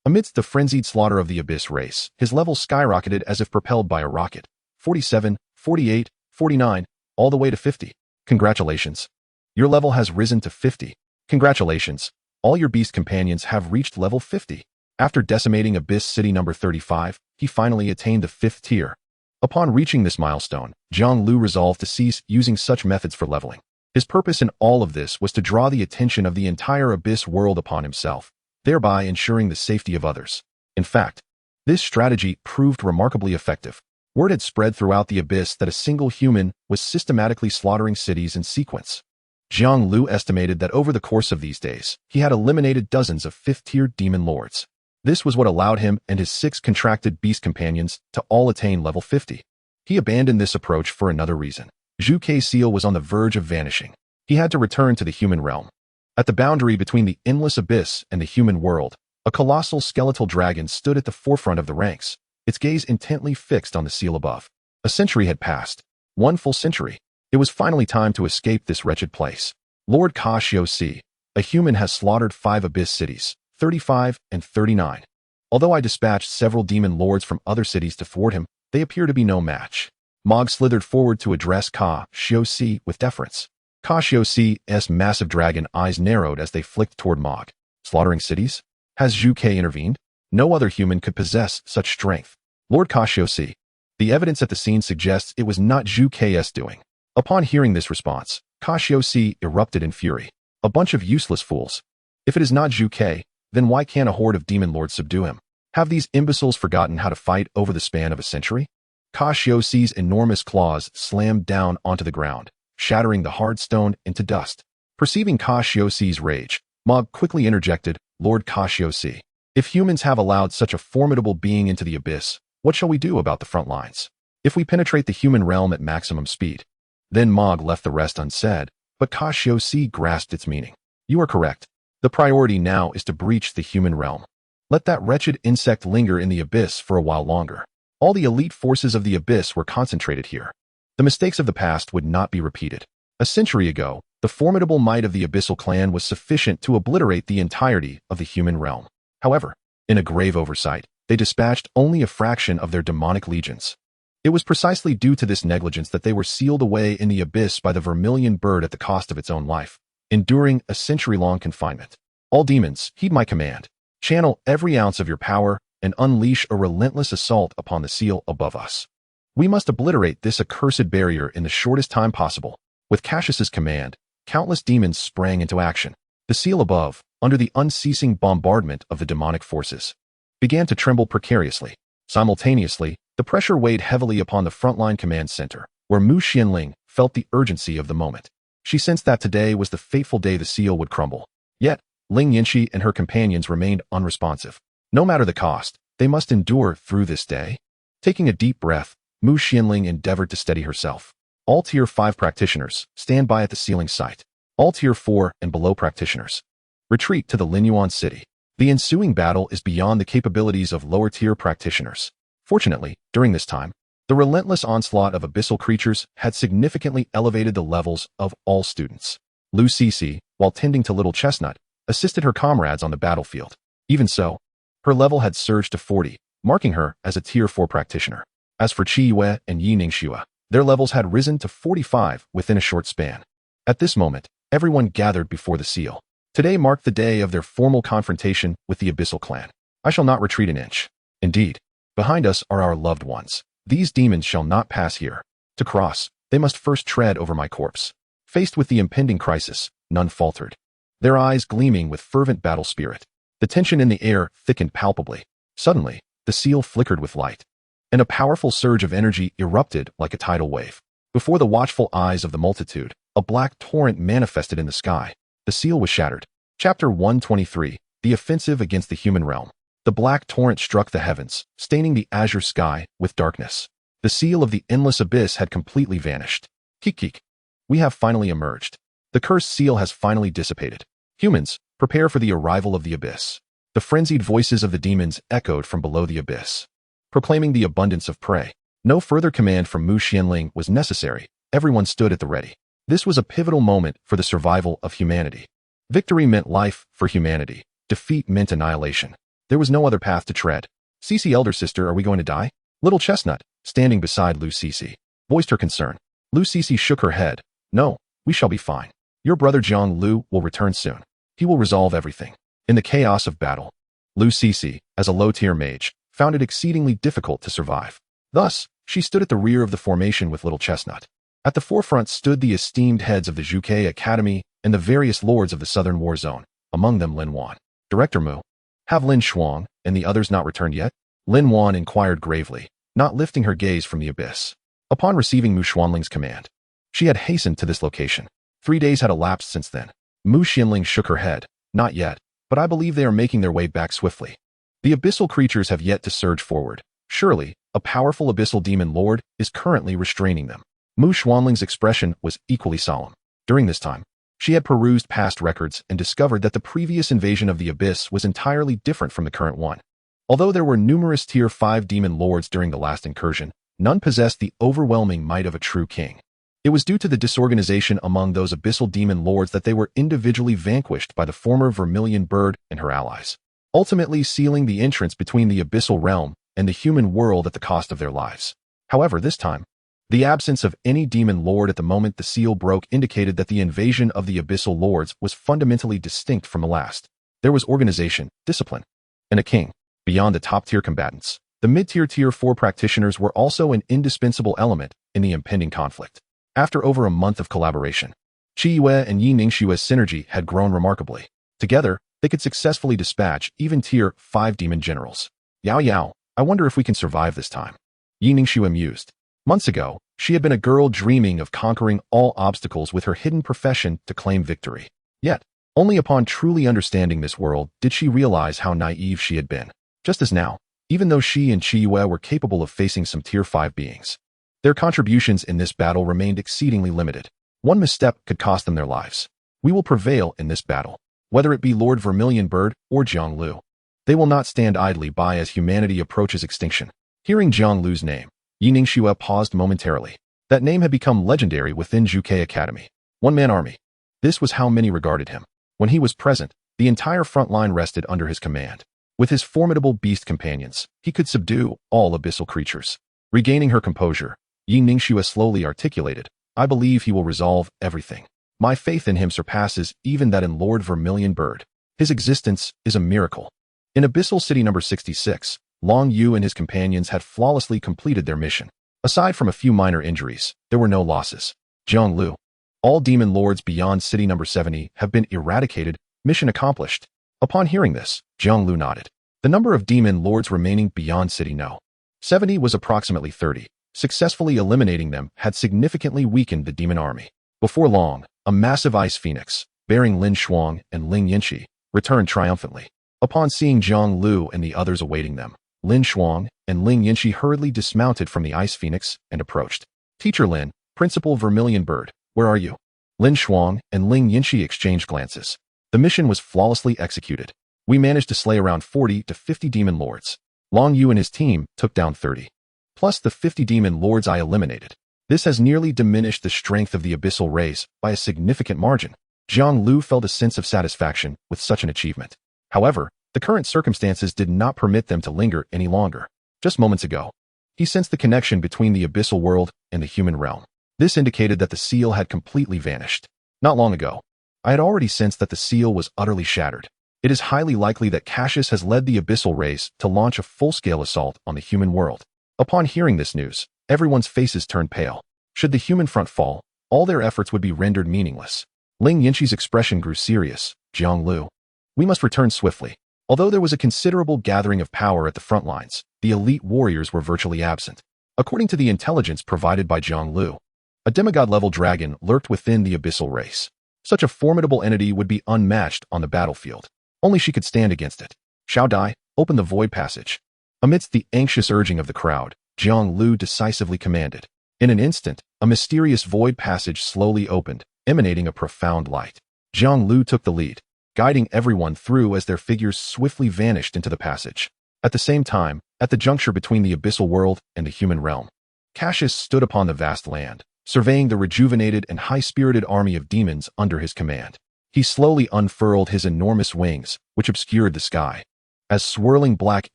Amidst the frenzied slaughter of the Abyss race, his level skyrocketed as if propelled by a rocket. 47, 48, 49, all the way to 50. Congratulations, your level has risen to 50. Congratulations, all your beast companions have reached level 50. After decimating Abyss City number 35, he finally attained the 5th tier. Upon reaching this milestone, Jiang Liu resolved to cease using such methods for leveling. His purpose in all of this was to draw the attention of the entire Abyss world upon himself, thereby ensuring the safety of others. In fact, this strategy proved remarkably effective. Word had spread throughout the Abyss that a single human was systematically slaughtering cities in sequence. Jiang Liu estimated that over the course of these days, he had eliminated dozens of 5th-tier demon lords. This was what allowed him and his 6 contracted beast companions to all attain level 50. He abandoned this approach for another reason. Zhu seal was on the verge of vanishing. He had to return to the human realm. At the boundary between the endless abyss and the human world, a colossal skeletal dragon stood at the forefront of the ranks, its gaze intently fixed on the seal above. A century had passed. 1 full century. It was finally time to escape this wretched place. Lord Ka Xiu, a human has slaughtered 5 abyss cities, 35 and 39. Although I dispatched several demon lords from other cities to thwart him, they appear to be no match. Mog slithered forward to address Ka Xiu with deference. Ka Xiu's massive dragon eyes narrowed as they flicked toward Mog. Slaughtering cities? Has Zhu intervened? No other human could possess such strength. Lord Ka Xiu, the evidence at the scene suggests it was not Zhu's doing. Upon hearing this response, Ka Xiu erupted in fury. A bunch of useless fools. If it is not Zhu, then why can't a horde of demon lords subdue him? Have these imbeciles forgotten how to fight over the span of a century? Ka Xiu's enormous claws slammed down onto the ground, shattering the hard stone into dust. Perceiving Ka Xiu's rage, Mog quickly interjected, Lord Ka Xiu, if humans have allowed such a formidable being into the abyss, what shall we do about the front lines? If we penetrate the human realm at maximum speed? Then Mog left the rest unsaid, but Ka Xiu grasped its meaning. You are correct. The priority now is to breach the human realm. Let that wretched insect linger in the abyss for a while longer. All the elite forces of the abyss were concentrated here. The mistakes of the past would not be repeated. A century ago, the formidable might of the Abyssal clan was sufficient to obliterate the entirety of the human realm. However, in a grave oversight, they dispatched only a fraction of their demonic legions. It was precisely due to this negligence that they were sealed away in the abyss by the vermilion bird at the cost of its own life, enduring a century-long confinement. All demons, heed my command. Channel every ounce of your power and unleash a relentless assault upon the seal above us. We must obliterate this accursed barrier in the shortest time possible. With Cassius's command, countless demons sprang into action. The seal above, under the unceasing bombardment of the demonic forces, began to tremble precariously. Simultaneously, the pressure weighed heavily upon the frontline command center, where Mu Xianling felt the urgency of the moment. She sensed that today was the fateful day the seal would crumble. Yet, Ling Yinxi and her companions remained unresponsive. No matter the cost, they must endure through this day. Taking a deep breath, Mu Xianling endeavored to steady herself. All Tier 5 practitioners, stand by at the sealing site. All Tier 4 and below practitioners, retreat to the Linyuan city. The ensuing battle is beyond the capabilities of lower-tier practitioners. Fortunately, during this time, the relentless onslaught of abyssal creatures had significantly elevated the levels of all students. Lu Cece, while tending to Little Chestnut, assisted her comrades on the battlefield. Even so, her level had surged to 40, marking her as a Tier 4 practitioner. As for Qi Yue and Yi Ningxue, their levels had risen to 45 within a short span. At this moment, everyone gathered before the seal. Today marked the day of their formal confrontation with the Abyssal clan. I shall not retreat an inch. Indeed, behind us are our loved ones. These demons shall not pass here. To cross, they must first tread over my corpse. Faced with the impending crisis, none faltered, their eyes gleaming with fervent battle spirit. The tension in the air thickened palpably. Suddenly, the seal flickered with light, and a powerful surge of energy erupted like a tidal wave. Before the watchful eyes of the multitude, a black torrent manifested in the sky. The seal was shattered. Chapter 123, The Offensive Against the Human Realm. The black torrent struck the heavens, staining the azure sky with darkness. The seal of the endless abyss had completely vanished. Kik. We have finally emerged. The cursed seal has finally dissipated. Humans, prepare for the arrival of the abyss. The frenzied voices of the demons echoed from below the abyss, proclaiming the abundance of prey. No further command from Mu Xianling was necessary. Everyone stood at the ready. This was a pivotal moment for the survival of humanity. Victory meant life for humanity. Defeat meant annihilation. There was no other path to tread. Cece, elder sister, are we going to die? Little Chestnut, standing beside Lu Cece, voiced her concern. Lu Cece shook her head. No, we shall be fine. Your brother Jiang Liu will return soon. He will resolve everything. In the chaos of battle, Lu Cece, as a low-tier mage, found it exceedingly difficult to survive. Thus, she stood at the rear of the formation with Little Chestnut. At the forefront stood the esteemed heads of the Zhuke Academy and the various lords of the Southern War Zone, among them Lin Wan. Director Mu, have Lin Shuang and the others not returned yet? Lin Wan inquired gravely, not lifting her gaze from the abyss. Upon receiving Mu Xuanling's command, she had hastened to this location. 3 days had elapsed since then. Mu Xianling shook her head. Not yet, but I believe they are making their way back swiftly. The abyssal creatures have yet to surge forward. Surely, a powerful abyssal demon lord is currently restraining them. Mu Xuanling's expression was equally solemn. During this time, she had perused past records and discovered that the previous invasion of the abyss was entirely different from the current one. Although there were numerous Tier 5 demon lords during the last incursion, none possessed the overwhelming might of a true king. It was due to the disorganization among those abyssal demon lords that they were individually vanquished by the former Vermilion Bird and her allies, ultimately sealing the entrance between the abyssal realm and the human world at the cost of their lives. However, this time, the absence of any demon lord at the moment the seal broke indicated that the invasion of the abyssal lords was fundamentally distinct from the last. There was organization, discipline, and a king. Beyond the top-tier combatants, the mid-tier Tier 4 practitioners were also an indispensable element in the impending conflict. After over a month of collaboration, Qi Yue and Yi Ningxue's synergy had grown remarkably. Together, they could successfully dispatch even Tier 5 demon generals. Yao, I wonder if we can survive this time. Yi Ningxue mused. Months ago, she had been a girl dreaming of conquering all obstacles with her hidden profession to claim victory. Yet, only upon truly understanding this world did she realize how naive she had been. Just as now, even though she and Qi Yue were capable of facing some Tier 5 beings, their contributions in this battle remained exceedingly limited. One misstep could cost them their lives. We will prevail in this battle. whether it be Lord Vermilion Bird or Jiang Liu. They will not stand idly by as humanity approaches extinction. Hearing Jiang Liu's name, Yi Ningxue paused momentarily. That name had become legendary within Zhuke Academy. One-man army. This was how many regarded him. When he was present, the entire front line rested under his command. With his formidable beast companions, he could subdue all abyssal creatures. Regaining her composure, Yi Ningxue slowly articulated, I believe he will resolve everything. My faith in him surpasses even that in Lord Vermilion Bird. His existence is a miracle. In Abyssal City number 66, Long Yu and his companions had flawlessly completed their mission. Aside from a few minor injuries, there were no losses. Jiang Liu. All demon lords beyond City number 70 have been eradicated, mission accomplished. Upon hearing this, Jiang Liu nodded. The number of demon lords remaining beyond City No. 70 was approximately 30. Successfully eliminating them had significantly weakened the demon army. Before long, a massive ice phoenix, bearing Lin Shuang and Ling Yinxi, returned triumphantly. Upon seeing Jiang Liu and the others awaiting them, Lin Shuang and Ling Yinxi hurriedly dismounted from the ice phoenix and approached. Teacher Lin, Principal Vermilion Bird, where are you? Lin Shuang and Ling Yinxi exchanged glances. The mission was flawlessly executed. We managed to slay around 40 to 50 demon lords. Long Yu and his team took down 30. Plus the 50 demon lords I eliminated. This has nearly diminished the strength of the abyssal race by a significant margin. Jiang Liu felt a sense of satisfaction with such an achievement. However, the current circumstances did not permit them to linger any longer. Just moments ago, he sensed the connection between the abyssal world and the human realm. This indicated that the seal had completely vanished. Not long ago, I had already sensed that the seal was utterly shattered. It is highly likely that Cassius has led the abyssal race to launch a full-scale assault on the human world. Upon hearing this news, everyone's faces turned pale. Should the human front fall, all their efforts would be rendered meaningless. Ling Yinxi's expression grew serious. Jiang Liu. We must return swiftly. Although there was a considerable gathering of power at the front lines, the elite warriors were virtually absent. According to the intelligence provided by Jiang Liu, a demigod-level dragon lurked within the abyssal race. Such a formidable entity would be unmatched on the battlefield. Only she could stand against it. Shao Dai, open the void passage. Amidst the anxious urging of the crowd, Jiang Liu decisively commanded. In an instant, a mysterious void passage slowly opened, emanating a profound light. Jiang Liu took the lead, guiding everyone through as their figures swiftly vanished into the passage. At the same time, at the juncture between the abyssal world and the human realm, Cassius stood upon the vast land, surveying the rejuvenated and high-spirited army of demons under his command. He slowly unfurled his enormous wings, which obscured the sky, as swirling black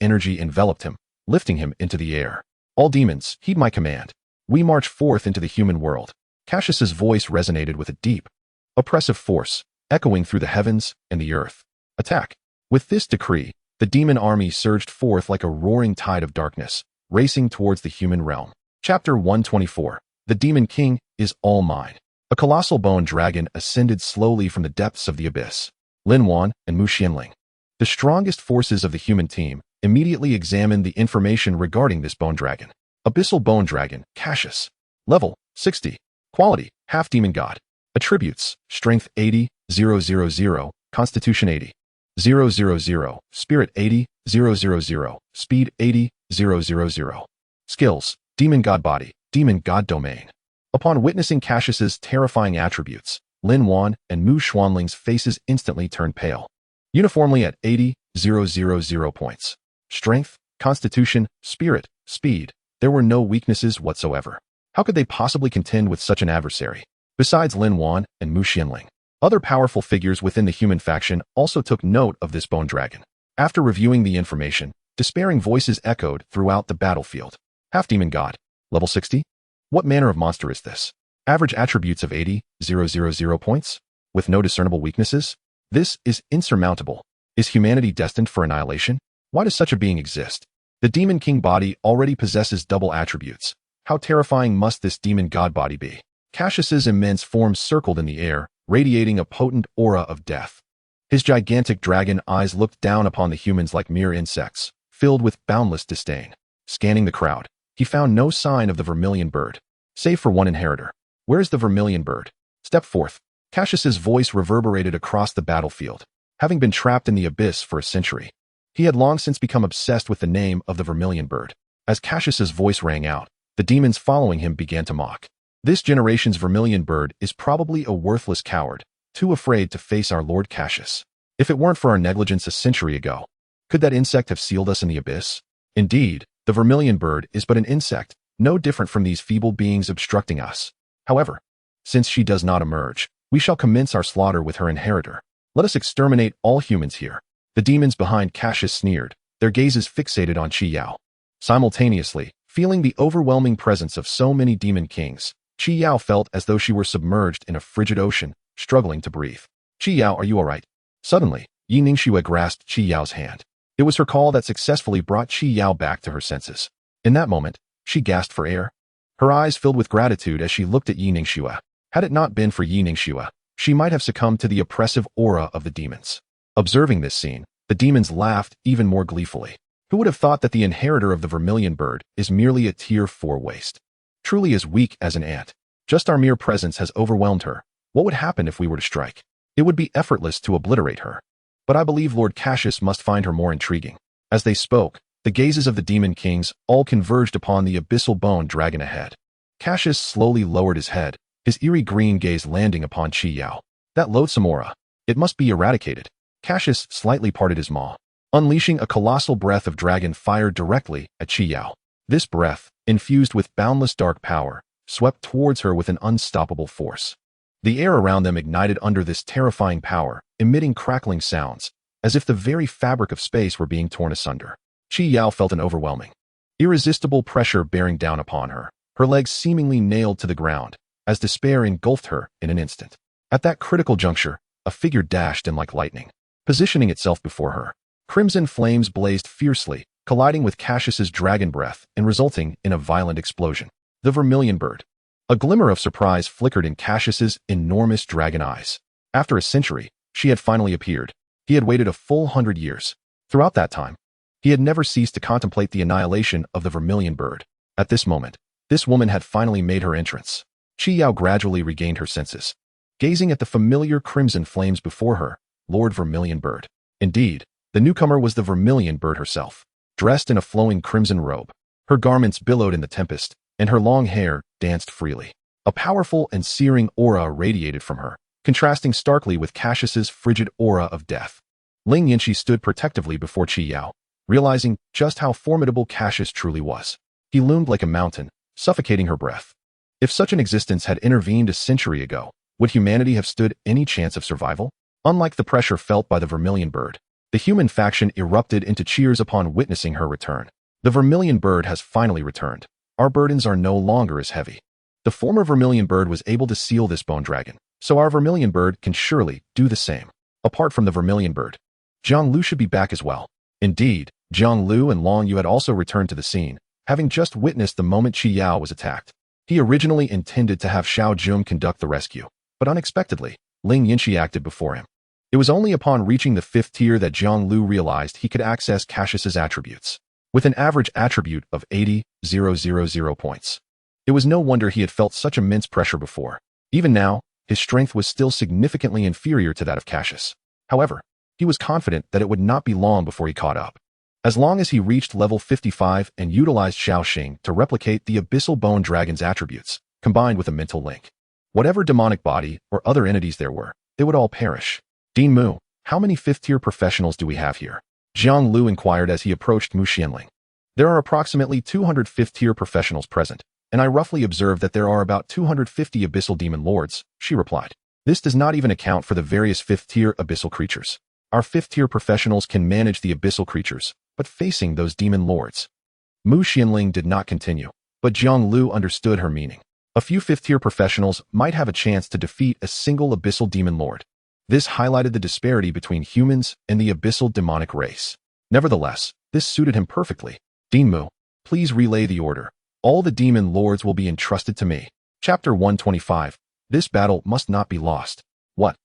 energy enveloped him, lifting him into the air. All demons, heed my command. We march forth into the human world. Cassius's voice resonated with a deep, oppressive force, echoing through the heavens and the earth. Attack. With this decree, the demon army surged forth like a roaring tide of darkness, racing towards the human realm. Chapter 124. The Demon King is all mine. A colossal bone dragon ascended slowly from the depths of the abyss. Lin Wan and Mu Xianling, the strongest forces of the human team, immediately examined the information regarding this bone dragon. Abyssal bone dragon, Cassius. Level, 60. Quality, half-demon god. Attributes, strength 80, 000, constitution 80, 000, spirit 80, 000, speed 80, 000. Skills, demon god body, demon god domain. Upon witnessing Cassius's terrifying attributes, Lin Wan and Mu Xuanling's faces instantly turned pale. Uniformly at 80, 000 points. Strength, constitution, spirit, speed. There were no weaknesses whatsoever. How could they possibly contend with such an adversary? Besides Lin Wan and Mu Xianling, other powerful figures within the human faction also took note of this bone dragon. After reviewing the information, despairing voices echoed throughout the battlefield. Half-demon god. Level 60? What manner of monster is this? Average attributes of 80, 000 points? With no discernible weaknesses? This is insurmountable. Is humanity destined for annihilation? Why does such a being exist? The Demon King body already possesses double attributes. How terrifying must this demon god body be? Cassius's immense form circled in the air, radiating a potent aura of death. His gigantic dragon eyes looked down upon the humans like mere insects, filled with boundless disdain. Scanning the crowd, he found no sign of the Vermilion Bird, save for one inheritor. Where's the Vermilion Bird? Step forth. Cassius's voice reverberated across the battlefield. Having been trapped in the abyss for a century, he had long since become obsessed with the name of the Vermilion Bird. As Cassius's voice rang out, the demons following him began to mock. This generation's Vermilion Bird is probably a worthless coward, too afraid to face our Lord Cassius. If it weren't for our negligence a century ago, could that insect have sealed us in the abyss? Indeed, the vermilion bird is but an insect, no different from these feeble beings obstructing us. However, since she does not emerge, we shall commence our slaughter with her inheritor. Let us exterminate all humans here. The demons behind Cassius sneered, their gazes fixated on Qi Yao. Simultaneously, feeling the overwhelming presence of so many demon kings, Qi Yao felt as though she were submerged in a frigid ocean, struggling to breathe. Qi Yao, are you all right? Suddenly, Yi Ningxue grasped Qi Yao's hand. It was her call that successfully brought Qi Yao back to her senses. In that moment, she gasped for air. Her eyes filled with gratitude as she looked at Yi Ningxue. Had it not been for Yi Ningxue, she might have succumbed to the oppressive aura of the demons. Observing this scene, the demons laughed even more gleefully. Who would have thought that the inheritor of the vermilion bird is merely a tier 4 waste? Truly as weak as an ant. Just our mere presence has overwhelmed her. What would happen if we were to strike? It would be effortless to obliterate her. But I believe Lord Cassius must find her more intriguing. As they spoke, the gazes of the demon kings all converged upon the abyssal bone dragon ahead. Cassius slowly lowered his head, his eerie green gaze landing upon Qi Yao. That loathsome aura. It must be eradicated. Cassius slightly parted his maw, unleashing a colossal breath of dragon fire directly at Qi Yao. This breath, infused with boundless dark power, swept towards her with an unstoppable force. The air around them ignited under this terrifying power, emitting crackling sounds, as if the very fabric of space were being torn asunder. Qi Yao felt an overwhelming, irresistible pressure bearing down upon her, her legs seemingly nailed to the ground, as despair engulfed her in an instant. At that critical juncture, a figure dashed in like lightning, positioning itself before her. Crimson flames blazed fiercely, colliding with Cassius's dragon breath and resulting in a violent explosion. The vermilion bird. A glimmer of surprise flickered in Cassius's enormous dragon eyes. After a century, she had finally appeared. He had waited a full 100 years. Throughout that time, he had never ceased to contemplate the annihilation of the vermilion bird. At this moment, this woman had finally made her entrance. Qi Yao gradually regained her senses. Gazing at the familiar crimson flames before her, Lord Vermilion Bird. Indeed, the newcomer was the Vermilion Bird herself, dressed in a flowing crimson robe. Her garments billowed in the tempest, and her long hair danced freely. A powerful and searing aura radiated from her, contrasting starkly with Cassius's frigid aura of death. Ling Yinshi stood protectively before Qi Yao, realizing just how formidable Cassius truly was. He loomed like a mountain, suffocating her breath. If such an existence had intervened a century ago, would humanity have stood any chance of survival? Unlike the pressure felt by the Vermilion Bird, the human faction erupted into cheers upon witnessing her return. The Vermilion Bird has finally returned. Our burdens are no longer as heavy. The former Vermilion Bird was able to seal this bone dragon, so our Vermilion Bird can surely do the same. Apart from the Vermilion Bird, Jiang Liu should be back as well. Indeed, Jiang Liu and Long Yu had also returned to the scene, having just witnessed the moment Qi Yao was attacked. He originally intended to have Xiao Jun conduct the rescue, but unexpectedly, Ling Yinshi acted before him. It was only upon reaching the 5th tier that Jiang Liu realized he could access Cassius's attributes, with an average attribute of 80,000 points. It was no wonder he had felt such immense pressure before. Even now, his strength was still significantly inferior to that of Cassius. However, he was confident that it would not be long before he caught up. As long as he reached level 55 and utilized Shaoxing to replicate the Abyssal Bone Dragon's attributes, combined with a mental link, whatever demonic body or other entities there were, they would all perish. Dean Mu, how many 5th-tier professionals do we have here? Jiang Liu inquired as he approached Mu Xianling. There are approximately 200 5th-tier professionals present, and I roughly observe that there are about 250 Abyssal Demon Lords, she replied. This does not even account for the various 5th-tier Abyssal creatures. Our 5th-tier professionals can manage the Abyssal creatures, but facing those Demon Lords. Mu Xianling did not continue, but Jiang Liu understood her meaning. A few 5th-tier professionals might have a chance to defeat a single Abyssal Demon Lord. This highlighted the disparity between humans and the Abyssal demonic race. Nevertheless, this suited him perfectly. Dean Mu, please relay the order. All the Demon Lords will be entrusted to me. Chapter 125. This battle must not be lost. What?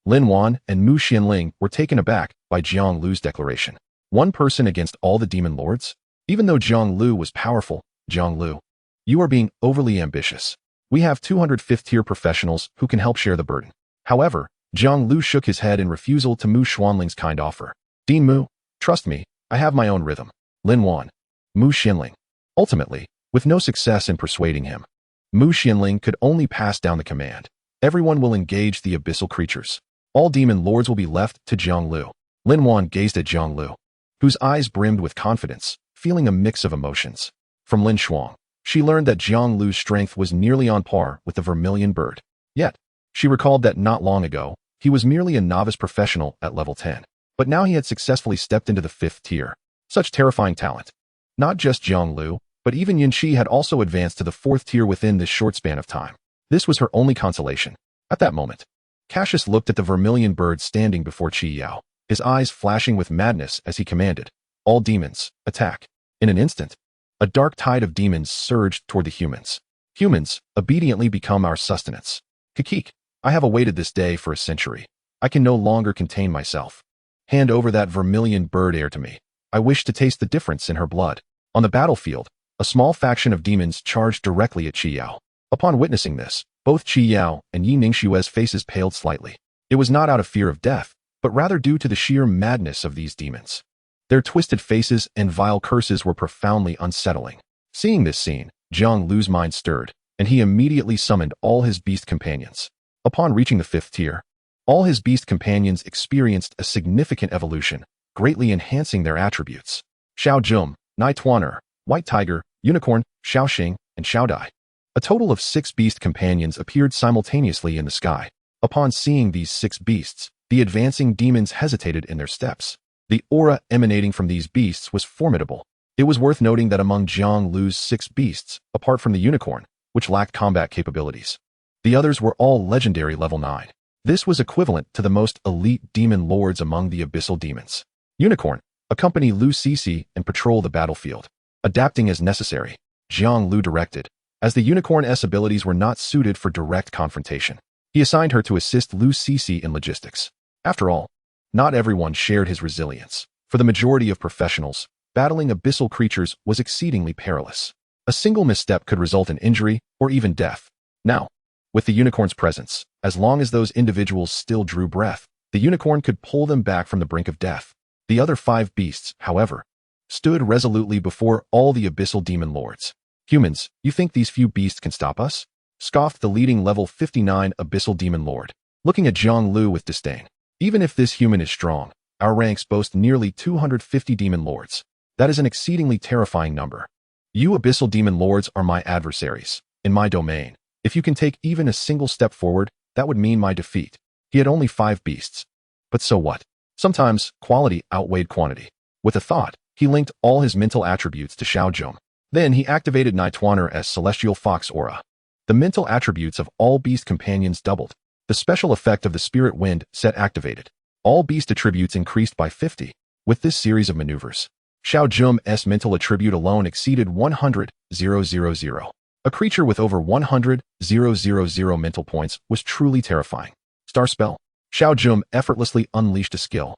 Lin Wan and Mu Xianling were taken aback by Jiang Liu's declaration. One person against all the Demon Lords? Even though Jiang Liu was powerful, Jiang Liu, you are being overly ambitious. We have 200 5th-tier professionals who can help share the burden. However, Jiang Liu shook his head in refusal to Mu Xuanling's kind offer. Dean Mu, trust me, I have my own rhythm. Lin Wan, Mu Xianling. Ultimately, with no success in persuading him, Mu Xianling could only pass down the command. Everyone will engage the abyssal creatures. All demon lords will be left to Jiang Liu. Lin Wan gazed at Jiang Liu, whose eyes brimmed with confidence, feeling a mix of emotions. From Lin Shuang, she learned that Jiang Liu's strength was nearly on par with the vermilion bird. Yet, she recalled that not long ago, he was merely a novice professional at level 10. But now he had successfully stepped into the 5th tier. Such terrifying talent. Not just Jiang Liu, but even Yanqi had also advanced to the 4th tier within this short span of time. This was her only consolation. At that moment, Cassius looked at the vermilion bird standing before Qi Yao, his eyes flashing with madness as he commanded, "All demons, attack." In an instant, a dark tide of demons surged toward the humans. Humans, obediently become our sustenance. Kikik, I have awaited this day for a century. I can no longer contain myself. Hand over that vermilion bird heir to me. I wish to taste the difference in her blood. On the battlefield, a small faction of demons charged directly at Qi Yao. Upon witnessing this, both Qi Yao and Yi Ningxue's faces paled slightly. It was not out of fear of death, but rather due to the sheer madness of these demons. Their twisted faces and vile curses were profoundly unsettling. Seeing this scene, Jiang Liu's mind stirred, and he immediately summoned all his beast companions. Upon reaching the 5th tier, all his beast companions experienced a significant evolution, greatly enhancing their attributes. Xiao Jum, Nai Tuaner, White Tiger, Unicorn, Xiao Xing, and Xiao Dai. A total of 6 beast companions appeared simultaneously in the sky. Upon seeing these 6 beasts, the advancing demons hesitated in their steps. The aura emanating from these beasts was formidable. It was worth noting that among Jiang Liu's 6 beasts, apart from the unicorn, which lacked combat capabilities, the others were all legendary level 9. This was equivalent to the most elite demon lords among the abyssal demons. Unicorn, accompany Lu Cixi and patrol the battlefield. Adapting as necessary, Jiang Liu directed, as the unicorn's abilities were not suited for direct confrontation. He assigned her to assist Lu Cixi in logistics. After all, not everyone shared his resilience. For the majority of professionals, battling abyssal creatures was exceedingly perilous. A single misstep could result in injury or even death. Now, with the unicorn's presence, as long as those individuals still drew breath, the unicorn could pull them back from the brink of death. The other 5 beasts, however, stood resolutely before all the abyssal demon lords. "Humans, you think these few beasts can stop us?" scoffed the leading level 59 abyssal demon lord, looking at Jiang Liu with disdain. "Even if this human is strong, our ranks boast nearly 250 demon lords. That is an exceedingly terrifying number. You abyssal demon lords are my adversaries, in my domain. If you can take even a single step forward, that would mean my defeat." He had only 5 beasts. But so what? Sometimes, quality outweighed quantity. With a thought, he linked all his mental attributes to Xiao Jum. Then he activated Nightwaner as Celestial Fox Aura. The mental attributes of all beast companions doubled. The special effect of the Spirit Wind set activated. All beast attributes increased by 50. With this series of maneuvers, Xiao Jum's mental attribute alone exceeded 100,000. A creature with over 100,000 mental points was truly terrifying. Star Spell. Xiao Jum effortlessly unleashed a skill.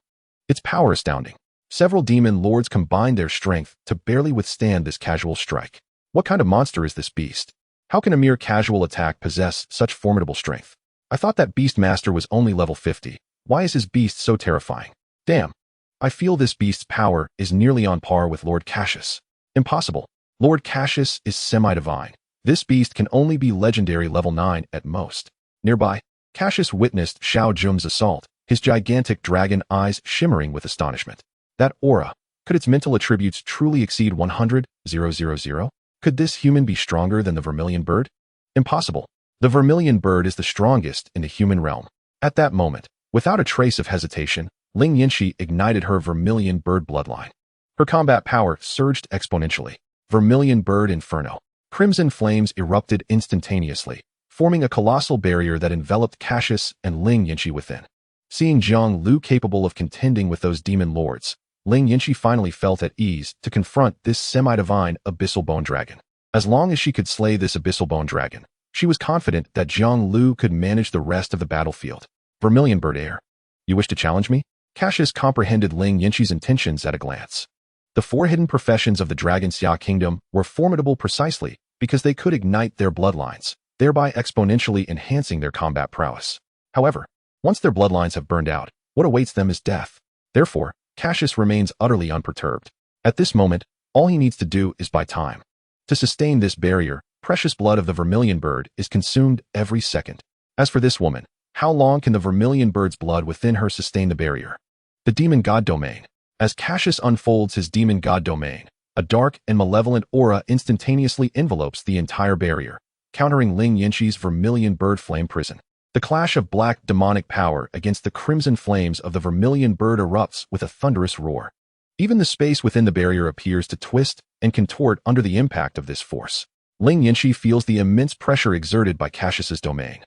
Its power astounding. Several demon lords combined their strength to barely withstand this casual strike. What kind of monster is this beast? How can a mere casual attack possess such formidable strength? I thought that Beastmaster was only level 50. Why is his beast so terrifying? Damn. I feel this beast's power is nearly on par with Lord Cassius. Impossible. Lord Cassius is semi-divine. This beast can only be legendary level 9 at most. Nearby, Cassius witnessed Xiao Jum's assault, his gigantic dragon eyes shimmering with astonishment. That aura, could its mental attributes truly exceed 100,000? Could this human be stronger than the vermilion bird? Impossible. The vermilion bird is the strongest in the human realm. At that moment, without a trace of hesitation, Ling Yanqi ignited her vermilion bird bloodline. Her combat power surged exponentially. Vermilion bird inferno. Crimson flames erupted instantaneously, forming a colossal barrier that enveloped Cassius and Ling Yanqi within. Seeing Jiang Liu capable of contending with those demon lords, Ling Yanqi finally felt at ease to confront this semi-divine abyssal bone dragon. As long as she could slay this abyssal bone dragon, she was confident that Jiang Liu could manage the rest of the battlefield. Vermilion bird heir. You wish to challenge me? Cassius comprehended Ling Yanqi's intentions at a glance. The 4 hidden professions of the Dragon Xia Kingdom were formidable precisely because they could ignite their bloodlines, thereby exponentially enhancing their combat prowess. However, once their bloodlines have burned out, what awaits them is death. Therefore, Cassius remains utterly unperturbed. At this moment, all he needs to do is buy time. To sustain this barrier, precious blood of the vermilion bird is consumed every second. As for this woman, How long can the vermilion bird's blood within her sustain the barrier? The Demon God Domain. As Cassius unfolds his Demon God Domain, a dark and malevolent aura instantaneously envelopes the entire barrier, countering Ling Yinxi's vermilion bird flame prison. The clash of black demonic power against the crimson flames of the vermilion bird erupts with a thunderous roar. Even the space within the barrier appears to twist and contort under the impact of this force. Ling Yinxi feels the immense pressure exerted by Cassius's domain.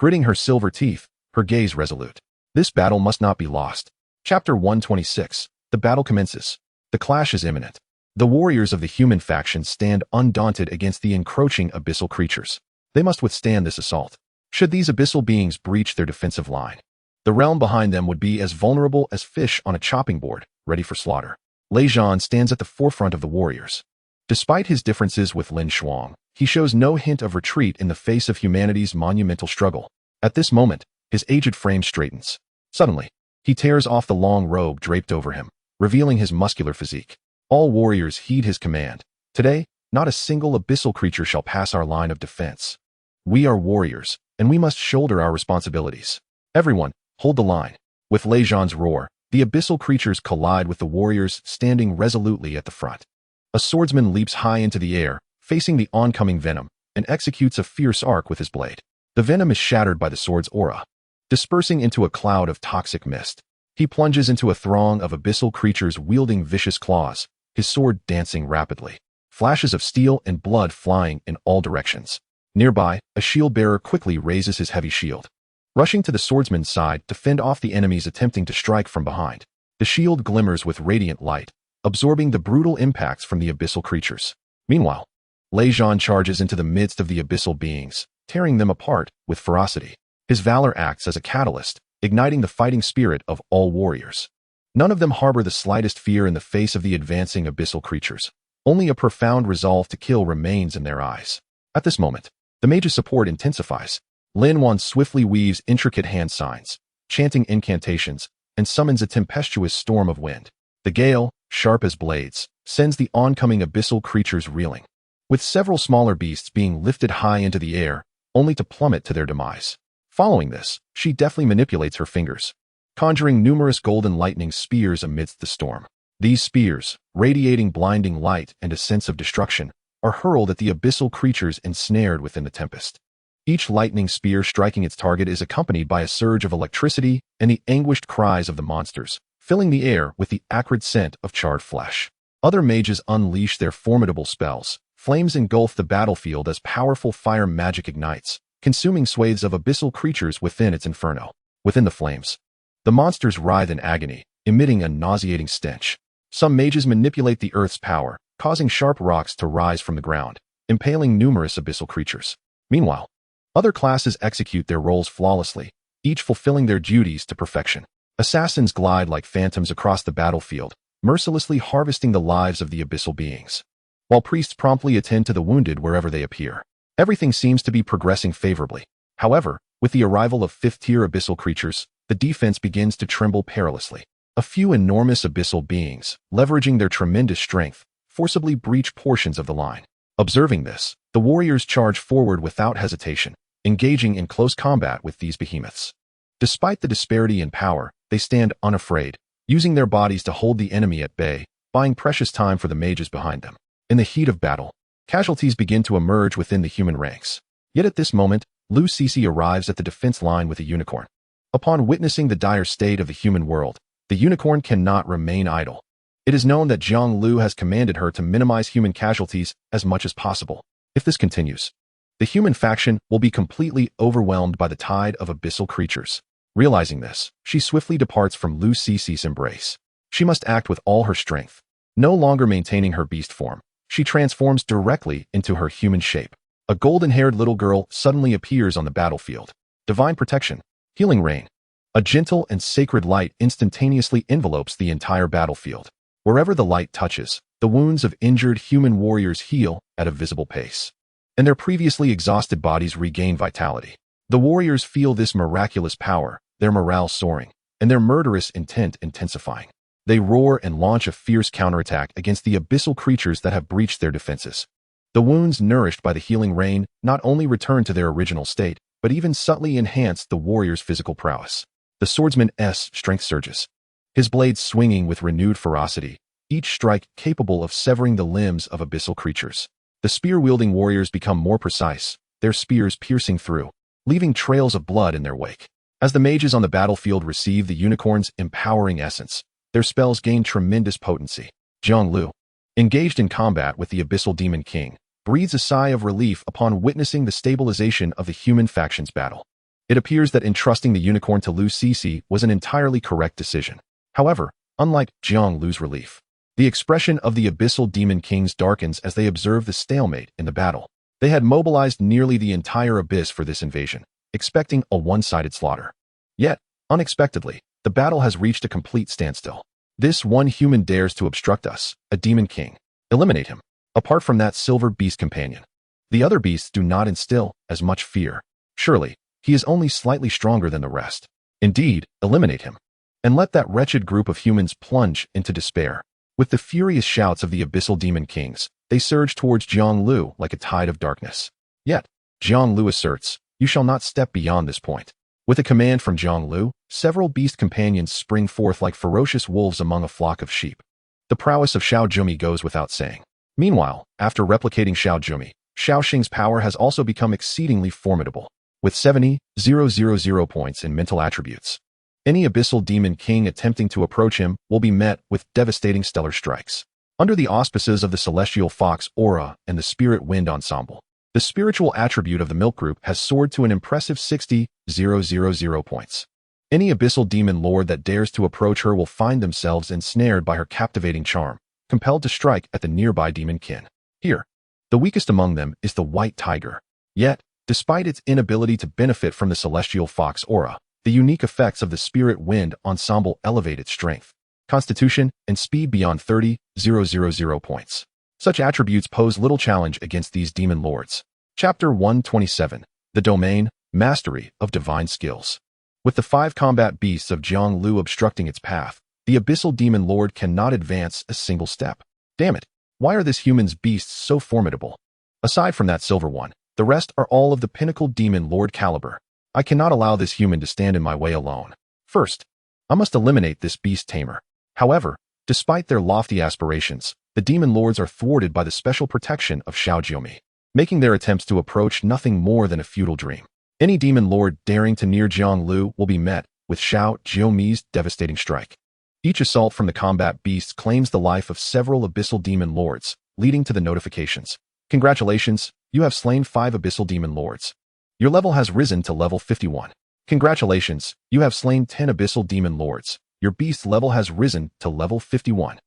Gritting her silver teeth, her gaze resolute. This battle must not be lost. Chapter 126. The battle commences. The clash is imminent. The warriors of the human faction stand undaunted against the encroaching abyssal creatures. They must withstand this assault. Should these abyssal beings breach their defensive line, the realm behind them would be as vulnerable as fish on a chopping board, ready for slaughter. Lei Zhan stands at the forefront of the warriors. Despite his differences with Lin Shuang, he shows no hint of retreat in the face of humanity's monumental struggle. At this moment, his aged frame straightens. Suddenly, he tears off the long robe draped over him, revealing his muscular physique. All warriors heed his command. Today, not a single abyssal creature shall pass our line of defense. We are warriors, and we must shoulder our responsibilities. Everyone, hold the line. With Lei Zhan's roar, the abyssal creatures collide with the warriors standing resolutely at the front. A swordsman leaps high into the air, facing the oncoming venom, and executes a fierce arc with his blade. The venom is shattered by the sword's aura, dispersing into a cloud of toxic mist. He plunges into a throng of abyssal creatures wielding vicious claws, his sword dancing rapidly. Flashes of steel and blood flying in all directions. Nearby, a shield bearer quickly raises his heavy shield. Rushing to the swordsman's side to fend off the enemies attempting to strike from behind. The shield glimmers with radiant light, absorbing the brutal impacts from the abyssal creatures. Meanwhile, Lei Zhan charges into the midst of the abyssal beings, tearing them apart with ferocity. His valor acts as a catalyst, igniting the fighting spirit of all warriors. None of them harbor the slightest fear in the face of the advancing abyssal creatures. Only a profound resolve to kill remains in their eyes. At this moment, the mage's support intensifies. Lin Wan swiftly weaves intricate hand signs, chanting incantations, and summons a tempestuous storm of wind. The gale, sharp as blades, sends the oncoming abyssal creatures reeling, with several smaller beasts being lifted high into the air, only to plummet to their demise. Following this, she deftly manipulates her fingers, conjuring numerous golden lightning spears amidst the storm. These spears, radiating blinding light and a sense of destruction, are hurled at the abyssal creatures ensnared within the tempest. Each lightning spear striking its target is accompanied by a surge of electricity and the anguished cries of the monsters, filling the air with the acrid scent of charred flesh. Other mages unleash their formidable spells. Flames engulf the battlefield as powerful fire magic ignites, consuming swathes of abyssal creatures within its inferno. Within the flames, the monsters writhe in agony, emitting a nauseating stench. Some mages manipulate the earth's power, causing sharp rocks to rise from the ground, impaling numerous abyssal creatures. Meanwhile, other classes execute their roles flawlessly, each fulfilling their duties to perfection. Assassins glide like phantoms across the battlefield, mercilessly harvesting the lives of the abyssal beings, while priests promptly attend to the wounded wherever they appear. Everything seems to be progressing favorably. However, with the arrival of fifth-tier abyssal creatures, the defense begins to tremble perilously. A few enormous abyssal beings, leveraging their tremendous strength, forcibly breach portions of the line. Observing this, the warriors charge forward without hesitation, engaging in close combat with these behemoths. Despite the disparity in power, they stand unafraid, using their bodies to hold the enemy at bay, buying precious time for the mages behind them. In the heat of battle, casualties begin to emerge within the human ranks. Yet at this moment, Lu Cece arrives at the defense line with a unicorn. Upon witnessing the dire state of the human world, the unicorn cannot remain idle. It is known that Jiang Liu has commanded her to minimize human casualties as much as possible. If this continues, the human faction will be completely overwhelmed by the tide of abyssal creatures. Realizing this, she swiftly departs from Lu Cece's embrace. She must act with all her strength. No longer maintaining her beast form, she transforms directly into her human shape. A golden-haired little girl suddenly appears on the battlefield. Divine protection, healing rain. A gentle and sacred light instantaneously envelopes the entire battlefield. Wherever the light touches, the wounds of injured human warriors heal at a visible pace, and their previously exhausted bodies regain vitality. The warriors feel this miraculous power, their morale soaring, and their murderous intent intensifying. They roar and launch a fierce counterattack against the abyssal creatures that have breached their defenses. The wounds nourished by the healing rain not only return to their original state, but even subtly enhanced the warrior's physical prowess. The swordsman's strength surges, his blades swinging with renewed ferocity, each strike capable of severing the limbs of abyssal creatures. The spear-wielding warriors become more precise, their spears piercing through, leaving trails of blood in their wake. As the mages on the battlefield receive the unicorn's empowering essence, their spells gain tremendous potency. Jiang Liu, engaged in combat with the Abyssal Demon King, breathes a sigh of relief upon witnessing the stabilization of the human faction's battle. It appears that entrusting the unicorn to Liu Cixi was an entirely correct decision. However, unlike Jiang Liu's relief, the expression of the Abyssal Demon Kings darkens as they observe the stalemate in the battle. They had mobilized nearly the entire abyss for this invasion, expecting a one-sided slaughter. Yet, unexpectedly, the battle has reached a complete standstill. This one human dares to obstruct us, a demon king. Eliminate him. Apart from that silver beast companion, the other beasts do not instill as much fear. Surely, he is only slightly stronger than the rest. Indeed, eliminate him. And let that wretched group of humans plunge into despair. With the furious shouts of the Abyssal Demon Kings, they surge towards Jiang Liu like a tide of darkness. Yet, Jiang Liu asserts, "You shall not step beyond this point." With a command from Jiang Liu, several beast companions spring forth like ferocious wolves among a flock of sheep. The prowess of Xiao Jumi goes without saying. Meanwhile, after replicating Xiao Jumi, Xiao Xing's power has also become exceedingly formidable, with 70,000 points in mental attributes. Any Abyssal Demon King attempting to approach him will be met with devastating stellar strikes. Under the auspices of the Celestial Fox Aura and the Spirit Wind Ensemble, the spiritual attribute of the Milk Group has soared to an impressive 60,000 points. Any Abyssal Demon Lord that dares to approach her will find themselves ensnared by her captivating charm, compelled to strike at the nearby demon kin. Here, the weakest among them is the White Tiger. Yet, despite its inability to benefit from the Celestial Fox Aura, the unique effects of the Spirit Wind Ensemble elevate its strength, constitution, and speed beyond 30,000 points. Such attributes pose little challenge against these demon lords. Chapter 127, The Domain, Mastery of Divine Skills. With the 5 combat beasts of Jiang Liu obstructing its path, the Abyssal Demon Lord cannot advance a single step. Damn it, why are this human's beasts so formidable? Aside from that silver one, the rest are all of the pinnacle Demon Lord caliber. I cannot allow this human to stand in my way alone. First, I must eliminate this beast tamer. However, despite their lofty aspirations, the demon lords are thwarted by the special protection of Xiao Jumi, making their attempts to approach nothing more than a futile dream. Any demon lord daring to near Jiang Liu will be met with Xiao Jiomi's devastating strike. Each assault from the combat beasts claims the life of several Abyssal Demon Lords, leading to the notifications. Congratulations, you have slain 5 Abyssal Demon Lords. Your level has risen to level 51. Congratulations, you have slain 10 Abyssal Demon Lords. Your beast level has risen to level 51.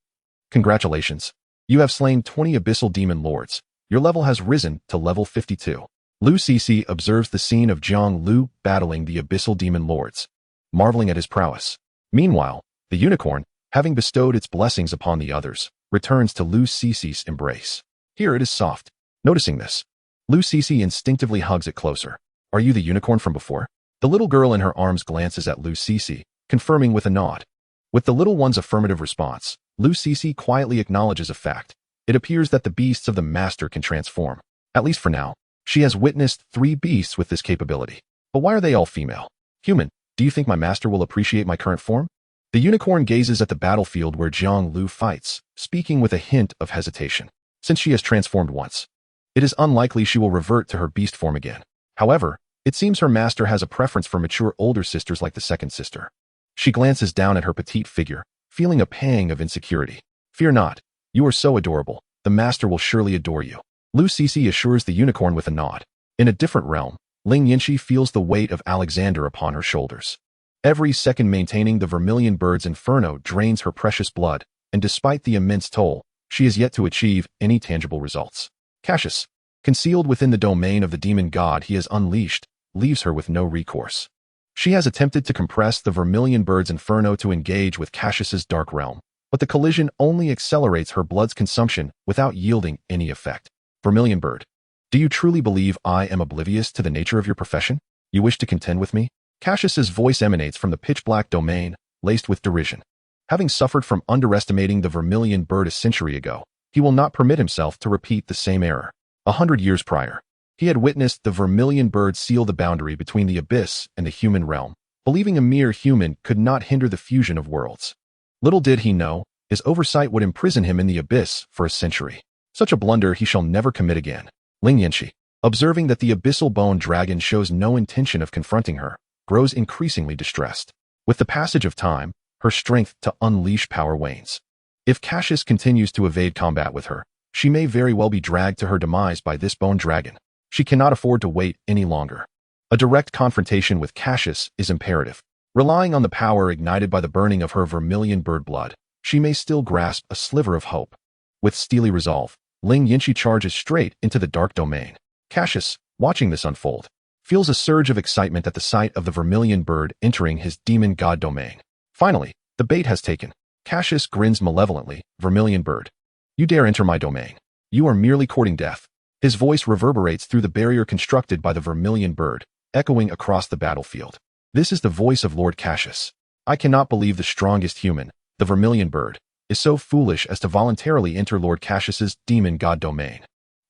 Congratulations, you have slain 20 Abyssal Demon Lords. Your level has risen to level 52. Liu Cixi observes the scene of Jiang Liu battling the Abyssal Demon Lords, marveling at his prowess. Meanwhile, the unicorn, having bestowed its blessings upon the others, returns to Liu Cixi's embrace. Here it is soft. Noticing this, Liu Cixi instinctively hugs it closer. Are you the unicorn from before? The little girl in her arms glances at Liu Cixi, confirming with a nod. With the little one's affirmative response, Liu Cixi quietly acknowledges a fact. It appears that the beasts of the master can transform. At least for now. She has witnessed 3 beasts with this capability. But why are they all female? Human, do you think my master will appreciate my current form? The unicorn gazes at the battlefield where Jiang Liu fights, speaking with a hint of hesitation. Since she has transformed once, it is unlikely she will revert to her beast form again. However, it seems her master has a preference for mature older sisters like the second sister. She glances down at her petite figure, feeling a pang of insecurity. Fear not, you are so adorable, the master will surely adore you. Liu Cixi assures the unicorn with a nod. In a different realm, Ling Yinshi feels the weight of Alexander upon her shoulders. Every second maintaining the Vermilion Bird's inferno drains her precious blood, and despite the immense toll, she is yet to achieve any tangible results. Cassius, concealed within the domain of the demon god he has unleashed, leaves her with no recourse. She has attempted to compress the Vermilion Bird's inferno to engage with Cassius's dark realm, but the collision only accelerates her blood's consumption without yielding any effect. Vermilion Bird, do you truly believe I am oblivious to the nature of your profession? You wish to contend with me? Cassius's voice emanates from the pitch-black domain, laced with derision. Having suffered from underestimating the Vermilion Bird a century ago, he will not permit himself to repeat the same error. 100 years prior, He had witnessed the vermilion bird seal the boundary between the abyss and the human realm, believing a mere human could not hinder the fusion of worlds. Little did he know, his oversight would imprison him in the abyss for a century. Such a blunder he shall never commit again. Ling Yanxi, observing that the abyssal bone dragon shows no intention of confronting her, grows increasingly distressed. With the passage of time, her strength to unleash power wanes. If Cassius continues to evade combat with her, she may very well be dragged to her demise by this bone dragon. She cannot afford to wait any longer. A direct confrontation with Cassius is imperative. Relying on the power ignited by the burning of her vermilion bird blood, she may still grasp a sliver of hope. With steely resolve, Ling Yanxi charges straight into the dark domain. Cassius, watching this unfold, feels a surge of excitement at the sight of the vermilion bird entering his demon god domain. Finally, the bait has taken. Cassius grins malevolently. Vermilion bird, you dare enter my domain. You are merely courting death. His voice reverberates through the barrier constructed by the vermilion bird, echoing across the battlefield. This is the voice of Lord Cassius. I cannot believe the strongest human, the vermilion bird, is so foolish as to voluntarily enter Lord Cassius's demon god domain.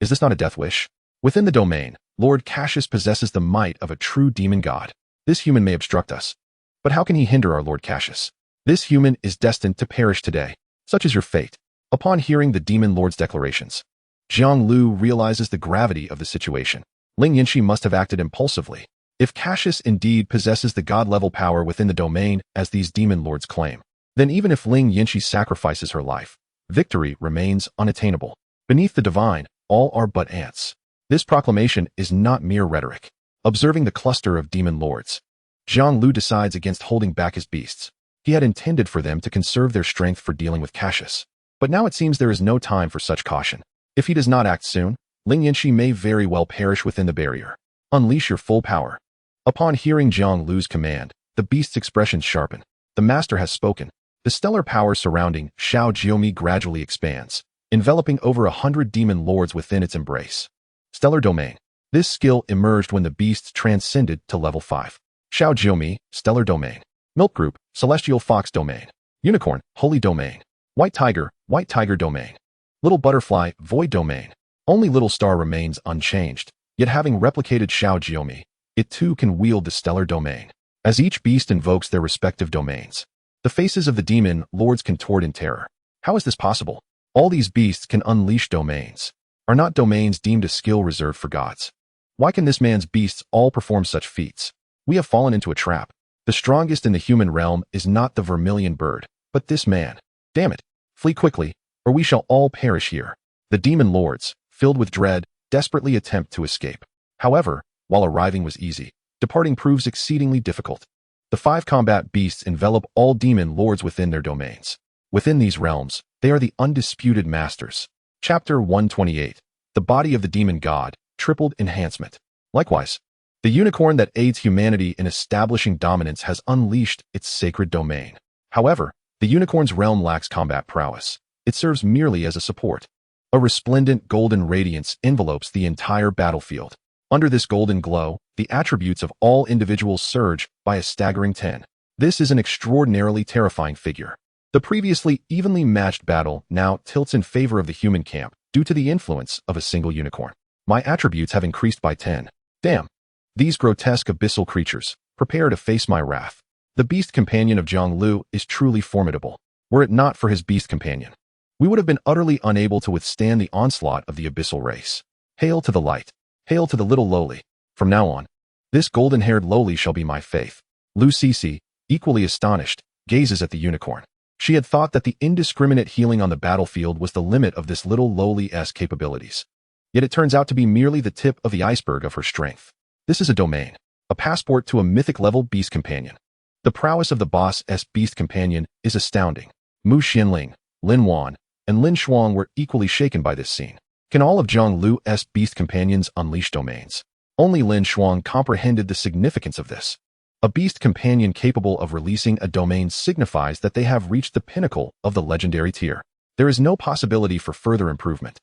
Is this not a death wish? Within the domain, Lord Cassius possesses the might of a true demon god. This human may obstruct us. But how can he hinder our Lord Cassius? This human is destined to perish today. Such is your fate. Upon hearing the demon lord's declarations, Jiang Liu realizes the gravity of the situation. Ling Yanxi must have acted impulsively. If Cassius indeed possesses the god-level power within the domain as these demon lords claim, then even if Ling Yanxi sacrifices her life, victory remains unattainable. Beneath the divine, all are but ants. This proclamation is not mere rhetoric. Observing the cluster of demon lords, Jiang Liu decides against holding back his beasts. He had intended for them to conserve their strength for dealing with Cassius. But now it seems there is no time for such caution. If he does not act soon, Ling Yanxi may very well perish within the barrier. Unleash your full power. Upon hearing Jiang Liu's command, the beast's expressions sharpen. The master has spoken. The stellar power surrounding Xiao Jiumi gradually expands, enveloping over 100 demon lords within its embrace. Stellar Domain. This skill emerged when the beasts transcended to level 5. Xiao Jiumi, Stellar Domain. Milk Group, Celestial Fox Domain. Unicorn, Holy Domain. White Tiger Domain. Little Butterfly, Void Domain. Only Little Star remains unchanged, yet having replicated Xiao Jiumi, it too can wield the Stellar Domain. As each beast invokes their respective domains, the faces of the demon lords contort in terror. How is this possible? All these beasts can unleash domains. Are not domains deemed a skill reserved for gods? Why can this man's beasts all perform such feats? We have fallen into a trap. The strongest in the human realm is not the vermilion bird, but this man. Damn it! Flee quickly, or we shall all perish here. The demon lords, filled with dread, desperately attempt to escape. However, while arriving was easy, departing proves exceedingly difficult. The 5 combat beasts envelop all demon lords within their domains. Within these realms, they are the undisputed masters. Chapter 128. The Body of the Demon God, Tripled Enhancement. Likewise, the unicorn that aids humanity in establishing dominance has unleashed its sacred domain. However, the unicorn's realm lacks combat prowess. It serves merely as a support. A resplendent golden radiance envelopes the entire battlefield. Under this golden glow, the attributes of all individuals surge by a staggering 10. This is an extraordinarily terrifying figure. The previously evenly matched battle now tilts in favor of the human camp due to the influence of a single unicorn. My attributes have increased by 10. Damn. These grotesque abyssal creatures, prepare to face my wrath. The beast companion of Jiang Liu is truly formidable. Were it not for his beast companion, we would have been utterly unable to withstand the onslaught of the abyssal race. Hail to the light. Hail to the little lowly. From now on, this golden-haired lowly shall be my faith. Lu Cece, equally astonished, gazes at the unicorn. She had thought that the indiscriminate healing on the battlefield was the limit of this little lowly-s capabilities. Yet it turns out to be merely the tip of the iceberg of her strength. This is a domain, a passport to a mythic-level beast companion. The prowess of the boss-s beast companion is astounding. Mu Xianling, Lin Wan, and Lin Shuang were equally shaken by this scene. Can all of Jiang Liu's beast companions unleash domains? Only Lin Shuang comprehended the significance of this. A beast companion capable of releasing a domain signifies that they have reached the pinnacle of the legendary tier. There is no possibility for further improvement,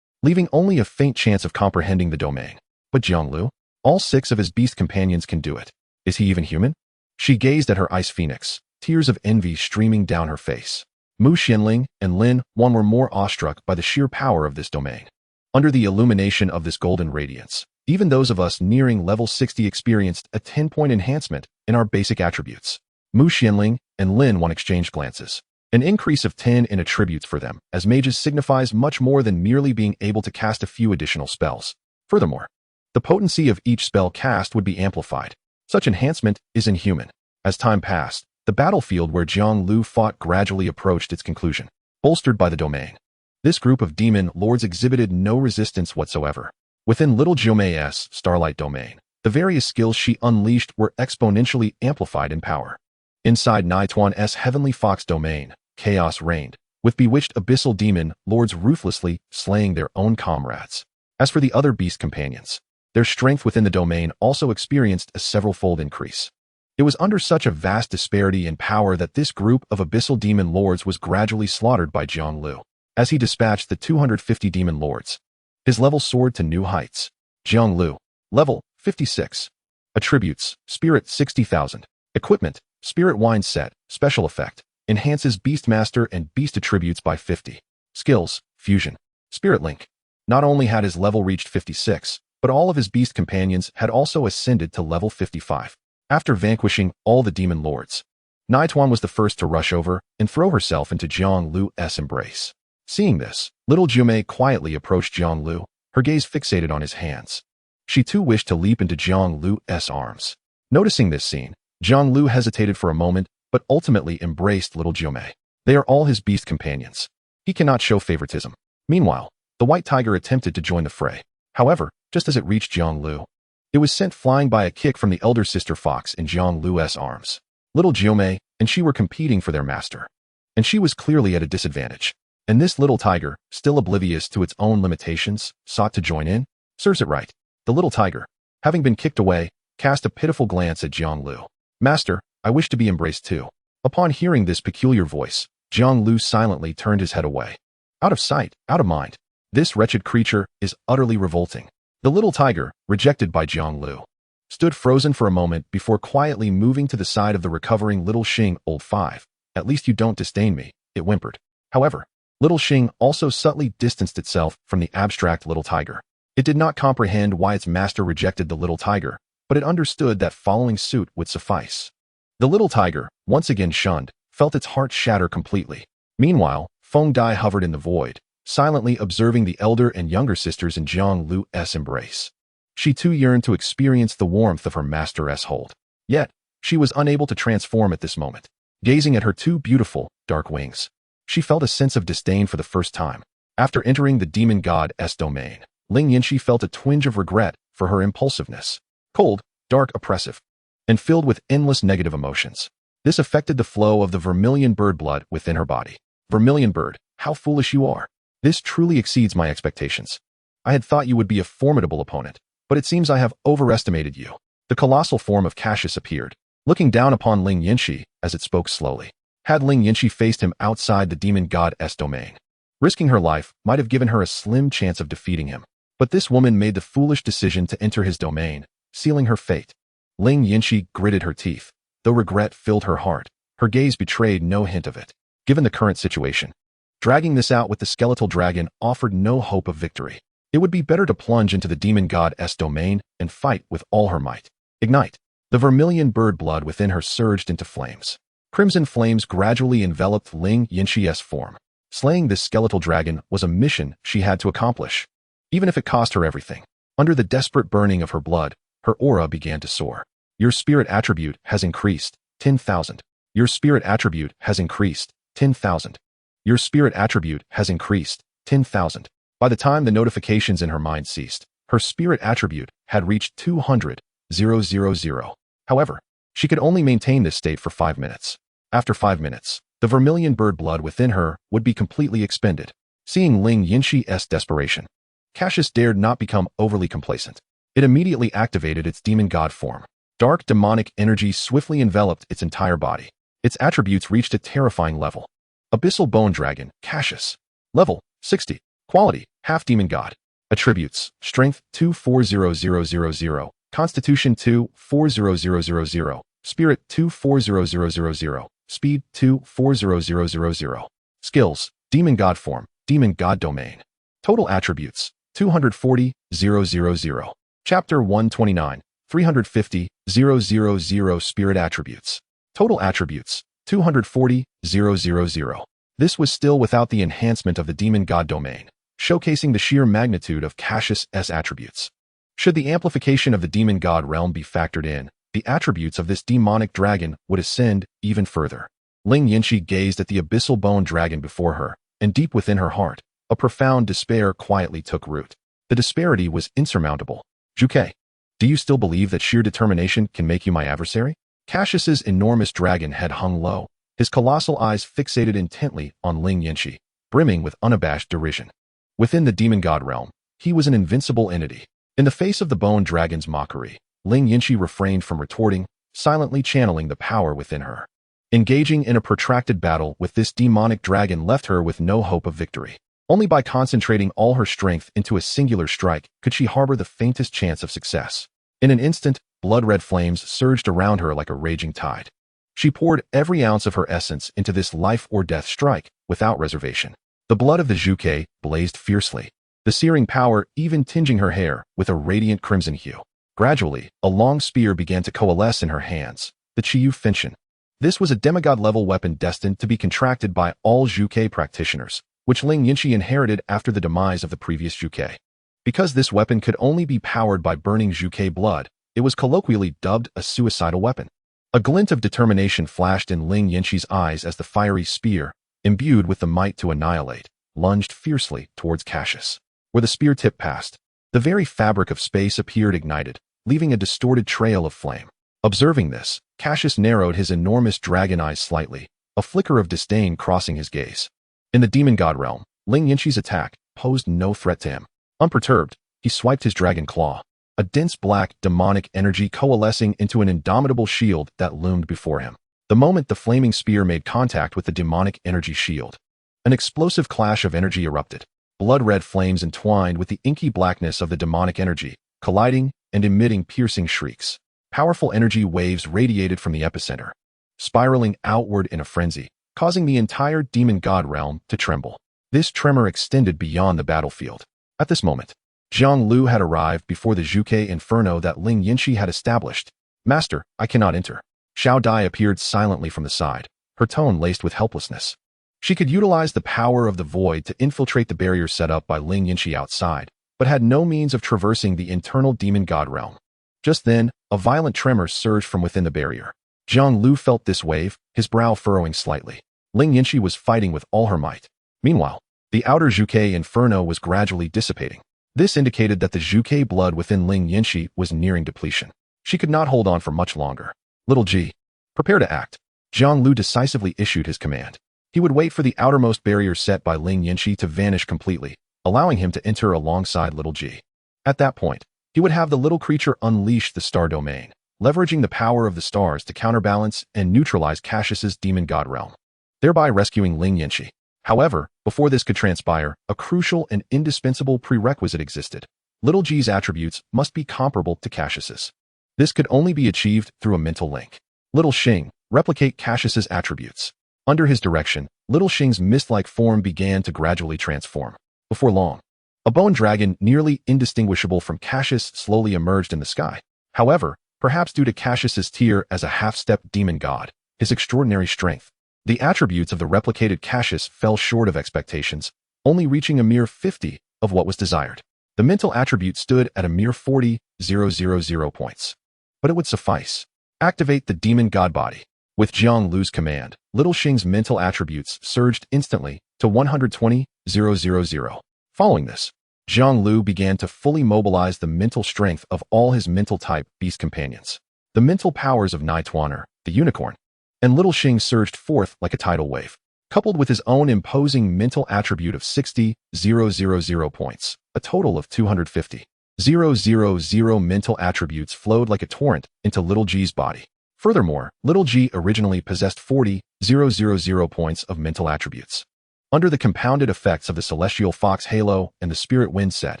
leaving only a faint chance of comprehending the domain. But Jiang Liu, all 6 of his beast companions can do it. Is he even human? She gazed at her ice phoenix, tears of envy streaming down her face. Mu Xianling and Lin Wan were more awestruck by the sheer power of this domain. Under the illumination of this golden radiance, Even those of us nearing level 60 experienced a 10-point enhancement in our basic attributes. Mu Xianling and Lin Wan exchanged glances. An increase of 10 in attributes for them as mages signifies much more than merely being able to cast a few additional spells. Furthermore, the potency of each spell cast would be amplified. Such enhancement is inhuman. As time passed, the battlefield where Jiang Liu fought gradually approached its conclusion, bolstered by the domain. This group of demon lords exhibited no resistance whatsoever. Within little Jiume's Starlight domain, the various skills she unleashed were exponentially amplified in power. Inside Nituan's Heavenly Fox domain, chaos reigned, with bewitched abyssal demon lords ruthlessly slaying their own comrades. As for the other beast companions, their strength within the domain also experienced a several-fold increase. It was under such a vast disparity in power that this group of abyssal demon lords was gradually slaughtered by Jiang Liu, as he dispatched the 250 demon lords. His level soared to new heights. Jiang Liu, level 56. Attributes, Spirit 60,000. Equipment, Spirit Wine Set, Special Effect, enhances Beastmaster and Beast attributes by 50. Skills, Fusion. Spirit Link. Not only had his level reached 56, but all of his beast companions had also ascended to level 55. After vanquishing all the demon lords, Nituan was the first to rush over and throw herself into Jiang Liu's embrace. Seeing this, little Jiume quietly approached Jiang Liu, her gaze fixated on his hands. She too wished to leap into Jiang Liu's arms. Noticing this scene, Jiang Liu hesitated for a moment, but ultimately embraced little Jiume. They are all his beast companions. He cannot show favoritism. Meanwhile, the white tiger attempted to join the fray. However, just as it reached Jiang Liu, it was sent flying by a kick from the elder sister fox in Jiang Liu's arms. Little Jiume and she were competing for their master, and she was clearly at a disadvantage. And this little tiger, still oblivious to its own limitations, sought to join in? Serves it right. The little tiger, having been kicked away, cast a pitiful glance at Jiang Liu. Master, I wish to be embraced too. Upon hearing this peculiar voice, Jiang Liu silently turned his head away. Out of sight, out of mind. This wretched creature is utterly revolting. The little tiger, rejected by Jiang Liu, stood frozen for a moment before quietly moving to the side of the recovering little Xing. Old 5. At least you don't disdain me, it whimpered. However, little Xing also subtly distanced itself from the abstract little tiger. It did not comprehend why its master rejected the little tiger, but it understood that following suit would suffice. The little tiger, once again shunned, felt its heart shatter completely. Meanwhile, Feng Dai hovered in the void, silently observing the elder and younger sisters in Jiang Liu's embrace. She too yearned to experience the warmth of her master's hold. Yet, she was unable to transform at this moment. Gazing at her two beautiful, dark wings, she felt a sense of disdain for the first time. After entering the demon god's domain, Ling Yinxi felt a twinge of regret for her impulsiveness. Cold, dark, oppressive, and filled with endless negative emotions. This affected the flow of the vermilion bird blood within her body. Vermilion bird, how foolish you are. This truly exceeds my expectations. I had thought you would be a formidable opponent, but it seems I have overestimated you. The colossal form of Cassius appeared, looking down upon Ling Yinxi as it spoke slowly. Had Ling Yinxi faced him outside the demon god's domain, risking her life might have given her a slim chance of defeating him. But this woman made the foolish decision to enter his domain, sealing her fate. Ling Yinxi gritted her teeth, though regret filled her heart. Her gaze betrayed no hint of it. Given the current situation, dragging this out with the skeletal dragon offered no hope of victory. It would be better to plunge into the demon god's domain and fight with all her might. Ignite. The vermilion bird blood within her surged into flames. Crimson flames gradually enveloped Ling Yinxi's form. Slaying this skeletal dragon was a mission she had to accomplish, even if it cost her everything. Under the desperate burning of her blood, her aura began to soar. Your spirit attribute has increased, 10,000. Your spirit attribute has increased, 10,000. Your spirit attribute has increased, 10,000. By the time the notifications in her mind ceased, her spirit attribute had reached 200,000. However, she could only maintain this state for 5 minutes. After 5 minutes, the vermilion bird blood within her would be completely expended. Seeing Ling Yinxi's desperation, Cassius dared not become overly complacent. It immediately activated its demon god form. Dark demonic energy swiftly enveloped its entire body. Its attributes reached a terrifying level. Abyssal Bone Dragon, Cassius. Level, 60. Quality, Half Demon God. Attributes, Strength, 240000. Constitution, 240000. Spirit, 240000. Speed, 240000. Skills, Demon God Form, Demon God Domain. Total attributes, 240,000. Chapter 129, 350,000 Spirit Attributes. Total Attributes, 240,000. This was still without the enhancement of the Demon God domain, showcasing the sheer magnitude of Cassius's attributes. Should the amplification of the Demon God realm be factored in, the attributes of this demonic dragon would ascend even further. Ling Yinshi gazed at the abyssal bone dragon before her, and deep within her heart, a profound despair quietly took root. The disparity was insurmountable. Juke, do you still believe that sheer determination can make you my adversary? Cassius's enormous dragon head hung low, his colossal eyes fixated intently on Ling Yinshi, brimming with unabashed derision. Within the Demon God realm, he was an invincible entity. In the face of the bone dragon's mockery, Ling Yinshi refrained from retorting, silently channeling the power within her. Engaging in a protracted battle with this demonic dragon left her with no hope of victory. Only by concentrating all her strength into a singular strike could she harbor the faintest chance of success. In an instant, blood-red flames surged around her like a raging tide. She poured every ounce of her essence into this life-or-death strike, without reservation. The blood of the Juke blazed fiercely, the searing power even tinging her hair with a radiant crimson hue. Gradually, a long spear began to coalesce in her hands, the Chiyu Finshin. This was a demigod-level weapon destined to be contracted by all Juke practitioners, which Ling Yinshi inherited after the demise of the previous Juke. Because this weapon could only be powered by burning Juke blood, it was colloquially dubbed a suicidal weapon. A glint of determination flashed in Ling Yinshi's eyes as the fiery spear, imbued with the might to annihilate, lunged fiercely towards Cassius. Where the spear tip passed, the very fabric of space appeared ignited, leaving a distorted trail of flame. Observing this, Cassius narrowed his enormous dragon eyes slightly, a flicker of disdain crossing his gaze. In the Demon God realm, Ling Yinshi's attack posed no threat to him. Unperturbed, he swiped his dragon claw, a dense black, demonic energy coalescing into an indomitable shield that loomed before him. The moment the flaming spear made contact with the demonic energy shield, an explosive clash of energy erupted. Blood-red flames entwined with the inky blackness of the demonic energy, colliding and emitting piercing shrieks. Powerful energy waves radiated from the epicenter, spiraling outward in a frenzy, causing the entire Demon God realm to tremble. This tremor extended beyond the battlefield. At this moment, Jiang Liu had arrived before the Juke Inferno that Ling Yinshi had established. "Master, I cannot enter." Xiao Dai appeared silently from the side, her tone laced with helplessness. She could utilize the power of the void to infiltrate the barrier set up by Ling Yinshi outside, but had no means of traversing the internal Demon God realm. Just then, a violent tremor surged from within the barrier. Jiang Liu felt this wave, his brow furrowing slightly. Ling Yinshi was fighting with all her might. Meanwhile, the outer Juke Inferno was gradually dissipating. This indicated that the Juke blood within Ling Yinshi was nearing depletion. She could not hold on for much longer. "Little G, prepare to act." Jiang Liu decisively issued his command. He would wait for the outermost barrier set by Ling Yinshi to vanish completely, allowing him to enter alongside Little G. At that point, he would have the little creature unleash the star domain, leveraging the power of the stars to counterbalance and neutralize Cassius's Demon God realm, thereby rescuing Ling Yinshi. However, before this could transpire, a crucial and indispensable prerequisite existed. Little G's attributes must be comparable to Cassius's. This could only be achieved through a mental link. Little Xing, replicate Cassius's attributes. Under his direction, Little Xing's mist-like form began to gradually transform. Before long, a bone dragon nearly indistinguishable from Cassius slowly emerged in the sky. However, perhaps due to Cassius's tier as a half-step demon god, his extraordinary strength, the attributes of the replicated Cassius fell short of expectations, only reaching a mere 50 of what was desired. The mental attribute stood at a mere 40,000 points. But it would suffice. Activate the demon god body. With Jiang Liu's command, Little Xing's mental attributes surged instantly to 120,000. Following this, Jiang Liu began to fully mobilize the mental strength of all his mental-type beast companions. The mental powers of Nightwaner, the unicorn, and Little Xing surged forth like a tidal wave. Coupled with his own imposing mental attribute of 60,000 points, a total of 250,000 mental attributes flowed like a torrent into Little G's body. Furthermore, Little G originally possessed 40,000 points of mental attributes. Under the compounded effects of the Celestial Fox Halo and the Spirit Wind set,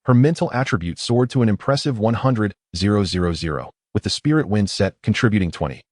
her mental attribute soared to an impressive 100,000, with the Spirit Wind set contributing 20,000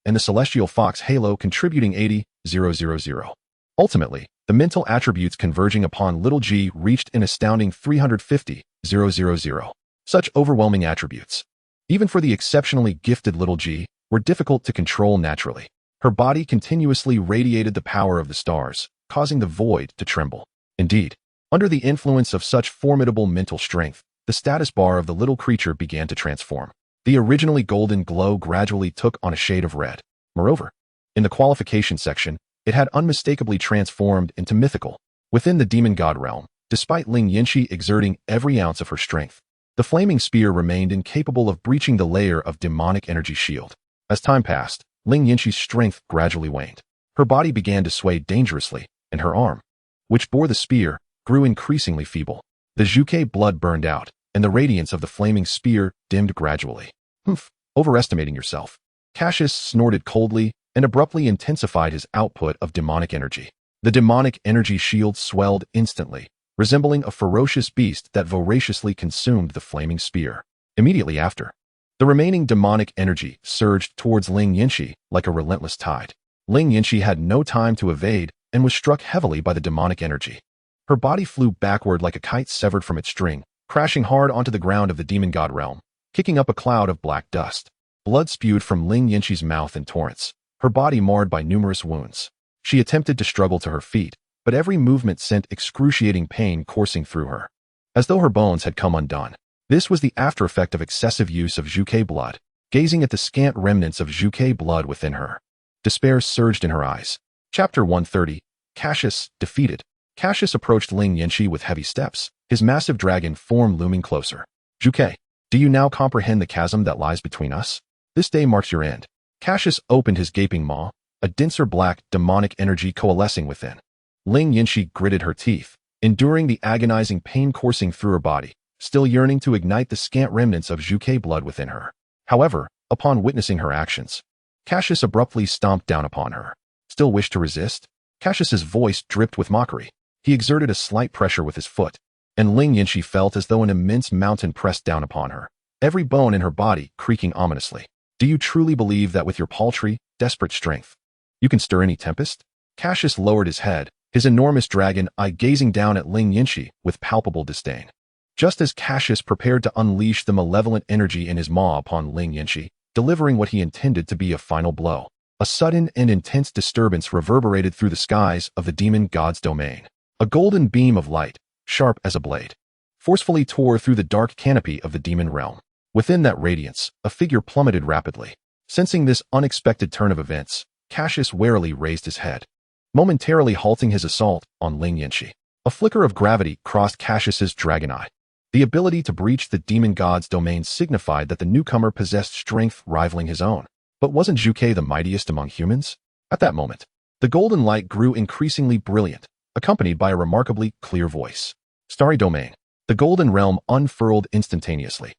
and the Celestial Fox Halo contributing 80,000. Ultimately, the mental attributes converging upon Little G reached an astounding 350,000. Such overwhelming attributes, even for the exceptionally gifted little G, were difficult to control naturally. Her body continuously radiated the power of the stars, causing the void to tremble. Indeed, under the influence of such formidable mental strength, the status bar of the little creature began to transform. The originally golden glow gradually took on a shade of red. Moreover, in the qualification section, it had unmistakably transformed into mythical. Within the demon god realm, despite Ling Yinxi exerting every ounce of her strength, the flaming spear remained incapable of breaching the layer of demonic energy shield. As time passed, Ling Yinxi's strength gradually waned. Her body began to sway dangerously, and her arm, which bore the spear, grew increasingly feeble. The Zhuke blood burned out, and the radiance of the flaming spear dimmed gradually. Humph, overestimating yourself. Cassius snorted coldly and abruptly intensified his output of demonic energy. The demonic energy shield swelled instantly, resembling a ferocious beast that voraciously consumed the flaming spear. Immediately after, the remaining demonic energy surged towards Ling Yinxi like a relentless tide. Ling Yinxi had no time to evade and was struck heavily by the demonic energy. Her body flew backward like a kite severed from its string, crashing hard onto the ground of the demon god realm, kicking up a cloud of black dust. Blood spewed from Ling Yinxi's mouth in torrents, her body marred by numerous wounds. She attempted to struggle to her feet, but every movement sent excruciating pain coursing through her, as though her bones had come undone. This was the after-effect of excessive use of Zhuke blood. Gazing at the scant remnants of Zhuke blood within her, despair surged in her eyes. Chapter 130, Cassius defeated. Cassius approached Ling Yinxi with heavy steps, his massive dragon form looming closer. Zhuke, do you now comprehend the chasm that lies between us? This day marks your end. Cassius opened his gaping maw, a denser black, demonic energy coalescing within. Ling Yinxi gritted her teeth, enduring the agonizing pain coursing through her body, still yearning to ignite the scant remnants of Zhuke blood within her. However, upon witnessing her actions, Cassius abruptly stomped down upon her. Still wish to resist? Cassius's voice dripped with mockery. He exerted a slight pressure with his foot, and Ling Yinxi felt as though an immense mountain pressed down upon her, every bone in her body creaking ominously. Do you truly believe that with your paltry, desperate strength, you can stir any tempest? Cassius lowered his head, his enormous dragon eye gazing down at Ling Yinxi with palpable disdain. Just as Cassius prepared to unleash the malevolent energy in his maw upon Ling Yinxi, delivering what he intended to be a final blow, a sudden and intense disturbance reverberated through the skies of the demon god's domain. A golden beam of light, sharp as a blade, forcefully tore through the dark canopy of the demon realm. Within that radiance, a figure plummeted rapidly. Sensing this unexpected turn of events, Cassius warily raised his head, momentarily halting his assault on Ling Yinxi. A flicker of gravity crossed Cassius's dragon eye. The ability to breach the demon god's domain signified that the newcomer possessed strength rivaling his own. But wasn't Zhuke the mightiest among humans? At that moment, the golden light grew increasingly brilliant, accompanied by a remarkably clear voice. Starry domain. The golden realm unfurled instantaneously.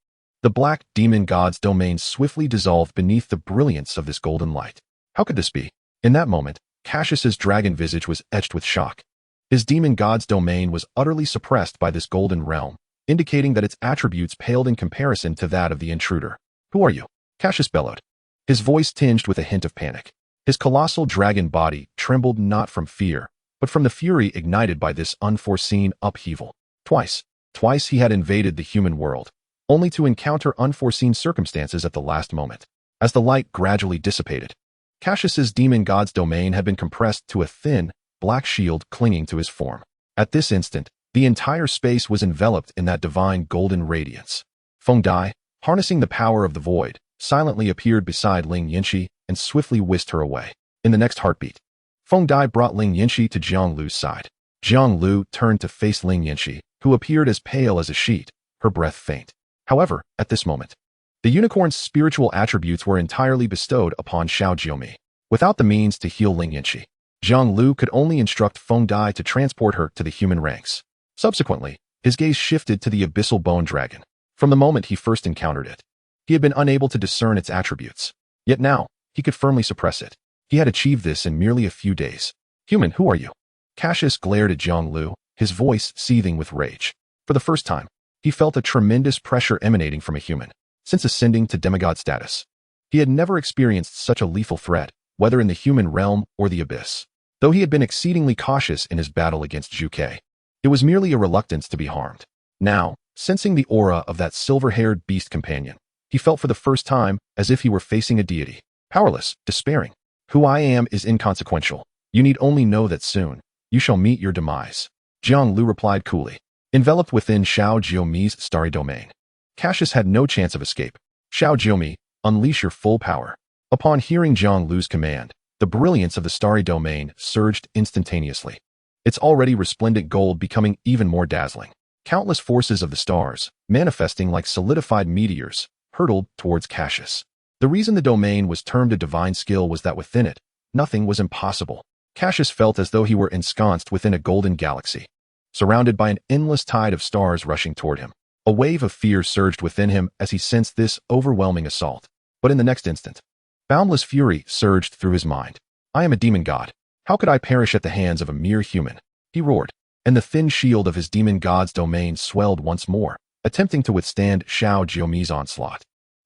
The black demon god's domain swiftly dissolved beneath the brilliance of this golden light. How could this be? In that moment, Cassius's dragon visage was etched with shock. His demon god's domain was utterly suppressed by this golden realm, indicating that its attributes paled in comparison to that of the intruder. Who are you? Cassius bellowed, his voice tinged with a hint of panic. His colossal dragon body trembled not from fear, but from the fury ignited by this unforeseen upheaval. Twice he had invaded the human world, only to encounter unforeseen circumstances at the last moment. As the light gradually dissipated, Cassius's demon god's domain had been compressed to a thin, black shield clinging to his form. At this instant, the entire space was enveloped in that divine golden radiance. Feng Dai, harnessing the power of the void, silently appeared beside Ling Yinxi and swiftly whisked her away. In the next heartbeat, Feng Dai brought Ling Yinxi to Jiang Liu's side. Jiang Liu turned to face Ling Yinxi, who appeared as pale as a sheet, her breath faint. However, at this moment, the unicorn's spiritual attributes were entirely bestowed upon Xiao Jiumi. Without the means to heal Ling Yinxi, Jiang Liu could only instruct Feng Dai to transport her to the human ranks. Subsequently, his gaze shifted to the abyssal bone dragon. From the moment he first encountered it, he had been unable to discern its attributes. Yet now, he could firmly suppress it. He had achieved this in merely a few days. Human, who are you? Cassius glared at Jiang Liu, his voice seething with rage. For the first time, he felt a tremendous pressure emanating from a human. Since ascending to demigod status, he had never experienced such a lethal threat, whether in the human realm or the abyss. Though he had been exceedingly cautious in his battle against Zhuke, it was merely a reluctance to be harmed. Now, Sensing the aura of that silver-haired beast companion, he felt for the first time as if he were facing a deity. Powerless, despairing. Who I am is inconsequential. You need only know that soon, you shall meet your demise. Jiang Liu replied coolly. Enveloped within Xiao Jiumi's starry domain, Cassius had no chance of escape. Xiao Jiumi, unleash your full power. Upon hearing Jiang Liu's command, the brilliance of the starry domain surged instantaneously, its already resplendent gold becoming even more dazzling. Countless forces of the stars, manifesting like solidified meteors, hurtled towards Cassius. The reason the domain was termed a divine skill was that within it, nothing was impossible. Cassius felt as though he were ensconced within a golden galaxy, surrounded by an endless tide of stars rushing toward him. A wave of fear surged within him as he sensed this overwhelming assault. But in the next instant, boundless fury surged through his mind. I am a demon god. How could I perish at the hands of a mere human? He roared, and the thin shield of his demon god's domain swelled once more, attempting to withstand Xiao Jiumi's onslaught.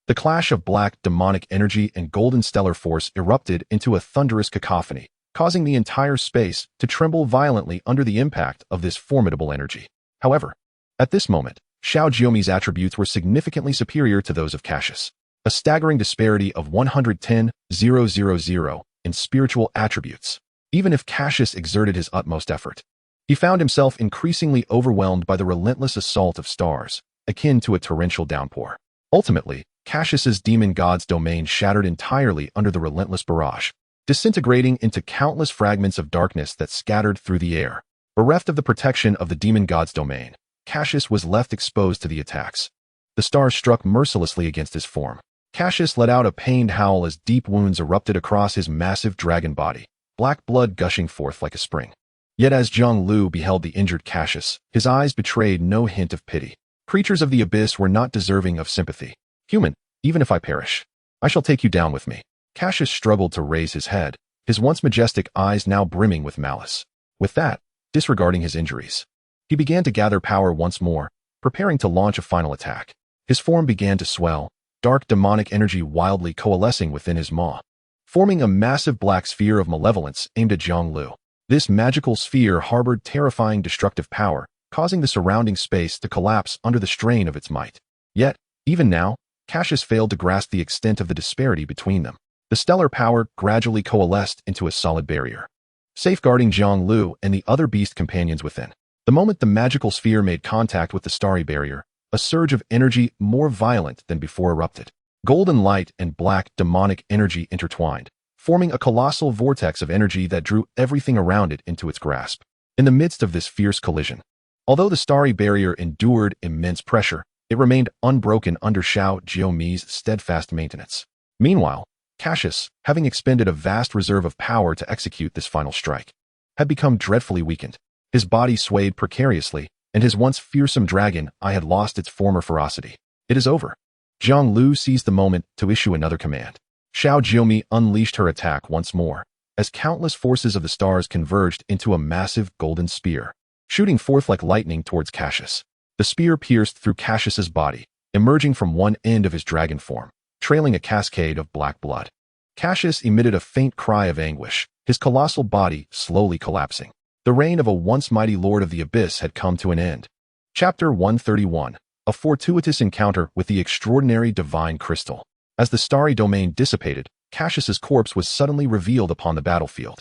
The clash of black demonic energy and golden stellar force erupted into a thunderous cacophony, causing the entire space to tremble violently under the impact of this formidable energy. However, at this moment, Xiao Jiumi's attributes were significantly superior to those of Cassius. A staggering disparity of 110,000 in spiritual attributes. Even if Cassius exerted his utmost effort, he found himself increasingly overwhelmed by the relentless assault of stars, akin to a torrential downpour. Ultimately, Cassius's demon god's domain shattered entirely under the relentless barrage, disintegrating into countless fragments of darkness that scattered through the air. Bereft of the protection of the demon god's domain, Cassius was left exposed to the attacks. The stars struck mercilessly against his form. Cassius let out a pained howl as deep wounds erupted across his massive dragon body, black blood gushing forth like a spring. Yet as Jiang Liu beheld the injured Cassius, his eyes betrayed no hint of pity. Creatures of the abyss were not deserving of sympathy. Human, even if I perish, I shall take you down with me. Cassius struggled to raise his head, his once majestic eyes now brimming with malice. With that, disregarding his injuries, he began to gather power once more, preparing to launch a final attack. His form began to swell, dark demonic energy wildly coalescing within his maw, forming a massive black sphere of malevolence aimed at Jiang Liu. This magical sphere harbored terrifying destructive power, causing the surrounding space to collapse under the strain of its might. Yet, even now, Cassius failed to grasp the extent of the disparity between them. The stellar power gradually coalesced into a solid barrier, safeguarding Jiang Liu and the other beast companions within. The moment the magical sphere made contact with the starry barrier, a surge of energy more violent than before erupted. Golden light and black demonic energy intertwined, forming a colossal vortex of energy that drew everything around it into its grasp. In the midst of this fierce collision, although the starry barrier endured immense pressure, it remained unbroken under Xiao Jiumi's steadfast maintenance. Meanwhile, Cassius, having expended a vast reserve of power to execute this final strike, had become dreadfully weakened. His body swayed precariously, and his once fearsome dragon eye had lost its former ferocity. It is over. Jiang Liu seized the moment to issue another command. Xiao Jiumi unleashed her attack once more, as countless forces of the stars converged into a massive golden spear, shooting forth like lightning towards Cassius. The spear pierced through Cassius's body, emerging from one end of his dragon form, trailing a cascade of black blood. Cassius emitted a faint cry of anguish, his colossal body slowly collapsing. The reign of a once mighty lord of the abyss had come to an end. Chapter 131. A fortuitous encounter with the extraordinary divine crystal. As the starry domain dissipated, Cassius's corpse was suddenly revealed upon the battlefield.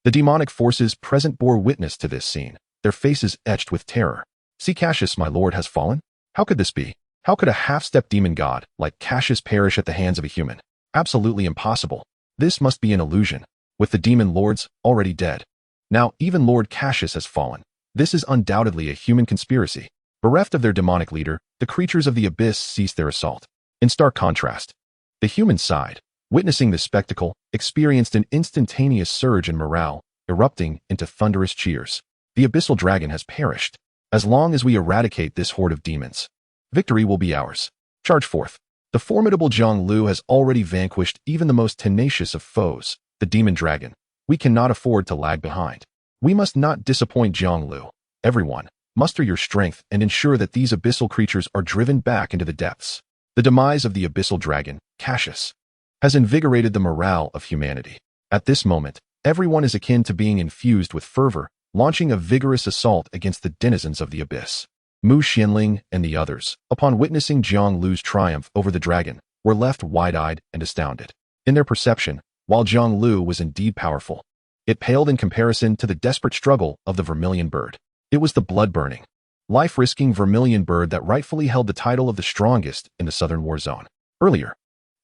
The demonic forces present bore witness to this scene, their faces etched with terror. See, Cassius, my lord, has fallen? How could this be? How could a half-step demon god like Cassius perish at the hands of a human? Absolutely impossible. This must be an illusion, with the demon lords already dead. Now, even Lord Cassius has fallen. This is undoubtedly a human conspiracy. Bereft of their demonic leader, the creatures of the abyss ceased their assault. In stark contrast, the human side, witnessing this spectacle, experienced an instantaneous surge in morale, erupting into thunderous cheers. The abyssal dragon has perished. As long as we eradicate this horde of demons, victory will be ours. Charge forth. The formidable Jiang Liu has already vanquished even the most tenacious of foes, the demon dragon. We cannot afford to lag behind. We must not disappoint Jiang Liu. Everyone, muster your strength and ensure that these abyssal creatures are driven back into the depths. The demise of the abyssal dragon, Cassius, has invigorated the morale of humanity. At this moment, everyone is akin to being infused with fervor, launching a vigorous assault against the denizens of the abyss. Mu Xianling and the others, upon witnessing Jiang Liu's triumph over the dragon, were left wide-eyed and astounded. In their perception, while Jiang Liu was indeed powerful, it paled in comparison to the desperate struggle of the vermilion bird. It was the blood-burning, life-risking vermilion bird that rightfully held the title of the strongest in the southern war zone. Earlier,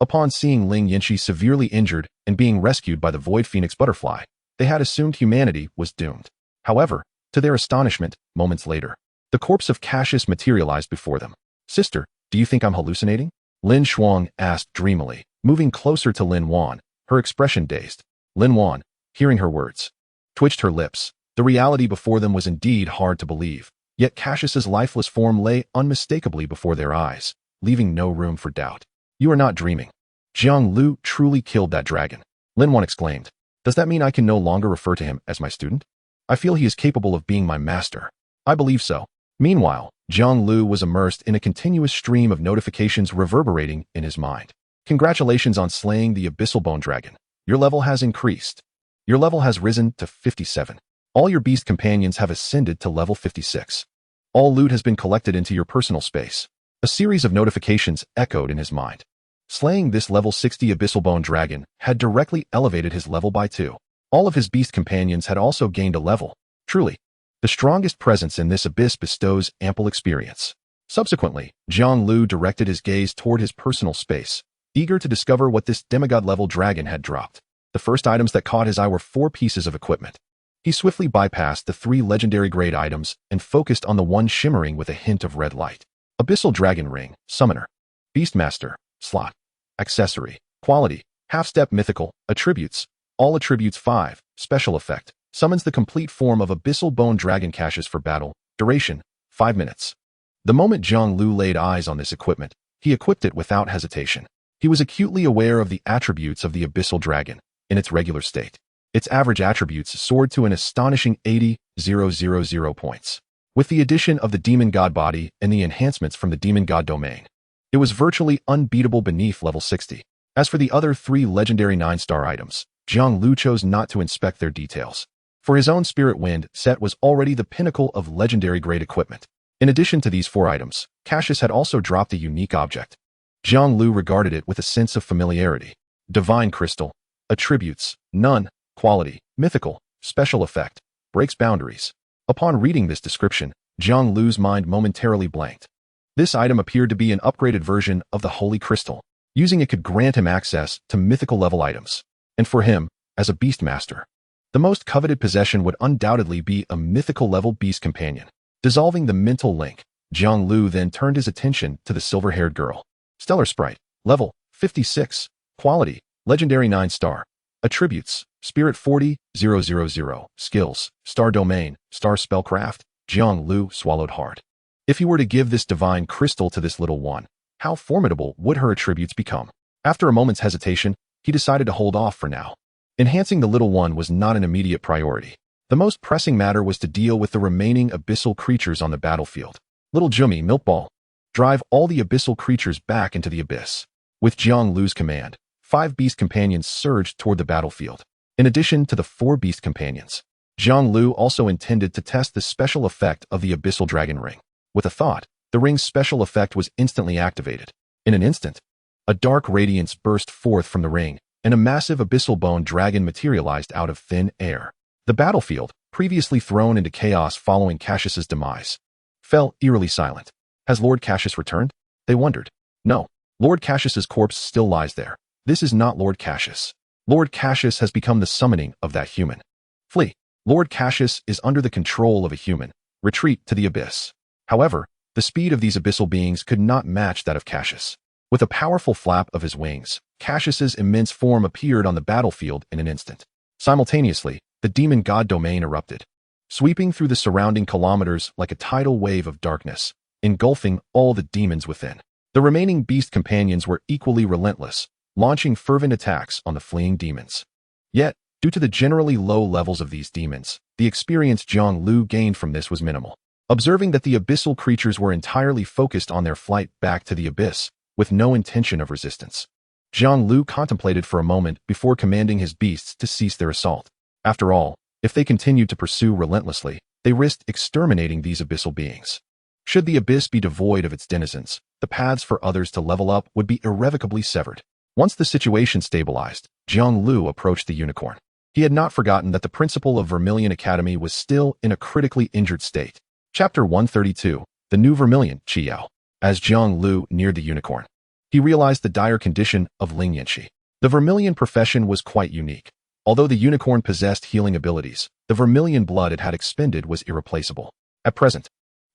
upon seeing Ling Yinshi severely injured and being rescued by the Void Phoenix butterfly, they had assumed humanity was doomed. However, to their astonishment, moments later, the corpse of Cassius materialized before them. "Sister, do you think I'm hallucinating?" Lin Shuang asked dreamily, moving closer to Lin Wan, her expression dazed. Lin Wan, hearing her words, twitched her lips. The reality before them was indeed hard to believe, yet Cassius's lifeless form lay unmistakably before their eyes, leaving no room for doubt. "You are not dreaming. Jiang Liu truly killed that dragon," Lin Wan exclaimed. "Does that mean I can no longer refer to him as my student? I feel he is capable of being my master." "I believe so." Meanwhile, Jiang Liu was immersed in a continuous stream of notifications reverberating in his mind. "Congratulations on slaying the Abyssal Bone Dragon. Your level has increased. Your level has risen to 57. All your beast companions have ascended to level 56. All loot has been collected into your personal space." A series of notifications echoed in his mind. Slaying this level 60 Abyssal Bone Dragon had directly elevated his level by 2. All of his beast companions had also gained a level. Truly, the strongest presence in this abyss bestows ample experience. Subsequently, Jiang Liu directed his gaze toward his personal space, eager to discover what this demigod-level dragon had dropped. The first items that caught his eye were 4 pieces of equipment. He swiftly bypassed the 3 legendary-grade items and focused on the one shimmering with a hint of red light. Abyssal Dragon Ring, Summoner. Beastmaster, Slot. Accessory, Quality, Half-Step Mythical, Attributes, all attributes 5, Special Effect. Summons the complete form of Abyssal Bone Dragon Caches for battle. Duration, 5 minutes. The moment Jiang Liu laid eyes on this equipment, he equipped it without hesitation. He was acutely aware of the attributes of the Abyssal Dragon in its regular state. Its average attributes soared to an astonishing 80,000 points. With the addition of the Demon God Body and the enhancements from the Demon God Domain, it was virtually unbeatable beneath level 60. As for the other 3 legendary 9-star items, Jiang Liu chose not to inspect their details. For his own Spirit Wind set was already the pinnacle of legendary-grade equipment. In addition to these 4 items, Cassius had also dropped a unique object. Jiang Liu regarded it with a sense of familiarity. Divine Crystal. Attributes, none. Quality, mythical. Special effect, breaks boundaries. Upon reading this description, Jiang Liu's mind momentarily blanked. This item appeared to be an upgraded version of the Holy Crystal. Using it could grant him access to mythical-level items. And for him, as a Beastmaster, the most coveted possession would undoubtedly be a mythical-level beast companion. Dissolving the mental link, Jiang Liu then turned his attention to the silver-haired girl. Stellar Sprite, level 56, quality, legendary 9-star, attributes, Spirit 40,000, skills, Star Domain, Star Spellcraft. Jiang Liu swallowed hard. If he were to give this divine crystal to this little one, how formidable would her attributes become? After a moment's hesitation, he decided to hold off for now. Enhancing the little one was not an immediate priority. The most pressing matter was to deal with the remaining abyssal creatures on the battlefield. Little Jummy, Milkball, drive all the abyssal creatures back into the abyss. With Jiang Liu's command, 5 beast companions surged toward the battlefield. In addition to the 4 beast companions, Jiang Liu also intended to test the special effect of the Abyssal Dragon Ring. With a thought, the ring's special effect was instantly activated. In an instant, a dark radiance burst forth from the ring, and a massive abyssal bone dragon materialized out of thin air. The battlefield, previously thrown into chaos following Cassius's demise, fell eerily silent. Has Lord Cassius returned? They wondered. No, Lord Cassius's corpse still lies there. This is not Lord Cassius. Lord Cassius has become the summoning of that human. Flee. Lord Cassius is under the control of a human. Retreat to the abyss. However, the speed of these abyssal beings could not match that of Cassius. With a powerful flap of his wings, Cassius's immense form appeared on the battlefield in an instant. Simultaneously, the demon god domain erupted, sweeping through the surrounding kilometers like a tidal wave of darkness, engulfing all the demons within. The remaining beast companions were equally relentless, launching fervent attacks on the fleeing demons. Yet, due to the generally low levels of these demons, the experience Jiang Liu gained from this was minimal. Observing that the abyssal creatures were entirely focused on their flight back to the abyss, with no intention of resistance, Jiang Liu contemplated for a moment before commanding his beasts to cease their assault. After all, if they continued to pursue relentlessly, they risked exterminating these abyssal beings. Should the abyss be devoid of its denizens, the paths for others to level up would be irrevocably severed. Once the situation stabilized, Jiang Liu approached the unicorn. He had not forgotten that the principal of Vermilion Academy was still in a critically injured state. Chapter 132, The New Vermilion, Qiao. As Jiang Liu neared the unicorn, he realized the dire condition of Ling Yanxi. The Vermilion profession was quite unique. Although the unicorn possessed healing abilities, the Vermilion blood it had expended was irreplaceable. At present,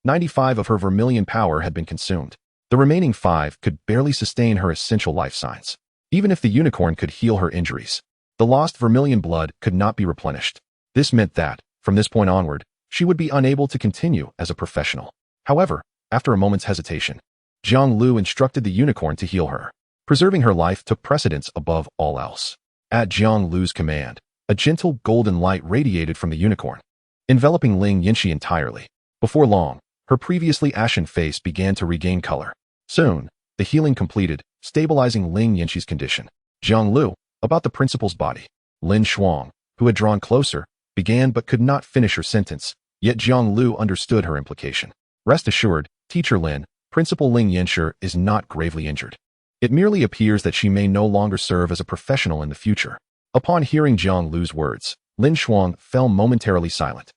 95 of her Vermilion power had been consumed. The remaining 5 could barely sustain her essential life signs. Even if the unicorn could heal her injuries, the lost Vermilion blood could not be replenished. This meant that, from this point onward, she would be unable to continue as a professional. However, after a moment's hesitation, Jiang Liu instructed the unicorn to heal her. Preserving her life took precedence above all else. At Jiang Liu's command, a gentle golden light radiated from the unicorn, enveloping Ling Yanxi entirely. Before long, her previously ashen face began to regain color. Soon, the healing completed, stabilizing Ling Yanxi's condition. Jiang Liu, about the principal's body. Lin Shuang, who had drawn closer, began but could not finish her sentence, yet Jiang Liu understood her implication. Rest assured, Teacher Lin, Principal Ling Yanxi is not gravely injured. It merely appears that she may no longer serve as a professional in the future. Upon hearing Jiang Liu's words, Lin Shuang fell momentarily silent.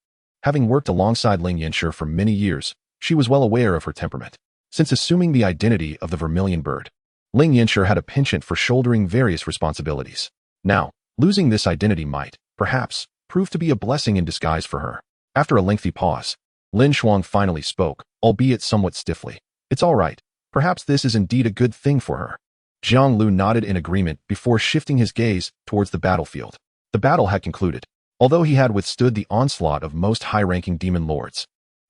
Having worked alongside Ling Yanxi for many years, she was well aware of her temperament. Since assuming the identity of the Vermilion bird, Ling Yanxi had a penchant for shouldering various responsibilities. Now, losing this identity might, perhaps, prove to be a blessing in disguise for her. After a lengthy pause, Lin Shuang finally spoke, albeit somewhat stiffly. It's all right. Perhaps this is indeed a good thing for her. Jiang Liu nodded in agreement before shifting his gaze towards the battlefield. The battle had concluded. Although he had withstood the onslaught of most high-ranking demon lords,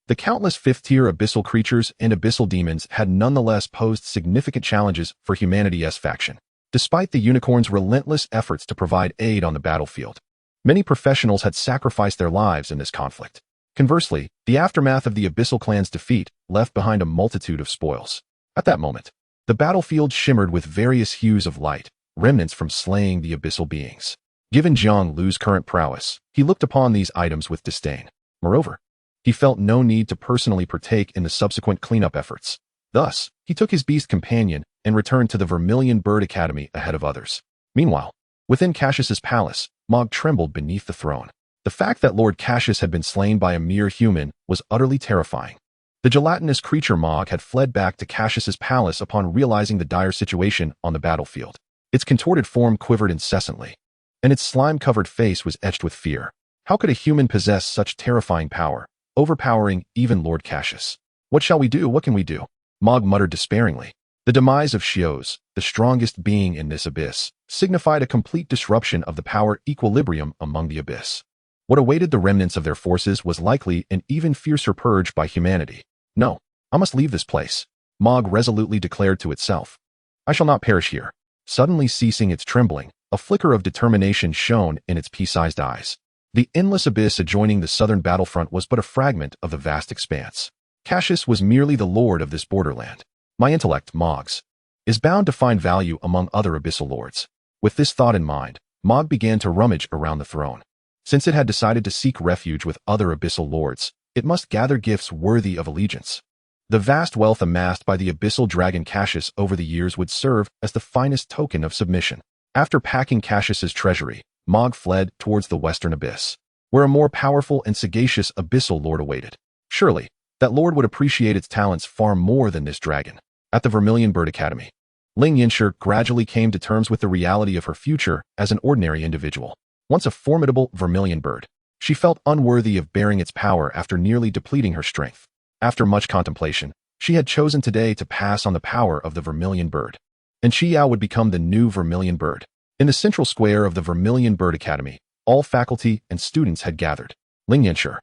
the countless fifth-tier abyssal creatures and abyssal demons had nonetheless posed significant challenges for humanity's faction. Despite the unicorn's relentless efforts to provide aid on the battlefield, many professionals had sacrificed their lives in this conflict. Conversely, the aftermath of the abyssal clan's defeat left behind a multitude of spoils. At that moment, the battlefield shimmered with various hues of light, remnants from slaying the abyssal beings. Given Jiang Liu's current prowess, he looked upon these items with disdain. Moreover, he felt no need to personally partake in the subsequent cleanup efforts. Thus, he took his beast companion and returned to the Vermilion Bird Academy ahead of others. Meanwhile, within Cassius's palace, Mog trembled beneath the throne. The fact that Lord Cassius had been slain by a mere human was utterly terrifying. The gelatinous creature Mog had fled back to Cassius's palace upon realizing the dire situation on the battlefield. Its contorted form quivered incessantly, and its slime-covered face was etched with fear. How could a human possess such terrifying power, overpowering even Lord Cassius? What shall we do? What can we do? Mog muttered despairingly. The demise of Xios, the strongest being in this abyss, signified a complete disruption of the power equilibrium among the abyss. What awaited the remnants of their forces was likely an even fiercer purge by humanity. No, I must leave this place, Mog resolutely declared to itself. I shall not perish here. Suddenly ceasing its trembling, a flicker of determination shone in its pea-sized eyes. The endless abyss adjoining the southern battlefront was but a fragment of the vast expanse. Cassius was merely the lord of this borderland. My intellect, Mog's, is bound to find value among other abyssal lords. With this thought in mind, Mog began to rummage around the throne. Since it had decided to seek refuge with other abyssal lords, it must gather gifts worthy of allegiance. The vast wealth amassed by the abyssal dragon Cassius over the years would serve as the finest token of submission. After packing Cassius's treasury, Mog fled towards the western abyss, where a more powerful and sagacious abyssal lord awaited. Surely, that lord would appreciate its talents far more than this dragon. At the Vermilion Bird Academy, Ling Yanxi gradually came to terms with the reality of her future as an ordinary individual. Once a formidable vermilion bird, she felt unworthy of bearing its power after nearly depleting her strength. After much contemplation, she had chosen today to pass on the power of the Vermilion Bird, and Qiao would become the new Vermilion Bird. In the central square of the Vermilion Bird Academy, all faculty and students had gathered. Ling Yanxi,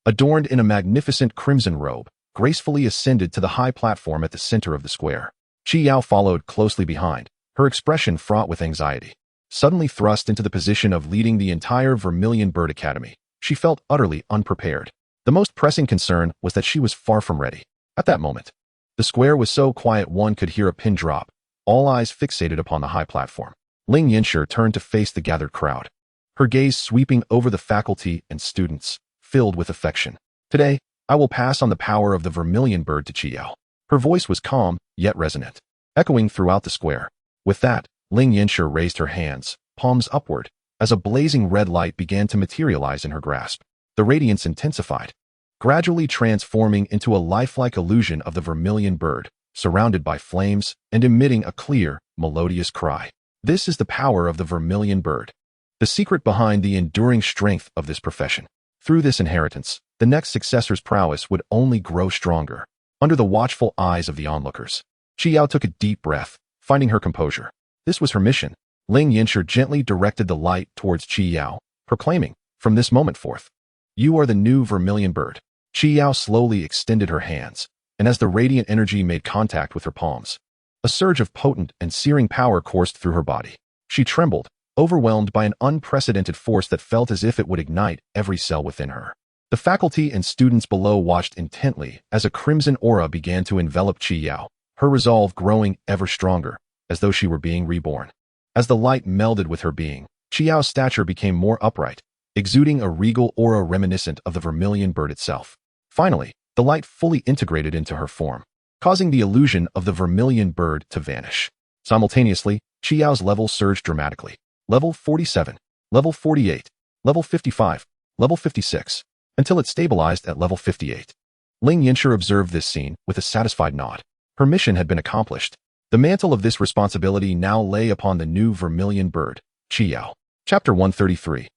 adorned in a magnificent crimson robe, gracefully ascended to the high platform at the center of the square. Qiao followed closely behind, her expression fraught with anxiety. Suddenly thrust into the position of leading the entire Vermilion Bird Academy, she felt utterly unprepared. The most pressing concern was that she was far from ready. At that moment, the square was so quiet one could hear a pin drop, all eyes fixated upon the high platform. Ling Yanxi turned to face the gathered crowd, her gaze sweeping over the faculty and students, filled with affection. Today, I will pass on the power of the vermilion bird to Qiao. Her voice was calm, yet resonant, echoing throughout the square. With that, Ling Yinshe raised her hands, palms upward, as a blazing red light began to materialize in her grasp. The radiance intensified, gradually transforming into a lifelike illusion of the vermilion bird, surrounded by flames and emitting a clear, melodious cry. This is the power of the vermilion bird, the secret behind the enduring strength of this profession. Through this inheritance, the next successor's prowess would only grow stronger. Under the watchful eyes of the onlookers, Qiao took a deep breath, finding her composure. This was her mission. Ling Yinshe gently directed the light towards Qiao, proclaiming, "From this moment forth, you are the new vermilion bird." Qiao slowly extended her hands, and as the radiant energy made contact with her palms, a surge of potent and searing power coursed through her body. She trembled, overwhelmed by an unprecedented force that felt as if it would ignite every cell within her. The faculty and students below watched intently as a crimson aura began to envelop Qiao, her resolve growing ever stronger, as though she were being reborn. As the light melded with her being, Qiao's stature became more upright, exuding a regal aura reminiscent of the vermilion bird itself. Finally, the light fully integrated into her form, causing the illusion of the vermilion bird to vanish. Simultaneously, Qiao's level surged dramatically. Level 47, level 48, level 55, level 56, until it stabilized at level 58. Ling Yinshe observed this scene with a satisfied nod. Her mission had been accomplished. The mantle of this responsibility now lay upon the new vermilion bird, Qiao. Chapter 133.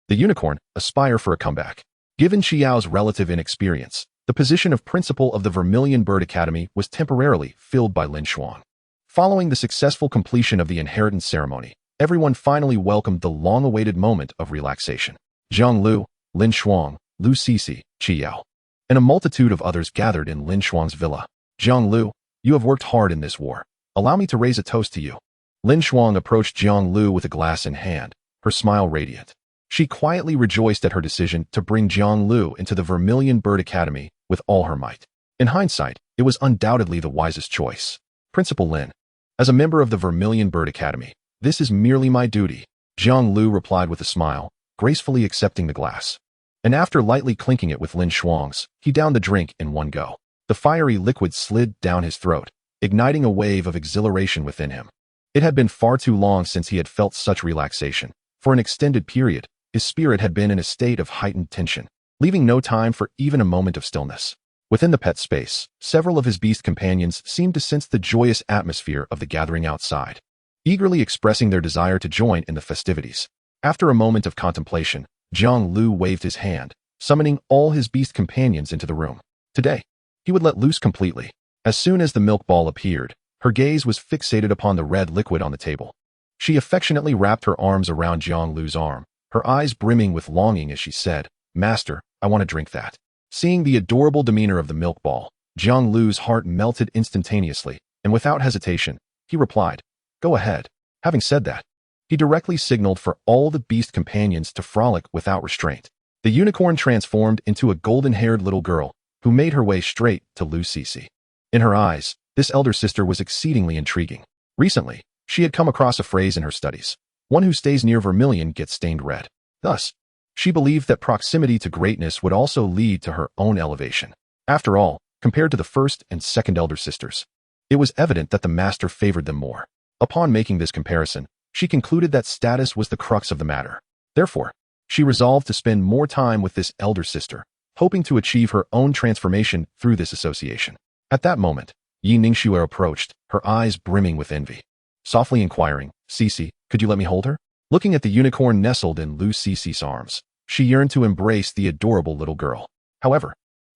The unicorn, aspire for a comeback. Given Qiao's relative inexperience, the position of principal of the Vermilion Bird Academy was temporarily filled by Lin Shuang. Following the successful completion of the inheritance ceremony, everyone finally welcomed the long-awaited moment of relaxation. Jiang Liu, Lin Shuang, Lu Sisi, Qiao, and a multitude of others gathered in Lin Shuang's villa. Jiang Liu, you have worked hard in this war. Allow me to raise a toast to you. Lin Shuang approached Jiang Liu with a glass in hand, her smile radiant. She quietly rejoiced at her decision to bring Jiang Liu into the Vermilion Bird Academy with all her might. In hindsight, it was undoubtedly the wisest choice. Principal Lin, as a member of the Vermilion Bird Academy, this is merely my duty. Jiang Liu replied with a smile, gracefully accepting the glass. And after lightly clinking it with Lin Shuang's, he downed the drink in one go. The fiery liquid slid down his throat, igniting a wave of exhilaration within him. It had been far too long since he had felt such relaxation. For an extended period, his spirit had been in a state of heightened tension, leaving no time for even a moment of stillness. Within the pet space, several of his beast companions seemed to sense the joyous atmosphere of the gathering outside, eagerly expressing their desire to join in the festivities. After a moment of contemplation, Jiang Liu waved his hand, summoning all his beast companions into the room. Today, he would let loose completely. As soon as the milk ball appeared, her gaze was fixated upon the red liquid on the table. She affectionately wrapped her arms around Jiang Liu's arm, her eyes brimming with longing as she said, "Master, I want to drink that." Seeing the adorable demeanor of the milk ball, Jiang Liu's heart melted instantaneously, and without hesitation, he replied, "Go ahead." Having said that, he directly signaled for all the beast companions to frolic without restraint. The unicorn transformed into a golden-haired little girl, who made her way straight to Lu Sisi. In her eyes, this elder sister was exceedingly intriguing. Recently, she had come across a phrase in her studies: one who stays near vermilion gets stained red. Thus, she believed that proximity to greatness would also lead to her own elevation. After all, compared to the first and second elder sisters, it was evident that the master favored them more. Upon making this comparison, she concluded that status was the crux of the matter. Therefore, she resolved to spend more time with this elder sister, hoping to achieve her own transformation through this association. At that moment, Yi Ningxue approached, her eyes brimming with envy. Softly inquiring, "Sisi, could you let me hold her?" Looking at the unicorn nestled in Lu Sisi's arms, she yearned to embrace the adorable little girl. However,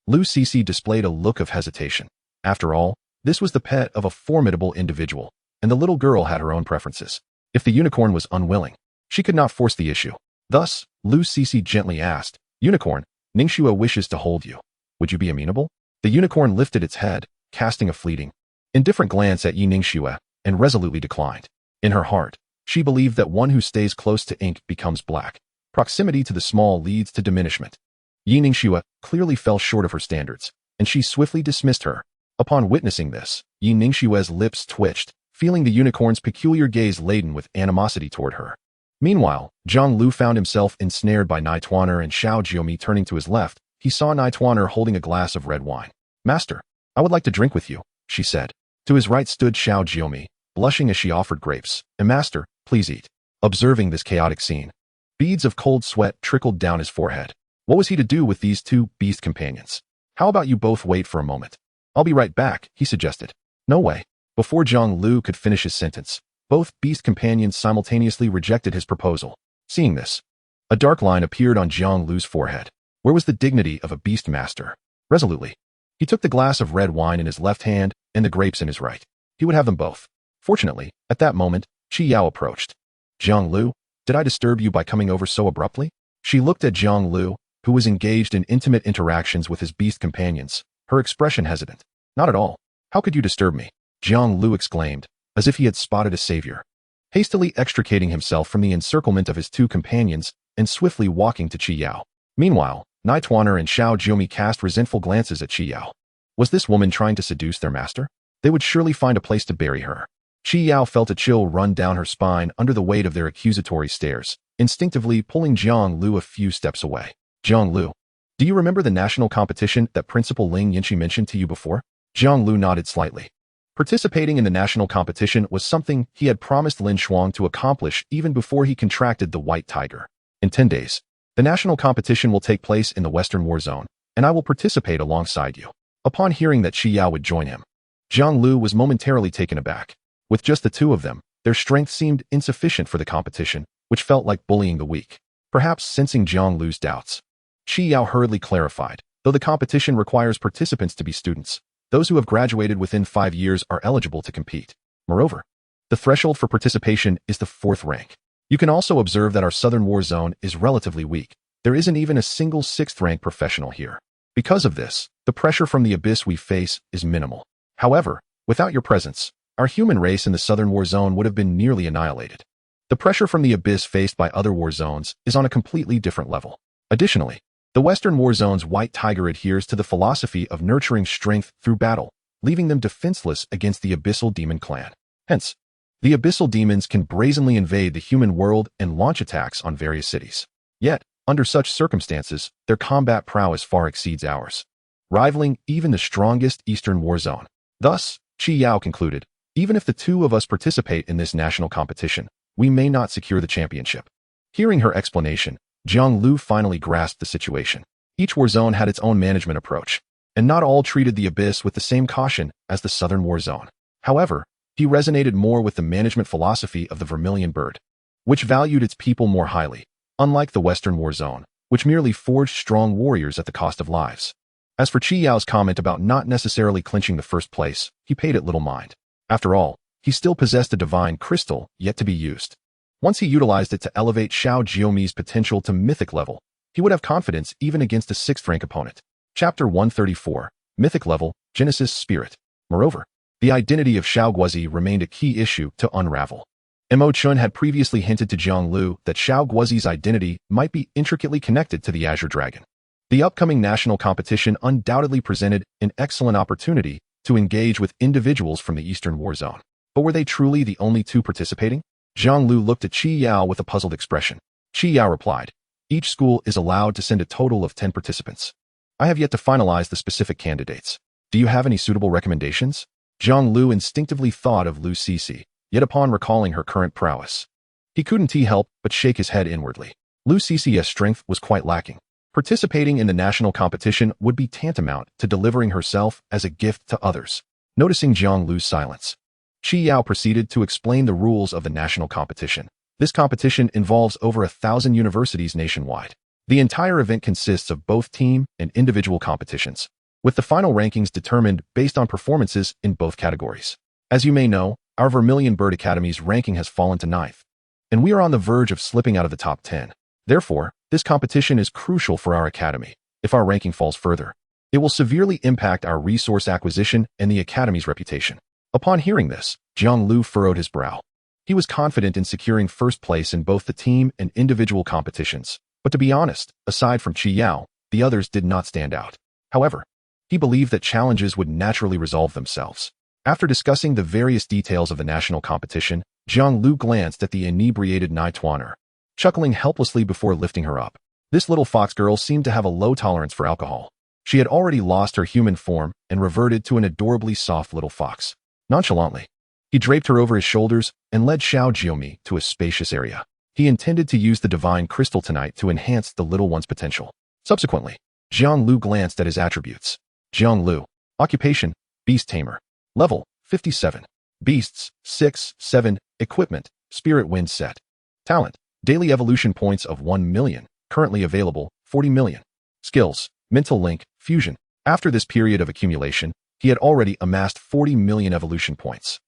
Lu Sisi displayed a look of hesitation. After all, this was the pet of a formidable individual, and the little girl had her own preferences. If the unicorn was unwilling, she could not force the issue. Thus, Lu Sisi gently asked, "Unicorn, Ningxue wishes to hold you. Would you be amenable?" The unicorn lifted its head, casting a fleeting, indifferent glance at Yi Ningxue, and resolutely declined. In her heart, she believed that one who stays close to ink becomes black. Proximity to the small leads to diminishment. Yi Ningxue clearly fell short of her standards, and she swiftly dismissed her. Upon witnessing this, Yi Ningxue's lips twitched, feeling the unicorn's peculiar gaze laden with animosity toward her. Meanwhile, Jiang Liu found himself ensnared by Nai Tuaner and Xiao Jiomi turning to his left. he saw Nightwaner holding a glass of red wine. "Master, I would like to drink with you," she said. To his right stood Xiao Jiomi, blushing as she offered grapes. "And master, please eat." Observing this chaotic scene, beads of cold sweat trickled down his forehead. What was he to do with these two beast companions? "How about you both wait for a moment? I'll be right back," he suggested. "No way." Before Jiang Liu could finish his sentence, both beast companions simultaneously rejected his proposal. Seeing this, a dark line appeared on Jiang Liu's forehead. Where was the dignity of a Beastmaster? Resolutely, he took the glass of red wine in his left hand and the grapes in his right. He would have them both. Fortunately, at that moment, Qi Yao approached. "Jiang Liu, did I disturb you by coming over so abruptly?" She looked at Jiang Liu, who was engaged in intimate interactions with his beast companions, her expression hesitant. "Not at all. How could you disturb me?" Jiang Liu exclaimed, as if he had spotted a savior. Hastily extricating himself from the encirclement of his two companions and swiftly walking to Qi Yao. Meanwhile, Nightwaner and Xiao Jiomi cast resentful glances at Qi Yao. Was this woman trying to seduce their master? They would surely find a place to bury her. Qi Yao felt a chill run down her spine under the weight of their accusatory stares, instinctively pulling Jiang Liu a few steps away. "Jiang Liu, do you remember the national competition that Principal Ling Yinchi mentioned to you before?" Jiang Liu nodded slightly. Participating in the national competition was something he had promised Lin Shuang to accomplish even before he contracted the white tiger. "In 10 days, the national competition will take place in the Western War Zone, and I will participate alongside you." Upon hearing that Qi Yao would join him, Jiang Liu was momentarily taken aback. With just the two of them, their strength seemed insufficient for the competition, which felt like bullying the weak. Perhaps sensing Jiang Liu's doubts, Qi Yao hurriedly clarified, though the competition requires participants to be students, those who have graduated within 5 years are eligible to compete. Moreover, the threshold for participation is the 4th rank. You can also observe that our Southern War Zone is relatively weak. There isn't even a single 6th rank professional here. Because of this, the pressure from the abyss we face is minimal. However, without your presence, our human race in the Southern War Zone would have been nearly annihilated. The pressure from the abyss faced by other war zones is on a completely different level. Additionally, the Western War Zone's White Tiger adheres to the philosophy of nurturing strength through battle, leaving them defenseless against the Abyssal Demon clan. Hence, the Abyssal Demons can brazenly invade the human world and launch attacks on various cities. Yet, under such circumstances, their combat prowess far exceeds ours, rivaling even the strongest Eastern War Zone. Thus, Qi Yao concluded, even if the two of us participate in this national competition, we may not secure the championship. Hearing her explanation, Jiang Liu finally grasped the situation. Each war zone had its own management approach, and not all treated the abyss with the same caution as the Southern War Zone. However, he resonated more with the management philosophy of the Vermilion Bird, which valued its people more highly, unlike the Western War Zone, which merely forged strong warriors at the cost of lives. As for Qi Yao's comment about not necessarily clinching the first place, he paid it little mind. After all, he still possessed a divine crystal yet to be used. Once he utilized it to elevate Xiao Jiomi's potential to mythic level, he would have confidence even against a 6th rank opponent. Chapter 134, Mythic Level, Genesis Spirit. Moreover, the identity of Xiao Guozi remained a key issue to unravel. Mo Chun had previously hinted to Jiang Liu that Xiao Guozi's identity might be intricately connected to the Azure Dragon. The upcoming national competition undoubtedly presented an excellent opportunity to engage with individuals from the Eastern War Zone. But were they truly the only two participating? Jiang Liu looked at Qi Yao with a puzzled expression. Qi Yao replied, "Each school is allowed to send a total of 10 participants. I have yet to finalize the specific candidates. Do you have any suitable recommendations?" Jiang Liu instinctively thought of Lu Cixi, yet upon recalling her current prowess, he couldn't help but shake his head inwardly. Lu Cixi's strength was quite lacking. Participating in the national competition would be tantamount to delivering herself as a gift to others. Noticing Jiang Liu's silence, Qi Yao proceeded to explain the rules of the national competition. This competition involves over 1,000 universities nationwide. The entire event consists of both team and individual competitions, with the final rankings determined based on performances in both categories. As you may know, our Vermilion Bird Academy's ranking has fallen to 9th, and we are on the verge of slipping out of the top 10. Therefore, this competition is crucial for our academy. If our ranking falls further, it will severely impact our resource acquisition and the academy's reputation. Upon hearing this, Jiang Liu furrowed his brow. He was confident in securing first place in both the team and individual competitions, but to be honest, aside from Qi Yao, the others did not stand out. However, he believed that challenges would naturally resolve themselves. After discussing the various details of the national competition, Jiang Liu glanced at the inebriated Nightwaner, chuckling helplessly before lifting her up. This little fox girl seemed to have a low tolerance for alcohol. She had already lost her human form and reverted to an adorably soft little fox. Nonchalantly, he draped her over his shoulders and led Xiao Jiumi to a spacious area. He intended to use the divine crystal tonight to enhance the little one's potential. Subsequently, Jiang Liu glanced at his attributes. Jiang Liu. Occupation, Beast Tamer. Level, 57. Beasts, 6, 7. Equipment, Spirit Wind Set. Talent, daily evolution points of 1 million. Currently available, 40 million. Skills, Mental Link, Fusion. After this period of accumulation, he had already amassed 40 million evolution points.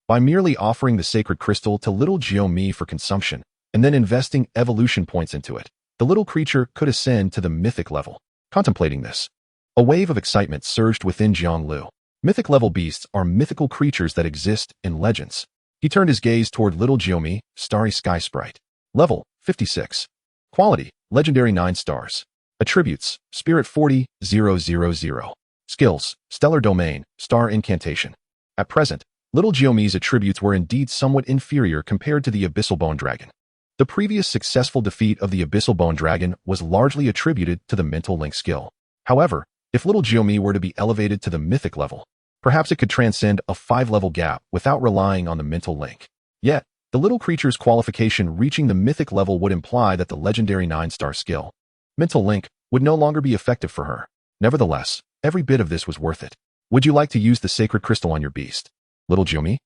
By merely offering the sacred crystal to little Jiumi for consumption, and then investing evolution points into it, the little creature could ascend to the mythic level. Contemplating this, a wave of excitement surged within Jiang Liu. Mythic level beasts are mythical creatures that exist in legends. He turned his gaze toward little Jiumi, Starry Sky Sprite. Level, 56. Quality, Legendary 9 stars. Attributes, Spirit 40,000. Skills, Stellar Domain, Star Incantation. At present, little Jiumi's attributes were indeed somewhat inferior compared to the Abyssal Bone Dragon. The previous successful defeat of the Abyssal Bone Dragon was largely attributed to the Mental Link skill. However, if little Jiumi were to be elevated to the mythic level, perhaps it could transcend a 5-level gap without relying on the Mental Link. Yet, the little creature's qualification reaching the mythic level would imply that the legendary 9-star skill, Mental Link, would no longer be effective for her. Nevertheless, every bit of this was worth it. Would you like to use the sacred crystal on your beast, little Jiumi?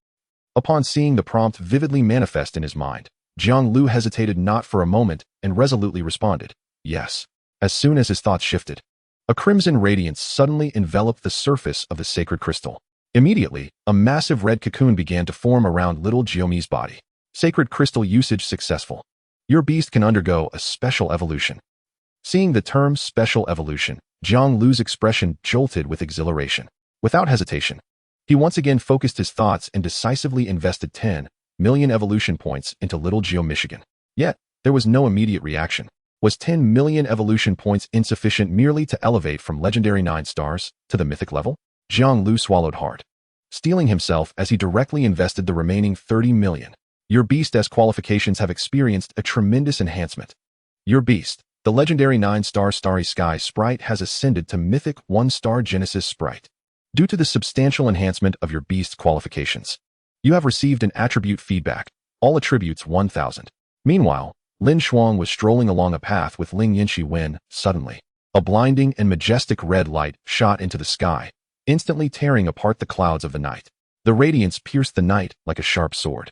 Upon seeing the prompt vividly manifest in his mind, Jiang Liu hesitated not for a moment and resolutely responded, yes. As soon as his thoughts shifted, a crimson radiance suddenly enveloped the surface of the sacred crystal. Immediately, a massive red cocoon began to form around little Jiumi's body. Sacred crystal usage successful. Your beast can undergo a special evolution. Seeing the term special evolution, Jiang Liu's expression jolted with exhilaration. Without hesitation, he once again focused his thoughts and decisively invested 10 million evolution points into little Geo Michigan. Yet, there was no immediate reaction. Was 10 million evolution points insufficient merely to elevate from legendary 9 stars to the mythic level? Jiang Liu swallowed hard, steeling himself as he directly invested the remaining 30 million. Your beast's qualifications have experienced a tremendous enhancement. Your beast, the legendary 9-star Starry Sky Sprite, has ascended to mythic 1-star Genesis Sprite. Due to the substantial enhancement of your beast's qualifications, you have received an attribute feedback, all attributes 1000. Meanwhile, Lin Shuang was strolling along a path with Ling Yinxi when, suddenly, a blinding and majestic red light shot into the sky, instantly tearing apart the clouds of the night. The radiance pierced the night like a sharp sword,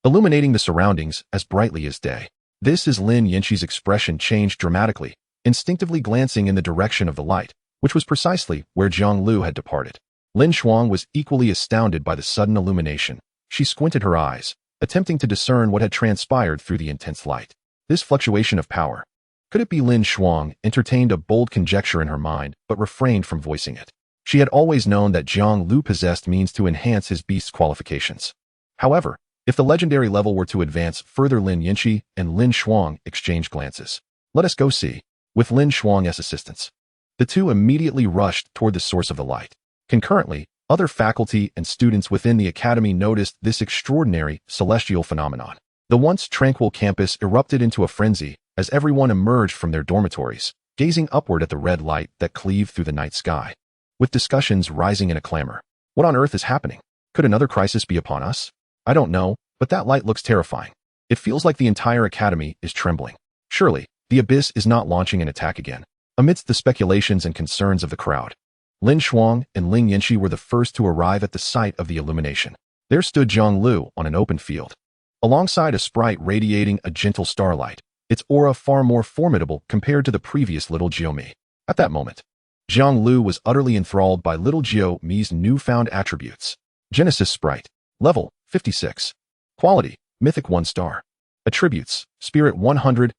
illuminating the surroundings as brightly as day. This is Lin Yinxi's expression changed dramatically, instinctively glancing in the direction of the light, which was precisely where Jiang Liu had departed. Lin Shuang was equally astounded by the sudden illumination. She squinted her eyes, attempting to discern what had transpired through the intense light. This fluctuation of power. Could it be Lin Shuang entertained a bold conjecture in her mind, but refrained from voicing it? She had always known that Jiang Liu possessed means to enhance his beast's qualifications. However, if the legendary level were to advance further, Lin Yinxi and Lin Shuang exchanged glances. Let us go see. With Lin Shuang's assistance, the two immediately rushed toward the source of the light. Concurrently, other faculty and students within the academy noticed this extraordinary celestial phenomenon. The once tranquil campus erupted into a frenzy as everyone emerged from their dormitories, gazing upward at the red light that cleaved through the night sky, with discussions rising in a clamor. What on earth is happening? Could another crisis be upon us? I don't know, but that light looks terrifying. It feels like the entire academy is trembling. Surely, the abyss is not launching an attack again. Amidst the speculations and concerns of the crowd, Lin Shuang and Ling Yinxi were the first to arrive at the site of the illumination. There stood Jiang Liu on an open field, alongside a sprite radiating a gentle starlight, its aura far more formidable compared to the previous little Jiumi. At that moment, Jiang Liu was utterly enthralled by little Jiumi's newfound attributes. Genesis Sprite. Level, 56. Quality, Mythic 1-star. Attributes, Spirit 100,000.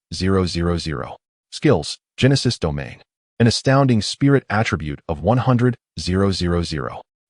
Skills, Genesis Domain. An astounding spirit attribute of 100,000.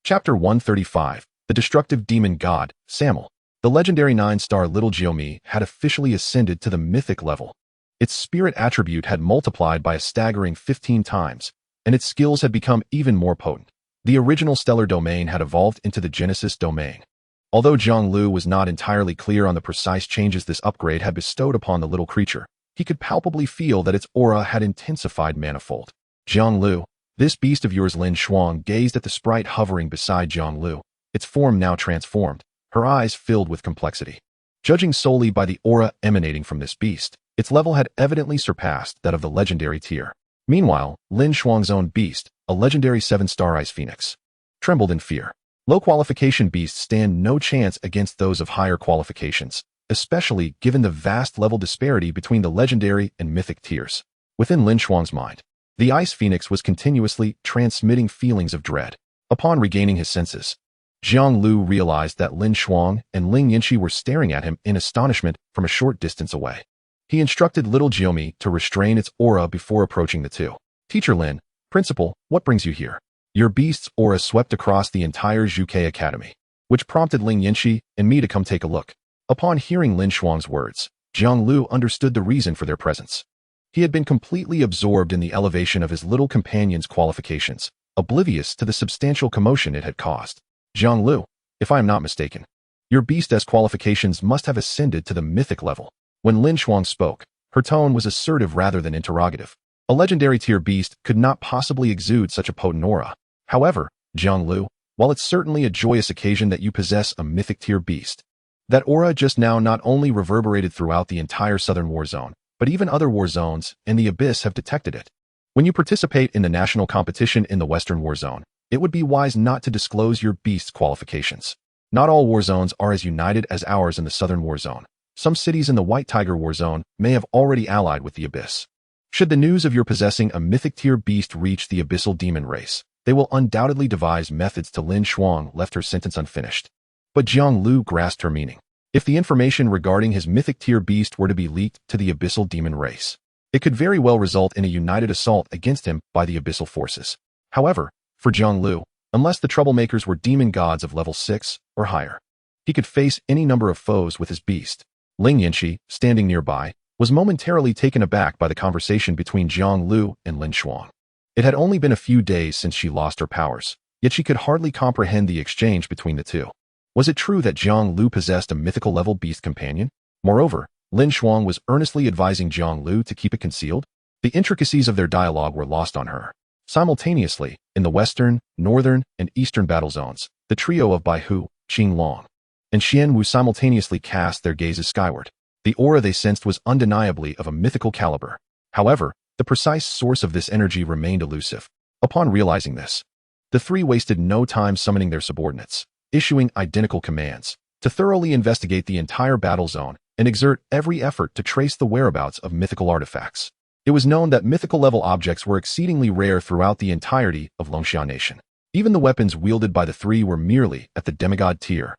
Chapter 135. The Destructive Demon God, Samuel. The legendary 9-star little Jiumi had officially ascended to the mythic level. Its spirit attribute had multiplied by a staggering 15 times, and its skills had become even more potent. The original stellar domain had evolved into the Genesis domain. Although Jiang Liu was not entirely clear on the precise changes this upgrade had bestowed upon the little creature, He could palpably feel that its aura had intensified manifold. Jiang Liu, this beast of yours. Lin Shuang gazed at the sprite hovering beside Jiang Liu, its form now transformed, her eyes filled with complexity. Judging solely by the aura emanating from this beast, its level had evidently surpassed that of the legendary tier. Meanwhile, Lin Shuang's own beast, a legendary 7-star ice phoenix, trembled in fear. Low qualification beasts stand no chance against those of higher qualifications, especially given the vast level disparity between the legendary and mythic tiers. Within Lin Shuang's mind, the ice phoenix was continuously transmitting feelings of dread. Upon regaining his senses, Jiang Liu realized that Lin Shuang and Ling Yinshi were staring at him in astonishment from a short distance away. He instructed little Jiomi to restrain its aura before approaching the two. Teacher Lin, Principal, what brings you here? Your beast's aura swept across the entire Zhuke Academy, which prompted Ling Yinshi and me to come take a look. Upon hearing Lin Shuang's words, Jiang Liu understood the reason for their presence. He had been completely absorbed in the elevation of his little companion's qualifications, oblivious to the substantial commotion it had caused. Jiang Liu, if I am not mistaken, your beast's qualifications must have ascended to the mythic level. When Lin Shuang spoke, her tone was assertive rather than interrogative. A legendary tier beast could not possibly exude such a potent aura. However, Jiang Liu, while it's certainly a joyous occasion that you possess a mythic tier beast, that aura just now not only reverberated throughout the entire southern war zone, but even other war zones and the abyss have detected it. When you participate in the national competition in the western war zone, it would be wise not to disclose your beast's qualifications. Not all war zones are as united as ours in the southern war zone. Some cities in the White Tiger war zone may have already allied with the abyss. Should the news of your possessing a mythic tier beast reach the abyssal demon race, they will undoubtedly devise methods to. Lin Shuang left her sentence unfinished. But Jiang Liu grasped her meaning. If the information regarding his mythic tier beast were to be leaked to the abyssal demon race, it could very well result in a united assault against him by the abyssal forces. However, for Jiang Liu, unless the troublemakers were demon gods of level 6 or higher, he could face any number of foes with his beast. Ling Yinshi, standing nearby, was momentarily taken aback by the conversation between Jiang Liu and Lin Shuang. It had only been a few days since she lost her powers, yet she could hardly comprehend the exchange between the two. Was it true that Jiang Liu possessed a mythical level beast companion? Moreover, Lin Shuang was earnestly advising Jiang Liu to keep it concealed. The intricacies of their dialogue were lost on her. Simultaneously, in the western, northern, and eastern battle zones, the trio of Baihu, Qing Long, and Xian Wu simultaneously cast their gazes skyward. The aura they sensed was undeniably of a mythical caliber. However, the precise source of this energy remained elusive. Upon realizing this, the three wasted no time summoning their subordinates, issuing identical commands to thoroughly investigate the entire battle zone and exert every effort to trace the whereabouts of mythical artifacts. It was known that mythical-level objects were exceedingly rare throughout the entirety of Longxia Nation. Even the weapons wielded by the three were merely at the demigod tier.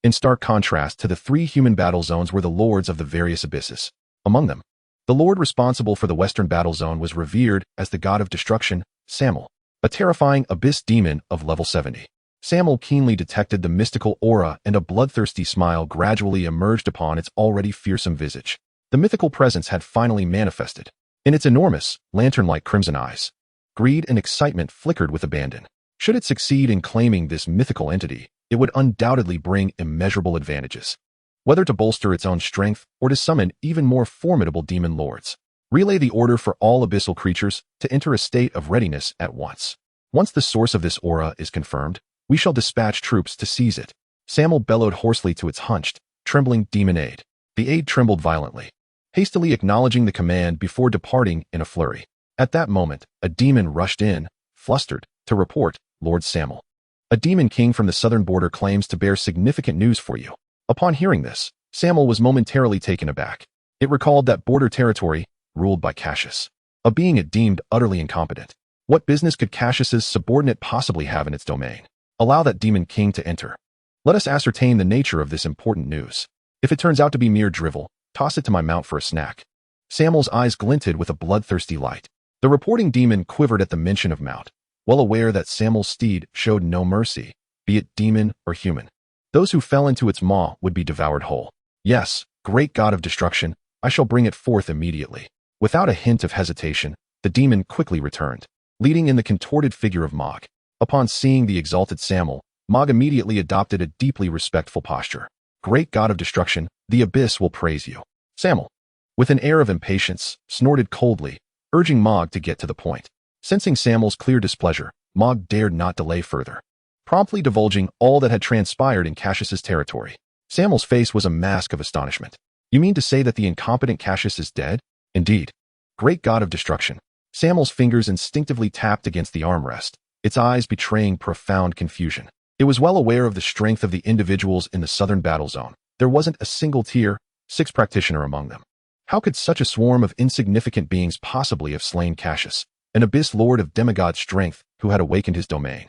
In stark contrast to the three human battle zones were the lords of the various abysses. Among them, the lord responsible for the western battle zone was revered as the god of destruction, Samel, a terrifying abyss demon of level 70. Samel keenly detected the mystical aura, and a bloodthirsty smile gradually emerged upon its already fearsome visage. The mythical presence had finally manifested. In its enormous, lantern-like crimson eyes, greed and excitement flickered with abandon. Should it succeed in claiming this mythical entity, it would undoubtedly bring immeasurable advantages. Whether to bolster its own strength or to summon even more formidable demon lords. Relay the order for all abyssal creatures to enter a state of readiness at once. Once the source of this aura is confirmed, we shall dispatch troops to seize it. Samel bellowed hoarsely to its hunched, trembling demon aide. The aide trembled violently, hastily acknowledging the command before departing in a flurry. At that moment, a demon rushed in, flustered, to report, Lord Samel. A demon king from the southern border claims to bear significant news for you. Upon hearing this, Samel was momentarily taken aback. It recalled that border territory, ruled by Cassius, a being it deemed utterly incompetent. What business could Cassius's subordinate possibly have in its domain? Allow that demon king to enter. Let us ascertain the nature of this important news. If it turns out to be mere drivel, toss it to my mount for a snack. Samel's eyes glinted with a bloodthirsty light. The reporting demon quivered at the mention of mount, well aware that Samel's steed showed no mercy, be it demon or human. Those who fell into its maw would be devoured whole. Yes, great god of destruction, I shall bring it forth immediately. Without a hint of hesitation, the demon quickly returned, leading in the contorted figure of Mog. Upon seeing the exalted Samel, Mog immediately adopted a deeply respectful posture. Great god of destruction, the abyss will praise you. Samel, with an air of impatience, snorted coldly, urging Mog to get to the point. Sensing Samuel's clear displeasure, Mog dared not delay further, promptly divulging all that had transpired in Cassius's territory. Samuel's face was a mask of astonishment. You mean to say that the incompetent Cassius is dead? Indeed. Great god of destruction. Samuel's fingers instinctively tapped against the armrest, its eyes betraying profound confusion. It was well aware of the strength of the individuals in the southern battle zone. There wasn't a single tier 6 practitioner among them. How could such a swarm of insignificant beings possibly have slain Cassius, an abyss lord of demigod strength who had awakened his domain?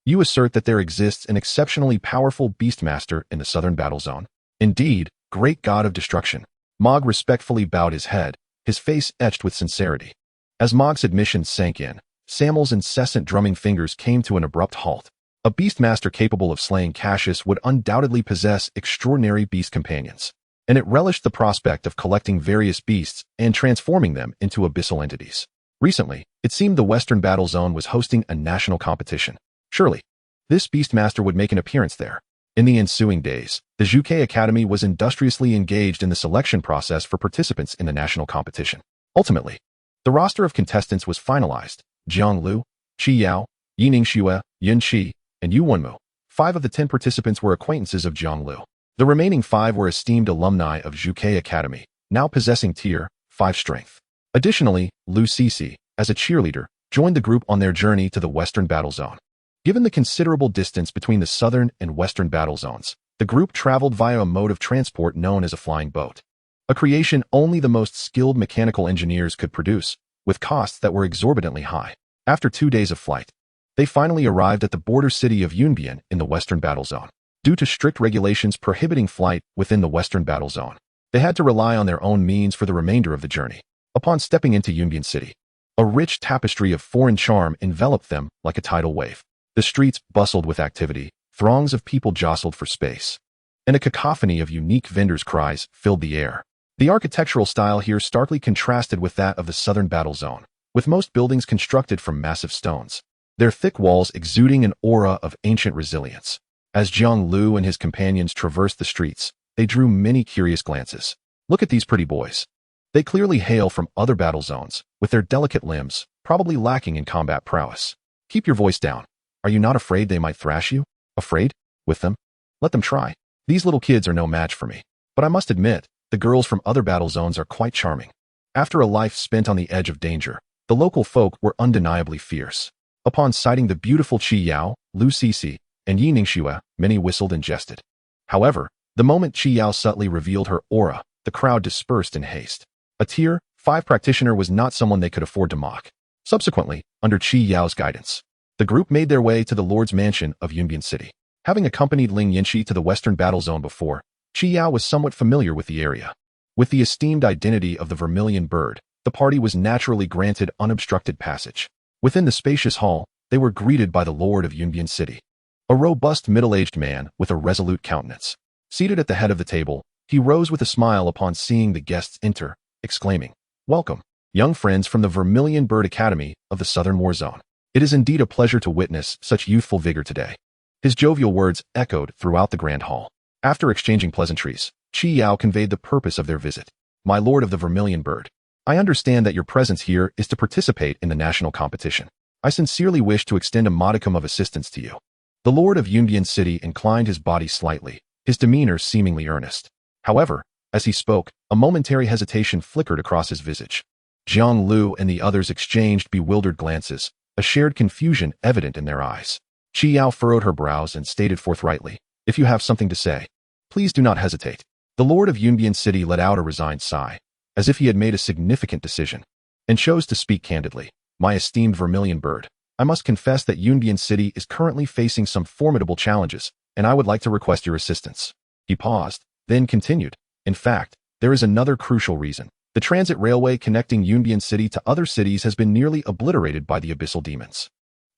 You assert that there exists an exceptionally powerful Beastmaster in the southern battle zone. Indeed, great god of destruction. Mog respectfully bowed his head, his face etched with sincerity. As Mog's admission sank in, Samuel's incessant drumming fingers came to an abrupt halt. A Beastmaster capable of slaying Cassius would undoubtedly possess extraordinary beast companions, and it relished the prospect of collecting various beasts and transforming them into abyssal entities. Recently, it seemed the Western Battle Zone was hosting a national competition. Surely, this Beastmaster would make an appearance there. In the ensuing days, the Juke Academy was industriously engaged in the selection process for participants in the national competition. Ultimately, the roster of contestants was finalized. Jiang Liu, Qi Yao, Yining Xue, Yin Qi, and Yu Wenmu. 5 of the 10 participants were acquaintances of Jiang Liu. The remaining 5 were esteemed alumni of Juke Academy, now possessing Tier 5 strength. Additionally, Lu Cixi, as a cheerleader, joined the group on their journey to the Western Battle Zone. Given the considerable distance between the Southern and Western Battle Zones, the group traveled via a mode of transport known as a flying boat, a creation only the most skilled mechanical engineers could produce, with costs that were exorbitantly high. After 2 days of flight, they finally arrived at the border city of Yunbian in the Western Battle Zone. Due to strict regulations prohibiting flight within the Western Battle Zone, they had to rely on their own means for the remainder of the journey. Upon stepping into Yunbian City, a rich tapestry of foreign charm enveloped them like a tidal wave. The streets bustled with activity, throngs of people jostled for space, and a cacophony of unique vendors' cries filled the air. The architectural style here starkly contrasted with that of the Southern Battle Zone, with most buildings constructed from massive stones, their thick walls exuding an aura of ancient resilience. As Jiang Liu and his companions traversed the streets, they drew many curious glances. Look at these pretty boys. They clearly hail from other battle zones, with their delicate limbs, probably lacking in combat prowess. Keep your voice down. Are you not afraid they might thrash you? Afraid? With them? Let them try. These little kids are no match for me. But I must admit, the girls from other battle zones are quite charming. After a life spent on the edge of danger, the local folk were undeniably fierce. Upon sighting the beautiful Qi Yao, Lu Cixi, and Yining Xue, many whistled and jested. However, the moment Qi Yao subtly revealed her aura, the crowd dispersed in haste. A Tier 5 practitioner was not someone they could afford to mock. Subsequently, under Qi Yao's guidance, the group made their way to the Lord's Mansion of Yunbian City. Having accompanied Ling Yinshi to the Western Battle Zone before, Qi Yao was somewhat familiar with the area. With the esteemed identity of the Vermilion Bird, the party was naturally granted unobstructed passage. Within the spacious hall, they were greeted by the Lord of Yunbian City, a robust middle-aged man with a resolute countenance. Seated at the head of the table, he rose with a smile upon seeing the guests enter, exclaiming, "Welcome, young friends from the Vermilion Bird Academy of the Southern War Zone. It is indeed a pleasure to witness such youthful vigor today." His jovial words echoed throughout the grand hall. After exchanging pleasantries, Qi Yao conveyed the purpose of their visit. "My lord of the Vermilion Bird, I understand that your presence here is to participate in the national competition. I sincerely wish to extend a modicum of assistance to you." The Lord of Yunbian City inclined his body slightly, his demeanor seemingly earnest. However, as he spoke, a momentary hesitation flickered across his visage. Jiang Liu and the others exchanged bewildered glances, a shared confusion evident in their eyes. Qi Yao furrowed her brows and stated forthrightly, "If you have something to say, please do not hesitate." The Lord of Yunbian City let out a resigned sigh, as if he had made a significant decision, and chose to speak candidly. "My esteemed Vermilion Bird, I must confess that Yunbian City is currently facing some formidable challenges, and I would like to request your assistance." He paused, then continued, "In fact, there is another crucial reason. The transit railway connecting Yunbian City to other cities has been nearly obliterated by the abyssal demons."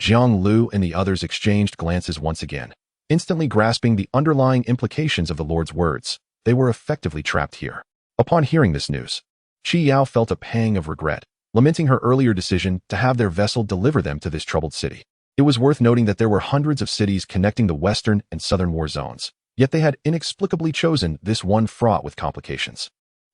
Jiang Liu and the others exchanged glances once again, instantly grasping the underlying implications of the Lord's words. They were effectively trapped here. Upon hearing this news, Qi Yao felt a pang of regret, lamenting her earlier decision to have their vessel deliver them to this troubled city. It was worth noting that there were hundreds of cities connecting the Western and Southern war zones, yet they had inexplicably chosen this one fraught with complications.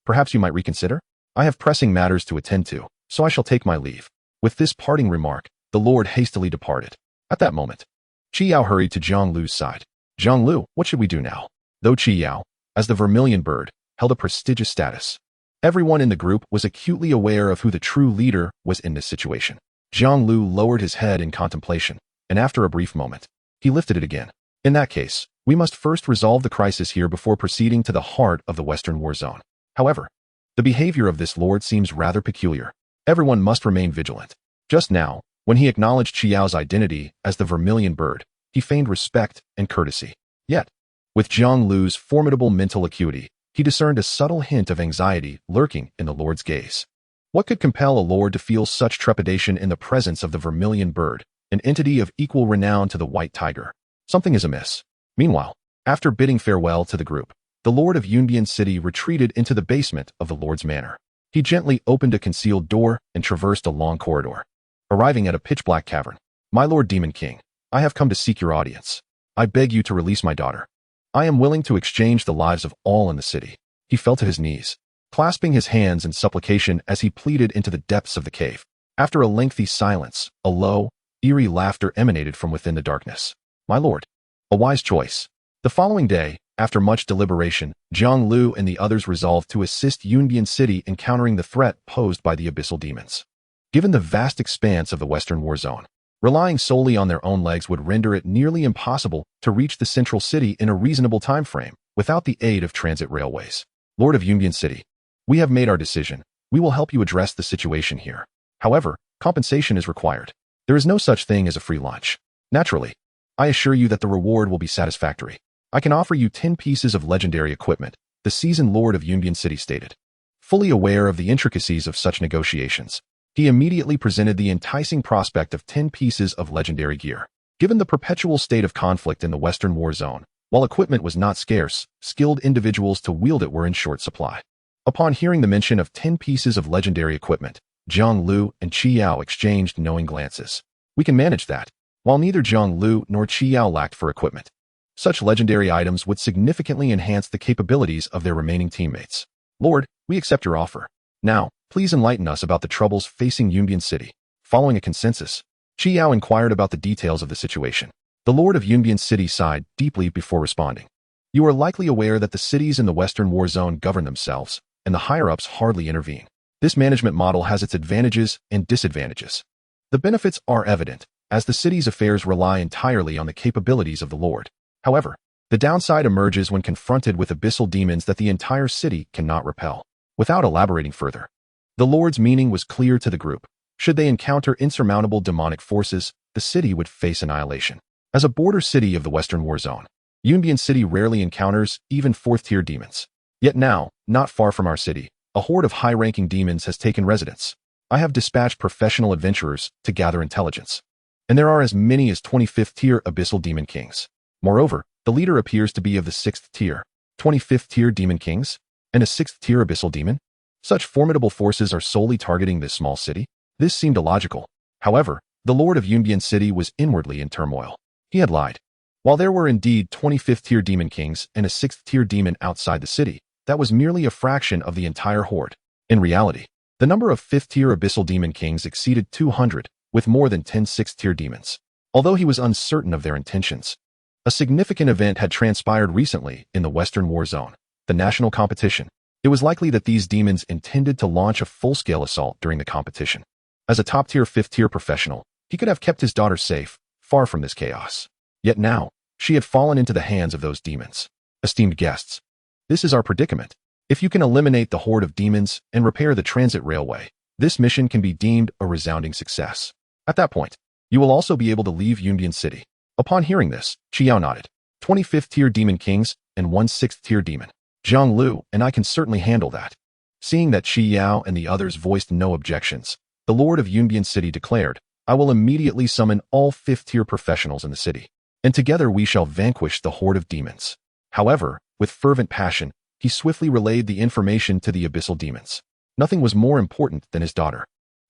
"Perhaps you might reconsider?" I have pressing matters to attend to, so I shall take my leave." With this parting remark, the Lord hastily departed. At that moment, Qiao hurried to Jiang Liu's side. "Jiang Liu, what should we do now?" Though Qiao, as the Vermilion Bird, held a prestigious status, everyone in the group was acutely aware of who the true leader was in this situation. Jiang Liu lowered his head in contemplation, and after a brief moment, he lifted it again. "In that case, we must first resolve the crisis here before proceeding to the heart of the Western War Zone. However, the behavior of this lord seems rather peculiar. Everyone must remain vigilant." Just now, when he acknowledged Qiao's identity as the Vermilion Bird, he feigned respect and courtesy. Yet, with Jiang Liu's formidable mental acuity, he discerned a subtle hint of anxiety lurking in the lord's gaze. What could compel a lord to feel such trepidation in the presence of the Vermilion Bird, an entity of equal renown to the White Tiger? Something is amiss. Meanwhile, after bidding farewell to the group, the Lord of Yunbian City retreated into the basement of the Lord's manor. He gently opened a concealed door and traversed a long corridor. Arriving at a pitch-black cavern, "My Lord Demon King, I have come to seek your audience. I beg you to release my daughter. I am willing to exchange the lives of all in the city." He fell to his knees, clasping his hands in supplication as he pleaded into the depths of the cave. After a lengthy silence, a low, eerie laughter emanated from within the darkness. "My lord, a wise choice." The following day, after much deliberation, Jiang Liu and the others resolved to assist Yunbian City in countering the threat posed by the abyssal demons. Given the vast expanse of the Western War Zone, relying solely on their own legs would render it nearly impossible to reach the central city in a reasonable time frame without the aid of transit railways. "Lord of Yunbian City, we have made our decision. We will help you address the situation here. However, compensation is required. There is no such thing as a free lunch. Naturally, I assure you that the reward will be satisfactory. I can offer you 10 pieces of legendary equipment," the seasoned Lord of Yunbian City stated. Fully aware of the intricacies of such negotiations, he immediately presented the enticing prospect of 10 pieces of legendary gear. Given the perpetual state of conflict in the Western War Zone, while equipment was not scarce, skilled individuals to wield it were in short supply. Upon hearing the mention of 10 pieces of legendary equipment, Jiang Liu and Qiao exchanged knowing glances. "We can manage that." While neither Jiang Liu nor Qiao lacked for equipment, such legendary items would significantly enhance the capabilities of their remaining teammates. "Lord, we accept your offer. Now, please enlighten us about the troubles facing Yunbian City." Following a consensus, Qiao inquired about the details of the situation. The Lord of Yunbian City sighed deeply before responding. "You are likely aware that the cities in the Western War Zone govern themselves, and the higher-ups hardly intervene. This management model has its advantages and disadvantages. The benefits are evident, as the city's affairs rely entirely on the capabilities of the Lord. However, the downside emerges when confronted with abyssal demons that the entire city cannot repel." Without elaborating further, the Lord's meaning was clear to the group. Should they encounter insurmountable demonic forces, the city would face annihilation. As a border city of the Western War Zone, Yunbian City rarely encounters even 4th-tier demons. Yet now, not far from our city, a horde of high-ranking demons has taken residence. I have dispatched professional adventurers to gather intelligence, and there are as many as 25th-tier abyssal demon kings. Moreover, the leader appears to be of the 6th tier, 25th-tier demon kings, and a 6th-tier abyssal demon. Such formidable forces are solely targeting this small city? This seemed illogical. However, the Lord of Yunbian City was inwardly in turmoil. He had lied. While there were indeed 25th-tier demon kings and a 6th-tier demon outside the city, that was merely a fraction of the entire horde. In reality, the number of 5th-tier abyssal demon kings exceeded 200, with more than 10 6th-tier demons. Although he was uncertain of their intentions, a significant event had transpired recently in the Western War Zone, the national competition. It was likely that these demons intended to launch a full-scale assault during the competition. As a top-tier 5th-tier professional, he could have kept his daughter safe, far from this chaos. Yet now, she had fallen into the hands of those demons. Esteemed guests, this is our predicament. If you can eliminate the horde of demons and repair the transit railway, this mission can be deemed a resounding success. At that point, you will also be able to leave Yunbian City. Upon hearing this, Qiao nodded. 25th-tier demon kings and 1 6th-tier demon. Jiang Liu and I can certainly handle that. Seeing that Qiao and the others voiced no objections, the Lord of Yunbian City declared, "I will immediately summon all 5th-tier professionals in the city, and together we shall vanquish the horde of demons." However, with fervent passion, he swiftly relayed the information to the abyssal demons. Nothing was more important than his daughter.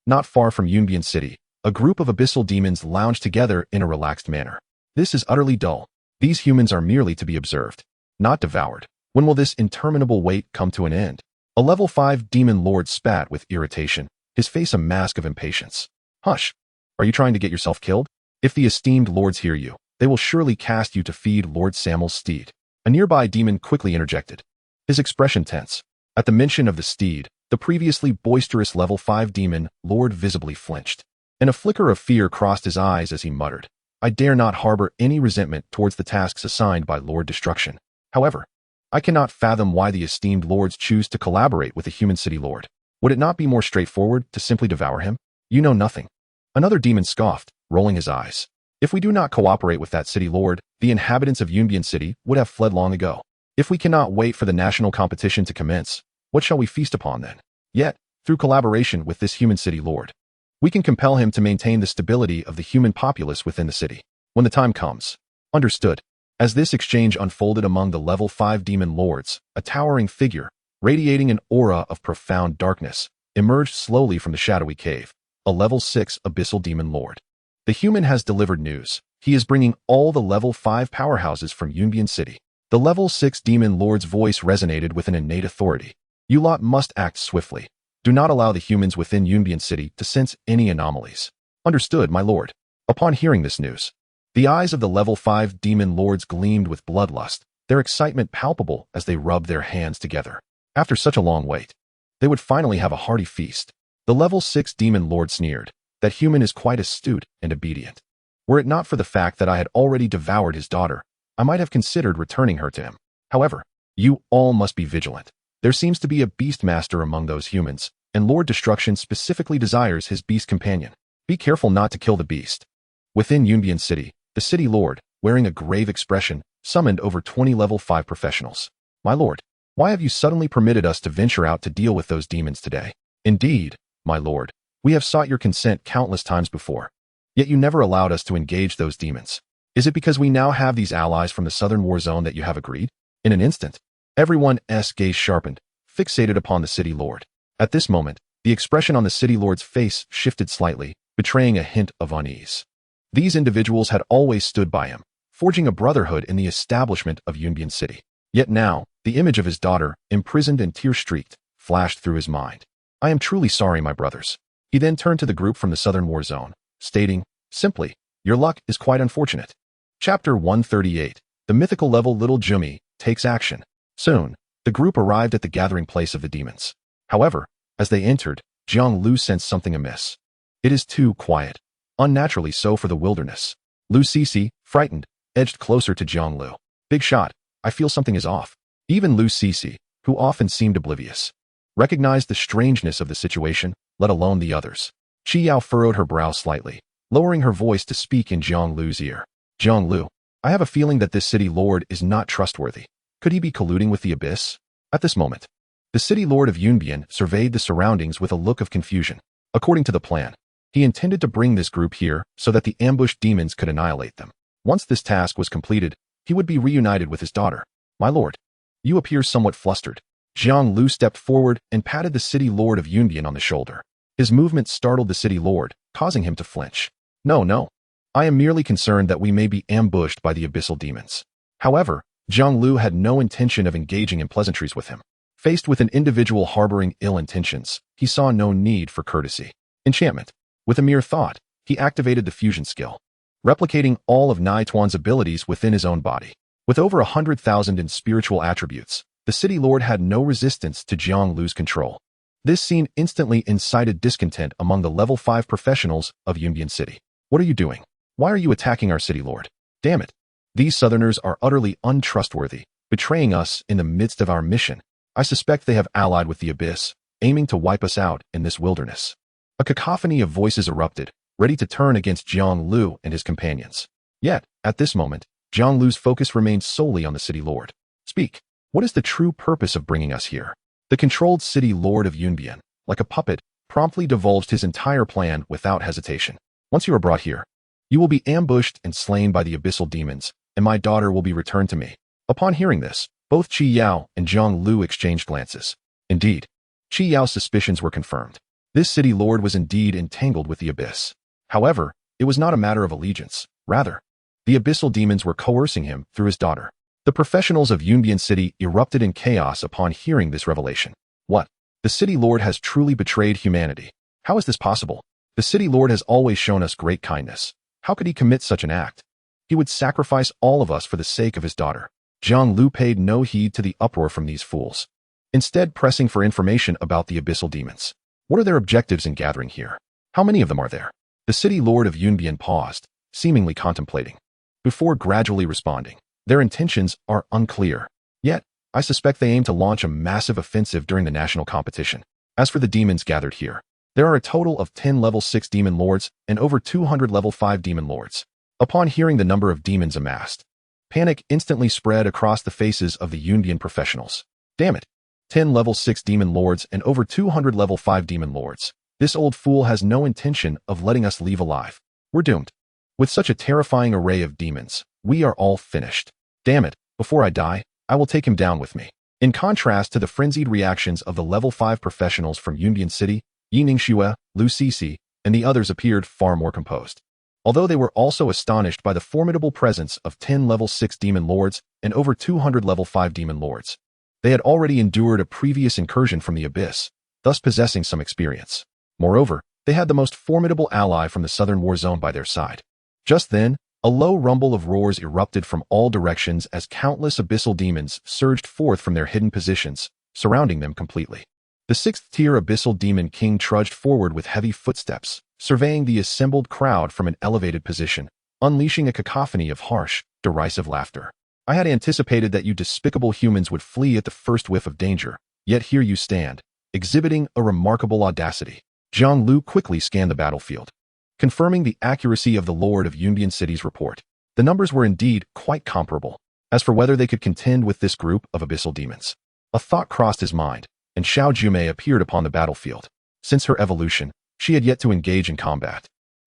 Not far from Yunbian City, a group of abyssal demons lounged together in a relaxed manner. This is utterly dull. These humans are merely to be observed, not devoured. When will this interminable wait come to an end? A level 5 demon lord spat with irritation, his face a mask of impatience. Hush! Are you trying to get yourself killed? If the esteemed lords hear you, they will surely cast you to feed Lord Samuel's steed. A nearby demon quickly interjected, his expression tense. At the mention of the steed, the previously boisterous level 5 demon lord visibly flinched, and a flicker of fear crossed his eyes as he muttered, I dare not harbor any resentment towards the tasks assigned by Lord Destruction. However, I cannot fathom why the esteemed lords choose to collaborate with a human city lord. Would it not be more straightforward to simply devour him? You know nothing. Another demon scoffed, rolling his eyes. If we do not cooperate with that city lord, the inhabitants of Yunbian City would have fled long ago. If we cannot wait for the national competition to commence, what shall we feast upon then? Yet, through collaboration with this human city lord, we can compel him to maintain the stability of the human populace within the city. When the time comes. Understood. As this exchange unfolded among the level 5 demon lords, a towering figure, radiating an aura of profound darkness, emerged slowly from the shadowy cave, a level 6 abyssal demon lord. The human has delivered news. He is bringing all the level 5 powerhouses from Yunbian City. The level 6 demon lord's voice resonated with an innate authority. You lot must act swiftly. Do not allow the humans within Yunbian City to sense any anomalies. Understood, my lord. Upon hearing this news, the eyes of the level 5 demon lords gleamed with bloodlust, their excitement palpable as they rubbed their hands together. After such a long wait, they would finally have a hearty feast. The level 6 demon lord sneered, that human is quite astute and obedient. Were it not for the fact that I had already devoured his daughter, I might have considered returning her to him. However, you all must be vigilant. There seems to be a Beastmaster among those humans, and Lord Destruction specifically desires his beast companion. Be careful not to kill the beast. Within Yunbian City, the city lord, wearing a grave expression, summoned over 20 level 5 professionals. My lord, why have you suddenly permitted us to venture out to deal with those demons today? Indeed, my lord, we have sought your consent countless times before, yet you never allowed us to engage those demons. Is it because we now have these allies from the southern war zone that you have agreed? In an instant, everyone's gaze sharpened, fixated upon the city lord. At this moment, the expression on the city lord's face shifted slightly, betraying a hint of unease. These individuals had always stood by him, forging a brotherhood in the establishment of Yunbian City. Yet now, the image of his daughter, imprisoned and tear-streaked, flashed through his mind. I am truly sorry, my brothers. He then turned to the group from the southern war zone, stating, simply, your luck is quite unfortunate. Chapter 138. The mythical level Little Jumi takes action. Soon, the group arrived at the gathering place of the demons. However, as they entered, Jiang Liu sensed something amiss. It is too quiet. Unnaturally so for the wilderness. Lu Cece, frightened, edged closer to Jiang Liu. Big shot, I feel something is off. Even Lu Cece, who often seemed oblivious, recognized the strangeness of the situation, let alone the others. Qi Yao furrowed her brow slightly, lowering her voice to speak in Jiang Liu's ear. Jiang Liu, I have a feeling that this city lord is not trustworthy. Could he be colluding with the abyss? At this moment, the city lord of Yunbian surveyed the surroundings with a look of confusion. According to the plan, he intended to bring this group here so that the ambushed demons could annihilate them. Once this task was completed, he would be reunited with his daughter. My lord, you appear somewhat flustered. Jiang Liu stepped forward and patted the city lord of Yunbian on the shoulder. His movement startled the city lord, causing him to flinch. No. I am merely concerned that we may be ambushed by the abyssal demons. However, Jiang Liu had no intention of engaging in pleasantries with him. Faced with an individual harboring ill intentions, he saw no need for courtesy. Enchantment. With a mere thought, he activated the fusion skill, replicating all of Nai Tuan's abilities within his own body. With over 100,000 in spiritual attributes, the city lord had no resistance to Jiang Liu's control. This scene instantly incited discontent among the level 5 professionals of Yunbian City. What are you doing? Why are you attacking our city lord? Damn it. These southerners are utterly untrustworthy, betraying us in the midst of our mission. I suspect they have allied with the abyss, aiming to wipe us out in this wilderness. A cacophony of voices erupted, ready to turn against Jiang Liu and his companions. Yet, at this moment, Jiang Liu's focus remained solely on the city lord. Speak. What is the true purpose of bringing us here? The controlled city lord of Yunbian, like a puppet, promptly divulged his entire plan without hesitation. Once you are brought here, you will be ambushed and slain by the abyssal demons, and my daughter will be returned to me. Upon hearing this, both Qi Yao and Jiang Liu exchanged glances. Indeed, Qi Yao's suspicions were confirmed. This city lord was indeed entangled with the abyss. However, it was not a matter of allegiance. Rather, the abyssal demons were coercing him through his daughter. The professionals of Yunbian City erupted in chaos upon hearing this revelation. What? The City Lord has truly betrayed humanity. How is this possible? The City Lord has always shown us great kindness. How could he commit such an act? He would sacrifice all of us for the sake of his daughter. Jiang Liu paid no heed to the uproar from these fools, instead pressing for information about the abyssal demons. What are their objectives in gathering here? How many of them are there? The City Lord of Yunbian paused, seemingly contemplating, before gradually responding. Their intentions are unclear. Yet, I suspect they aim to launch a massive offensive during the national competition. As for the demons gathered here, there are a total of 10 level 6 demon lords and over 200 level 5 demon lords. Upon hearing the number of demons amassed, panic instantly spread across the faces of the Yunbian professionals. Damn it! 10 level 6 demon lords and over 200 level 5 demon lords. This old fool has no intention of letting us leave alive. We're doomed. With such a terrifying array of demons, we are all finished. Damn it, before I die, I will take him down with me. In contrast to the frenzied reactions of the level 5 professionals from Yunbian City, Yining Xue, Lu Sisi, and the others appeared far more composed. Although they were also astonished by the formidable presence of 10 level 6 demon lords and over 200 level 5 demon lords. They had already endured a previous incursion from the abyss, thus possessing some experience. Moreover, they had the most formidable ally from the southern war zone by their side. Just then, a low rumble of roars erupted from all directions as countless abyssal demons surged forth from their hidden positions, surrounding them completely. The 6th-tier abyssal demon king trudged forward with heavy footsteps, surveying the assembled crowd from an elevated position, unleashing a cacophony of harsh, derisive laughter. I had anticipated that you despicable humans would flee at the first whiff of danger, yet here you stand, exhibiting a remarkable audacity. Jiang Liu quickly scanned the battlefield, confirming the accuracy of the Lord of Yunbian City's report. The numbers were indeed quite comparable. As for whether they could contend with this group of abyssal demons, a thought crossed his mind, and Xiao Jiumei appeared upon the battlefield. Since her evolution, she had yet to engage in combat,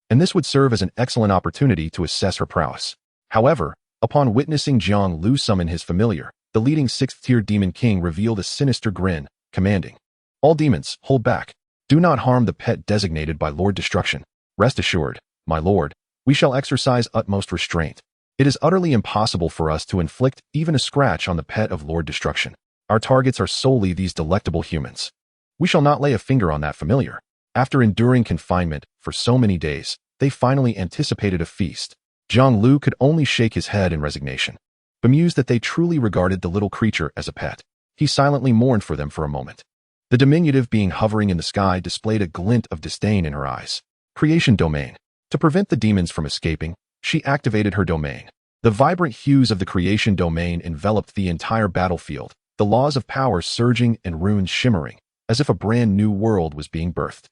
and this would serve as an excellent opportunity to assess her prowess. However, upon witnessing Jiang Liu summon his familiar, the leading 6th-tier demon king revealed a sinister grin, commanding, "All demons, hold back. Do not harm the pet designated by Lord Destruction. Rest assured, my lord, we shall exercise utmost restraint. It is utterly impossible for us to inflict even a scratch on the pet of Lord Destruction. Our targets are solely these delectable humans. We shall not lay a finger on that familiar." After enduring confinement for so many days, they finally anticipated a feast. Jiang Liu could only shake his head in resignation, bemused that they truly regarded the little creature as a pet. He silently mourned for them for a moment. The diminutive being hovering in the sky displayed a glint of disdain in her eyes. Creation domain. To prevent the demons from escaping, she activated her domain. The vibrant hues of the creation domain enveloped the entire battlefield, the laws of power surging and runes shimmering, as if a brand new world was being birthed.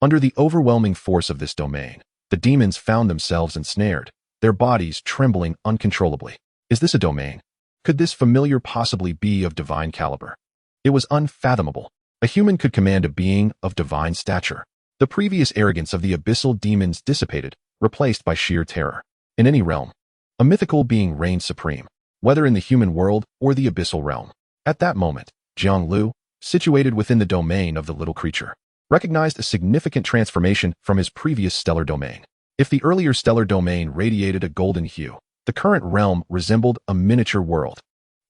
Under the overwhelming force of this domain, the demons found themselves ensnared, their bodies trembling uncontrollably. Is this a domain? Could this familiar possibly be of divine caliber? It was unfathomable. A human could command a being of divine stature. The previous arrogance of the abyssal demons dissipated, replaced by sheer terror. In any realm, a mythical being reigned supreme, whether in the human world or the abyssal realm. At that moment, Jiang Liu, situated within the domain of the little creature, recognized a significant transformation from his previous stellar domain. If the earlier stellar domain radiated a golden hue, the current realm resembled a miniature world.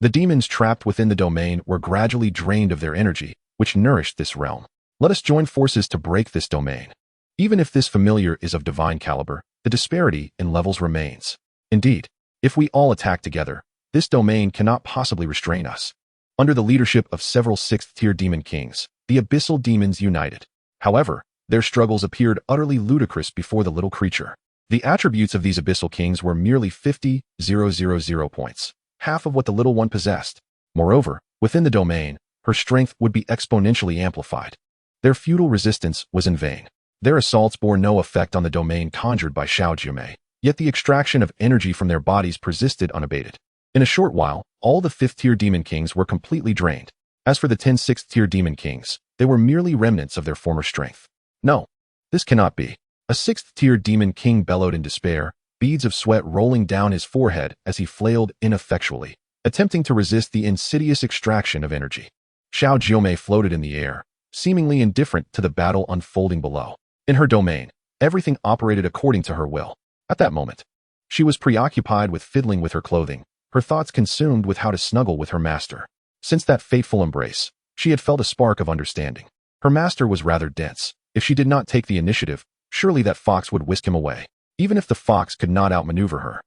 The demons trapped within the domain were gradually drained of their energy, which nourished this realm. Let us join forces to break this domain. Even if this familiar is of divine caliber, the disparity in levels remains. Indeed, if we all attack together, this domain cannot possibly restrain us. Under the leadership of several 6th-tier demon kings, the abyssal demons united. However, their struggles appeared utterly ludicrous before the little creature. The attributes of these abyssal kings were merely 50,000 points, half of what the little one possessed. Moreover, within the domain, her strength would be exponentially amplified. Their futile resistance was in vain. Their assaults bore no effect on the domain conjured by Xiao Jiumei, yet the extraction of energy from their bodies persisted unabated. In a short while, all the 5th-tier demon kings were completely drained. As for the 10 6th-tier demon kings, they were merely remnants of their former strength. No, this cannot be. A 6th-tier demon king bellowed in despair, beads of sweat rolling down his forehead as he flailed ineffectually, attempting to resist the insidious extraction of energy. Xiao Jiumei floated in the air, seemingly indifferent to the battle unfolding below. In her domain, everything operated according to her will. At that moment, she was preoccupied with fiddling with her clothing, her thoughts consumed with how to snuggle with her master. Since that fateful embrace, She had felt a spark of understanding. Her master was rather dense. If she did not take the initiative, surely that fox would whisk him away, even if the fox could not outmaneuver her.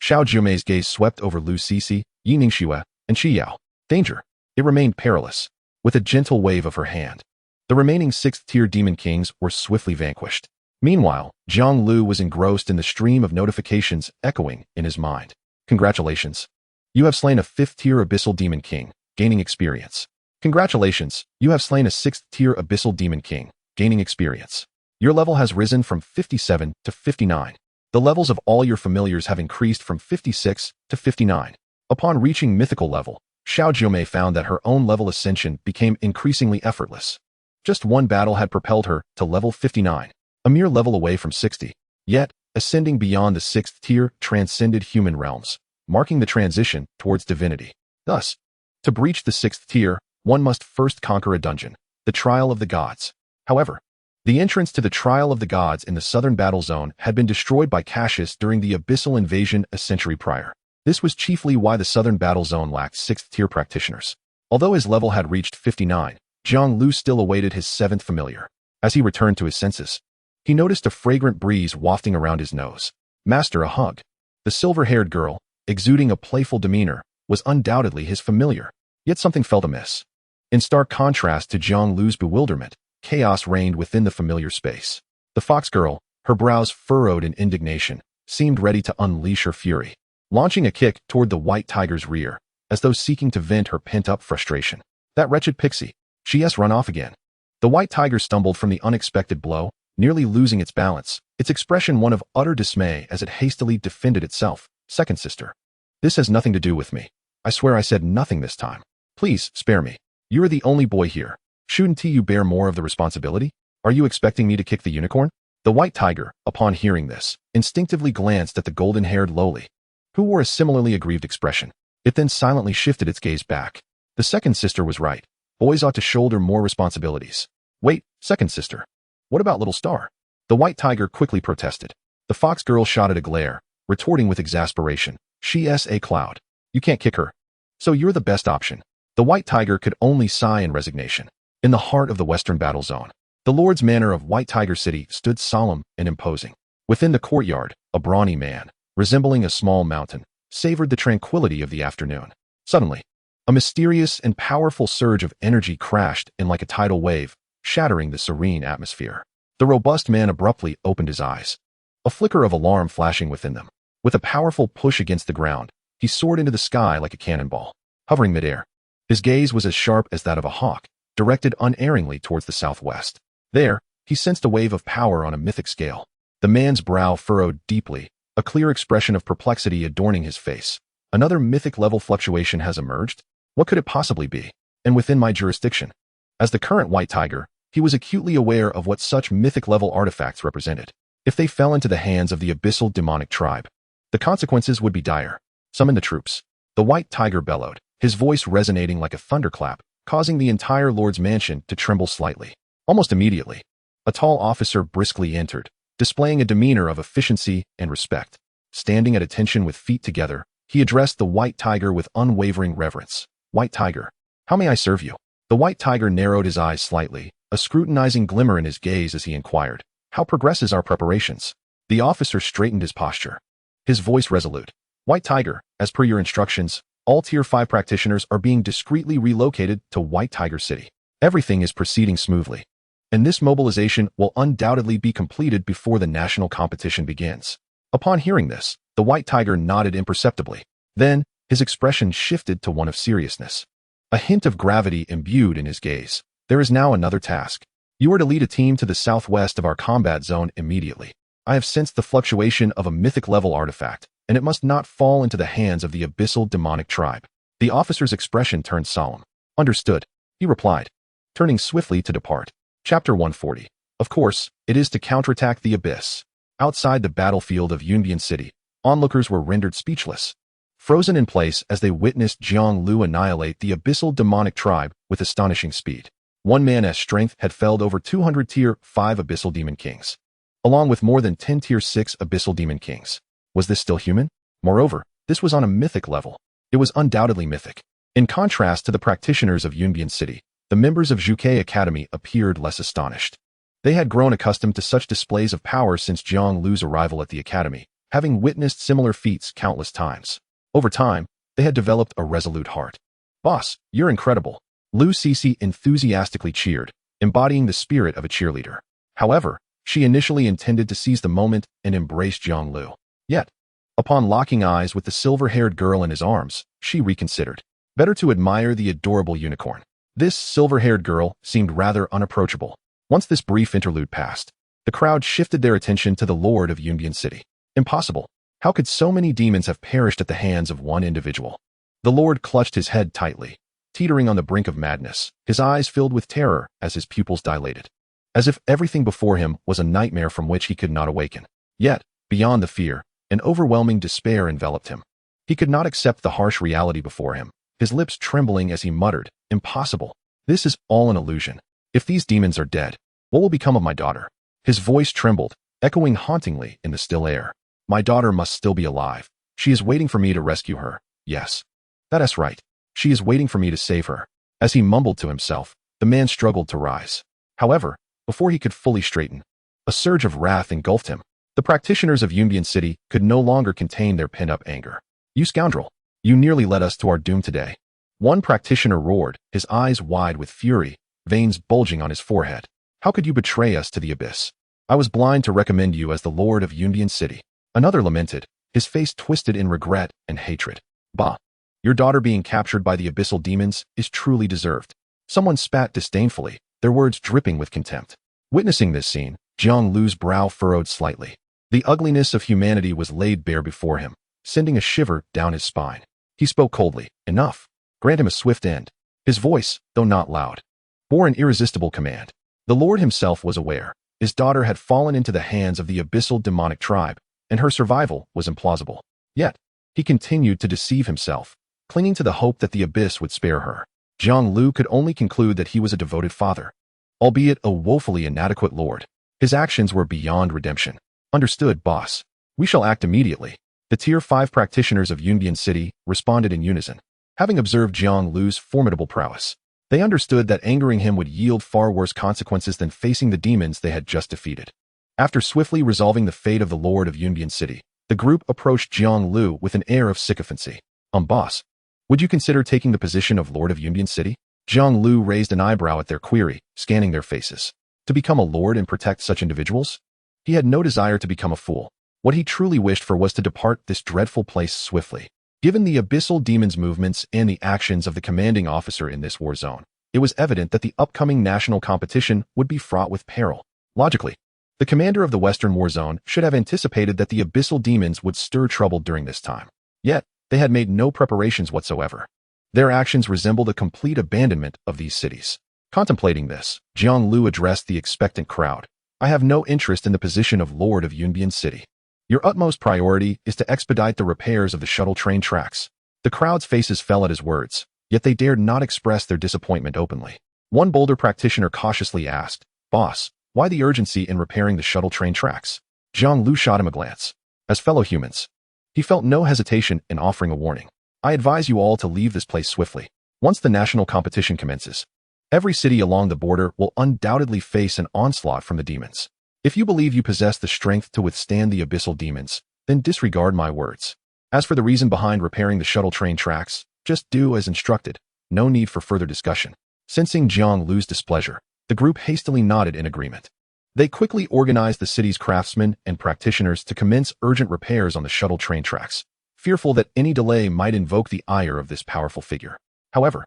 Xiao Jiumei's gaze swept over Lu Sisi, Yi Ningxue, and Qi Yao. Danger. It remained perilous. With a gentle wave of her hand, the remaining 6th-tier demon kings were swiftly vanquished. Meanwhile, Jiang Liu was engrossed in the stream of notifications echoing in his mind. Congratulations. You have slain a 5th-tier abyssal demon king, gaining experience. Congratulations, you have slain a 6th-tier abyssal demon king, gaining experience. Your level has risen from 57 to 59. The levels of all your familiars have increased from 56 to 59. Upon reaching mythical level, Xiao Jiumei found that her own level ascension became increasingly effortless. Just one battle had propelled her to level 59, a mere level away from 60. Yet, ascending beyond the 6th tier transcended human realms, marking the transition towards divinity. Thus, to breach the 6th tier, one must first conquer a dungeon, the Trial of the Gods. However, the entrance to the Trial of the Gods in the southern battle zone had been destroyed by Cassius during the abyssal invasion a century prior. This was chiefly why the southern battle zone lacked 6th tier practitioners. Although his level had reached 59, Jiang Liu still awaited his 7th familiar. As he returned to his senses, he noticed a fragrant breeze wafting around his nose. Master, a hug. The silver-haired girl, exuding a playful demeanor, was undoubtedly his familiar. Yet something felt amiss. In stark contrast to Jiang Liu's bewilderment, chaos reigned within the familiar space. The fox girl, her brows furrowed in indignation, seemed ready to unleash her fury, launching a kick toward the white tiger's rear, as though seeking to vent her pent-up frustration. That wretched pixie. She's run off again. The white tiger stumbled from the unexpected blow, nearly losing its balance, its expression one of utter dismay as it hastily defended itself. Second sister. This has nothing to do with me. I swear I said nothing this time. Please, spare me. You are the only boy here. Shouldn't you bear more of the responsibility? Are you expecting me to kick the unicorn? The white tiger, upon hearing this, instinctively glanced at the golden-haired lowly, who wore a similarly aggrieved expression. It then silently shifted its gaze back. The second sister was right. Boys ought to shoulder more responsibilities. Wait, second sister. What about little Star? The white tiger quickly protested. The fox girl shot at a glare, retorting with exasperation. She's a cloud. You can't kick her. So you're the best option. The white tiger could only sigh in resignation. In the heart of the western battle zone, the Lord's Manor of White Tiger City stood solemn and imposing. Within the courtyard, a brawny man, resembling a small mountain, savored the tranquility of the afternoon. Suddenly, a mysterious and powerful surge of energy crashed in like a tidal wave, shattering the serene atmosphere. The robust man abruptly opened his eyes, a flicker of alarm flashing within them. With a powerful push against the ground, he soared into the sky like a cannonball, hovering midair. His gaze was as sharp as that of a hawk, directed unerringly towards the southwest. There, he sensed a wave of power on a mythic scale. The man's brow furrowed deeply, a clear expression of perplexity adorning his face. Another mythic-level fluctuation has emerged? What could it possibly be? And within my jurisdiction? As the current white tiger, he was acutely aware of what such mythic-level artifacts represented. If they fell into the hands of the abyssal demonic tribe, the consequences would be dire. Summon the troops. The white tiger bellowed, his voice resonating like a thunderclap, causing the entire Lord's mansion to tremble slightly. Almost immediately, a tall officer briskly entered, displaying a demeanor of efficiency and respect. Standing at attention with feet together, he addressed the white tiger with unwavering reverence. White tiger, how may I serve you? The white tiger narrowed his eyes slightly, a scrutinizing glimmer in his gaze as he inquired, how progresses our preparations? The officer straightened his posture, his voice resolute. White tiger, as per your instructions, all Tier 5 practitioners are being discreetly relocated to White Tiger City. Everything is proceeding smoothly, and this mobilization will undoubtedly be completed before the national competition begins. Upon hearing this, the white tiger nodded imperceptibly. Then, his expression shifted to one of seriousness. A hint of gravity imbued in his gaze. There is now another task. You are to lead a team to the southwest of our combat zone immediately. I have sensed the fluctuation of a mythic-level artifact, and it must not fall into the hands of the abyssal demonic tribe. The officer's expression turned solemn. Understood, he replied, turning swiftly to depart. Chapter 140. Of course, it is to counterattack the abyss. Outside the battlefield of Yunbian City, onlookers were rendered speechless, frozen in place as they witnessed Jiang Liu annihilate the abyssal demonic tribe with astonishing speed. One man's strength had felled over 200 Tier 5 abyssal demon kings, along with more than 10 Tier 6 abyssal demon kings. Was this still human? Moreover, this was on a mythic level. It was undoubtedly mythic. In contrast to the practitioners of Yunbian City, the members of Zhuke Academy appeared less astonished. They had grown accustomed to such displays of power since Jiang Liu's arrival at the academy, having witnessed similar feats countless times. Over time, they had developed a resolute heart. "Boss, you're incredible," Liu Cixi enthusiastically cheered, embodying the spirit of a cheerleader. However, she initially intended to seize the moment and embrace Jiang Liu. Yet, upon locking eyes with the silver-haired girl in his arms, she reconsidered. Better to admire the adorable unicorn. This silver-haired girl seemed rather unapproachable. Once this brief interlude passed, the crowd shifted their attention to the Lord of Yunbian City. Impossible. How could so many demons have perished at the hands of one individual? The Lord clutched his head tightly, teetering on the brink of madness, his eyes filled with terror as his pupils dilated. As if everything before him was a nightmare from which he could not awaken. Yet, beyond the fear, an overwhelming despair enveloped him. He could not accept the harsh reality before him, his lips trembling as he muttered, "Impossible. This is all an illusion. If these demons are dead, what will become of my daughter?" His voice trembled, echoing hauntingly in the still air. "My daughter must still be alive. She is waiting for me to rescue her. Yes. That is right. She is waiting for me to save her." As he mumbled to himself, the man struggled to rise. However, before he could fully straighten, a surge of wrath engulfed him. The practitioners of Yunbian City could no longer contain their pent-up anger. "You scoundrel! You nearly led us to our doom today." One practitioner roared, his eyes wide with fury, veins bulging on his forehead. "How could you betray us to the abyss? I was blind to recommend you as the Lord of Yunbian City." Another lamented, his face twisted in regret and hatred. "Bah! Your daughter being captured by the abyssal demons is truly deserved." Someone spat disdainfully, their words dripping with contempt. Witnessing this scene, Jiang Liu's brow furrowed slightly. The ugliness of humanity was laid bare before him, sending a shiver down his spine. He spoke coldly. "Enough. Grant him a swift end." His voice, though not loud, bore an irresistible command. The Lord himself was aware. His daughter had fallen into the hands of the abyssal demonic tribe, and her survival was implausible. Yet, he continued to deceive himself, clinging to the hope that the abyss would spare her. Jiang Liu could only conclude that he was a devoted father, albeit a woefully inadequate lord. His actions were beyond redemption. "Understood, boss. We shall act immediately." The Tier 5 practitioners of Yunbian City responded in unison. Having observed Jiang Liu's formidable prowess, they understood that angering him would yield far worse consequences than facing the demons they had just defeated. After swiftly resolving the fate of the Lord of Yunbian City, the group approached Jiang Liu with an air of sycophancy. Boss, would you consider taking the position of Lord of Yunbian City?" Jiang Liu raised an eyebrow at their query, scanning their faces. To become a lord and protect such individuals? He had no desire to become a fool. What he truly wished for was to depart this dreadful place swiftly. Given the abyssal demon's movements and the actions of the commanding officer in this war zone, it was evident that the upcoming national competition would be fraught with peril. Logically, the commander of the Western War Zone should have anticipated that the abyssal demons would stir trouble during this time. Yet, they had made no preparations whatsoever. Their actions resembled a complete abandonment of these cities. Contemplating this, Jiang Liu addressed the expectant crowd. "I have no interest in the position of Lord of Yunbian City. Your utmost priority is to expedite the repairs of the shuttle train tracks." The crowd's faces fell at his words, yet they dared not express their disappointment openly. One bolder practitioner cautiously asked, "Boss, why the urgency in repairing the shuttle train tracks?" Jiang Liu shot him a glance. As fellow humans, he felt no hesitation in offering a warning. "I advise you all to leave this place swiftly. Once the national competition commences, every city along the border will undoubtedly face an onslaught from the demons. If you believe you possess the strength to withstand the abyssal demons, then disregard my words. As for the reason behind repairing the shuttle train tracks, just do as instructed. No need for further discussion." Sensing Jiang Liu's displeasure, the group hastily nodded in agreement. They quickly organized the city's craftsmen and practitioners to commence urgent repairs on the shuttle train tracks, fearful that any delay might invoke the ire of this powerful figure. However,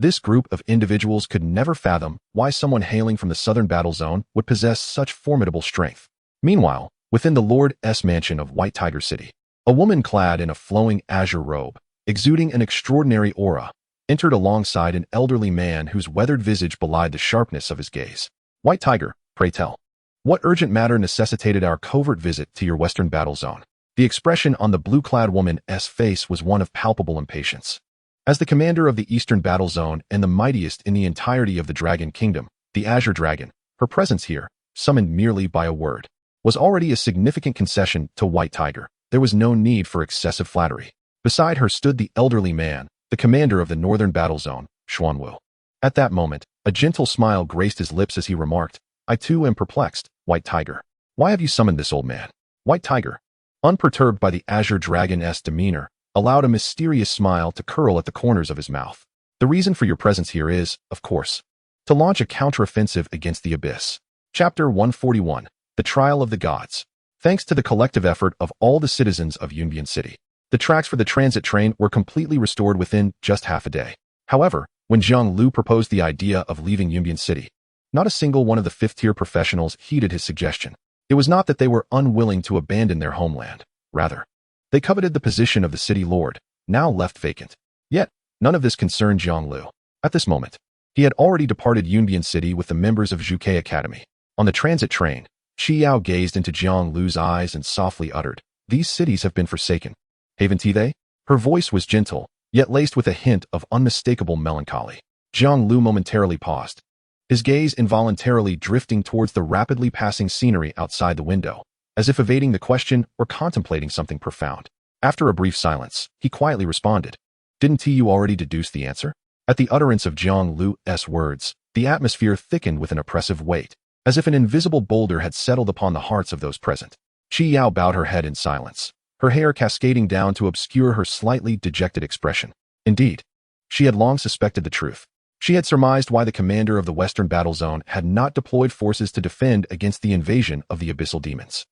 this group of individuals could never fathom why someone hailing from the southern battle zone would possess such formidable strength. Meanwhile, within the Lord's mansion of White Tiger City, a woman clad in a flowing azure robe, exuding an extraordinary aura, entered alongside an elderly man whose weathered visage belied the sharpness of his gaze. "White Tiger, pray tell, what urgent matter necessitated our covert visit to your western battle zone?" The expression on the blue-clad woman's face was one of palpable impatience. As the commander of the Eastern Battle Zone and the mightiest in the entirety of the Dragon Kingdom, the Azure Dragon, her presence here, summoned merely by a word, was already a significant concession to White Tiger. There was no need for excessive flattery. Beside her stood the elderly man, the commander of the Northern Battle Zone, Xuanwu. At that moment, A gentle smile graced his lips as he remarked, I too am perplexed, White Tiger. Why have you summoned this old man? White Tiger, unperturbed by the Azure Dragon-esque demeanor, allowed a mysterious smile to curl at the corners of his mouth. The reason for your presence here is, of course, to launch a counteroffensive against the Abyss. Chapter 141, The Trial of the Gods. Thanks to the collective effort of all the citizens of Yunbian City, the tracks for the transit train were completely restored within just half a day. However, when Jiang Liu proposed the idea of leaving Yunbian City, not a single one of the fifth-tier professionals heeded his suggestion. It was not that they were unwilling to abandon their homeland. Rather, they coveted the position of the city lord, now left vacant. Yet, none of this concerned Jiang Liu. At this moment, he had already departed Yunbian City with the members of Zhuke Academy. On the transit train, Xiao gazed into Jiang Liu's eyes and softly uttered, These cities have been forsaken. Haven't they? Her voice was gentle, yet laced with a hint of unmistakable melancholy. Jiang Liu momentarily paused, his gaze involuntarily drifting towards the rapidly passing scenery outside the window, as if evading the question or contemplating something profound. After a brief silence, he quietly responded, Didn't you already deduce the answer? At the utterance of Jiang Liu's words, the atmosphere thickened with an oppressive weight, as if an invisible boulder had settled upon the hearts of those present. Qi Yao bowed her head in silence, her hair cascading down to obscure her slightly dejected expression. Indeed, she had long suspected the truth. She had surmised why the commander of the Western Battle Zone had not deployed forces to defend against the invasion of the Abyssal Demons.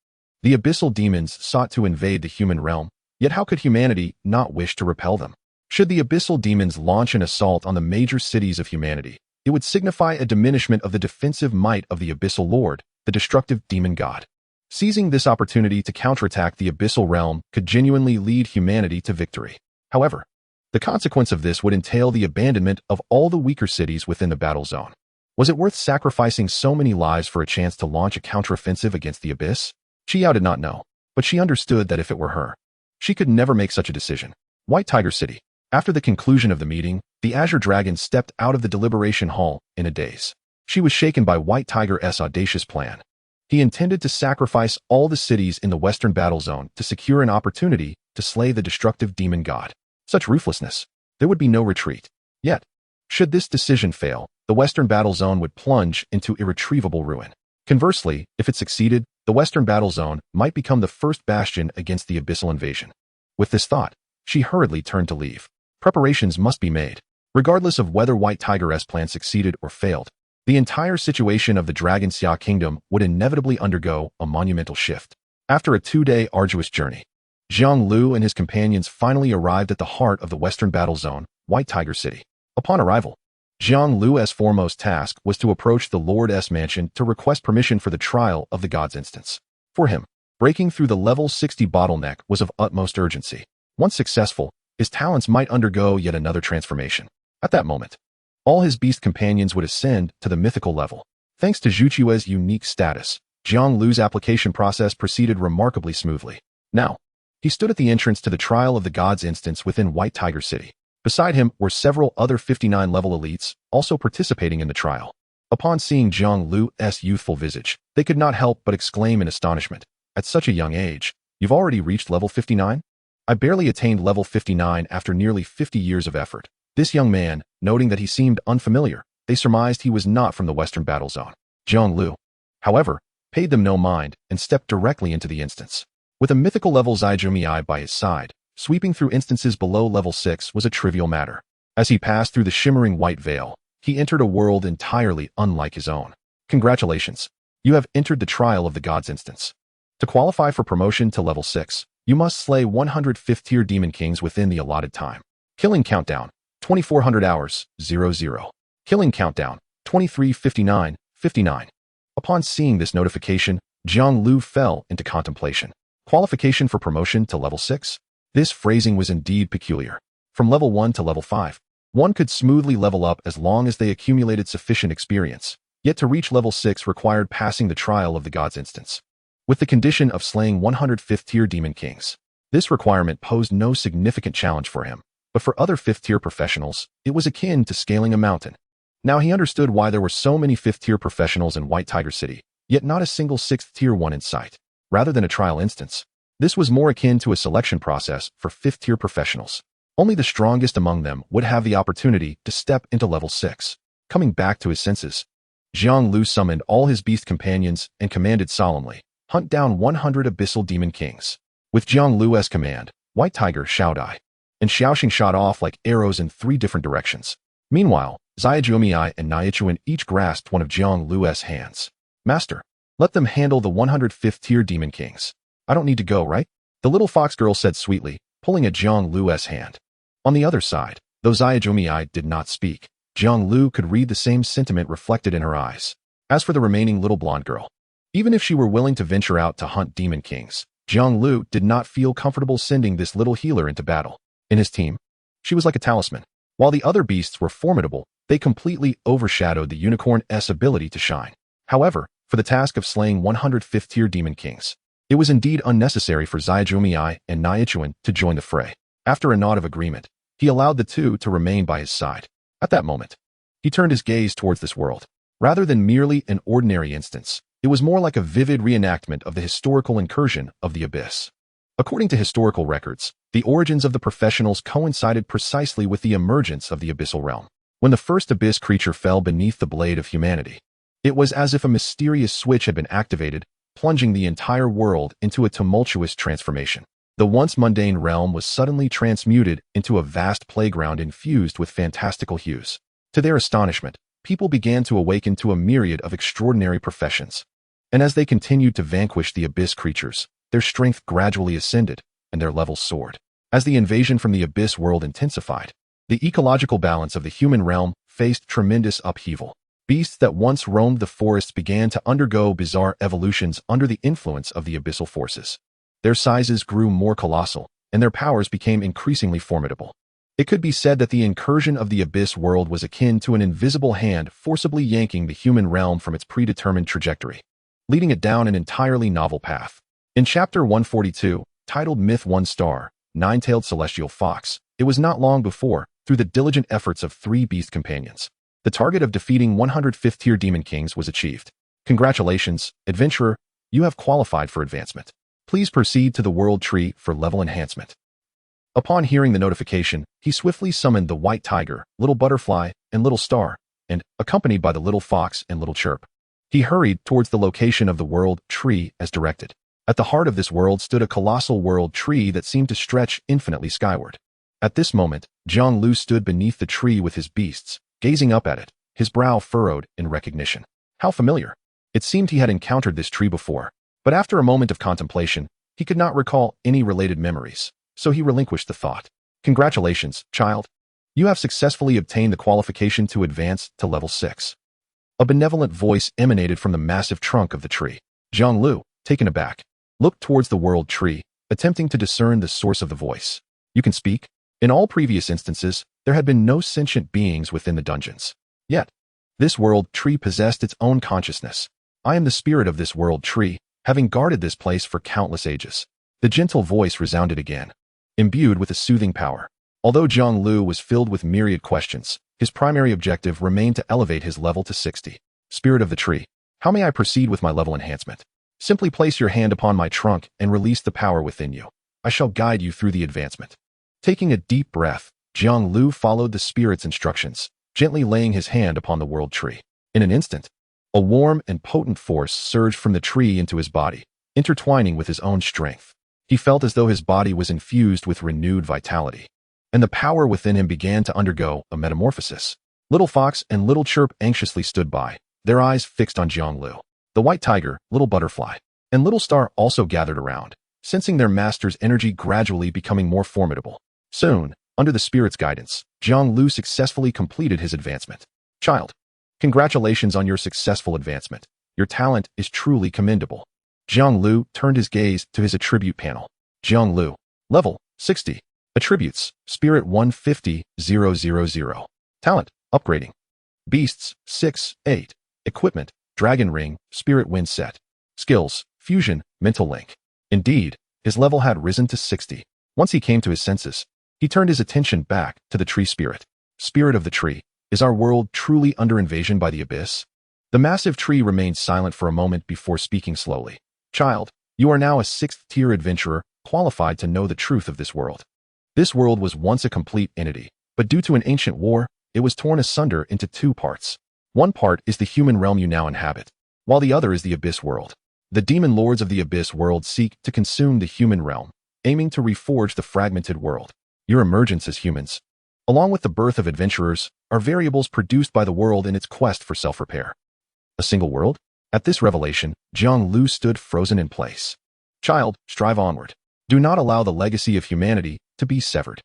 The Abyssal Demons sought to invade the human realm, yet how could humanity not wish to repel them? Should the Abyssal Demons launch an assault on the major cities of humanity, it would signify a diminishment of the defensive might of the Abyssal Lord, the destructive demon god. Seizing this opportunity to counterattack the Abyssal realm could genuinely lead humanity to victory. However, the consequence of this would entail the abandonment of all the weaker cities within the battle zone. Was it worth sacrificing so many lives for a chance to launch a counteroffensive against the Abyss? Qiao did not know, but she understood that if it were her, she could never make such a decision. White Tiger City. After the conclusion of the meeting, the Azure Dragon stepped out of the deliberation hall in a daze. She was shaken by White Tiger's audacious plan. He intended to sacrifice all the cities in the Western Battle Zone to secure an opportunity to slay the destructive demon god. Such ruthlessness. There would be no retreat. Yet, should this decision fail, the Western Battle Zone would plunge into irretrievable ruin. Conversely, if it succeeded, the Western Battle Zone might become the first bastion against the Abyssal invasion. With this thought, she hurriedly turned to leave. Preparations must be made. Regardless of whether White Tiger's plan succeeded or failed, the entire situation of the Dragon Xia Kingdom would inevitably undergo a monumental shift. After a 2-day arduous journey, Jiang Liu and his companions finally arrived at the heart of the Western Battle Zone, White Tiger City. Upon arrival, Jiang Liu's foremost task was to approach the Lord's mansion to request permission for the trial of the God's instance. For him, breaking through the level 60 bottleneck was of utmost urgency. Once successful, his talents might undergo yet another transformation. At that moment, all his beast companions would ascend to the mythical level. Thanks to Zhu Qiue's unique status, Jiang Liu's application process proceeded remarkably smoothly. Now, he stood at the entrance to the trial of the God's instance within White Tiger City. Beside him were several other 59-level elites, also participating in the trial. Upon seeing Jiang Liu's youthful visage, they could not help but exclaim in astonishment. At such a young age, you've already reached level 59? I barely attained level 59 after nearly 50 years of effort. This young man, noting that he seemed unfamiliar, they surmised he was not from the Western Battle Zone. Jiang Liu, however, paid them no mind and stepped directly into the instance. With a mythical level Zaijumiai by his side, sweeping through instances below level 6 was a trivial matter. As he passed through the shimmering white veil, he entered a world entirely unlike his own. Congratulations. You have entered the trial of the God's instance. To qualify for promotion to level 6, you must slay 100 5th-tier demon kings within the allotted time. Killing countdown, 2400 hours, 00. Killing countdown, 2359, 59. Upon seeing this notification, Jiang Liu fell into contemplation. Qualification for promotion to level 6? This phrasing was indeed peculiar. From level 1 to level 5, one could smoothly level up as long as they accumulated sufficient experience, yet to reach level 6 required passing the trial of the God's instance, with the condition of slaying 100 5th-tier demon kings. This requirement posed no significant challenge for him, but for other 5th-tier professionals, it was akin to scaling a mountain. Now he understood why there were so many 5th-tier professionals in White Tiger City, yet not a single 6th-tier one in sight. Rather than a trial instance, this was more akin to a selection process for 5th-tier professionals. Only the strongest among them would have the opportunity to step into level 6. Coming back to his senses, Jiang Liu summoned all his beast companions and commanded solemnly, "Hunt down 100 abyssal demon kings." With Jiang Liu's command, White Tiger, Xiaodai, and Xiaoxing shot off like arrows in 3 different directions. Meanwhile, Xiaojuomei and Naichuan each grasped one of Jiang Liu's hands. "Master, let them handle the 105th tier demon kings. I don't need to go, right?" The little fox girl said sweetly, pulling at Jiang Liu's hand. On the other side, though Xiaojuomei did not speak, Jiang Liu could read the same sentiment reflected in her eyes. As for the remaining little blonde girl, even if she were willing to venture out to hunt demon kings, Jiang Liu did not feel comfortable sending this little healer into battle. In his team, she was like a talisman. While the other beasts were formidable, they completely overshadowed the unicorn's ability to shine. However, for the task of slaying 105th tier demon kings, it was indeed unnecessary for Xiaojuomei and Naichuan to join the fray. After a nod of agreement, he allowed the two to remain by his side. At that moment, he turned his gaze towards this world. Rather than merely an ordinary instance, it was more like a vivid reenactment of the historical incursion of the Abyss. According to historical records, the origins of the professionals coincided precisely with the emergence of the abyssal realm. When the first abyss creature fell beneath the blade of humanity, it was as if a mysterious switch had been activated, plunging the entire world into a tumultuous transformation. The once mundane realm was suddenly transmuted into a vast playground infused with fantastical hues. To their astonishment, people began to awaken to a myriad of extraordinary professions. And as they continued to vanquish the abyss creatures, their strength gradually ascended, and their levels soared. As the invasion from the abyss world intensified, the ecological balance of the human realm faced tremendous upheaval. Beasts that once roamed the forests began to undergo bizarre evolutions under the influence of the abyssal forces. Their sizes grew more colossal, and their powers became increasingly formidable. It could be said that the incursion of the abyss world was akin to an invisible hand forcibly yanking the human realm from its predetermined trajectory, leading it down an entirely novel path. In Chapter 142, titled Myth 1 Star, Nine-Tailed Celestial Fox, it was not long before, through the diligent efforts of 3 beast companions, the target of defeating 105th tier demon kings was achieved. Congratulations, adventurer, you have qualified for advancement. Please proceed to the world tree for level enhancement. Upon hearing the notification, he swiftly summoned the white tiger, little butterfly, and little star, and, accompanied by the little fox and little chirp, he hurried towards the location of the world tree as directed. At the heart of this world stood a colossal world tree that seemed to stretch infinitely skyward. At this moment, Jiang Liu stood beneath the tree with his beasts, gazing up at it, his brow furrowed in recognition. How familiar! It seemed he had encountered this tree before, but after a moment of contemplation, he could not recall any related memories, so he relinquished the thought. Congratulations, child. You have successfully obtained the qualification to advance to level 6. A benevolent voice emanated from the massive trunk of the tree. Jiang Liu, taken aback, looked towards the world tree, attempting to discern the source of the voice. You can speak? In all previous instances, there had been no sentient beings within the dungeons. Yet, this world tree possessed its own consciousness. I am the spirit of this world tree, having guarded this place for countless ages. The gentle voice resounded again, imbued with a soothing power. Although Jiang Liu was filled with myriad questions, his primary objective remained to elevate his level to 60. Spirit of the tree, how may I proceed with my level enhancement? Simply place your hand upon my trunk and release the power within you. I shall guide you through the advancement. Taking a deep breath, Jiang Liu followed the spirit's instructions, gently laying his hand upon the world tree. In an instant, a warm and potent force surged from the tree into his body, intertwining with his own strength. He felt as though his body was infused with renewed vitality, and the power within him began to undergo a metamorphosis. Little Fox and Little Chirp anxiously stood by, their eyes fixed on Jiang Liu. The white tiger, Little Butterfly, and Little Star also gathered around, sensing their master's energy gradually becoming more formidable. Soon, under the spirit's guidance, Jiang Liu successfully completed his advancement. Child, congratulations on your successful advancement. Your talent is truly commendable. Jiang Liu turned his gaze to his attribute panel. Jiang Liu, level 60. Attributes, Spirit 150,000. Talent, upgrading. Beasts, 6/8. Equipment, Dragon Ring, Spirit Wind Set. Skills, Fusion, Mental Link. Indeed, his level had risen to 60. Once he came to his senses, he turned his attention back to the tree spirit. Spirit of the tree, is our world truly under invasion by the abyss? The massive tree remained silent for a moment before speaking slowly. Child, you are now a 6th-tier adventurer, qualified to know the truth of this world. This world was once a complete entity, but due to an ancient war, it was torn asunder into two parts. One part is the human realm you now inhabit, while the other is the Abyss world. The demon lords of the Abyss world seek to consume the human realm, aiming to reforge the fragmented world. Your emergence as humans, along with the birth of adventurers, are variables produced by the world in its quest for self-repair. A single world? At this revelation, Jiang Liu stood frozen in place. Child, strive onward. Do not allow the legacy of humanity to be severed.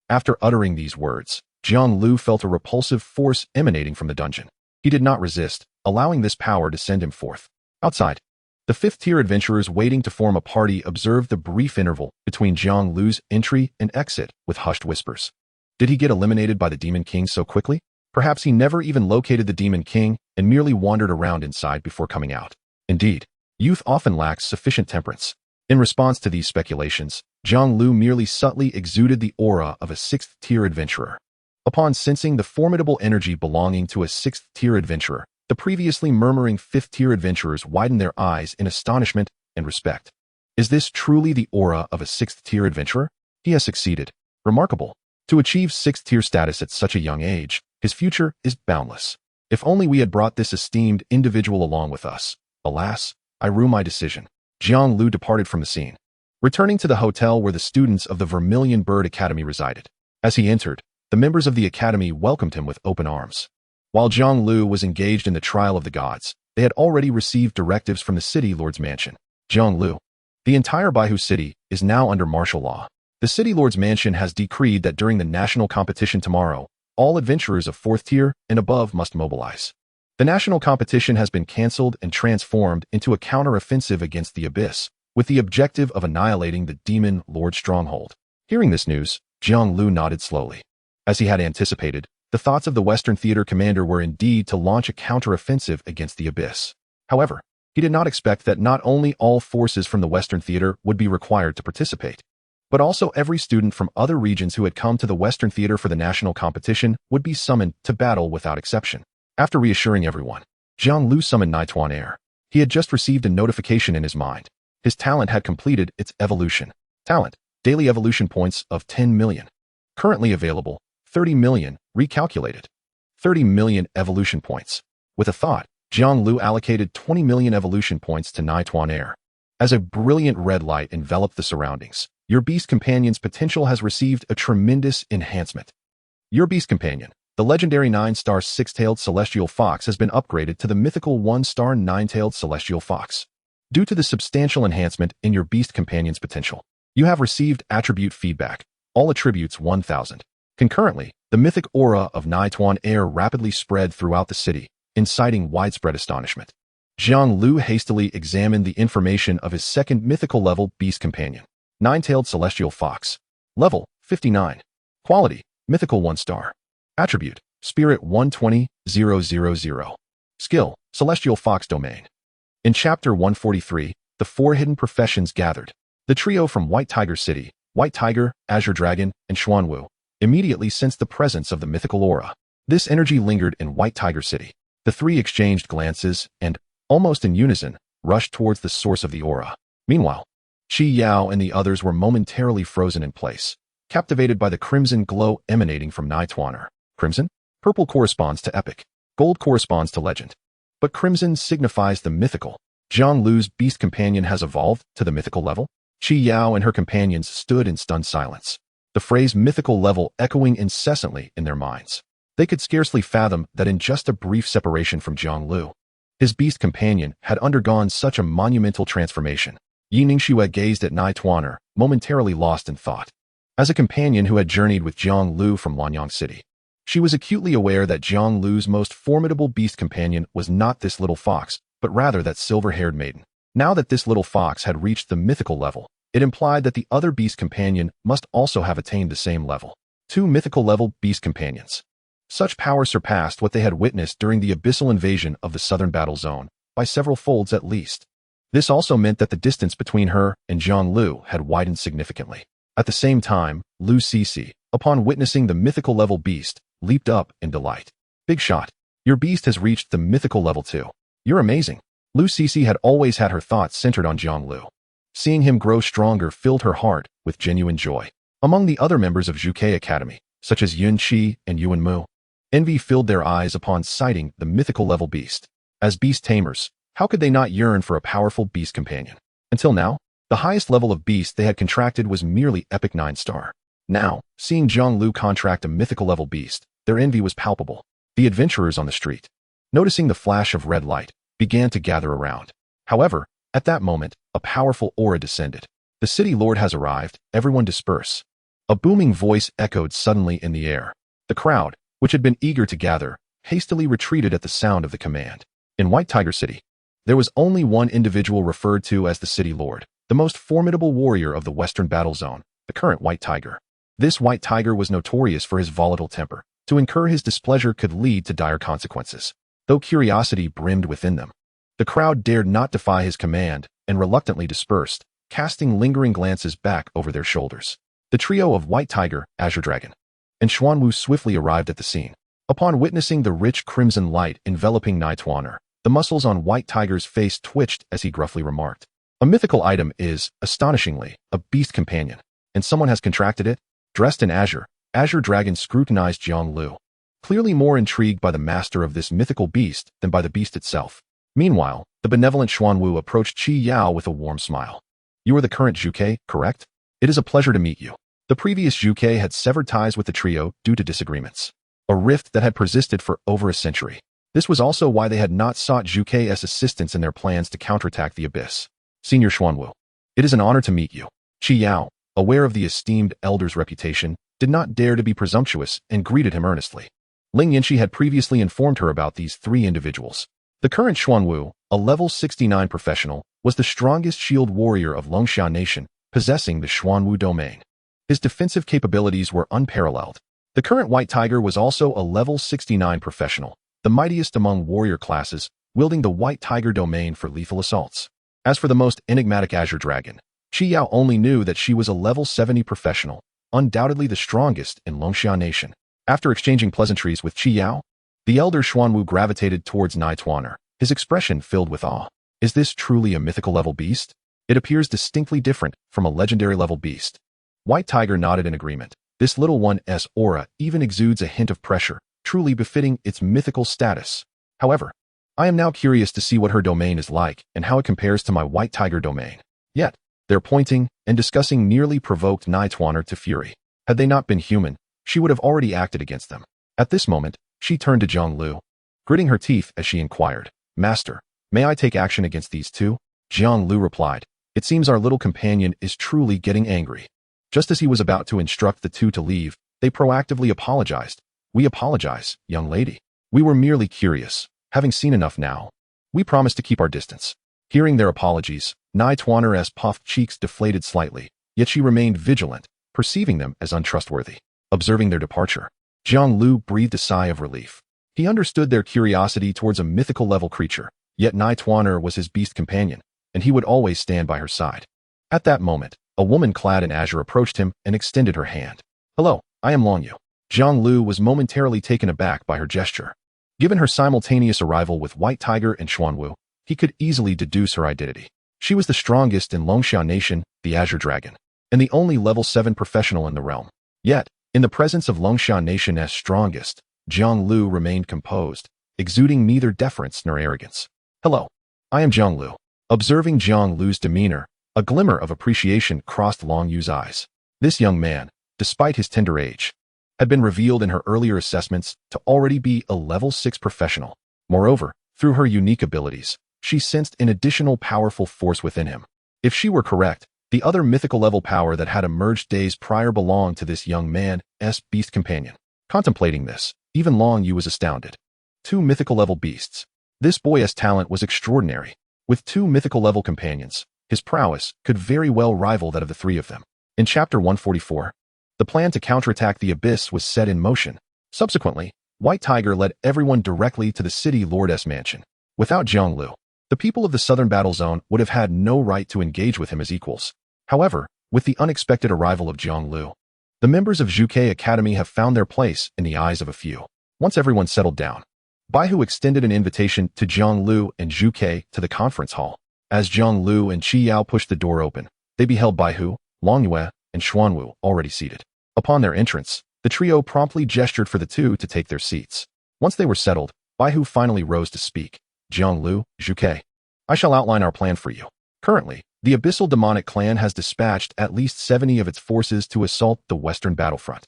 After uttering these words, Jiang Liu felt a repulsive force emanating from the dungeon. He did not resist, allowing this power to send him forth. Outside, the fifth-tier adventurers waiting to form a party observed the brief interval between Jiang Liu's entry and exit with hushed whispers. Did he get eliminated by the Demon King so quickly? Perhaps he never even located the Demon King and merely wandered around inside before coming out. Indeed, youth often lacks sufficient temperance. In response to these speculations, Jiang Liu merely subtly exuded the aura of a sixth-tier adventurer. Upon sensing the formidable energy belonging to a sixth-tier adventurer, the previously murmuring fifth-tier adventurers widened their eyes in astonishment and respect. Is this truly the aura of a sixth-tier adventurer? He has succeeded. Remarkable. To achieve sixth-tier status at such a young age, his future is boundless. If only we had brought this esteemed individual along with us. Alas, I rue my decision. Jiang Liu departed from the scene, returning to the hotel where the students of the Vermilion Bird Academy resided. As he entered, the members of the academy welcomed him with open arms. While Jiang Liu was engaged in the trial of the gods, they had already received directives from the city lord's mansion. Jiang Liu. The entire Baihu city is now under martial law. The city lord's mansion has decreed that during the national competition tomorrow, all adventurers of fourth tier and above must mobilize. The national competition has been cancelled and transformed into a counter-offensive against the Abyss, with the objective of annihilating the Demon Lord stronghold. Hearing this news, Jiang Liu nodded slowly. As he had anticipated, the thoughts of the Western Theater commander were indeed to launch a counter-offensive against the Abyss. However, he did not expect that not only all forces from the Western Theater would be required to participate, but also every student from other regions who had come to the Western Theater for the national competition would be summoned to battle without exception. After reassuring everyone, Jiang Liu summoned Nituan Air. He had just received a notification in his mind. His talent had completed its evolution. Talent, daily evolution points of 10 million. Currently available, 30 million, recalculated. 30 million evolution points. With a thought, Jiang Liu allocated 20 million evolution points to Nituan Air. As a brilliant red light enveloped the surroundings, your beast companion's potential has received a tremendous enhancement. Your beast companion, the legendary 9-star six-tailed celestial fox, has been upgraded to the mythical 1-star 9-tailed celestial fox. Due to the substantial enhancement in your beast companion's potential, you have received attribute feedback, all attributes 1000. Concurrently, the mythic aura of Nituan Air rapidly spread throughout the city, inciting widespread astonishment. Jiang Liu hastily examined the information of his second mythical level beast companion, 9-tailed celestial fox. Level, 59. Quality, mythical 1-star. Attribute, Spirit 120000. Skill, Celestial Fox Domain. In Chapter 143, the four hidden professions gathered. The trio from White Tiger City, White Tiger, Azure Dragon, and Xuanwu, immediately sensed the presence of the mythical aura. This energy lingered in White Tiger City. The three exchanged glances and, almost in unison, rushed towards the source of the aura. Meanwhile, Qi Yao and the others were momentarily frozen in place, captivated by the crimson glow emanating from Nituaner. Crimson? Purple corresponds to epic. Gold corresponds to legend. But crimson signifies the mythical. Jiang Liu's beast companion has evolved to the mythical level. Qi Yao and her companions stood in stunned silence, the phrase mythical level echoing incessantly in their minds. They could scarcely fathom that in just a brief separation from Jiang Liu, his beast companion had undergone such a monumental transformation. Yi Ningxue gazed at Nituaner, momentarily lost in thought. As a companion who had journeyed with Jiang Liu from Lanyang City, she was acutely aware that Jiang Liu's most formidable beast companion was not this little fox, but rather that silver-haired maiden. Now that this little fox had reached the mythical level, it implied that the other beast companion must also have attained the same level. 2 mythical level beast companions. Such power surpassed what they had witnessed during the abyssal invasion of the southern battle zone, by several folds at least. This also meant that the distance between her and Jiang Liu had widened significantly. At the same time, Lu Cixi, upon witnessing the mythical level beast, leaped up in delight. Big shot. Your beast has reached the mythical level 2. You're amazing. Lu Cixi had always had her thoughts centered on Jiang Liu. Seeing him grow stronger filled her heart with genuine joy. Among the other members of Zhuke Academy, such as Yun Qi and Yuan Mu, Envy filled their eyes upon sighting the mythical level beast. As beast tamers, how could they not yearn for a powerful beast companion? Until now, the highest level of beast they had contracted was merely epic 9-star. Now, seeing Jiang Liu contract a mythical level beast, their envy was palpable. The adventurers on the street, noticing the flash of red light, began to gather around. However, at that moment, a powerful aura descended. The city lord has arrived, everyone disperse. A booming voice echoed suddenly in the air. The crowd, which had been eager to gather, hastily retreated at the sound of the command. In White Tiger City, there was only one individual referred to as the city lord, the most formidable warrior of the Western Battle Zone, the current White Tiger. This White Tiger was notorious for his volatile temper. To incur his displeasure could lead to dire consequences. Though curiosity brimmed within them, the crowd dared not defy his command and reluctantly dispersed, casting lingering glances back over their shoulders. The trio of White Tiger, Azure Dragon, and Xuanwu swiftly arrived at the scene. Upon witnessing the rich crimson light enveloping Nightwaner, the muscles on White Tiger's face twitched as he gruffly remarked, "A mythical item is, astonishingly, a beast companion, and someone has contracted it?" Dressed in azure, Azure Dragon scrutinized Jiang Liu, clearly more intrigued by the master of this mythical beast than by the beast itself. Meanwhile, the benevolent Xuanwu approached Qi Yao with a warm smile. "You are the current Zhuke, correct? It is a pleasure to meet you." The previous Zhuke had severed ties with the trio due to disagreements, a rift that had persisted for over a century. This was also why they had not sought Zhuke's assistance in their plans to counterattack the Abyss. "Senior Xuanwu, it is an honor to meet you." Qi Yao, aware of the esteemed elder's reputation, did not dare to be presumptuous and greeted him earnestly. Ling Yanxi had previously informed her about these three individuals. The current Xuanwu, a level 69 professional, was the strongest shield warrior of Longxia Nation, possessing the Xuanwu domain. His defensive capabilities were unparalleled. The current White Tiger was also a level 69 professional, the mightiest among warrior classes, wielding the White Tiger domain for lethal assaults. As for the most enigmatic Azure Dragon, Qi Yao only knew that she was a level 70 professional, undoubtedly the strongest in Longxia Nation. After exchanging pleasantries with Qi Yao, the elder Xuanwu gravitated towards Nightwaner, his expression filled with awe. "Is this truly a mythical level beast? It appears distinctly different from a legendary level beast." White Tiger nodded in agreement. "This little one's aura even exudes a hint of pressure, truly befitting its mythical status. However, I am now curious to see what her domain is like and how it compares to my White Tiger domain." Yet, their pointing and discussing nearly provoked Nightwaner to fury. Had they not been human, she would have already acted against them. At this moment, she turned to Jiang Liu, gritting her teeth as she inquired, "Master, may I take action against these two?" Jiang Liu replied, "It seems our little companion is truly getting angry." Just as he was about to instruct the two to leave, they proactively apologized. "We apologize, young lady. We were merely curious, having seen enough now. We promise to keep our distance." Hearing their apologies, Nightwaner's puffed cheeks deflated slightly, yet she remained vigilant, perceiving them as untrustworthy. Observing their departure, Jiang Liu breathed a sigh of relief. He understood their curiosity towards a mythical level creature, yet Nightwaner was his beast companion, and he would always stand by her side. At that moment, a woman clad in azure approached him and extended her hand. "Hello, I am Long Yu." Jiang Liu was momentarily taken aback by her gesture. Given her simultaneous arrival with White Tiger and Xuanwu, he could easily deduce her identity. She was the strongest in Longxia Nation, the Azure Dragon, and the only level 7 professional in the realm. Yet, in the presence of Longxia Nation's strongest, Jiang Liu remained composed, exuding neither deference nor arrogance. "Hello, I am Jiang Liu." Observing Jiang Liu's demeanor, a glimmer of appreciation crossed Long Yu's eyes. This young man, despite his tender age, had been revealed in her earlier assessments to already be a level 6 professional. Moreover, through her unique abilities, she sensed an additional powerful force within him. If she were correct, the other mythical level power that had emerged days prior belonged to this young man's beast companion. Contemplating this, even Long Yu was astounded. 2 mythical level beasts. This boy's talent was extraordinary. With 2 mythical level companions, his prowess could very well rival that of the 3 of them. In Chapter 144, the plan to counterattack the Abyss was set in motion. Subsequently, White Tiger led everyone directly to the city lord's mansion. Without Jiang Liu, the people of the Southern Battle Zone would have had no right to engage with him as equals. However, with the unexpected arrival of Jiang Liu, the members of Zhuke Academy have found their place in the eyes of a few. Once everyone settled down, Baihu extended an invitation to Jiang Liu and Zhuke to the conference hall. As Jiang Liu and Qi Yao pushed the door open, they beheld Baihu, Long Yue, and Xuanwu already seated. Upon their entrance, The trio promptly gestured for the two to take their seats. Once they were settled, Baihu finally rose to speak. Jiang Liu, Zhuke. I shall outline our plan for you. Currently, the Abyssal Demonic Clan has dispatched at least 70 of its forces to assault the western battlefront,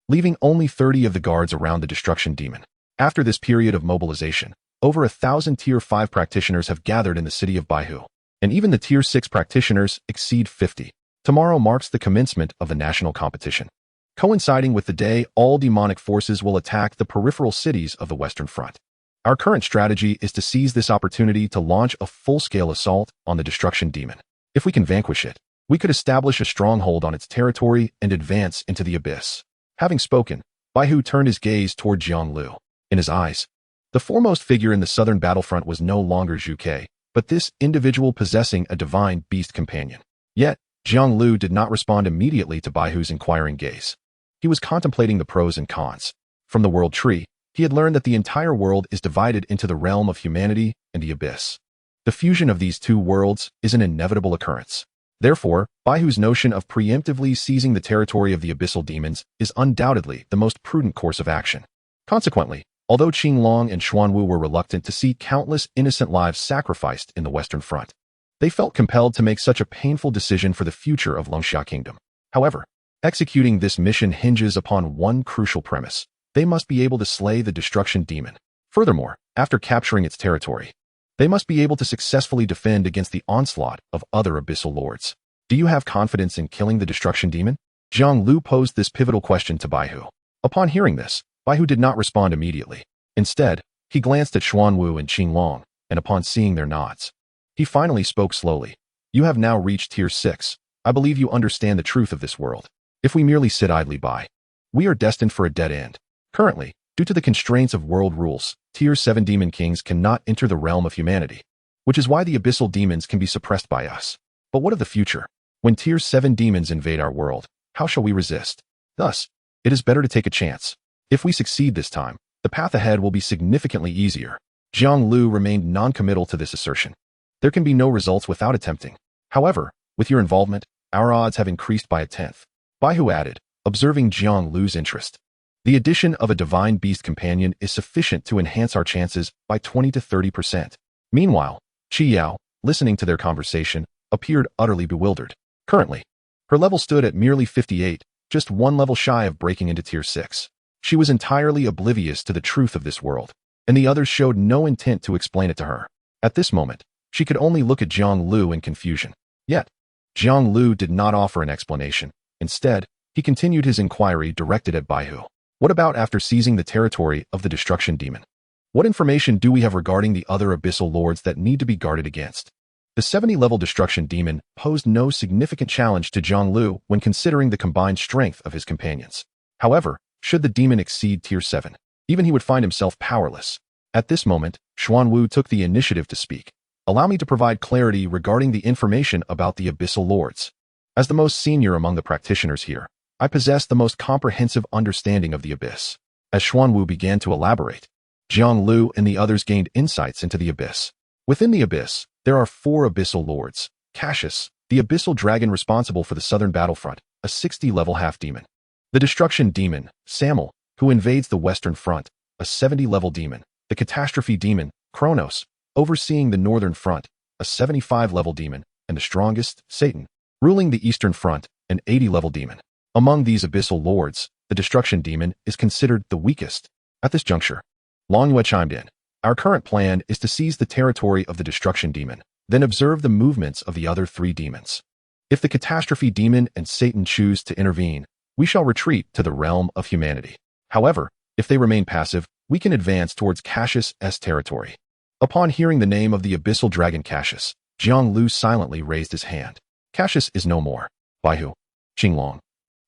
leaving only 30 of the guards around the Destruction Demon. After this period of mobilization, over 1,000 Tier 5 practitioners have gathered in the city of Baihu, and even the Tier 6 practitioners exceed 50. Tomorrow marks the commencement of the national competition. Coinciding with the day, all demonic forces will attack the peripheral cities of the Western Front. Our current strategy is to seize this opportunity to launch a full-scale assault on the Destruction Demon. If we can vanquish it, we could establish a stronghold on its territory and advance into the abyss. Having spoken, Baihu turned his gaze toward Jiang Liu. In his eyes, the foremost figure in the southern battlefront was no longer Zhuke, but this individual possessing a divine beast companion. Yet, Jiang Liu did not respond immediately to Baihu's inquiring gaze. He was contemplating the pros and cons. From the world tree, he had learned that the entire world is divided into the realm of humanity and the abyss. The fusion of these two worlds is an inevitable occurrence. Therefore, Baihu's notion of preemptively seizing the territory of the abyssal demons is undoubtedly the most prudent course of action. Consequently, although Qinglong and Xuanwu were reluctant to see countless innocent lives sacrificed in the Western Front, they felt compelled to make such a painful decision for the future of Longxia Kingdom. However, executing this mission hinges upon one crucial premise. They must be able to slay the Destruction Demon. Furthermore, after capturing its territory, they must be able to successfully defend against the onslaught of other abyssal lords. Do you have confidence in killing the Destruction Demon? Jiang Liu posed this pivotal question to Baihu. Upon hearing this, Baihu did not respond immediately. Instead, he glanced at Xuanwu and Qinglong, and upon seeing their nods, he finally spoke slowly. You have now reached Tier 6. I believe you understand the truth of this world. If we merely sit idly by, we are destined for a dead end. Currently, due to the constraints of world rules, Tier 7 demon kings cannot enter the realm of humanity, which is why the abyssal demons can be suppressed by us. But what of the future? When Tier 7 demons invade our world, how shall we resist? Thus, it is better to take a chance. If we succeed this time, the path ahead will be significantly easier. Jiang Liu remained non-committal to this assertion. There can be no results without attempting. However, with your involvement, our odds have increased by 1/10. Baihu added, observing Jiang Liu's interest. The addition of a divine beast companion is sufficient to enhance our chances by 20 to 30%. Meanwhile, Qi Yao, listening to their conversation, appeared utterly bewildered. Currently, her level stood at merely 58, just one level shy of breaking into Tier 6. She was entirely oblivious to the truth of this world, and the others showed no intent to explain it to her. At this moment, she could only look at Jiang Liu in confusion. Yet, Jiang Liu did not offer an explanation. Instead, he continued his inquiry directed at Baihu. What about after seizing the territory of the Destruction Demon? What information do we have regarding the other abyssal lords that need to be guarded against? The 70-level Destruction Demon posed no significant challenge to Jiang Liu when considering the combined strength of his companions. However, should the demon exceed Tier 7, even he would find himself powerless. At this moment, Xuanwu took the initiative to speak. Allow me to provide clarity regarding the information about the abyssal lords. As the most senior among the practitioners here, I possess the most comprehensive understanding of the abyss. As Xuanwu began to elaborate, Jiang Liu and the others gained insights into the abyss. Within the abyss, there are 4 abyssal lords. Cassius, the abyssal dragon responsible for the southern battlefront, a 60-level half-demon. The Destruction Demon, Samuel, who invades the western front, a 70-level demon. The Catastrophe Demon, Kronos, overseeing the northern front, a 75-level demon. And the strongest, Satan, ruling the eastern front, an 80-level demon. Among these abyssal lords, the Destruction Demon is considered the weakest. At this juncture, Longyue chimed in. Our current plan is to seize the territory of the Destruction Demon, then observe the movements of the other 3 demons. If the Catastrophe Demon and Satan choose to intervene, we shall retreat to the realm of humanity. However, if they remain passive, we can advance towards Cassius' territory. Upon hearing the name of the abyssal dragon Cassius, Jiang Liu silently raised his hand. Cassius is no more. Baihu, Qinglong,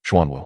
Xuanwu.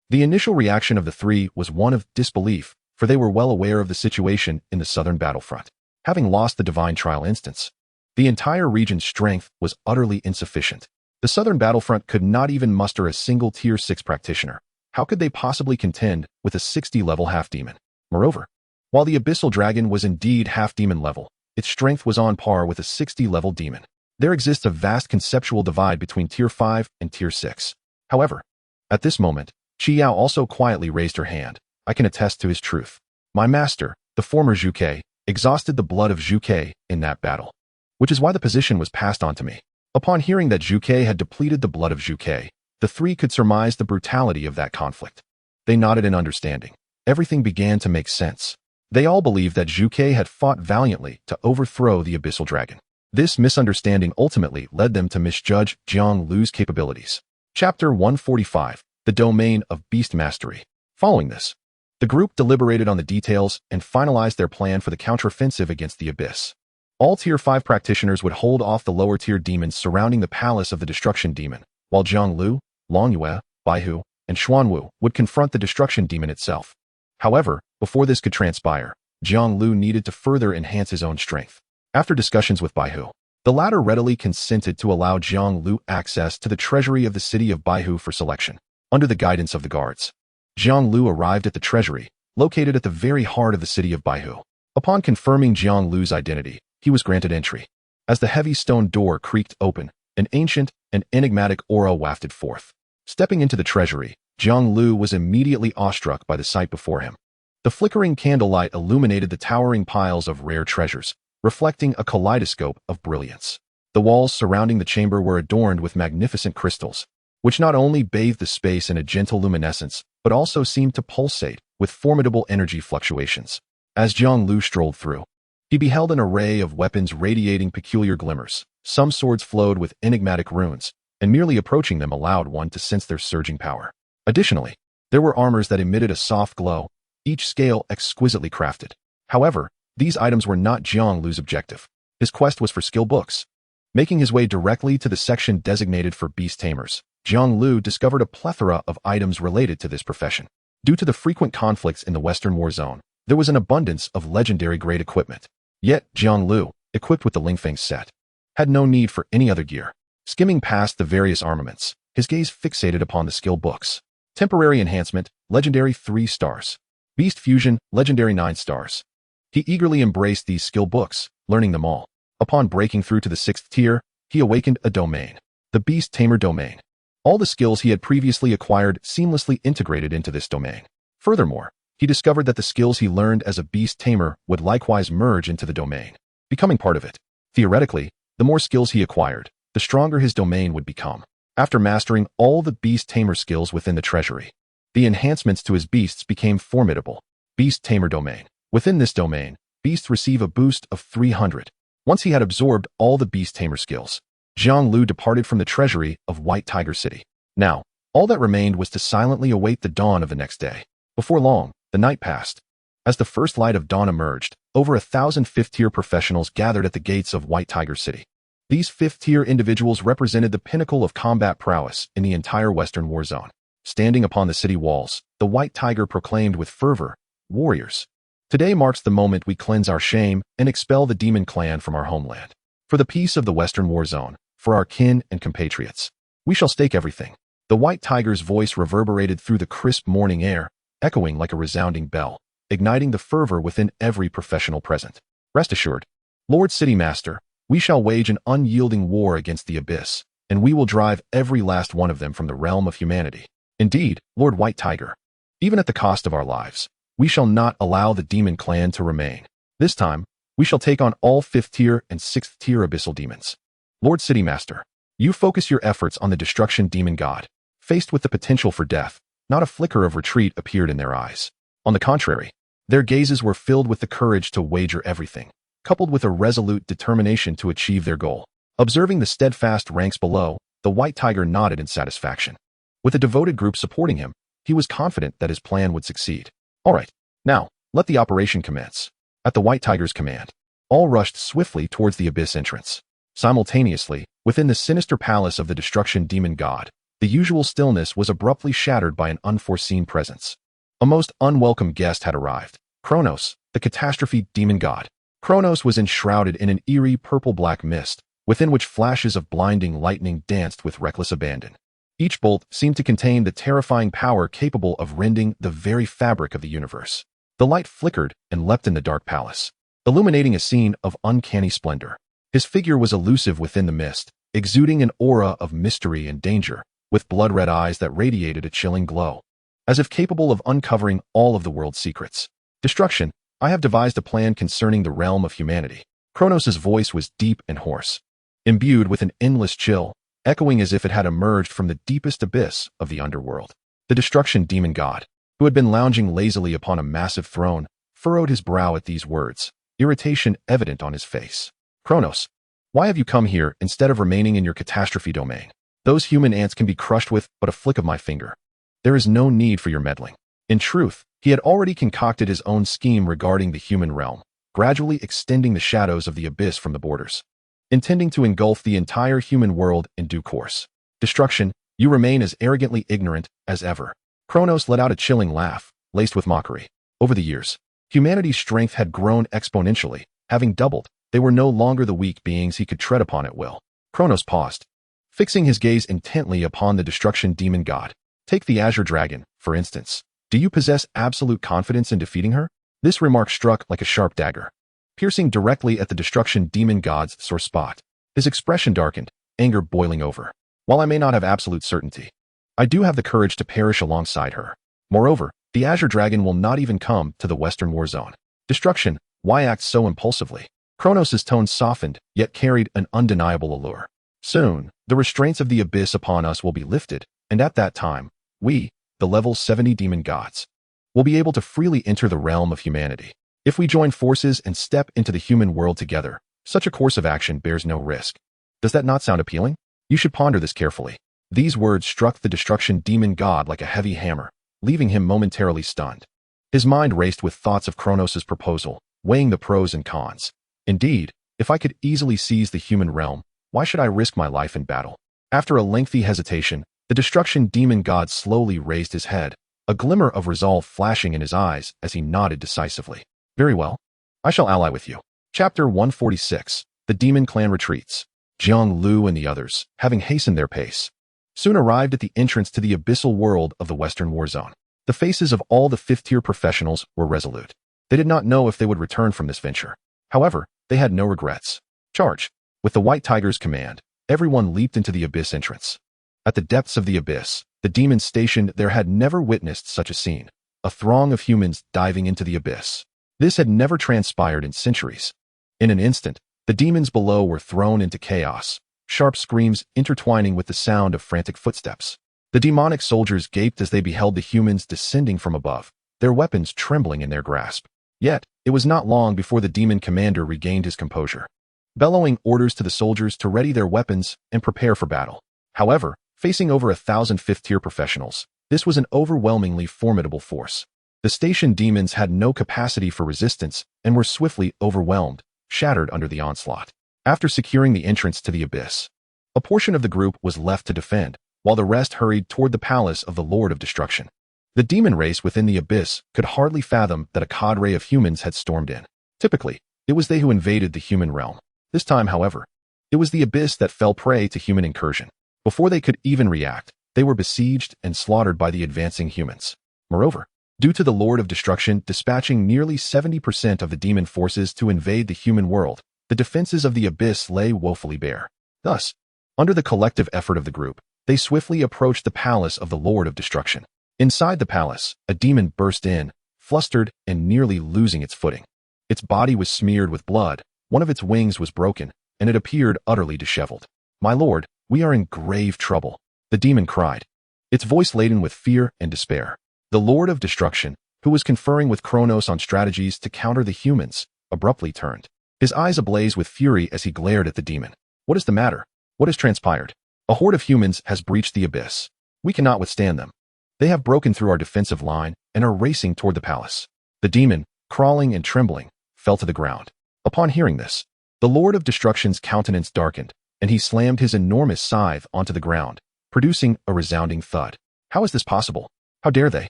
The initial reaction of the 3 was one of disbelief, for they were well aware of the situation in the southern battlefront. Having lost the divine trial instance, the entire region's strength was utterly insufficient. The southern battlefront could not even muster a single Tier 6 practitioner. How could they possibly contend with a 60-level half-demon? Moreover, while the abyssal dragon was indeed half-demon level, its strength was on par with a 60-level demon. There exists a vast conceptual divide between Tier 5 and Tier 6. However, at this moment, Qi Yao also quietly raised her hand. I can attest to his truth. My master, the former Zhu Ke, exhausted the blood of Zhu Ke in that battle, which is why the position was passed on to me. Upon hearing that Zhu Ke had depleted the blood of Zhu Ke, the three could surmise the brutality of that conflict. They nodded in understanding. Everything began to make sense. They all believed that Zhu Ke had fought valiantly to overthrow the Abyssal Dragon. This misunderstanding ultimately led them to misjudge Jiang Liu's capabilities. Chapter 145, The Domain of Beast Mastery. Following this, the group deliberated on the details and finalized their plan for the counteroffensive against the Abyss. All Tier 5 practitioners would hold off the lower-tier demons surrounding the Palace of the Destruction Demon, while Jiang Liu, Longyue, Baihu, and Xuanwu would confront the Destruction Demon itself. However, before this could transpire, Jiang Liu needed to further enhance his own strength. After discussions with Baihu, the latter readily consented to allow Jiang Liu access to the treasury of the city of Baihu for selection, under the guidance of the guards. Jiang Liu arrived at the treasury, located at the very heart of the city of Baihu. Upon confirming Jiang Liu's identity, he was granted entry. As the heavy stone door creaked open, an ancient and enigmatic aura wafted forth. Stepping into the treasury, Jiang Liu was immediately awestruck by the sight before him. The flickering candlelight illuminated the towering piles of rare treasures, reflecting a kaleidoscope of brilliance. The walls surrounding the chamber were adorned with magnificent crystals, which not only bathed the space in a gentle luminescence, but also seemed to pulsate with formidable energy fluctuations. As Jiang Liu strolled through, he beheld an array of weapons radiating peculiar glimmers. Some swords flowed with enigmatic runes, and merely approaching them allowed one to sense their surging power. Additionally, there were armors that emitted a soft glow, each scale exquisitely crafted. However, these items were not Jiang Liu's objective. His quest was for skill books. Making his way directly to the section designated for beast tamers, Jiang Liu discovered a plethora of items related to this profession. Due to the frequent conflicts in the Western War Zone, there was an abundance of legendary-grade equipment. Yet, Jiang Liu, equipped with the Lingfeng set, had no need for any other gear. Skimming past the various armaments, his gaze fixated upon the skill books. Temporary Enhancement, Legendary 3 stars. Beast Fusion, Legendary 9 stars. He eagerly embraced these skill books, learning them all. Upon breaking through to the 6th tier, he awakened a domain, the Beast Tamer domain. All the skills he had previously acquired seamlessly integrated into this domain. Furthermore, he discovered that the skills he learned as a Beast Tamer would likewise merge into the domain, becoming part of it. Theoretically, the more skills he acquired, the stronger his domain would become. After mastering all the Beast Tamer skills within the treasury, the enhancements to his beasts became formidable. Beast Tamer domain. Within this domain, beasts receive a boost of 300. Once he had absorbed all the Beast Tamer skills, Jiang Liu departed from the treasury of White Tiger City. Now, all that remained was to silently await the dawn of the next day. Before long, the night passed. As the first light of dawn emerged, over 1,000 fifth-tier professionals gathered at the gates of White Tiger City. These fifth-tier individuals represented the pinnacle of combat prowess in the entire Western War Zone. Standing upon the city walls, the White Tiger proclaimed with fervor, "Warriors, today marks the moment we cleanse our shame and expel the demon clan from our homeland. For the peace of the Western War Zone, for our kin and compatriots, we shall stake everything." The White Tiger's voice reverberated through the crisp morning air, echoing like a resounding bell, igniting the fervor within every professional present. Rest assured, Lord City Master, we shall wage an unyielding war against the Abyss, and we will drive every last one of them from the realm of humanity. Indeed, Lord White Tiger, even at the cost of our lives, we shall not allow the demon clan to remain. This time, we shall take on all 5th-tier and 6th-tier abyssal demons. Lord City Master, you focus your efforts on the destruction demon god. Faced with the potential for death, not a flicker of retreat appeared in their eyes. On the contrary, their gazes were filled with the courage to wager everything, coupled with a resolute determination to achieve their goal. Observing the steadfast ranks below, the White Tiger nodded in satisfaction. With a devoted group supporting him, he was confident that his plan would succeed. All right, now, let the operation commence. At the White Tiger's command, all rushed swiftly towards the Abyss entrance. Simultaneously, within the sinister palace of the destruction demon god, the usual stillness was abruptly shattered by an unforeseen presence. A most unwelcome guest had arrived. Kronos, the catastrophe demon god. Kronos was enshrouded in an eerie purple-black mist, within which flashes of blinding lightning danced with reckless abandon. Each bolt seemed to contain the terrifying power capable of rending the very fabric of the universe. The light flickered and leapt in the dark palace, illuminating a scene of uncanny splendor. His figure was elusive within the mist, exuding an aura of mystery and danger, with blood-red eyes that radiated a chilling glow. as if capable of uncovering all of the world's secrets. Destruction, I have devised a plan concerning the realm of humanity. Kronos' voice was deep and hoarse, imbued with an endless chill, echoing as if it had emerged from the deepest abyss of the underworld. The destruction demon god, who had been lounging lazily upon a massive throne, furrowed his brow at these words, irritation evident on his face. Kronos, why have you come here instead of remaining in your catastrophe domain? Those human ants can be crushed with but a flick of my finger. There is no need for your meddling. In truth, he had already concocted his own scheme regarding the human realm, gradually extending the shadows of the abyss from the borders, intending to engulf the entire human world in due course. Destruction, you remain as arrogantly ignorant as ever. Kronos let out a chilling laugh, laced with mockery. Over the years, humanity's strength had grown exponentially. Having doubled, they were no longer the weak beings he could tread upon at will. Kronos paused, fixing his gaze intently upon the destruction demon god. Take the Azure Dragon, for instance. Do you possess absolute confidence in defeating her? This remark struck like a sharp dagger, piercing directly at the destruction demon god's sore spot. His expression darkened, anger boiling over. While I may not have absolute certainty, I do have the courage to perish alongside her. Moreover, the Azure Dragon will not even come to the Western War Zone. Destruction, why act so impulsively? Kronos' tone softened, yet carried an undeniable allure. Soon, the restraints of the abyss upon us will be lifted, and at that time, we, the level 70 demon gods, will be able to freely enter the realm of humanity. If we join forces and step into the human world together, such a course of action bears no risk. Does that not sound appealing? You should ponder this carefully. These words struck the destruction demon god like a heavy hammer, leaving him momentarily stunned. His mind raced with thoughts of Kronos' proposal, weighing the pros and cons. Indeed, if I could easily seize the human realm, why should I risk my life in battle? After a lengthy hesitation, the destruction demon god slowly raised his head, a glimmer of resolve flashing in his eyes as he nodded decisively. Very well. I shall ally with you. Chapter 146. The Demon Clan Retreats. Jiang Liu and the others, having hastened their pace, soon arrived at the entrance to the abyssal world of the Western War Zone. The faces of all the fifth-tier professionals were resolute. They did not know if they would return from this venture. However, they had no regrets. Charge! With the White Tiger's command, everyone leaped into the abyss entrance. At the depths of the abyss, the demons stationed there had never witnessed such a scene, a throng of humans diving into the abyss. This had never transpired in centuries. In an instant, the demons below were thrown into chaos, sharp screams intertwining with the sound of frantic footsteps. The demonic soldiers gaped as they beheld the humans descending from above, their weapons trembling in their grasp. Yet, it was not long before the demon commander regained his composure, bellowing orders to the soldiers to ready their weapons and prepare for battle. However, facing over 1,000 fifth-tier professionals, this was an overwhelmingly formidable force. The station demons had no capacity for resistance and were swiftly overwhelmed, shattered under the onslaught. After securing the entrance to the abyss, a portion of the group was left to defend, while the rest hurried toward the palace of the Lord of Destruction. The demon race within the abyss could hardly fathom that a cadre of humans had stormed in. Typically, it was they who invaded the human realm. This time, however, it was the abyss that fell prey to human incursion. Before they could even react, they were besieged and slaughtered by the advancing humans. Moreover, due to the Lord of Destruction dispatching nearly 70% of the demon forces to invade the human world, the defenses of the abyss lay woefully bare. Thus, under the collective effort of the group, they swiftly approached the palace of the Lord of Destruction. Inside the palace, a demon burst in, flustered and nearly losing its footing. Its body was smeared with blood, one of its wings was broken, and it appeared utterly disheveled. "My lord, we are in grave trouble," the demon cried, its voice laden with fear and despair. The Lord of Destruction, who was conferring with Kronos on strategies to counter the humans, abruptly turned, his eyes ablaze with fury as he glared at the demon. "What is the matter? What has transpired? A horde of humans has breached the abyss. We cannot withstand them. They have broken through our defensive line and are racing toward the palace." The demon, crawling and trembling, fell to the ground. Upon hearing this, the Lord of Destruction's countenance darkened, and he slammed his enormous scythe onto the ground, producing a resounding thud. "How is this possible? How dare they?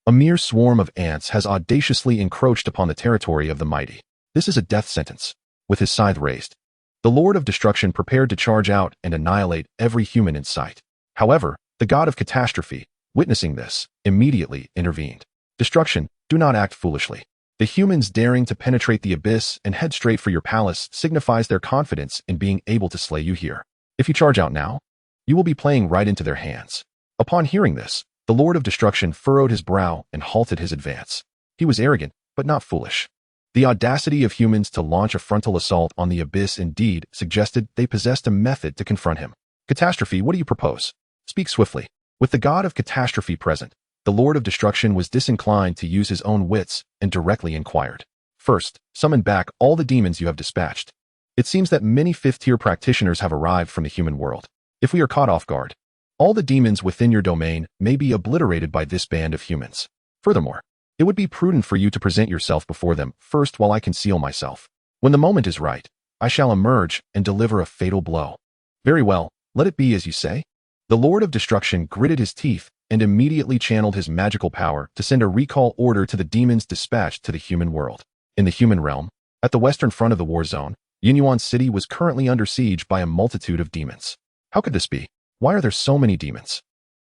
A mere swarm of ants has audaciously encroached upon the territory of the mighty. This is a death sentence." With his scythe raised, the Lord of Destruction prepared to charge out and annihilate every human in sight. However, the god of catastrophe, witnessing this, immediately intervened. "Destruction, do not act foolishly. The humans daring to penetrate the abyss and head straight for your palace signifies their confidence in being able to slay you here. If you charge out now, you will be playing right into their hands." Upon hearing this, The Lord of Destruction furrowed his brow and halted his advance. He was arrogant, but not foolish. The audacity of humans to launch a frontal assault on the abyss indeed suggested they possessed a method to confront him. Catastrophe, what do you propose? Speak swiftly. With the god of catastrophe present, the Lord of Destruction was disinclined to use his own wits and directly inquired. First, summon back all the demons you have dispatched. It seems that many fifth-tier practitioners have arrived from the human world. If we are caught off guard, all the demons within your domain may be obliterated by this band of humans. Furthermore, it would be prudent for you to present yourself before them first while I conceal myself. When the moment is right, I shall emerge and deliver a fatal blow. Very well, let it be as you say. The Lord of Destruction gritted his teeth and immediately channeled his magical power to send a recall order to the demons dispatched to the human world. In the human realm, at the western front of the war zone, Yunyuan City was currently under siege by a multitude of demons. How could this be? Why are there so many demons?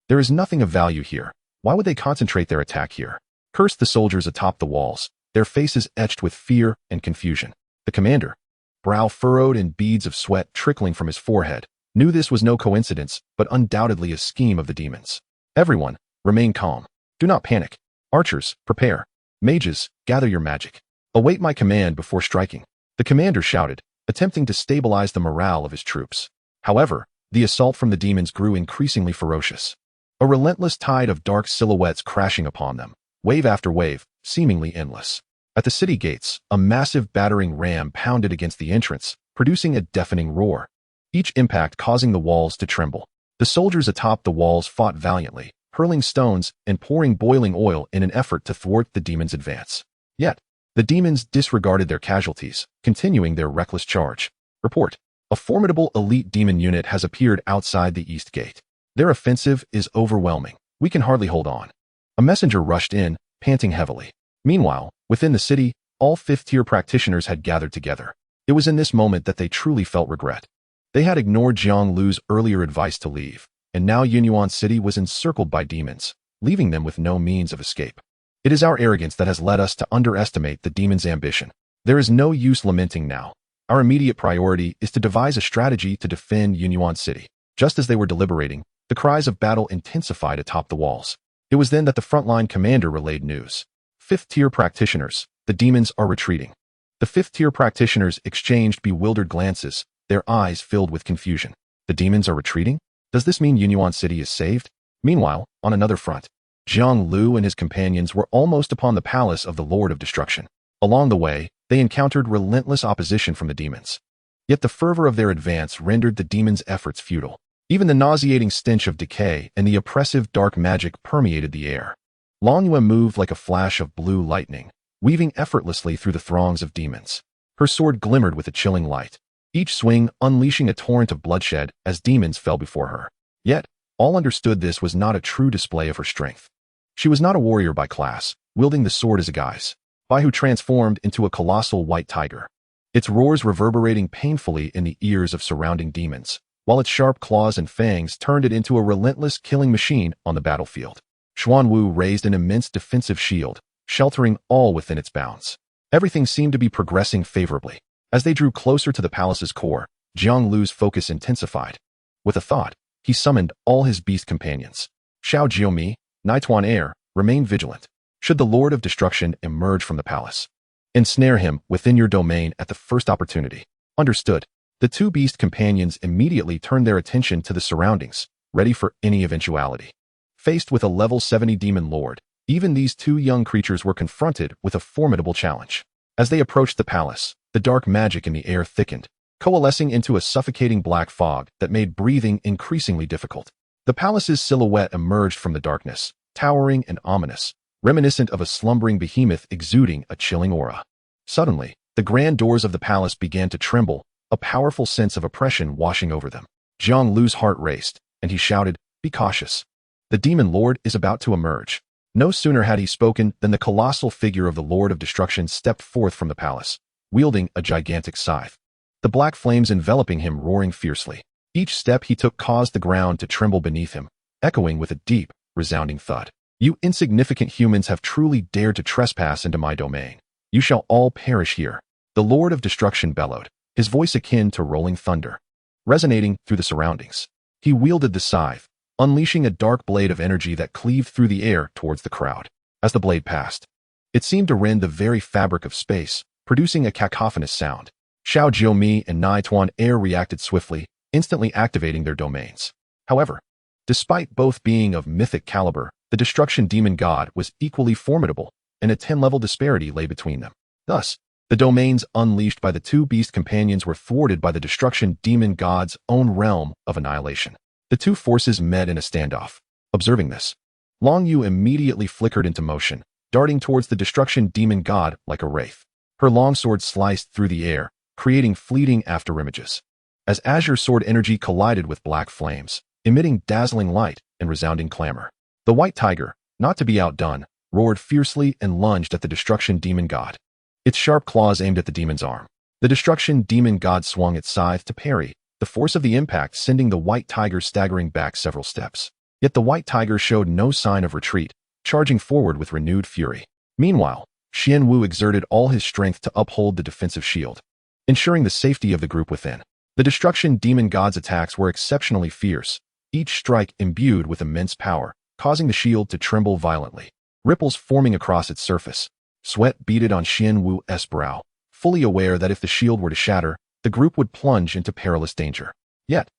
There is nothing of value here. Why would they concentrate their attack here? Cursed the soldiers atop the walls, their faces etched with fear and confusion. The commander, brow furrowed and beads of sweat trickling from his forehead, knew this was no coincidence, but undoubtedly a scheme of the demons. Everyone, remain calm. Do not panic. Archers, prepare. Mages, gather your magic. Await my command before striking. The commander shouted, attempting to stabilize the morale of his troops. However, the assault from the demons grew increasingly ferocious. A relentless tide of dark silhouettes crashing upon them, wave after wave, seemingly endless. At the city gates, a massive battering ram pounded against the entrance, producing a deafening roar, each impact causing the walls to tremble. The soldiers atop the walls fought valiantly, hurling stones and pouring boiling oil in an effort to thwart the demons' advance. Yet, the demons disregarded their casualties, continuing their reckless charge. Report. A formidable elite demon unit has appeared outside the east gate. Their offensive is overwhelming. We can hardly hold on. A messenger rushed in, panting heavily. Meanwhile, within the city, all fifth-tier practitioners had gathered together. It was in this moment that they truly felt regret. They had ignored Jiang Liu's earlier advice to leave, and now Yunyuan City was encircled by demons, leaving them with no means of escape. It is our arrogance that has led us to underestimate the demons' ambition. There is no use lamenting now. Our immediate priority is to devise a strategy to defend Yunyuan City. Just as they were deliberating, the cries of battle intensified atop the walls. It was then that the frontline commander relayed news. Fifth-tier practitioners, the demons are retreating. The fifth-tier practitioners exchanged bewildered glances, their eyes filled with confusion. The demons are retreating? Does this mean Yunyuan City is saved? Meanwhile, on another front, Jiang Liu and his companions were almost upon the palace of the Lord of Destruction. Along the way, they encountered relentless opposition from the demons. Yet the fervor of their advance rendered the demons' efforts futile. Even the nauseating stench of decay and the oppressive dark magic permeated the air. Longyue moved like a flash of blue lightning, weaving effortlessly through the throngs of demons. Her sword glimmered with a chilling light, each swing unleashing a torrent of bloodshed as demons fell before her. Yet, all understood this was not a true display of her strength. She was not a warrior by class, wielding the sword as a guise, but who transformed into a colossal white tiger, its roars reverberating painfully in the ears of surrounding demons, while its sharp claws and fangs turned it into a relentless killing machine on the battlefield. Xuanwu raised an immense defensive shield, sheltering all within its bounds. Everything seemed to be progressing favorably. As they drew closer to the palace's core, Jiang Liu's focus intensified. With a thought, he summoned all his beast companions. Xiao Jiumi, Naituan Air, remain vigilant. Should the Lord of Destruction emerge from the palace, ensnare him within your domain at the first opportunity. Understood. The two beast companions immediately turned their attention to the surroundings, ready for any eventuality. Faced with a level 70 demon lord, even these two young creatures were confronted with a formidable challenge. As they approached the palace, the dark magic in the air thickened, coalescing into a suffocating black fog that made breathing increasingly difficult. The palace's silhouette emerged from the darkness, towering and ominous, reminiscent of a slumbering behemoth exuding a chilling aura. Suddenly, the grand doors of the palace began to tremble, a powerful sense of oppression washing over them. Jiang Liu's heart raced, and he shouted, "Be cautious. The demon lord is about to emerge." No sooner had he spoken than the colossal figure of the Lord of Destruction stepped forth from the palace, wielding a gigantic scythe. The black flames enveloping him roaring fiercely. Each step he took caused the ground to tremble beneath him, echoing with a deep, resounding thud. "You insignificant humans have truly dared to trespass into my domain. You shall all perish here." The Lord of Destruction bellowed, his voice akin to rolling thunder, resonating through the surroundings. He wielded the scythe, unleashing a dark blade of energy that cleaved through the air towards the crowd. As the blade passed, it seemed to rend the very fabric of space, producing a cacophonous sound. Xiao Jiumi and Nai Tuan Air reacted swiftly, instantly activating their domains. However, despite both being of mythic caliber, the Destruction Demon God was equally formidable, and a 10-level disparity lay between them. Thus, the domains unleashed by the two beast companions were thwarted by the Destruction Demon God's own realm of annihilation. The two forces met in a standoff. Observing this, Long Yu immediately flickered into motion, darting towards the Destruction Demon God like a wraith. Her longsword sliced through the air, creating fleeting afterimages. As azure sword energy collided with black flames, emitting dazzling light and resounding clamor. The white tiger, not to be outdone, roared fiercely and lunged at the Destruction Demon God. Its sharp claws aimed at the demon's arm. The Destruction Demon God swung its scythe to parry, the force of the impact sending the white tiger staggering back several steps. Yet the white tiger showed no sign of retreat, charging forward with renewed fury. Meanwhile, Xian Wu exerted all his strength to uphold the defensive shield, ensuring the safety of the group within. The Destruction Demon God's attacks were exceptionally fierce, each strike imbued with immense power, causing the shield to tremble violently. Ripples forming across its surface. Sweat beaded on Xian Wu's brow, fully aware that if the shield were to shatter, the group would plunge into perilous danger. Yet,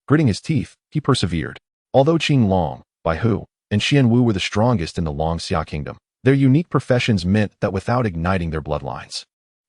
gritting his teeth, he persevered. Although Qing Long, Bai Hu, and Xian Wu were the strongest in the Long Xia Kingdom, their unique professions meant that without igniting their bloodlines,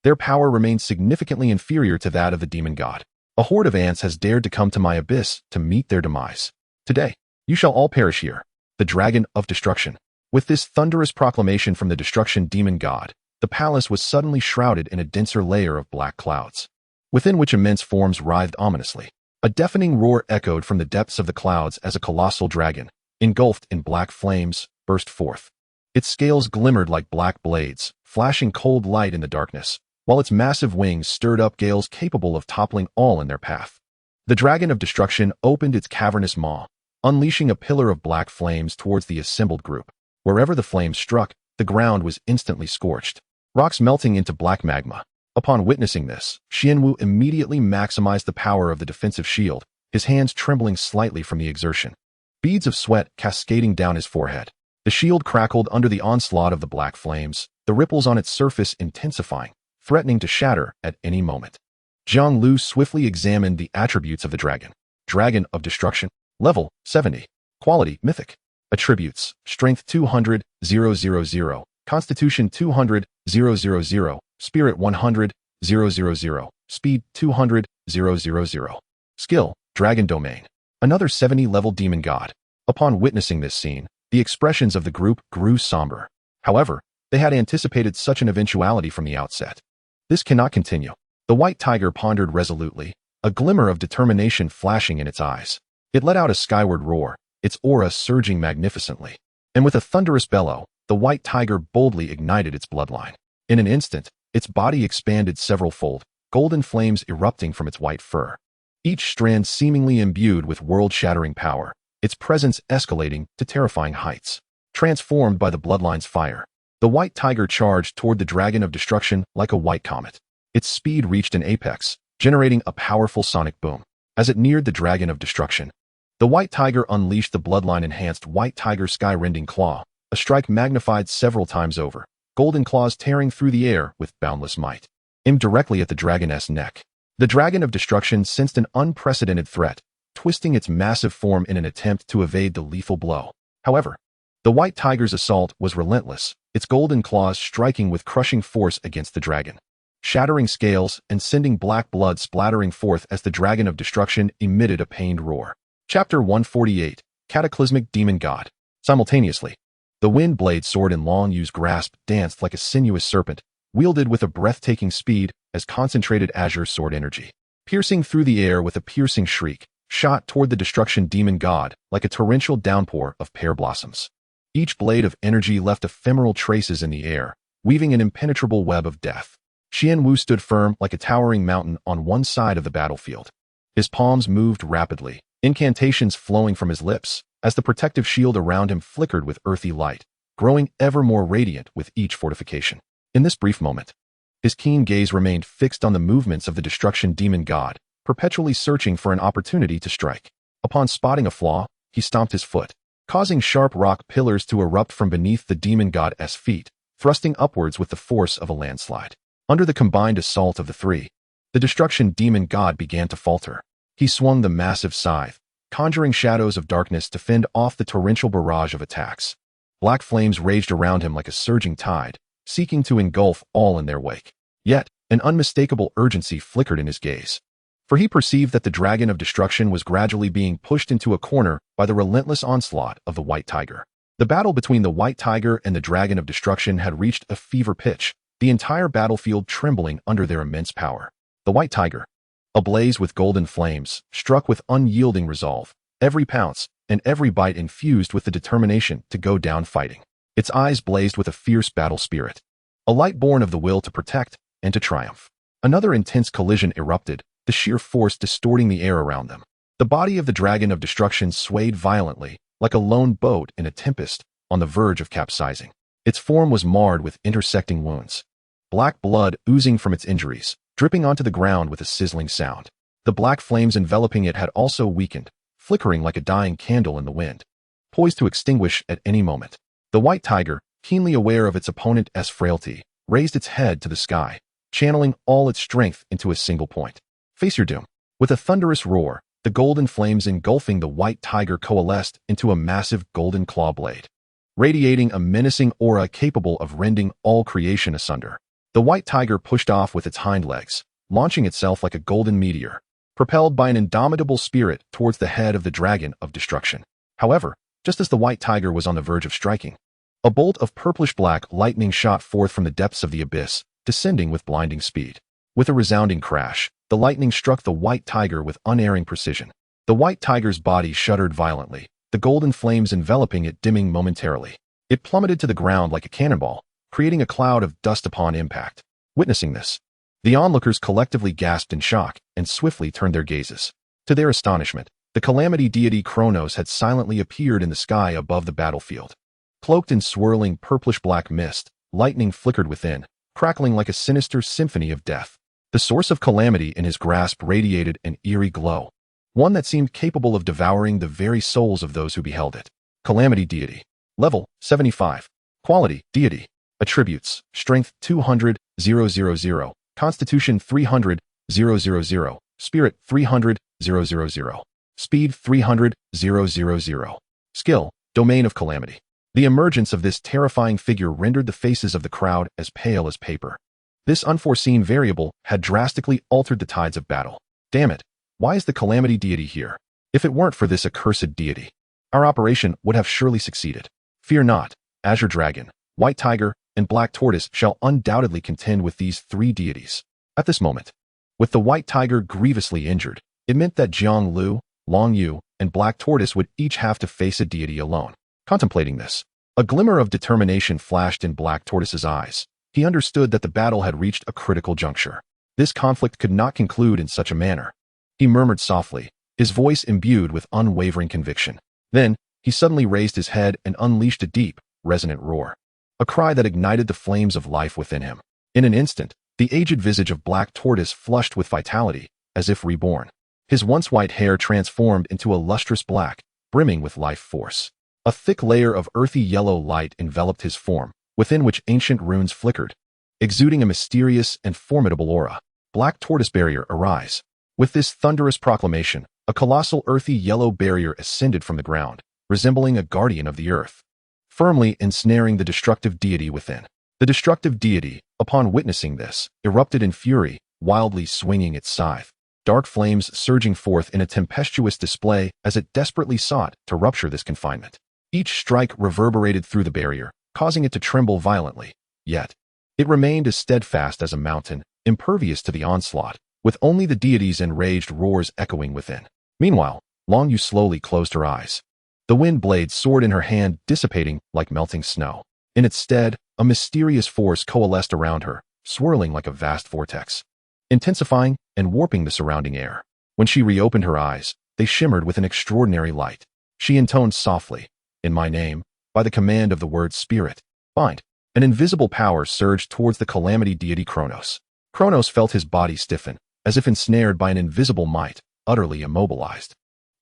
their power remained significantly inferior to that of the demon god. A horde of ants has dared to come to my abyss to meet their demise. Today, you shall all perish here. The Dragon of Destruction. With this thunderous proclamation from the Destruction Demon God, the palace was suddenly shrouded in a denser layer of black clouds, within which immense forms writhed ominously. A deafening roar echoed from the depths of the clouds as a colossal dragon, engulfed in black flames, burst forth. Its scales glimmered like black blades, flashing cold light in the darkness, while its massive wings stirred up gales capable of toppling all in their path. The Dragon of Destruction opened its cavernous maw, unleashing a pillar of black flames towards the assembled group. Wherever the flames struck, the ground was instantly scorched, rocks melting into black magma. Upon witnessing this, Xian Wu immediately maximized the power of the defensive shield, his hands trembling slightly from the exertion. Beads of sweat cascading down his forehead. The shield crackled under the onslaught of the black flames, the ripples on its surface intensifying, threatening to shatter at any moment. Jiang Liu swiftly examined the attributes of the dragon. Dragon of Destruction. Level 70. Quality Mythic. Attributes: Strength 200, 000, Constitution 200, 000, Spirit 100, 000, Speed 200, 000. Skill: Dragon Domain. Another 70-level demon god. Upon witnessing this scene, the expressions of the group grew somber. However, they had anticipated such an eventuality from the outset. This cannot continue. The white tiger pondered resolutely, a glimmer of determination flashing in its eyes. It let out a skyward roar, its aura surging magnificently. And with a thunderous bellow, the white tiger boldly ignited its bloodline. In an instant, its body expanded several-fold, golden flames erupting from its white fur. Each strand seemingly imbued with world-shattering power, its presence escalating to terrifying heights. Transformed by the bloodline's fire, the white tiger charged toward the Dragon of Destruction like a white comet. Its speed reached an apex, generating a powerful sonic boom. As it neared the Dragon of Destruction, the white tiger unleashed the bloodline-enhanced white tiger sky-rending claw, a strike magnified several times over, golden claws tearing through the air with boundless might. Aimed directly at the dragon's neck. The Dragon of Destruction sensed an unprecedented threat, twisting its massive form in an attempt to evade the lethal blow. However, the white tiger's assault was relentless, its golden claws striking with crushing force against the dragon, shattering scales and sending black blood splattering forth as the Dragon of Destruction emitted a pained roar. Chapter 148, Cataclysmic Demon God. Simultaneously, the wind blade sword in Long Yu's grasp danced like a sinuous serpent, wielded with a breathtaking speed as concentrated azure sword energy. Piercing through the air with a piercing shriek, shot toward the Destruction Demon God like a torrential downpour of pear blossoms. Each blade of energy left ephemeral traces in the air, weaving an impenetrable web of death. Xian Wu stood firm like a towering mountain on one side of the battlefield. His palms moved rapidly, incantations flowing from his lips, as the protective shield around him flickered with earthy light, growing ever more radiant with each fortification. In this brief moment, his keen gaze remained fixed on the movements of the Destruction Demon God, perpetually searching for an opportunity to strike. Upon spotting a flaw, he stomped his foot, causing sharp rock pillars to erupt from beneath the demon god's feet, thrusting upwards with the force of a landslide. Under the combined assault of the three, the destruction demon god began to falter. He swung the massive scythe, conjuring shadows of darkness to fend off the torrential barrage of attacks. Black flames raged around him like a surging tide, seeking to engulf all in their wake. Yet, an unmistakable urgency flickered in his gaze. For he perceived that the dragon of destruction was gradually being pushed into a corner by the relentless onslaught of the white tiger. The battle between the white tiger and the dragon of destruction had reached a fever pitch, the entire battlefield trembling under their immense power. The white tiger, ablaze with golden flames, struck with unyielding resolve, every pounce and every bite infused with the determination to go down fighting. Its eyes blazed with a fierce battle spirit, a light born of the will to protect and to triumph. Another intense collision erupted, the sheer force distorting the air around them. The body of the dragon of destruction swayed violently, like a lone boat in a tempest, on the verge of capsizing. Its form was marred with intersecting wounds, black blood oozing from its injuries, dripping onto the ground with a sizzling sound. The black flames enveloping it had also weakened, flickering like a dying candle in the wind, poised to extinguish at any moment. The white tiger, keenly aware of its opponent's frailty, raised its head to the sky, channeling all its strength into a single point. Face your doom. With a thunderous roar, the golden flames engulfing the white tiger coalesced into a massive golden claw blade, radiating a menacing aura capable of rending all creation asunder. The white tiger pushed off with its hind legs, launching itself like a golden meteor, propelled by an indomitable spirit towards the head of the dragon of destruction. However, just as the white tiger was on the verge of striking, a bolt of purplish-black lightning shot forth from the depths of the abyss, descending with blinding speed. With a resounding crash, the lightning struck the white tiger with unerring precision. The white tiger's body shuddered violently, the golden flames enveloping it dimming momentarily. It plummeted to the ground like a cannonball, creating a cloud of dust upon impact. Witnessing this, the onlookers collectively gasped in shock and swiftly turned their gazes. To their astonishment, the calamity deity Kronos had silently appeared in the sky above the battlefield. Cloaked in swirling purplish-black mist, lightning flickered within, crackling like a sinister symphony of death. The source of calamity in his grasp radiated an eerie glow, one that seemed capable of devouring the very souls of those who beheld it. Calamity deity. Level 75. Quality deity. Attributes: Strength 200,000, Constitution 300,000, Spirit 300,000, Speed 300,000. Skill: Domain of Calamity. The emergence of this terrifying figure rendered the faces of the crowd as pale as paper. This unforeseen variable had drastically altered the tides of battle. Damn it, why is the calamity deity here? If it weren't for this accursed deity, our operation would have surely succeeded. Fear not, Azure Dragon, White Tiger, and Black Tortoise shall undoubtedly contend with these three deities. At this moment, with the White Tiger grievously injured, it meant that Jiang Liu, Long Yu, and Black Tortoise would each have to face a deity alone. Contemplating this, a glimmer of determination flashed in Black Tortoise's eyes. He understood that the battle had reached a critical juncture. This conflict could not conclude in such a manner. He murmured softly, his voice imbued with unwavering conviction. Then, he suddenly raised his head and unleashed a deep, resonant roar, a cry that ignited the flames of life within him. In an instant, the aged visage of Black Tortoise flushed with vitality, as if reborn. His once white hair transformed into a lustrous black, brimming with life force. A thick layer of earthy yellow light enveloped his form, within which ancient runes flickered, exuding a mysterious and formidable aura. Black Tortoise Barrier, arise. With this thunderous proclamation, a colossal earthy yellow barrier ascended from the ground, resembling a guardian of the earth, firmly ensnaring the destructive deity within. The destructive deity, upon witnessing this, erupted in fury, wildly swinging its scythe, dark flames surging forth in a tempestuous display as it desperately sought to rupture this confinement. Each strike reverberated through the barrier, causing it to tremble violently. Yet, it remained as steadfast as a mountain, impervious to the onslaught, with only the deity's enraged roars echoing within. Meanwhile, Long Yu slowly closed her eyes. The wind blade soared in her hand, dissipating like melting snow. In its stead, a mysterious force coalesced around her, swirling like a vast vortex, intensifying and warping the surrounding air. When she reopened her eyes, they shimmered with an extraordinary light. She intoned softly, "In my name, by the command of the word Spirit, bind." An invisible power surged towards the calamity deity Kronos. Kronos felt his body stiffen, as if ensnared by an invisible might, utterly immobilized.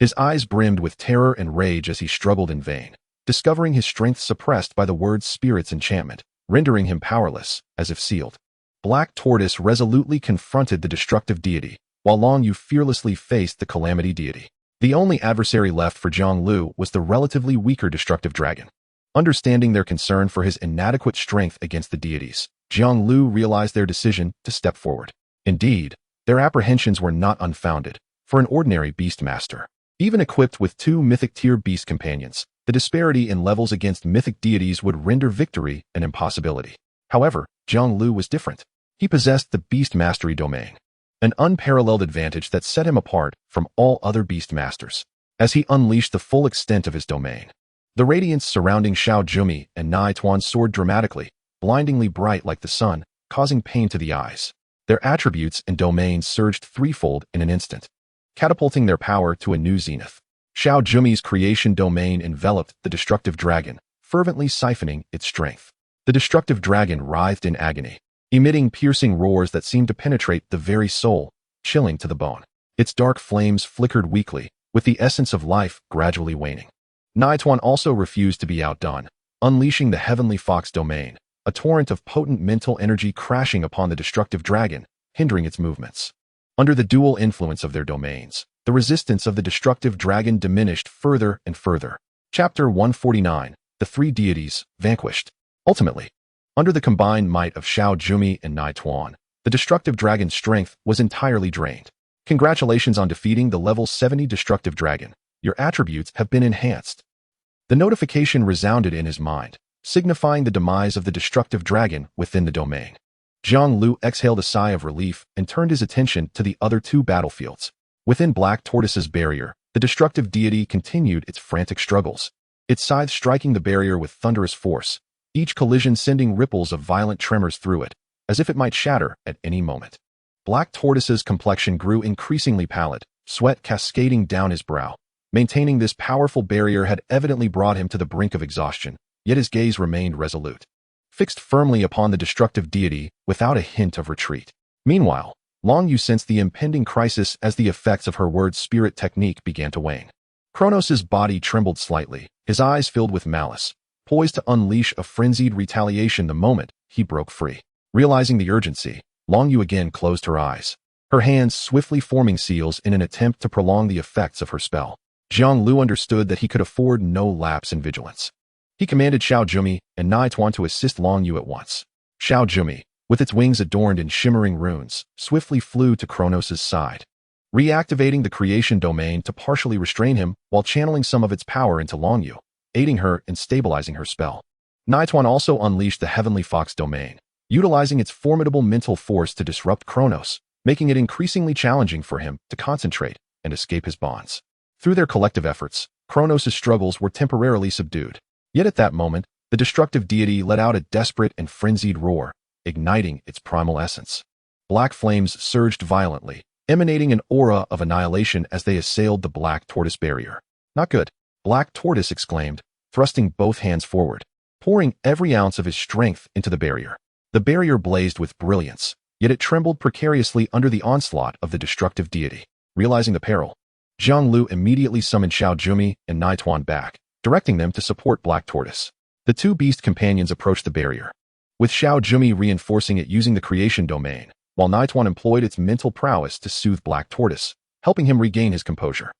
His eyes brimmed with terror and rage as he struggled in vain, discovering his strength suppressed by the word spirit's enchantment, rendering him powerless, as if sealed. Black Tortoise resolutely confronted the destructive deity, while Long Yu fearlessly faced the calamity deity. The only adversary left for Jiang Liu was the relatively weaker destructive dragon. Understanding their concern for his inadequate strength against the deities, Jiang Liu realized their decision to step forward. Indeed, their apprehensions were not unfounded. For an ordinary Beastmaster, even equipped with 2 Mythic-tier beast companions, the disparity in levels against mythic deities would render victory an impossibility. However, Jiang Liu was different. He possessed the Beast Mastery domain, an unparalleled advantage that set him apart from all other Beastmasters. As he unleashed the full extent of his domain, the radiance surrounding Xiao Jumi and Nai Tuan soared dramatically, blindingly bright like the sun, causing pain to the eyes. Their attributes and domains surged threefold in an instant, catapulting their power to a new zenith. Xiao Jumi's creation domain enveloped the destructive dragon, fervently siphoning its strength. The destructive dragon writhed in agony, emitting piercing roars that seemed to penetrate the very soul, chilling to the bone. Its dark flames flickered weakly, with the essence of life gradually waning. Naituan also refused to be outdone, unleashing the Heavenly Fox domain, a torrent of potent mental energy crashing upon the destructive dragon, hindering its movements. Under the dual influence of their domains, the resistance of the destructive dragon diminished further and further. Chapter 149, The Three Deities, Vanquished. Ultimately, under the combined might of Xiao Jumi and Nai Tuan, the destructive dragon's strength was entirely drained. Congratulations on defeating the level 70 destructive dragon. Your attributes have been enhanced. The notification resounded in his mind, signifying the demise of the destructive dragon within the domain. Jiang Liu exhaled a sigh of relief and turned his attention to the other 2 battlefields. Within Black Tortoise's barrier, the destructive deity continued its frantic struggles, its scythe striking the barrier with thunderous force, each collision sending ripples of violent tremors through it, as if it might shatter at any moment. Black Tortoise's complexion grew increasingly pallid, sweat cascading down his brow. Maintaining this powerful barrier had evidently brought him to the brink of exhaustion, yet his gaze remained resolute, fixed firmly upon the destructive deity without a hint of retreat. Meanwhile, Long Yu sensed the impending crisis as the effects of her word spirit technique began to wane. Kronos' body trembled slightly, his eyes filled with malice, poised to unleash a frenzied retaliation the moment he broke free. Realizing the urgency, Long Yu again closed her eyes, her hands swiftly forming seals in an attempt to prolong the effects of her spell. Jiang Liu understood that he could afford no lapse in vigilance. He commanded Xiao Jumi and Nai Tuan to assist Long Yu at once. Xiao Jumi, with its wings adorned in shimmering runes, swiftly flew to Kronos' side, reactivating the creation domain to partially restrain him while channeling some of its power into Long Yu, aiding her in stabilizing her spell. Nai Tuan also unleashed the Heavenly Fox domain, utilizing its formidable mental force to disrupt Kronos, making it increasingly challenging for him to concentrate and escape his bonds. Through their collective efforts, Kronos' struggles were temporarily subdued. Yet at that moment, the destructive deity let out a desperate and frenzied roar, igniting its primal essence. Black flames surged violently, emanating an aura of annihilation as they assailed the Black Tortoise barrier. Not good, Black Tortoise exclaimed, thrusting both hands forward, pouring every ounce of his strength into the barrier. The barrier blazed with brilliance, yet it trembled precariously under the onslaught of the destructive deity. Realizing the peril, Jiang Liu immediately summoned Xiao Jumi and Nai Tuan back, directing them to support Black Tortoise. The 2 beast companions approached the barrier, with Xiao Jumi reinforcing it using the creation domain, while Nai Tuan employed its mental prowess to soothe Black Tortoise, helping him regain his composure.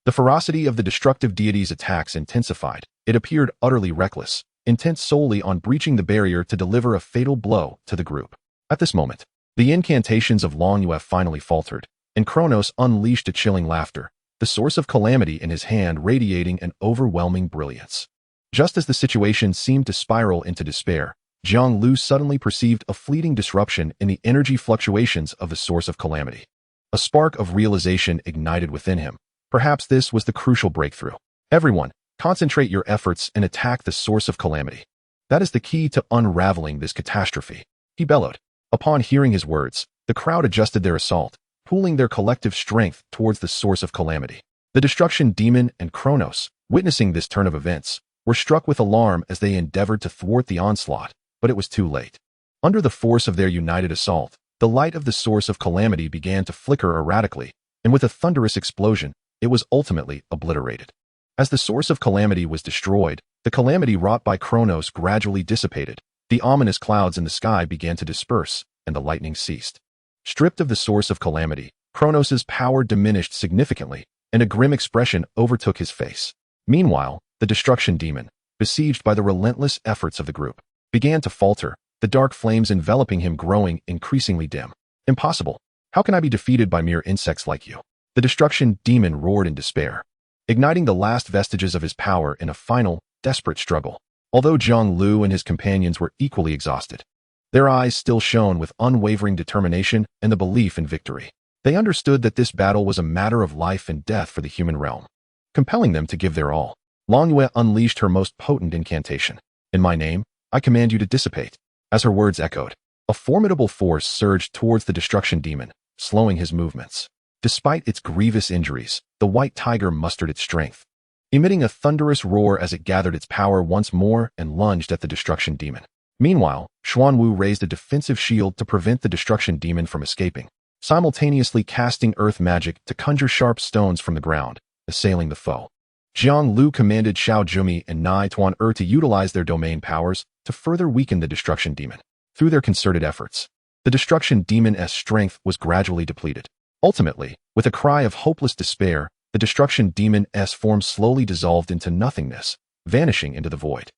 The ferocity of the destructive deity's attacks intensified. It appeared utterly reckless, intent solely on breaching the barrier to deliver a fatal blow to the group. At this moment, the incantations of Long Yu finally faltered, and Kronos unleashed a chilling laughter, the source of calamity in his hand radiating an overwhelming brilliance. Just as the situation seemed to spiral into despair, Jiang Liu suddenly perceived a fleeting disruption in the energy fluctuations of the source of calamity. A spark of realization ignited within him. Perhaps this was the crucial breakthrough. Everyone, concentrate your efforts and attack the source of calamity. That is the key to unraveling this catastrophe, he bellowed. Upon hearing his words, the crowd adjusted their assault, pooling their collective strength towards the source of calamity. The destruction demon and Kronos, witnessing this turn of events, were struck with alarm as they endeavored to thwart the onslaught, but it was too late. Under the force of their united assault, the light of the source of calamity began to flicker erratically, and with a thunderous explosion, it was ultimately obliterated. As the source of calamity was destroyed, the calamity wrought by Kronos gradually dissipated, the ominous clouds in the sky began to disperse, and the lightning ceased. Stripped of the source of calamity, Kronos' power diminished significantly, and a grim expression overtook his face. Meanwhile, the destruction demon, besieged by the relentless efforts of the group, began to falter, the dark flames enveloping him growing increasingly dim. Impossible! How can I be defeated by mere insects like you? The destruction demon roared in despair, igniting the last vestiges of his power in a final, desperate struggle. Although Jiang Liu and his companions were equally exhausted, their eyes still shone with unwavering determination and the belief in victory. They understood that this battle was a matter of life and death for the human realm, compelling them to give their all. Longyue unleashed her most potent incantation. In my name, I command you to dissipate. As her words echoed, a formidable force surged towards the destruction demon, slowing his movements. Despite its grievous injuries, the white tiger mustered its strength, emitting a thunderous roar as it gathered its power once more and lunged at the destruction demon. Meanwhile, Xuanwu raised a defensive shield to prevent the destruction demon from escaping, simultaneously casting earth magic to conjure sharp stones from the ground, assailing the foe. Jiang Liu commanded Xiao Jumi and Nai Tuan to utilize their domain powers to further weaken the destruction demon. Through their concerted efforts, the destruction demon's strength was gradually depleted. Ultimately, with a cry of hopeless despair, the destruction demon's form slowly dissolved into nothingness, vanishing into the void.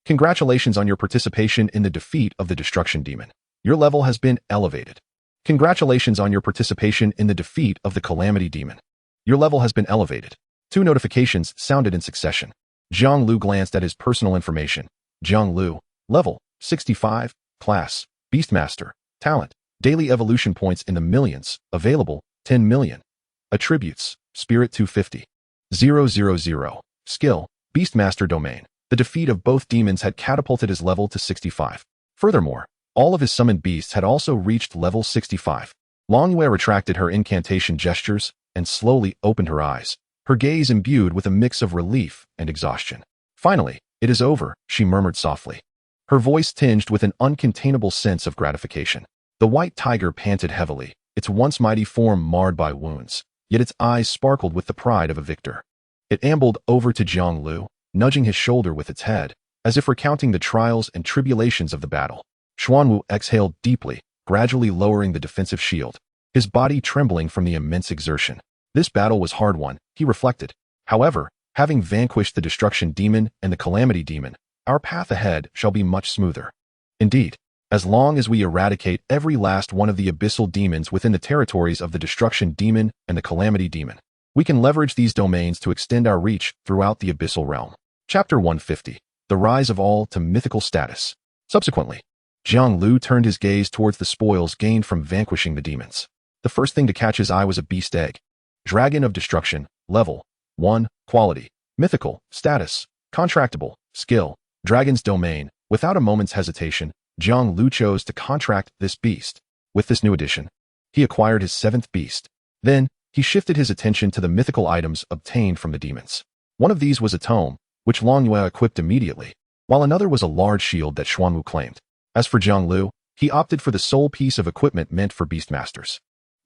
Congratulations on your participation in the defeat of the destruction demon. Your level has been elevated. Congratulations on your participation in the defeat of the calamity demon. Your level has been elevated. 2 notifications sounded in succession. Jiang Liu glanced at his personal information. Jiang Liu, level 65, class Beastmaster, talent, daily evolution points in the millions, available 10 million. Attributes, Spirit 250. 000, skill, Beastmaster domain. The defeat of both demons had catapulted his level to 65. Furthermore, all of his summoned beasts had also reached level 65. Longyue retracted her incantation gestures and slowly opened her eyes, her gaze imbued with a mix of relief and exhaustion. Finally, it is over, she murmured softly, her voice tinged with an uncontainable sense of gratification. The white tiger panted heavily, its once mighty form marred by wounds, yet its eyes sparkled with the pride of a victor. It ambled over to Jiang Liu, nudging his shoulder with its head, as if recounting the trials and tribulations of the battle. Xuanwu exhaled deeply, gradually lowering the defensive shield, his body trembling from the immense exertion. This battle was hard won, he reflected. However, having vanquished the destruction demon and the calamity demon, our path ahead shall be much smoother. Indeed, as long as we eradicate every last one of the abyssal demons within the territories of the destruction demon and the calamity demon, we can leverage these domains to extend our reach throughout the abyssal realm. Chapter 150. The Rise of All to Mythical Status. Subsequently, Jiang Liu turned his gaze towards the spoils gained from vanquishing the demons. The first thing to catch his eye was a beast egg. Dragon of Destruction, level 1, quality, mythical, status, contractable, skill, dragon's domain. Without a moment's hesitation, Jiang Liu chose to contract this beast. With this new addition, he acquired his 7th beast. Then, he shifted his attention to the mythical items obtained from the demons. One of these was a tome, which Longyue equipped immediately, while another was a large shield that Xuanwu claimed. As for Jiang Liu, he opted for the sole piece of equipment meant for Beastmasters.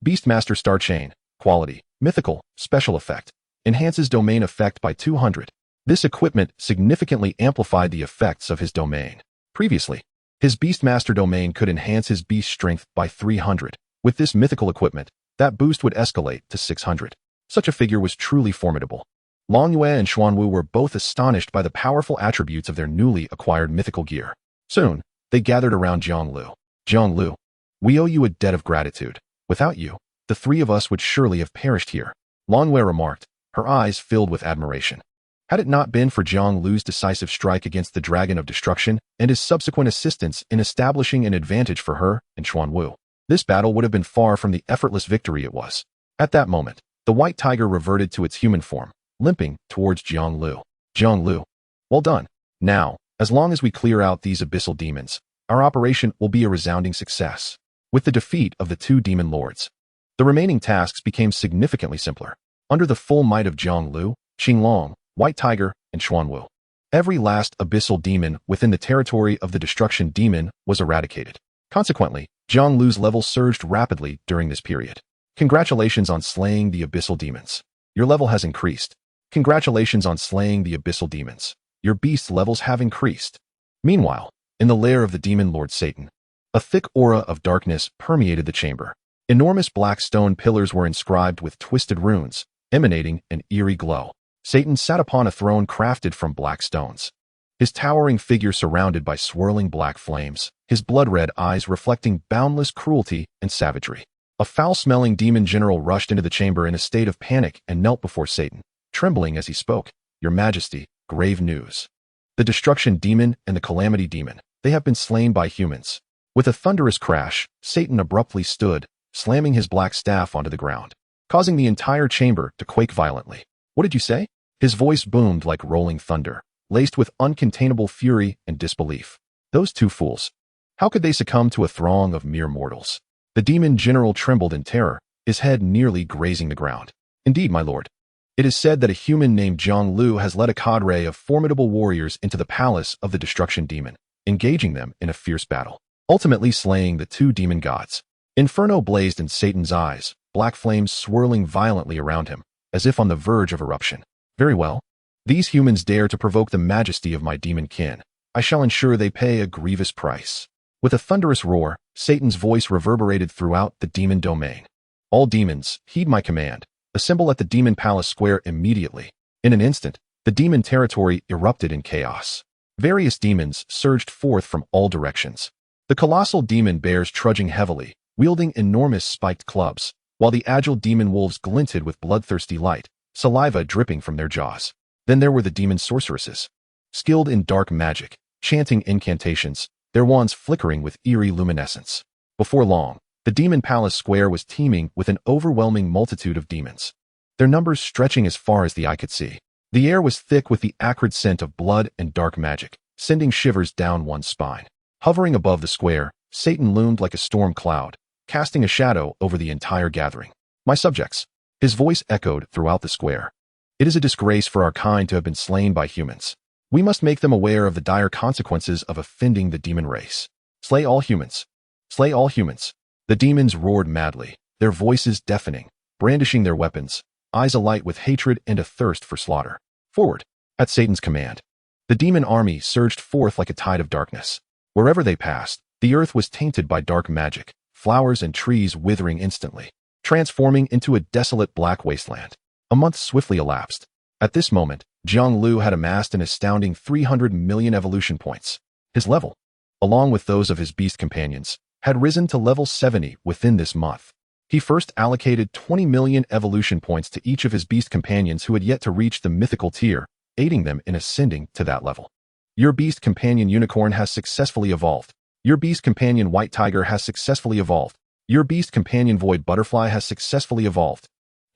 Beastmaster Star Chain, quality, mythical, special effect, enhances domain effect by 200. This equipment significantly amplified the effects of his domain. Previously, his Beastmaster domain could enhance his beast strength by 300. With this mythical equipment, that boost would escalate to 600. Such a figure was truly formidable. Longyue and Xuanwu were both astonished by the powerful attributes of their newly acquired mythical gear. Soon, they gathered around Jiang Liu. Jiang Liu, we owe you a debt of gratitude. Without you, the 3 of us would surely have perished here. Longyue remarked, her eyes filled with admiration. Had it not been for Jiang Liu's decisive strike against the Dragon of Destruction and his subsequent assistance in establishing an advantage for her and Xuanwu, this battle would have been far from the effortless victory it was. At that moment, the white tiger reverted to its human form, limping towards Jiang Liu. Jiang Liu, well done. Now, as long as we clear out these abyssal demons, our operation will be a resounding success. With the defeat of the 2 demon lords, the remaining tasks became significantly simpler. Under the full might of Jiang Liu, Qinglong, White Tiger, and Xuanwu, every last abyssal demon within the territory of the destruction demon was eradicated. Consequently, Jiang Liu's level surged rapidly during this period. Congratulations on slaying the abyssal demons. Your level has increased. Congratulations on slaying the abyssal demons. Your beast levels have increased. Meanwhile, in the lair of the demon lord Satan, a thick aura of darkness permeated the chamber. Enormous black stone pillars were inscribed with twisted runes, emanating an eerie glow. Satan sat upon a throne crafted from black stones. His towering figure surrounded by swirling black flames, his blood-red eyes reflecting boundless cruelty and savagery. A foul-smelling demon general rushed into the chamber in a state of panic and knelt before Satan, trembling as he spoke. Your Majesty, grave news. The destruction demon and the calamity demon, they have been slain by humans. With a thunderous crash, Satan abruptly stood, slamming his black staff onto the ground, causing the entire chamber to quake violently. What did you say? His voice boomed like rolling thunder, laced with uncontainable fury and disbelief. Those two fools. How could they succumb to a throng of mere mortals? The demon general trembled in terror, his head nearly grazing the ground. Indeed, my lord. It is said that a human named Jiang Liu has led a cadre of formidable warriors into the palace of the destruction demon, engaging them in a fierce battle, ultimately slaying the two demon gods. Inferno blazed in Satan's eyes, black flames swirling violently around him, as if on the verge of eruption. Very well. These humans dare to provoke the majesty of my demon kin. I shall ensure they pay a grievous price. With a thunderous roar, Satan's voice reverberated throughout the demon domain. All demons, heed my command. Assemble at the demon palace square immediately. In an instant, the demon territory erupted in chaos. Various demons surged forth from all directions. The colossal demon bears trudging heavily, wielding enormous spiked clubs, while the agile demon wolves glinted with bloodthirsty light, saliva dripping from their jaws. Then there were the demon sorceresses, skilled in dark magic, chanting incantations, their wands flickering with eerie luminescence. Before long, the demon palace square was teeming with an overwhelming multitude of demons, their numbers stretching as far as the eye could see. The air was thick with the acrid scent of blood and dark magic, sending shivers down one's spine. Hovering above the square, Satan loomed like a storm cloud, casting a shadow over the entire gathering. My subjects. His voice echoed throughout the square. It is a disgrace for our kind to have been slain by humans. We must make them aware of the dire consequences of offending the demon race. Slay all humans. Slay all humans. The demons roared madly, their voices deafening, brandishing their weapons, eyes alight with hatred and a thirst for slaughter. Forward. At Satan's command, the demon army surged forth like a tide of darkness. Wherever they passed, the earth was tainted by dark magic, flowers and trees withering instantly, transforming into a desolate black wasteland. A month swiftly elapsed. At this moment, Jiang Liu had amassed an astounding 300 million evolution points. His level, along with those of his beast companions, had risen to level 70 within this month. He first allocated 20 million evolution points to each of his beast companions who had yet to reach the mythical tier, aiding them in ascending to that level. Your beast companion unicorn has successfully evolved. Your beast companion white tiger has successfully evolved. Your beast companion void butterfly has successfully evolved.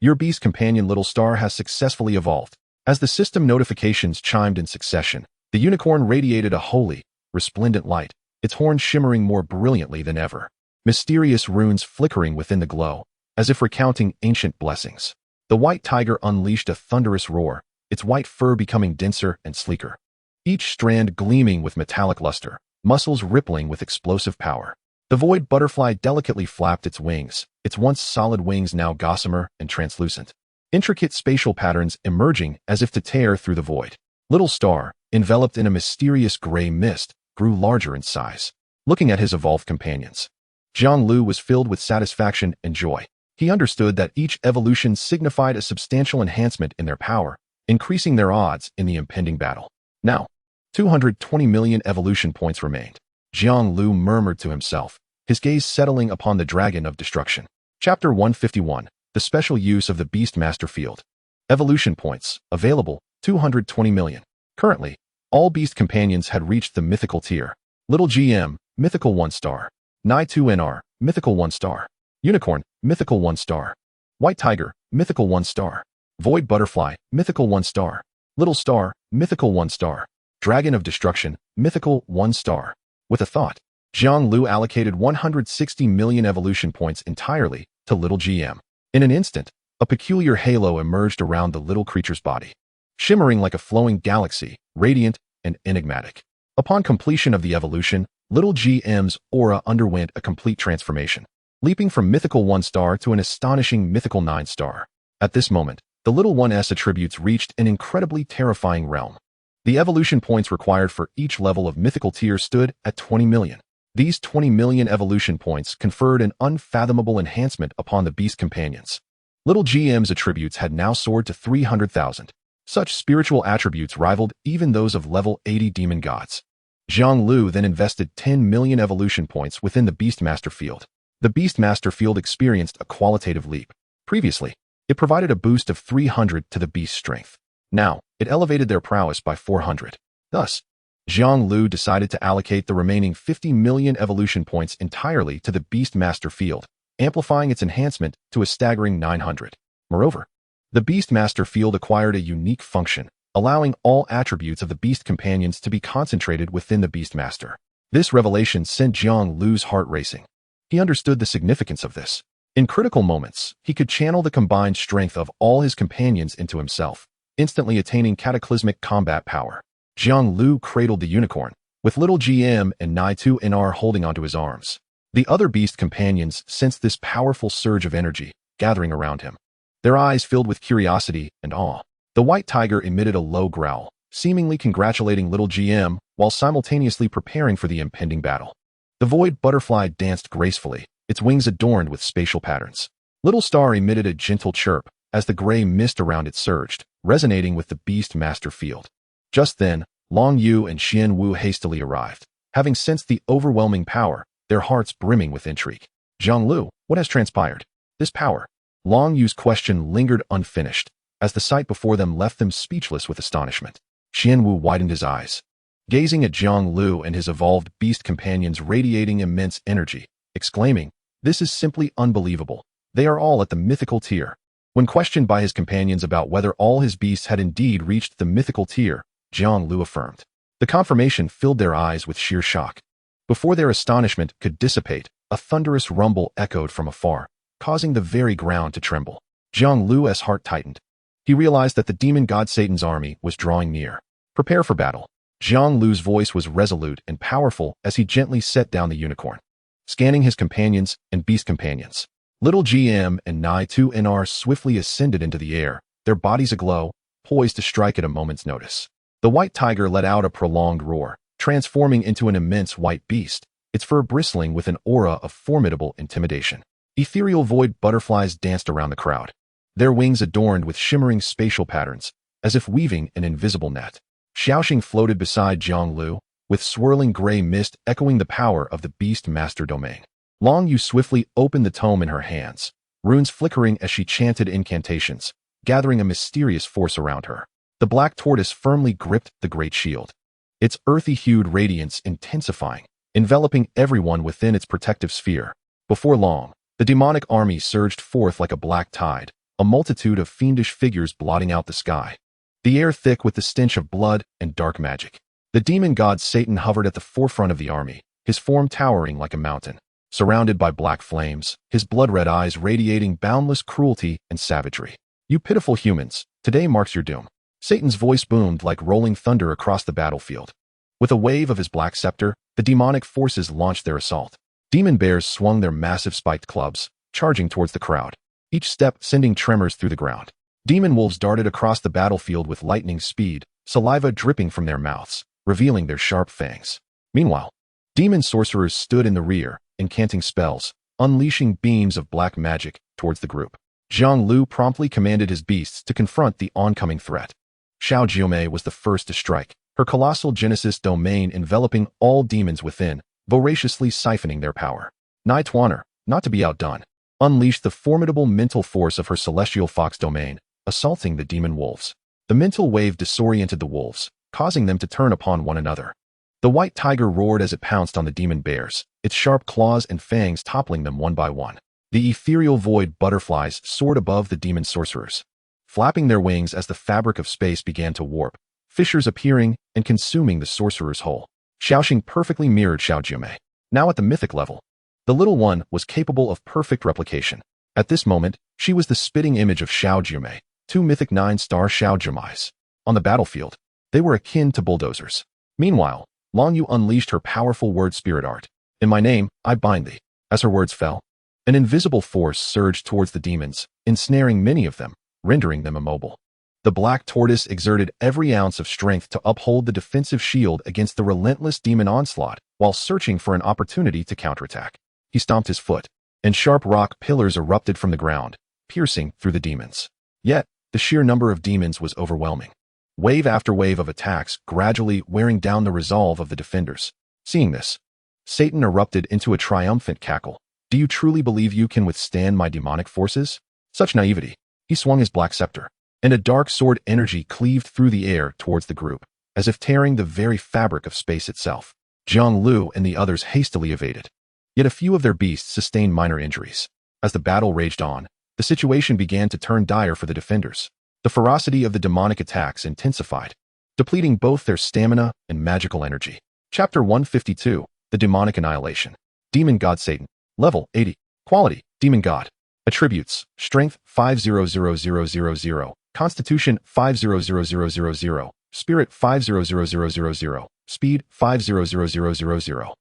Your beast companion little star has successfully evolved. As the system notifications chimed in succession, the unicorn radiated a holy, resplendent light, its horns shimmering more brilliantly than ever. Mysterious runes flickering within the glow, as if recounting ancient blessings. The white tiger unleashed a thunderous roar, its white fur becoming denser and sleeker, each strand gleaming with metallic luster, muscles rippling with explosive power. The void butterfly delicately flapped its wings, its once solid wings now gossamer and translucent, intricate spatial patterns emerging as if to tear through the void. Little star, enveloped in a mysterious gray mist, grew larger in size. Looking at his evolved companions, Jiang Liu was filled with satisfaction and joy. He understood that each evolution signified a substantial enhancement in their power, increasing their odds in the impending battle. Now, 220 million evolution points remained. Jiang Liu murmured to himself, his gaze settling upon the dragon of destruction. Chapter 151, The Special Use of the Beastmaster Field. Evolution points, available, 220 million. Currently, all beast companions had reached the mythical tier. Little GM, mythical 1 star. Nai 2NR, mythical 1 star. Unicorn, mythical 1 star. White tiger, mythical 1 star. Void butterfly, mythical 1 star. Little star, mythical 1 star. Dragon of destruction, mythical 1 star. With a thought, Jiang Liu allocated 160 million evolution points entirely to little GM. In an instant, a peculiar halo emerged around the little creature's body, shimmering like a flowing galaxy, radiant and enigmatic. Upon completion of the evolution, little GM's aura underwent a complete transformation, leaping from mythical 1 star to an astonishing mythical 9 star. At this moment, the little one's attributes reached an incredibly terrifying realm. The evolution points required for each level of mythical tier stood at 20 million. These 20 million evolution points conferred an unfathomable enhancement upon the beast companions. Little GM's attributes had now soared to 300,000. Such spiritual attributes rivaled even those of level 80 demon gods. Jiang Liu then invested 10 million evolution points within the Beastmaster field. The Beastmaster field experienced a qualitative leap. Previously, it provided a boost of 300 to the beast's strength. Now, it elevated their prowess by 400. Thus, Jiang Liu decided to allocate the remaining 50 million evolution points entirely to the Beastmaster field, amplifying its enhancement to a staggering 900. Moreover, the Beastmaster field acquired a unique function, allowing all attributes of the beast companions to be concentrated within the Beastmaster. This revelation sent Jiang Liu's heart racing. He understood the significance of this. In critical moments, he could channel the combined strength of all his companions into himself, instantly attaining cataclysmic combat power. Jiang Liu cradled the unicorn, with little GM and Nai2 NR holding onto his arms. The other beast companions sensed this powerful surge of energy gathering around him. Their eyes filled with curiosity and awe. The white tiger emitted a low growl, seemingly congratulating little GM while simultaneously preparing for the impending battle. The void butterfly danced gracefully, its wings adorned with spatial patterns. Little Star emitted a gentle chirp as the gray mist around it surged, resonating with the Beastmaster field. Just then, Long Yu and Xian Wu hastily arrived, having sensed the overwhelming power, their hearts brimming with intrigue. Jiang Liu, what has transpired? This power. Long Yu's question lingered unfinished, as the sight before them left them speechless with astonishment. Xian Wu widened his eyes, gazing at Jiang Liu and his evolved beast companions radiating immense energy, exclaiming, "This is simply unbelievable. They are all at the mythical tier." When questioned by his companions about whether all his beasts had indeed reached the mythical tier, Jiang Liu affirmed. The confirmation filled their eyes with sheer shock. Before their astonishment could dissipate, a thunderous rumble echoed from afar, causing the very ground to tremble. Jiang Liu's heart tightened. He realized that the demon god Satan's army was drawing near. Prepare for battle. Jiang Liu's voice was resolute and powerful as he gently set down the unicorn. Scanning his companions and beast companions, little GM and Nai2 NR swiftly ascended into the air, their bodies aglow, poised to strike at a moment's notice. The white tiger let out a prolonged roar, transforming into an immense white beast, its fur bristling with an aura of formidable intimidation. Ethereal void butterflies danced around the crowd, their wings adorned with shimmering spatial patterns, as if weaving an invisible net. Xiaoxing floated beside Jiang Liu, with swirling gray mist echoing the power of the Beastmaster domain. Long Yu swiftly opened the tome in her hands, runes flickering as she chanted incantations, gathering a mysterious force around her. The black tortoise firmly gripped the great shield, its earthy-hued radiance intensifying, enveloping everyone within its protective sphere. Before long, the demonic army surged forth like a black tide, a multitude of fiendish figures blotting out the sky, the air thick with the stench of blood and dark magic. The demon god Satan hovered at the forefront of the army, his form towering like a mountain. Surrounded by black flames, his blood-red eyes radiating boundless cruelty and savagery. "You pitiful humans, today marks your doom." Satan's voice boomed like rolling thunder across the battlefield. With a wave of his black scepter, the demonic forces launched their assault. Demon bears swung their massive spiked clubs, charging towards the crowd, each step sending tremors through the ground. Demon wolves darted across the battlefield with lightning speed, saliva dripping from their mouths, revealing their sharp fangs. Meanwhile, demon sorcerers stood in the rear, incanting spells, unleashing beams of black magic towards the group. Jiang Liu promptly commanded his beasts to confront the oncoming threat. Xiao Jiumei was the first to strike, her colossal Genesis domain enveloping all demons within, voraciously siphoning their power. Nai Tuaner, not to be outdone, unleashed the formidable mental force of her celestial fox domain, assaulting the demon wolves. The mental wave disoriented the wolves, causing them to turn upon one another. The white tiger roared as it pounced on the demon bears, its sharp claws and fangs toppling them one by one. The ethereal void butterflies soared above the demon sorcerers, flapping their wings as the fabric of space began to warp, fissures appearing and consuming the sorcerers whole. Xiaoxing perfectly mirrored Xiao Jiumei. Now at the mythic level, the little one was capable of perfect replication. At this moment, she was the spitting image of Xiao Jiumei, two mythic 9-star Xiao Jiumeis. On the battlefield, they were akin to bulldozers. Meanwhile, Long Yu unleashed her powerful word spirit art. "In my name, I bind thee." As her words fell, an invisible force surged towards the demons, ensnaring many of them, rendering them immobile. The black tortoise exerted every ounce of strength to uphold the defensive shield against the relentless demon onslaught while searching for an opportunity to counterattack. He stomped his foot, and sharp rock pillars erupted from the ground, piercing through the demons. Yet, the sheer number of demons was overwhelming. Wave after wave of attacks gradually wearing down the resolve of the defenders. Seeing this, Satan erupted into a triumphant cackle. "Do you truly believe you can withstand my demonic forces?" Such naivety. He swung his black scepter, and a dark sword energy cleaved through the air towards the group, as if tearing the very fabric of space itself. Jiang Liu and the others hastily evaded. Yet a few of their beasts sustained minor injuries. As the battle raged on, the situation began to turn dire for the defenders. The ferocity of the demonic attacks intensified, depleting both their stamina and magical energy. Chapter 152, The Demonic Annihilation. Demon God Satan. Level 80. Quality, Demon God. Attributes, Strength 500000, Constitution 500000, Spirit 500000, Speed 500000.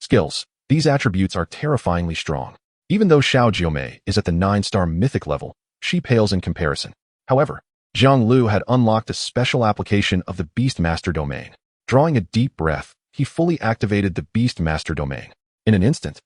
Skills. These attributes are terrifyingly strong. Even though Xiao Jiumei is at the 9-star mythic level, she pales in comparison. However, Jiang Liu had unlocked a special application of the Beastmaster domain. Drawing a deep breath, he fully activated the Beastmaster domain. In an instant,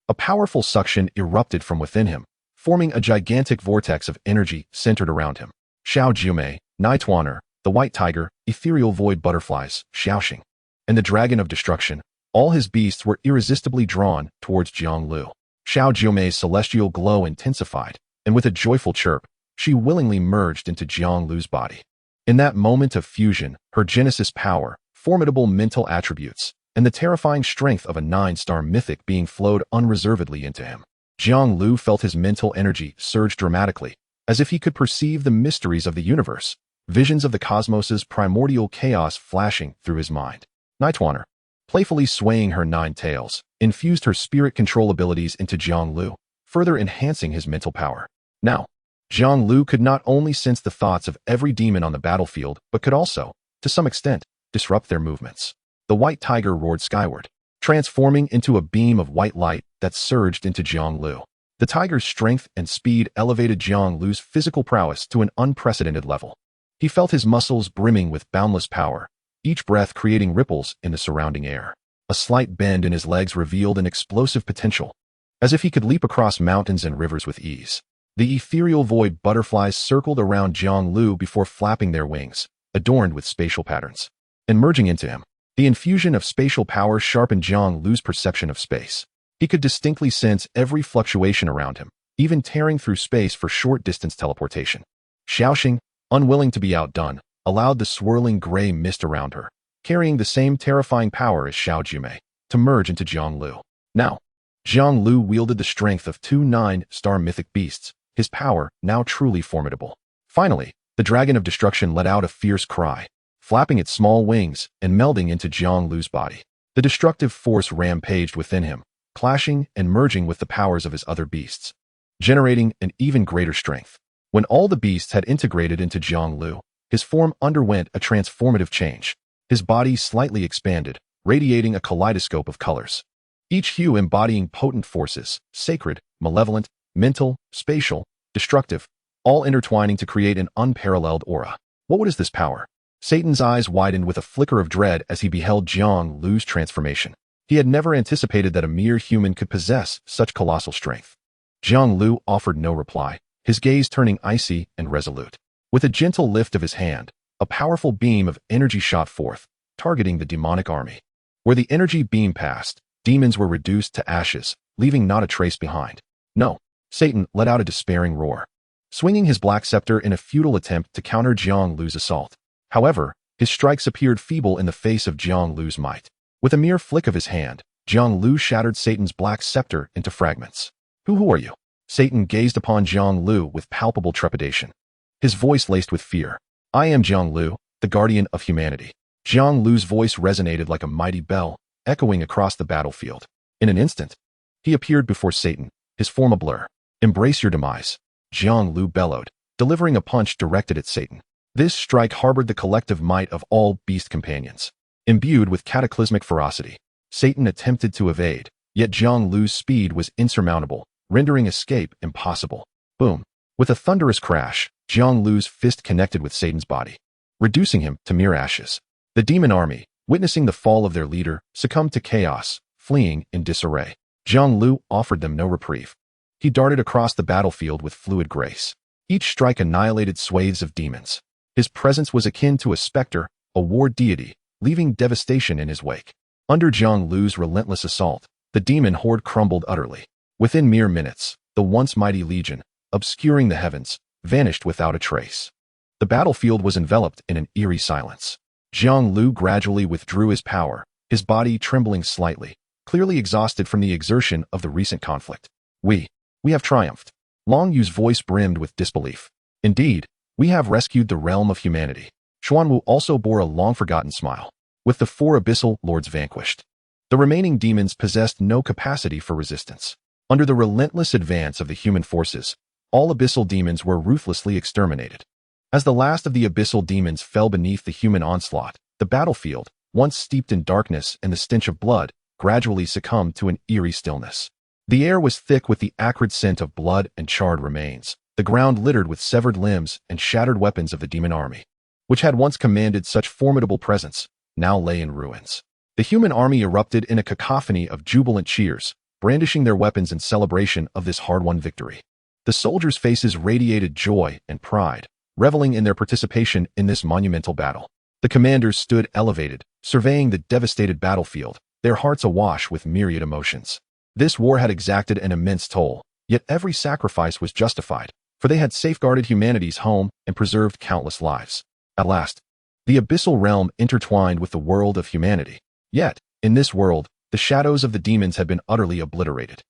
a powerful suction erupted from within him, forming a gigantic vortex of energy centered around him. Xiao Jiumei, Nightwaner, the White Tiger, Ethereal Void Butterflies, Xiaoxing, and the Dragon of Destruction, all his beasts were irresistibly drawn towards Jiang Liu. Xiao Jiumei's celestial glow intensified, and with a joyful chirp, she willingly merged into Jiang Liu's body. In that moment of fusion, her Genesis power, formidable mental attributes, and the terrifying strength of a 9-star mythic being flowed unreservedly into him. Jiang Liu felt his mental energy surge dramatically, as if he could perceive the mysteries of the universe, visions of the cosmos's primordial chaos flashing through his mind. Nightwaner, playfully swaying her 9 tails, infused her spirit control abilities into Jiang Liu, further enhancing his mental power. Now, Jiang Liu could not only sense the thoughts of every demon on the battlefield, but could also, to some extent, disrupt their movements. The White Tiger roared skyward, transforming into a beam of white light that surged into Jiang Liu. The tiger's strength and speed elevated Jiang Liu's physical prowess to an unprecedented level. He felt his muscles brimming with boundless power, each breath creating ripples in the surrounding air. A slight bend in his legs revealed an explosive potential, as if he could leap across mountains and rivers with ease. The ethereal void butterflies circled around Jiang Liu before flapping their wings, adorned with spatial patterns. And merging into him, the infusion of spatial power sharpened Jiang Liu's perception of space. He could distinctly sense every fluctuation around him, even tearing through space for short-distance teleportation. Xiaoxing, unwilling to be outdone, allowed the swirling gray mist around her, carrying the same terrifying power as Xiao Jiumei, to merge into Jiang Liu. Now, Jiang Liu wielded the strength of 2 9-star mythic beasts, his power now truly formidable. Finally, the Dragon of Destruction let out a fierce cry, flapping its small wings and melding into Jiang Liu's body. The destructive force rampaged within him, clashing and merging with the powers of his other beasts, generating an even greater strength. When all the beasts had integrated into Jiang Liu, his form underwent a transformative change. His body slightly expanded, radiating a kaleidoscope of colors, each hue embodying potent forces, sacred, malevolent, mental, spatial, destructive, all intertwining to create an unparalleled aura. What is this power? Satan's eyes widened with a flicker of dread as he beheld Jiang Liu's transformation. He had never anticipated that a mere human could possess such colossal strength. Jiang Liu offered no reply, his gaze turning icy and resolute. With a gentle lift of his hand, a powerful beam of energy shot forth, targeting the demonic army. Where the energy beam passed, demons were reduced to ashes, leaving not a trace behind. No, Satan let out a despairing roar, swinging his black scepter in a futile attempt to counter Jiang Liu's assault. However, his strikes appeared feeble in the face of Jiang Liu's might. With a mere flick of his hand, Jiang Liu shattered Satan's black scepter into fragments. Who are you? Satan gazed upon Jiang Liu with palpable trepidation, his voice laced with fear. I am Jiang Liu, the guardian of humanity. Jiang Liu's voice resonated like a mighty bell, echoing across the battlefield. In an instant, he appeared before Satan, his form a blur. Embrace your demise, Jiang Liu bellowed, delivering a punch directed at Satan. This strike harbored the collective might of all beast companions. Imbued with cataclysmic ferocity, Satan attempted to evade, yet Jiang Liu's speed was insurmountable, rendering escape impossible. Boom. With a thunderous crash, Jiang Liu's fist connected with Satan's body, reducing him to mere ashes. The demon army, witnessing the fall of their leader, succumbed to chaos, fleeing in disarray. Jiang Liu offered them no reprieve. He darted across the battlefield with fluid grace. Each strike annihilated swathes of demons. His presence was akin to a specter, a war deity, leaving devastation in his wake. Under Jiang Liu's relentless assault, the demon horde crumbled utterly. Within mere minutes, the once mighty legion, obscuring the heavens, vanished without a trace. The battlefield was enveloped in an eerie silence. Jiang Liu gradually withdrew his power, his body trembling slightly, clearly exhausted from the exertion of the recent conflict. We have triumphed. Long Yu's voice brimmed with disbelief. Indeed, we have rescued the realm of humanity. Xuanwu also bore a long-forgotten smile. With the 4 abyssal lords vanquished, the remaining demons possessed no capacity for resistance. Under the relentless advance of the human forces, all abyssal demons were ruthlessly exterminated. As the last of the abyssal demons fell beneath the human onslaught, the battlefield, once steeped in darkness and the stench of blood, gradually succumbed to an eerie stillness. The air was thick with the acrid scent of blood and charred remains, the ground littered with severed limbs and shattered weapons of the demon army, which had once commanded such formidable presence, now lay in ruins. The human army erupted in a cacophony of jubilant cheers, brandishing their weapons in celebration of this hard-won victory. The soldiers' faces radiated joy and pride, reveling in their participation in this monumental battle. The commanders stood elevated, surveying the devastated battlefield, their hearts awash with myriad emotions. This war had exacted an immense toll, yet every sacrifice was justified, for they had safeguarded humanity's home and preserved countless lives. At last, the abyssal realm intertwined with the world of humanity. Yet, in this world, the shadows of the demons had been utterly obliterated.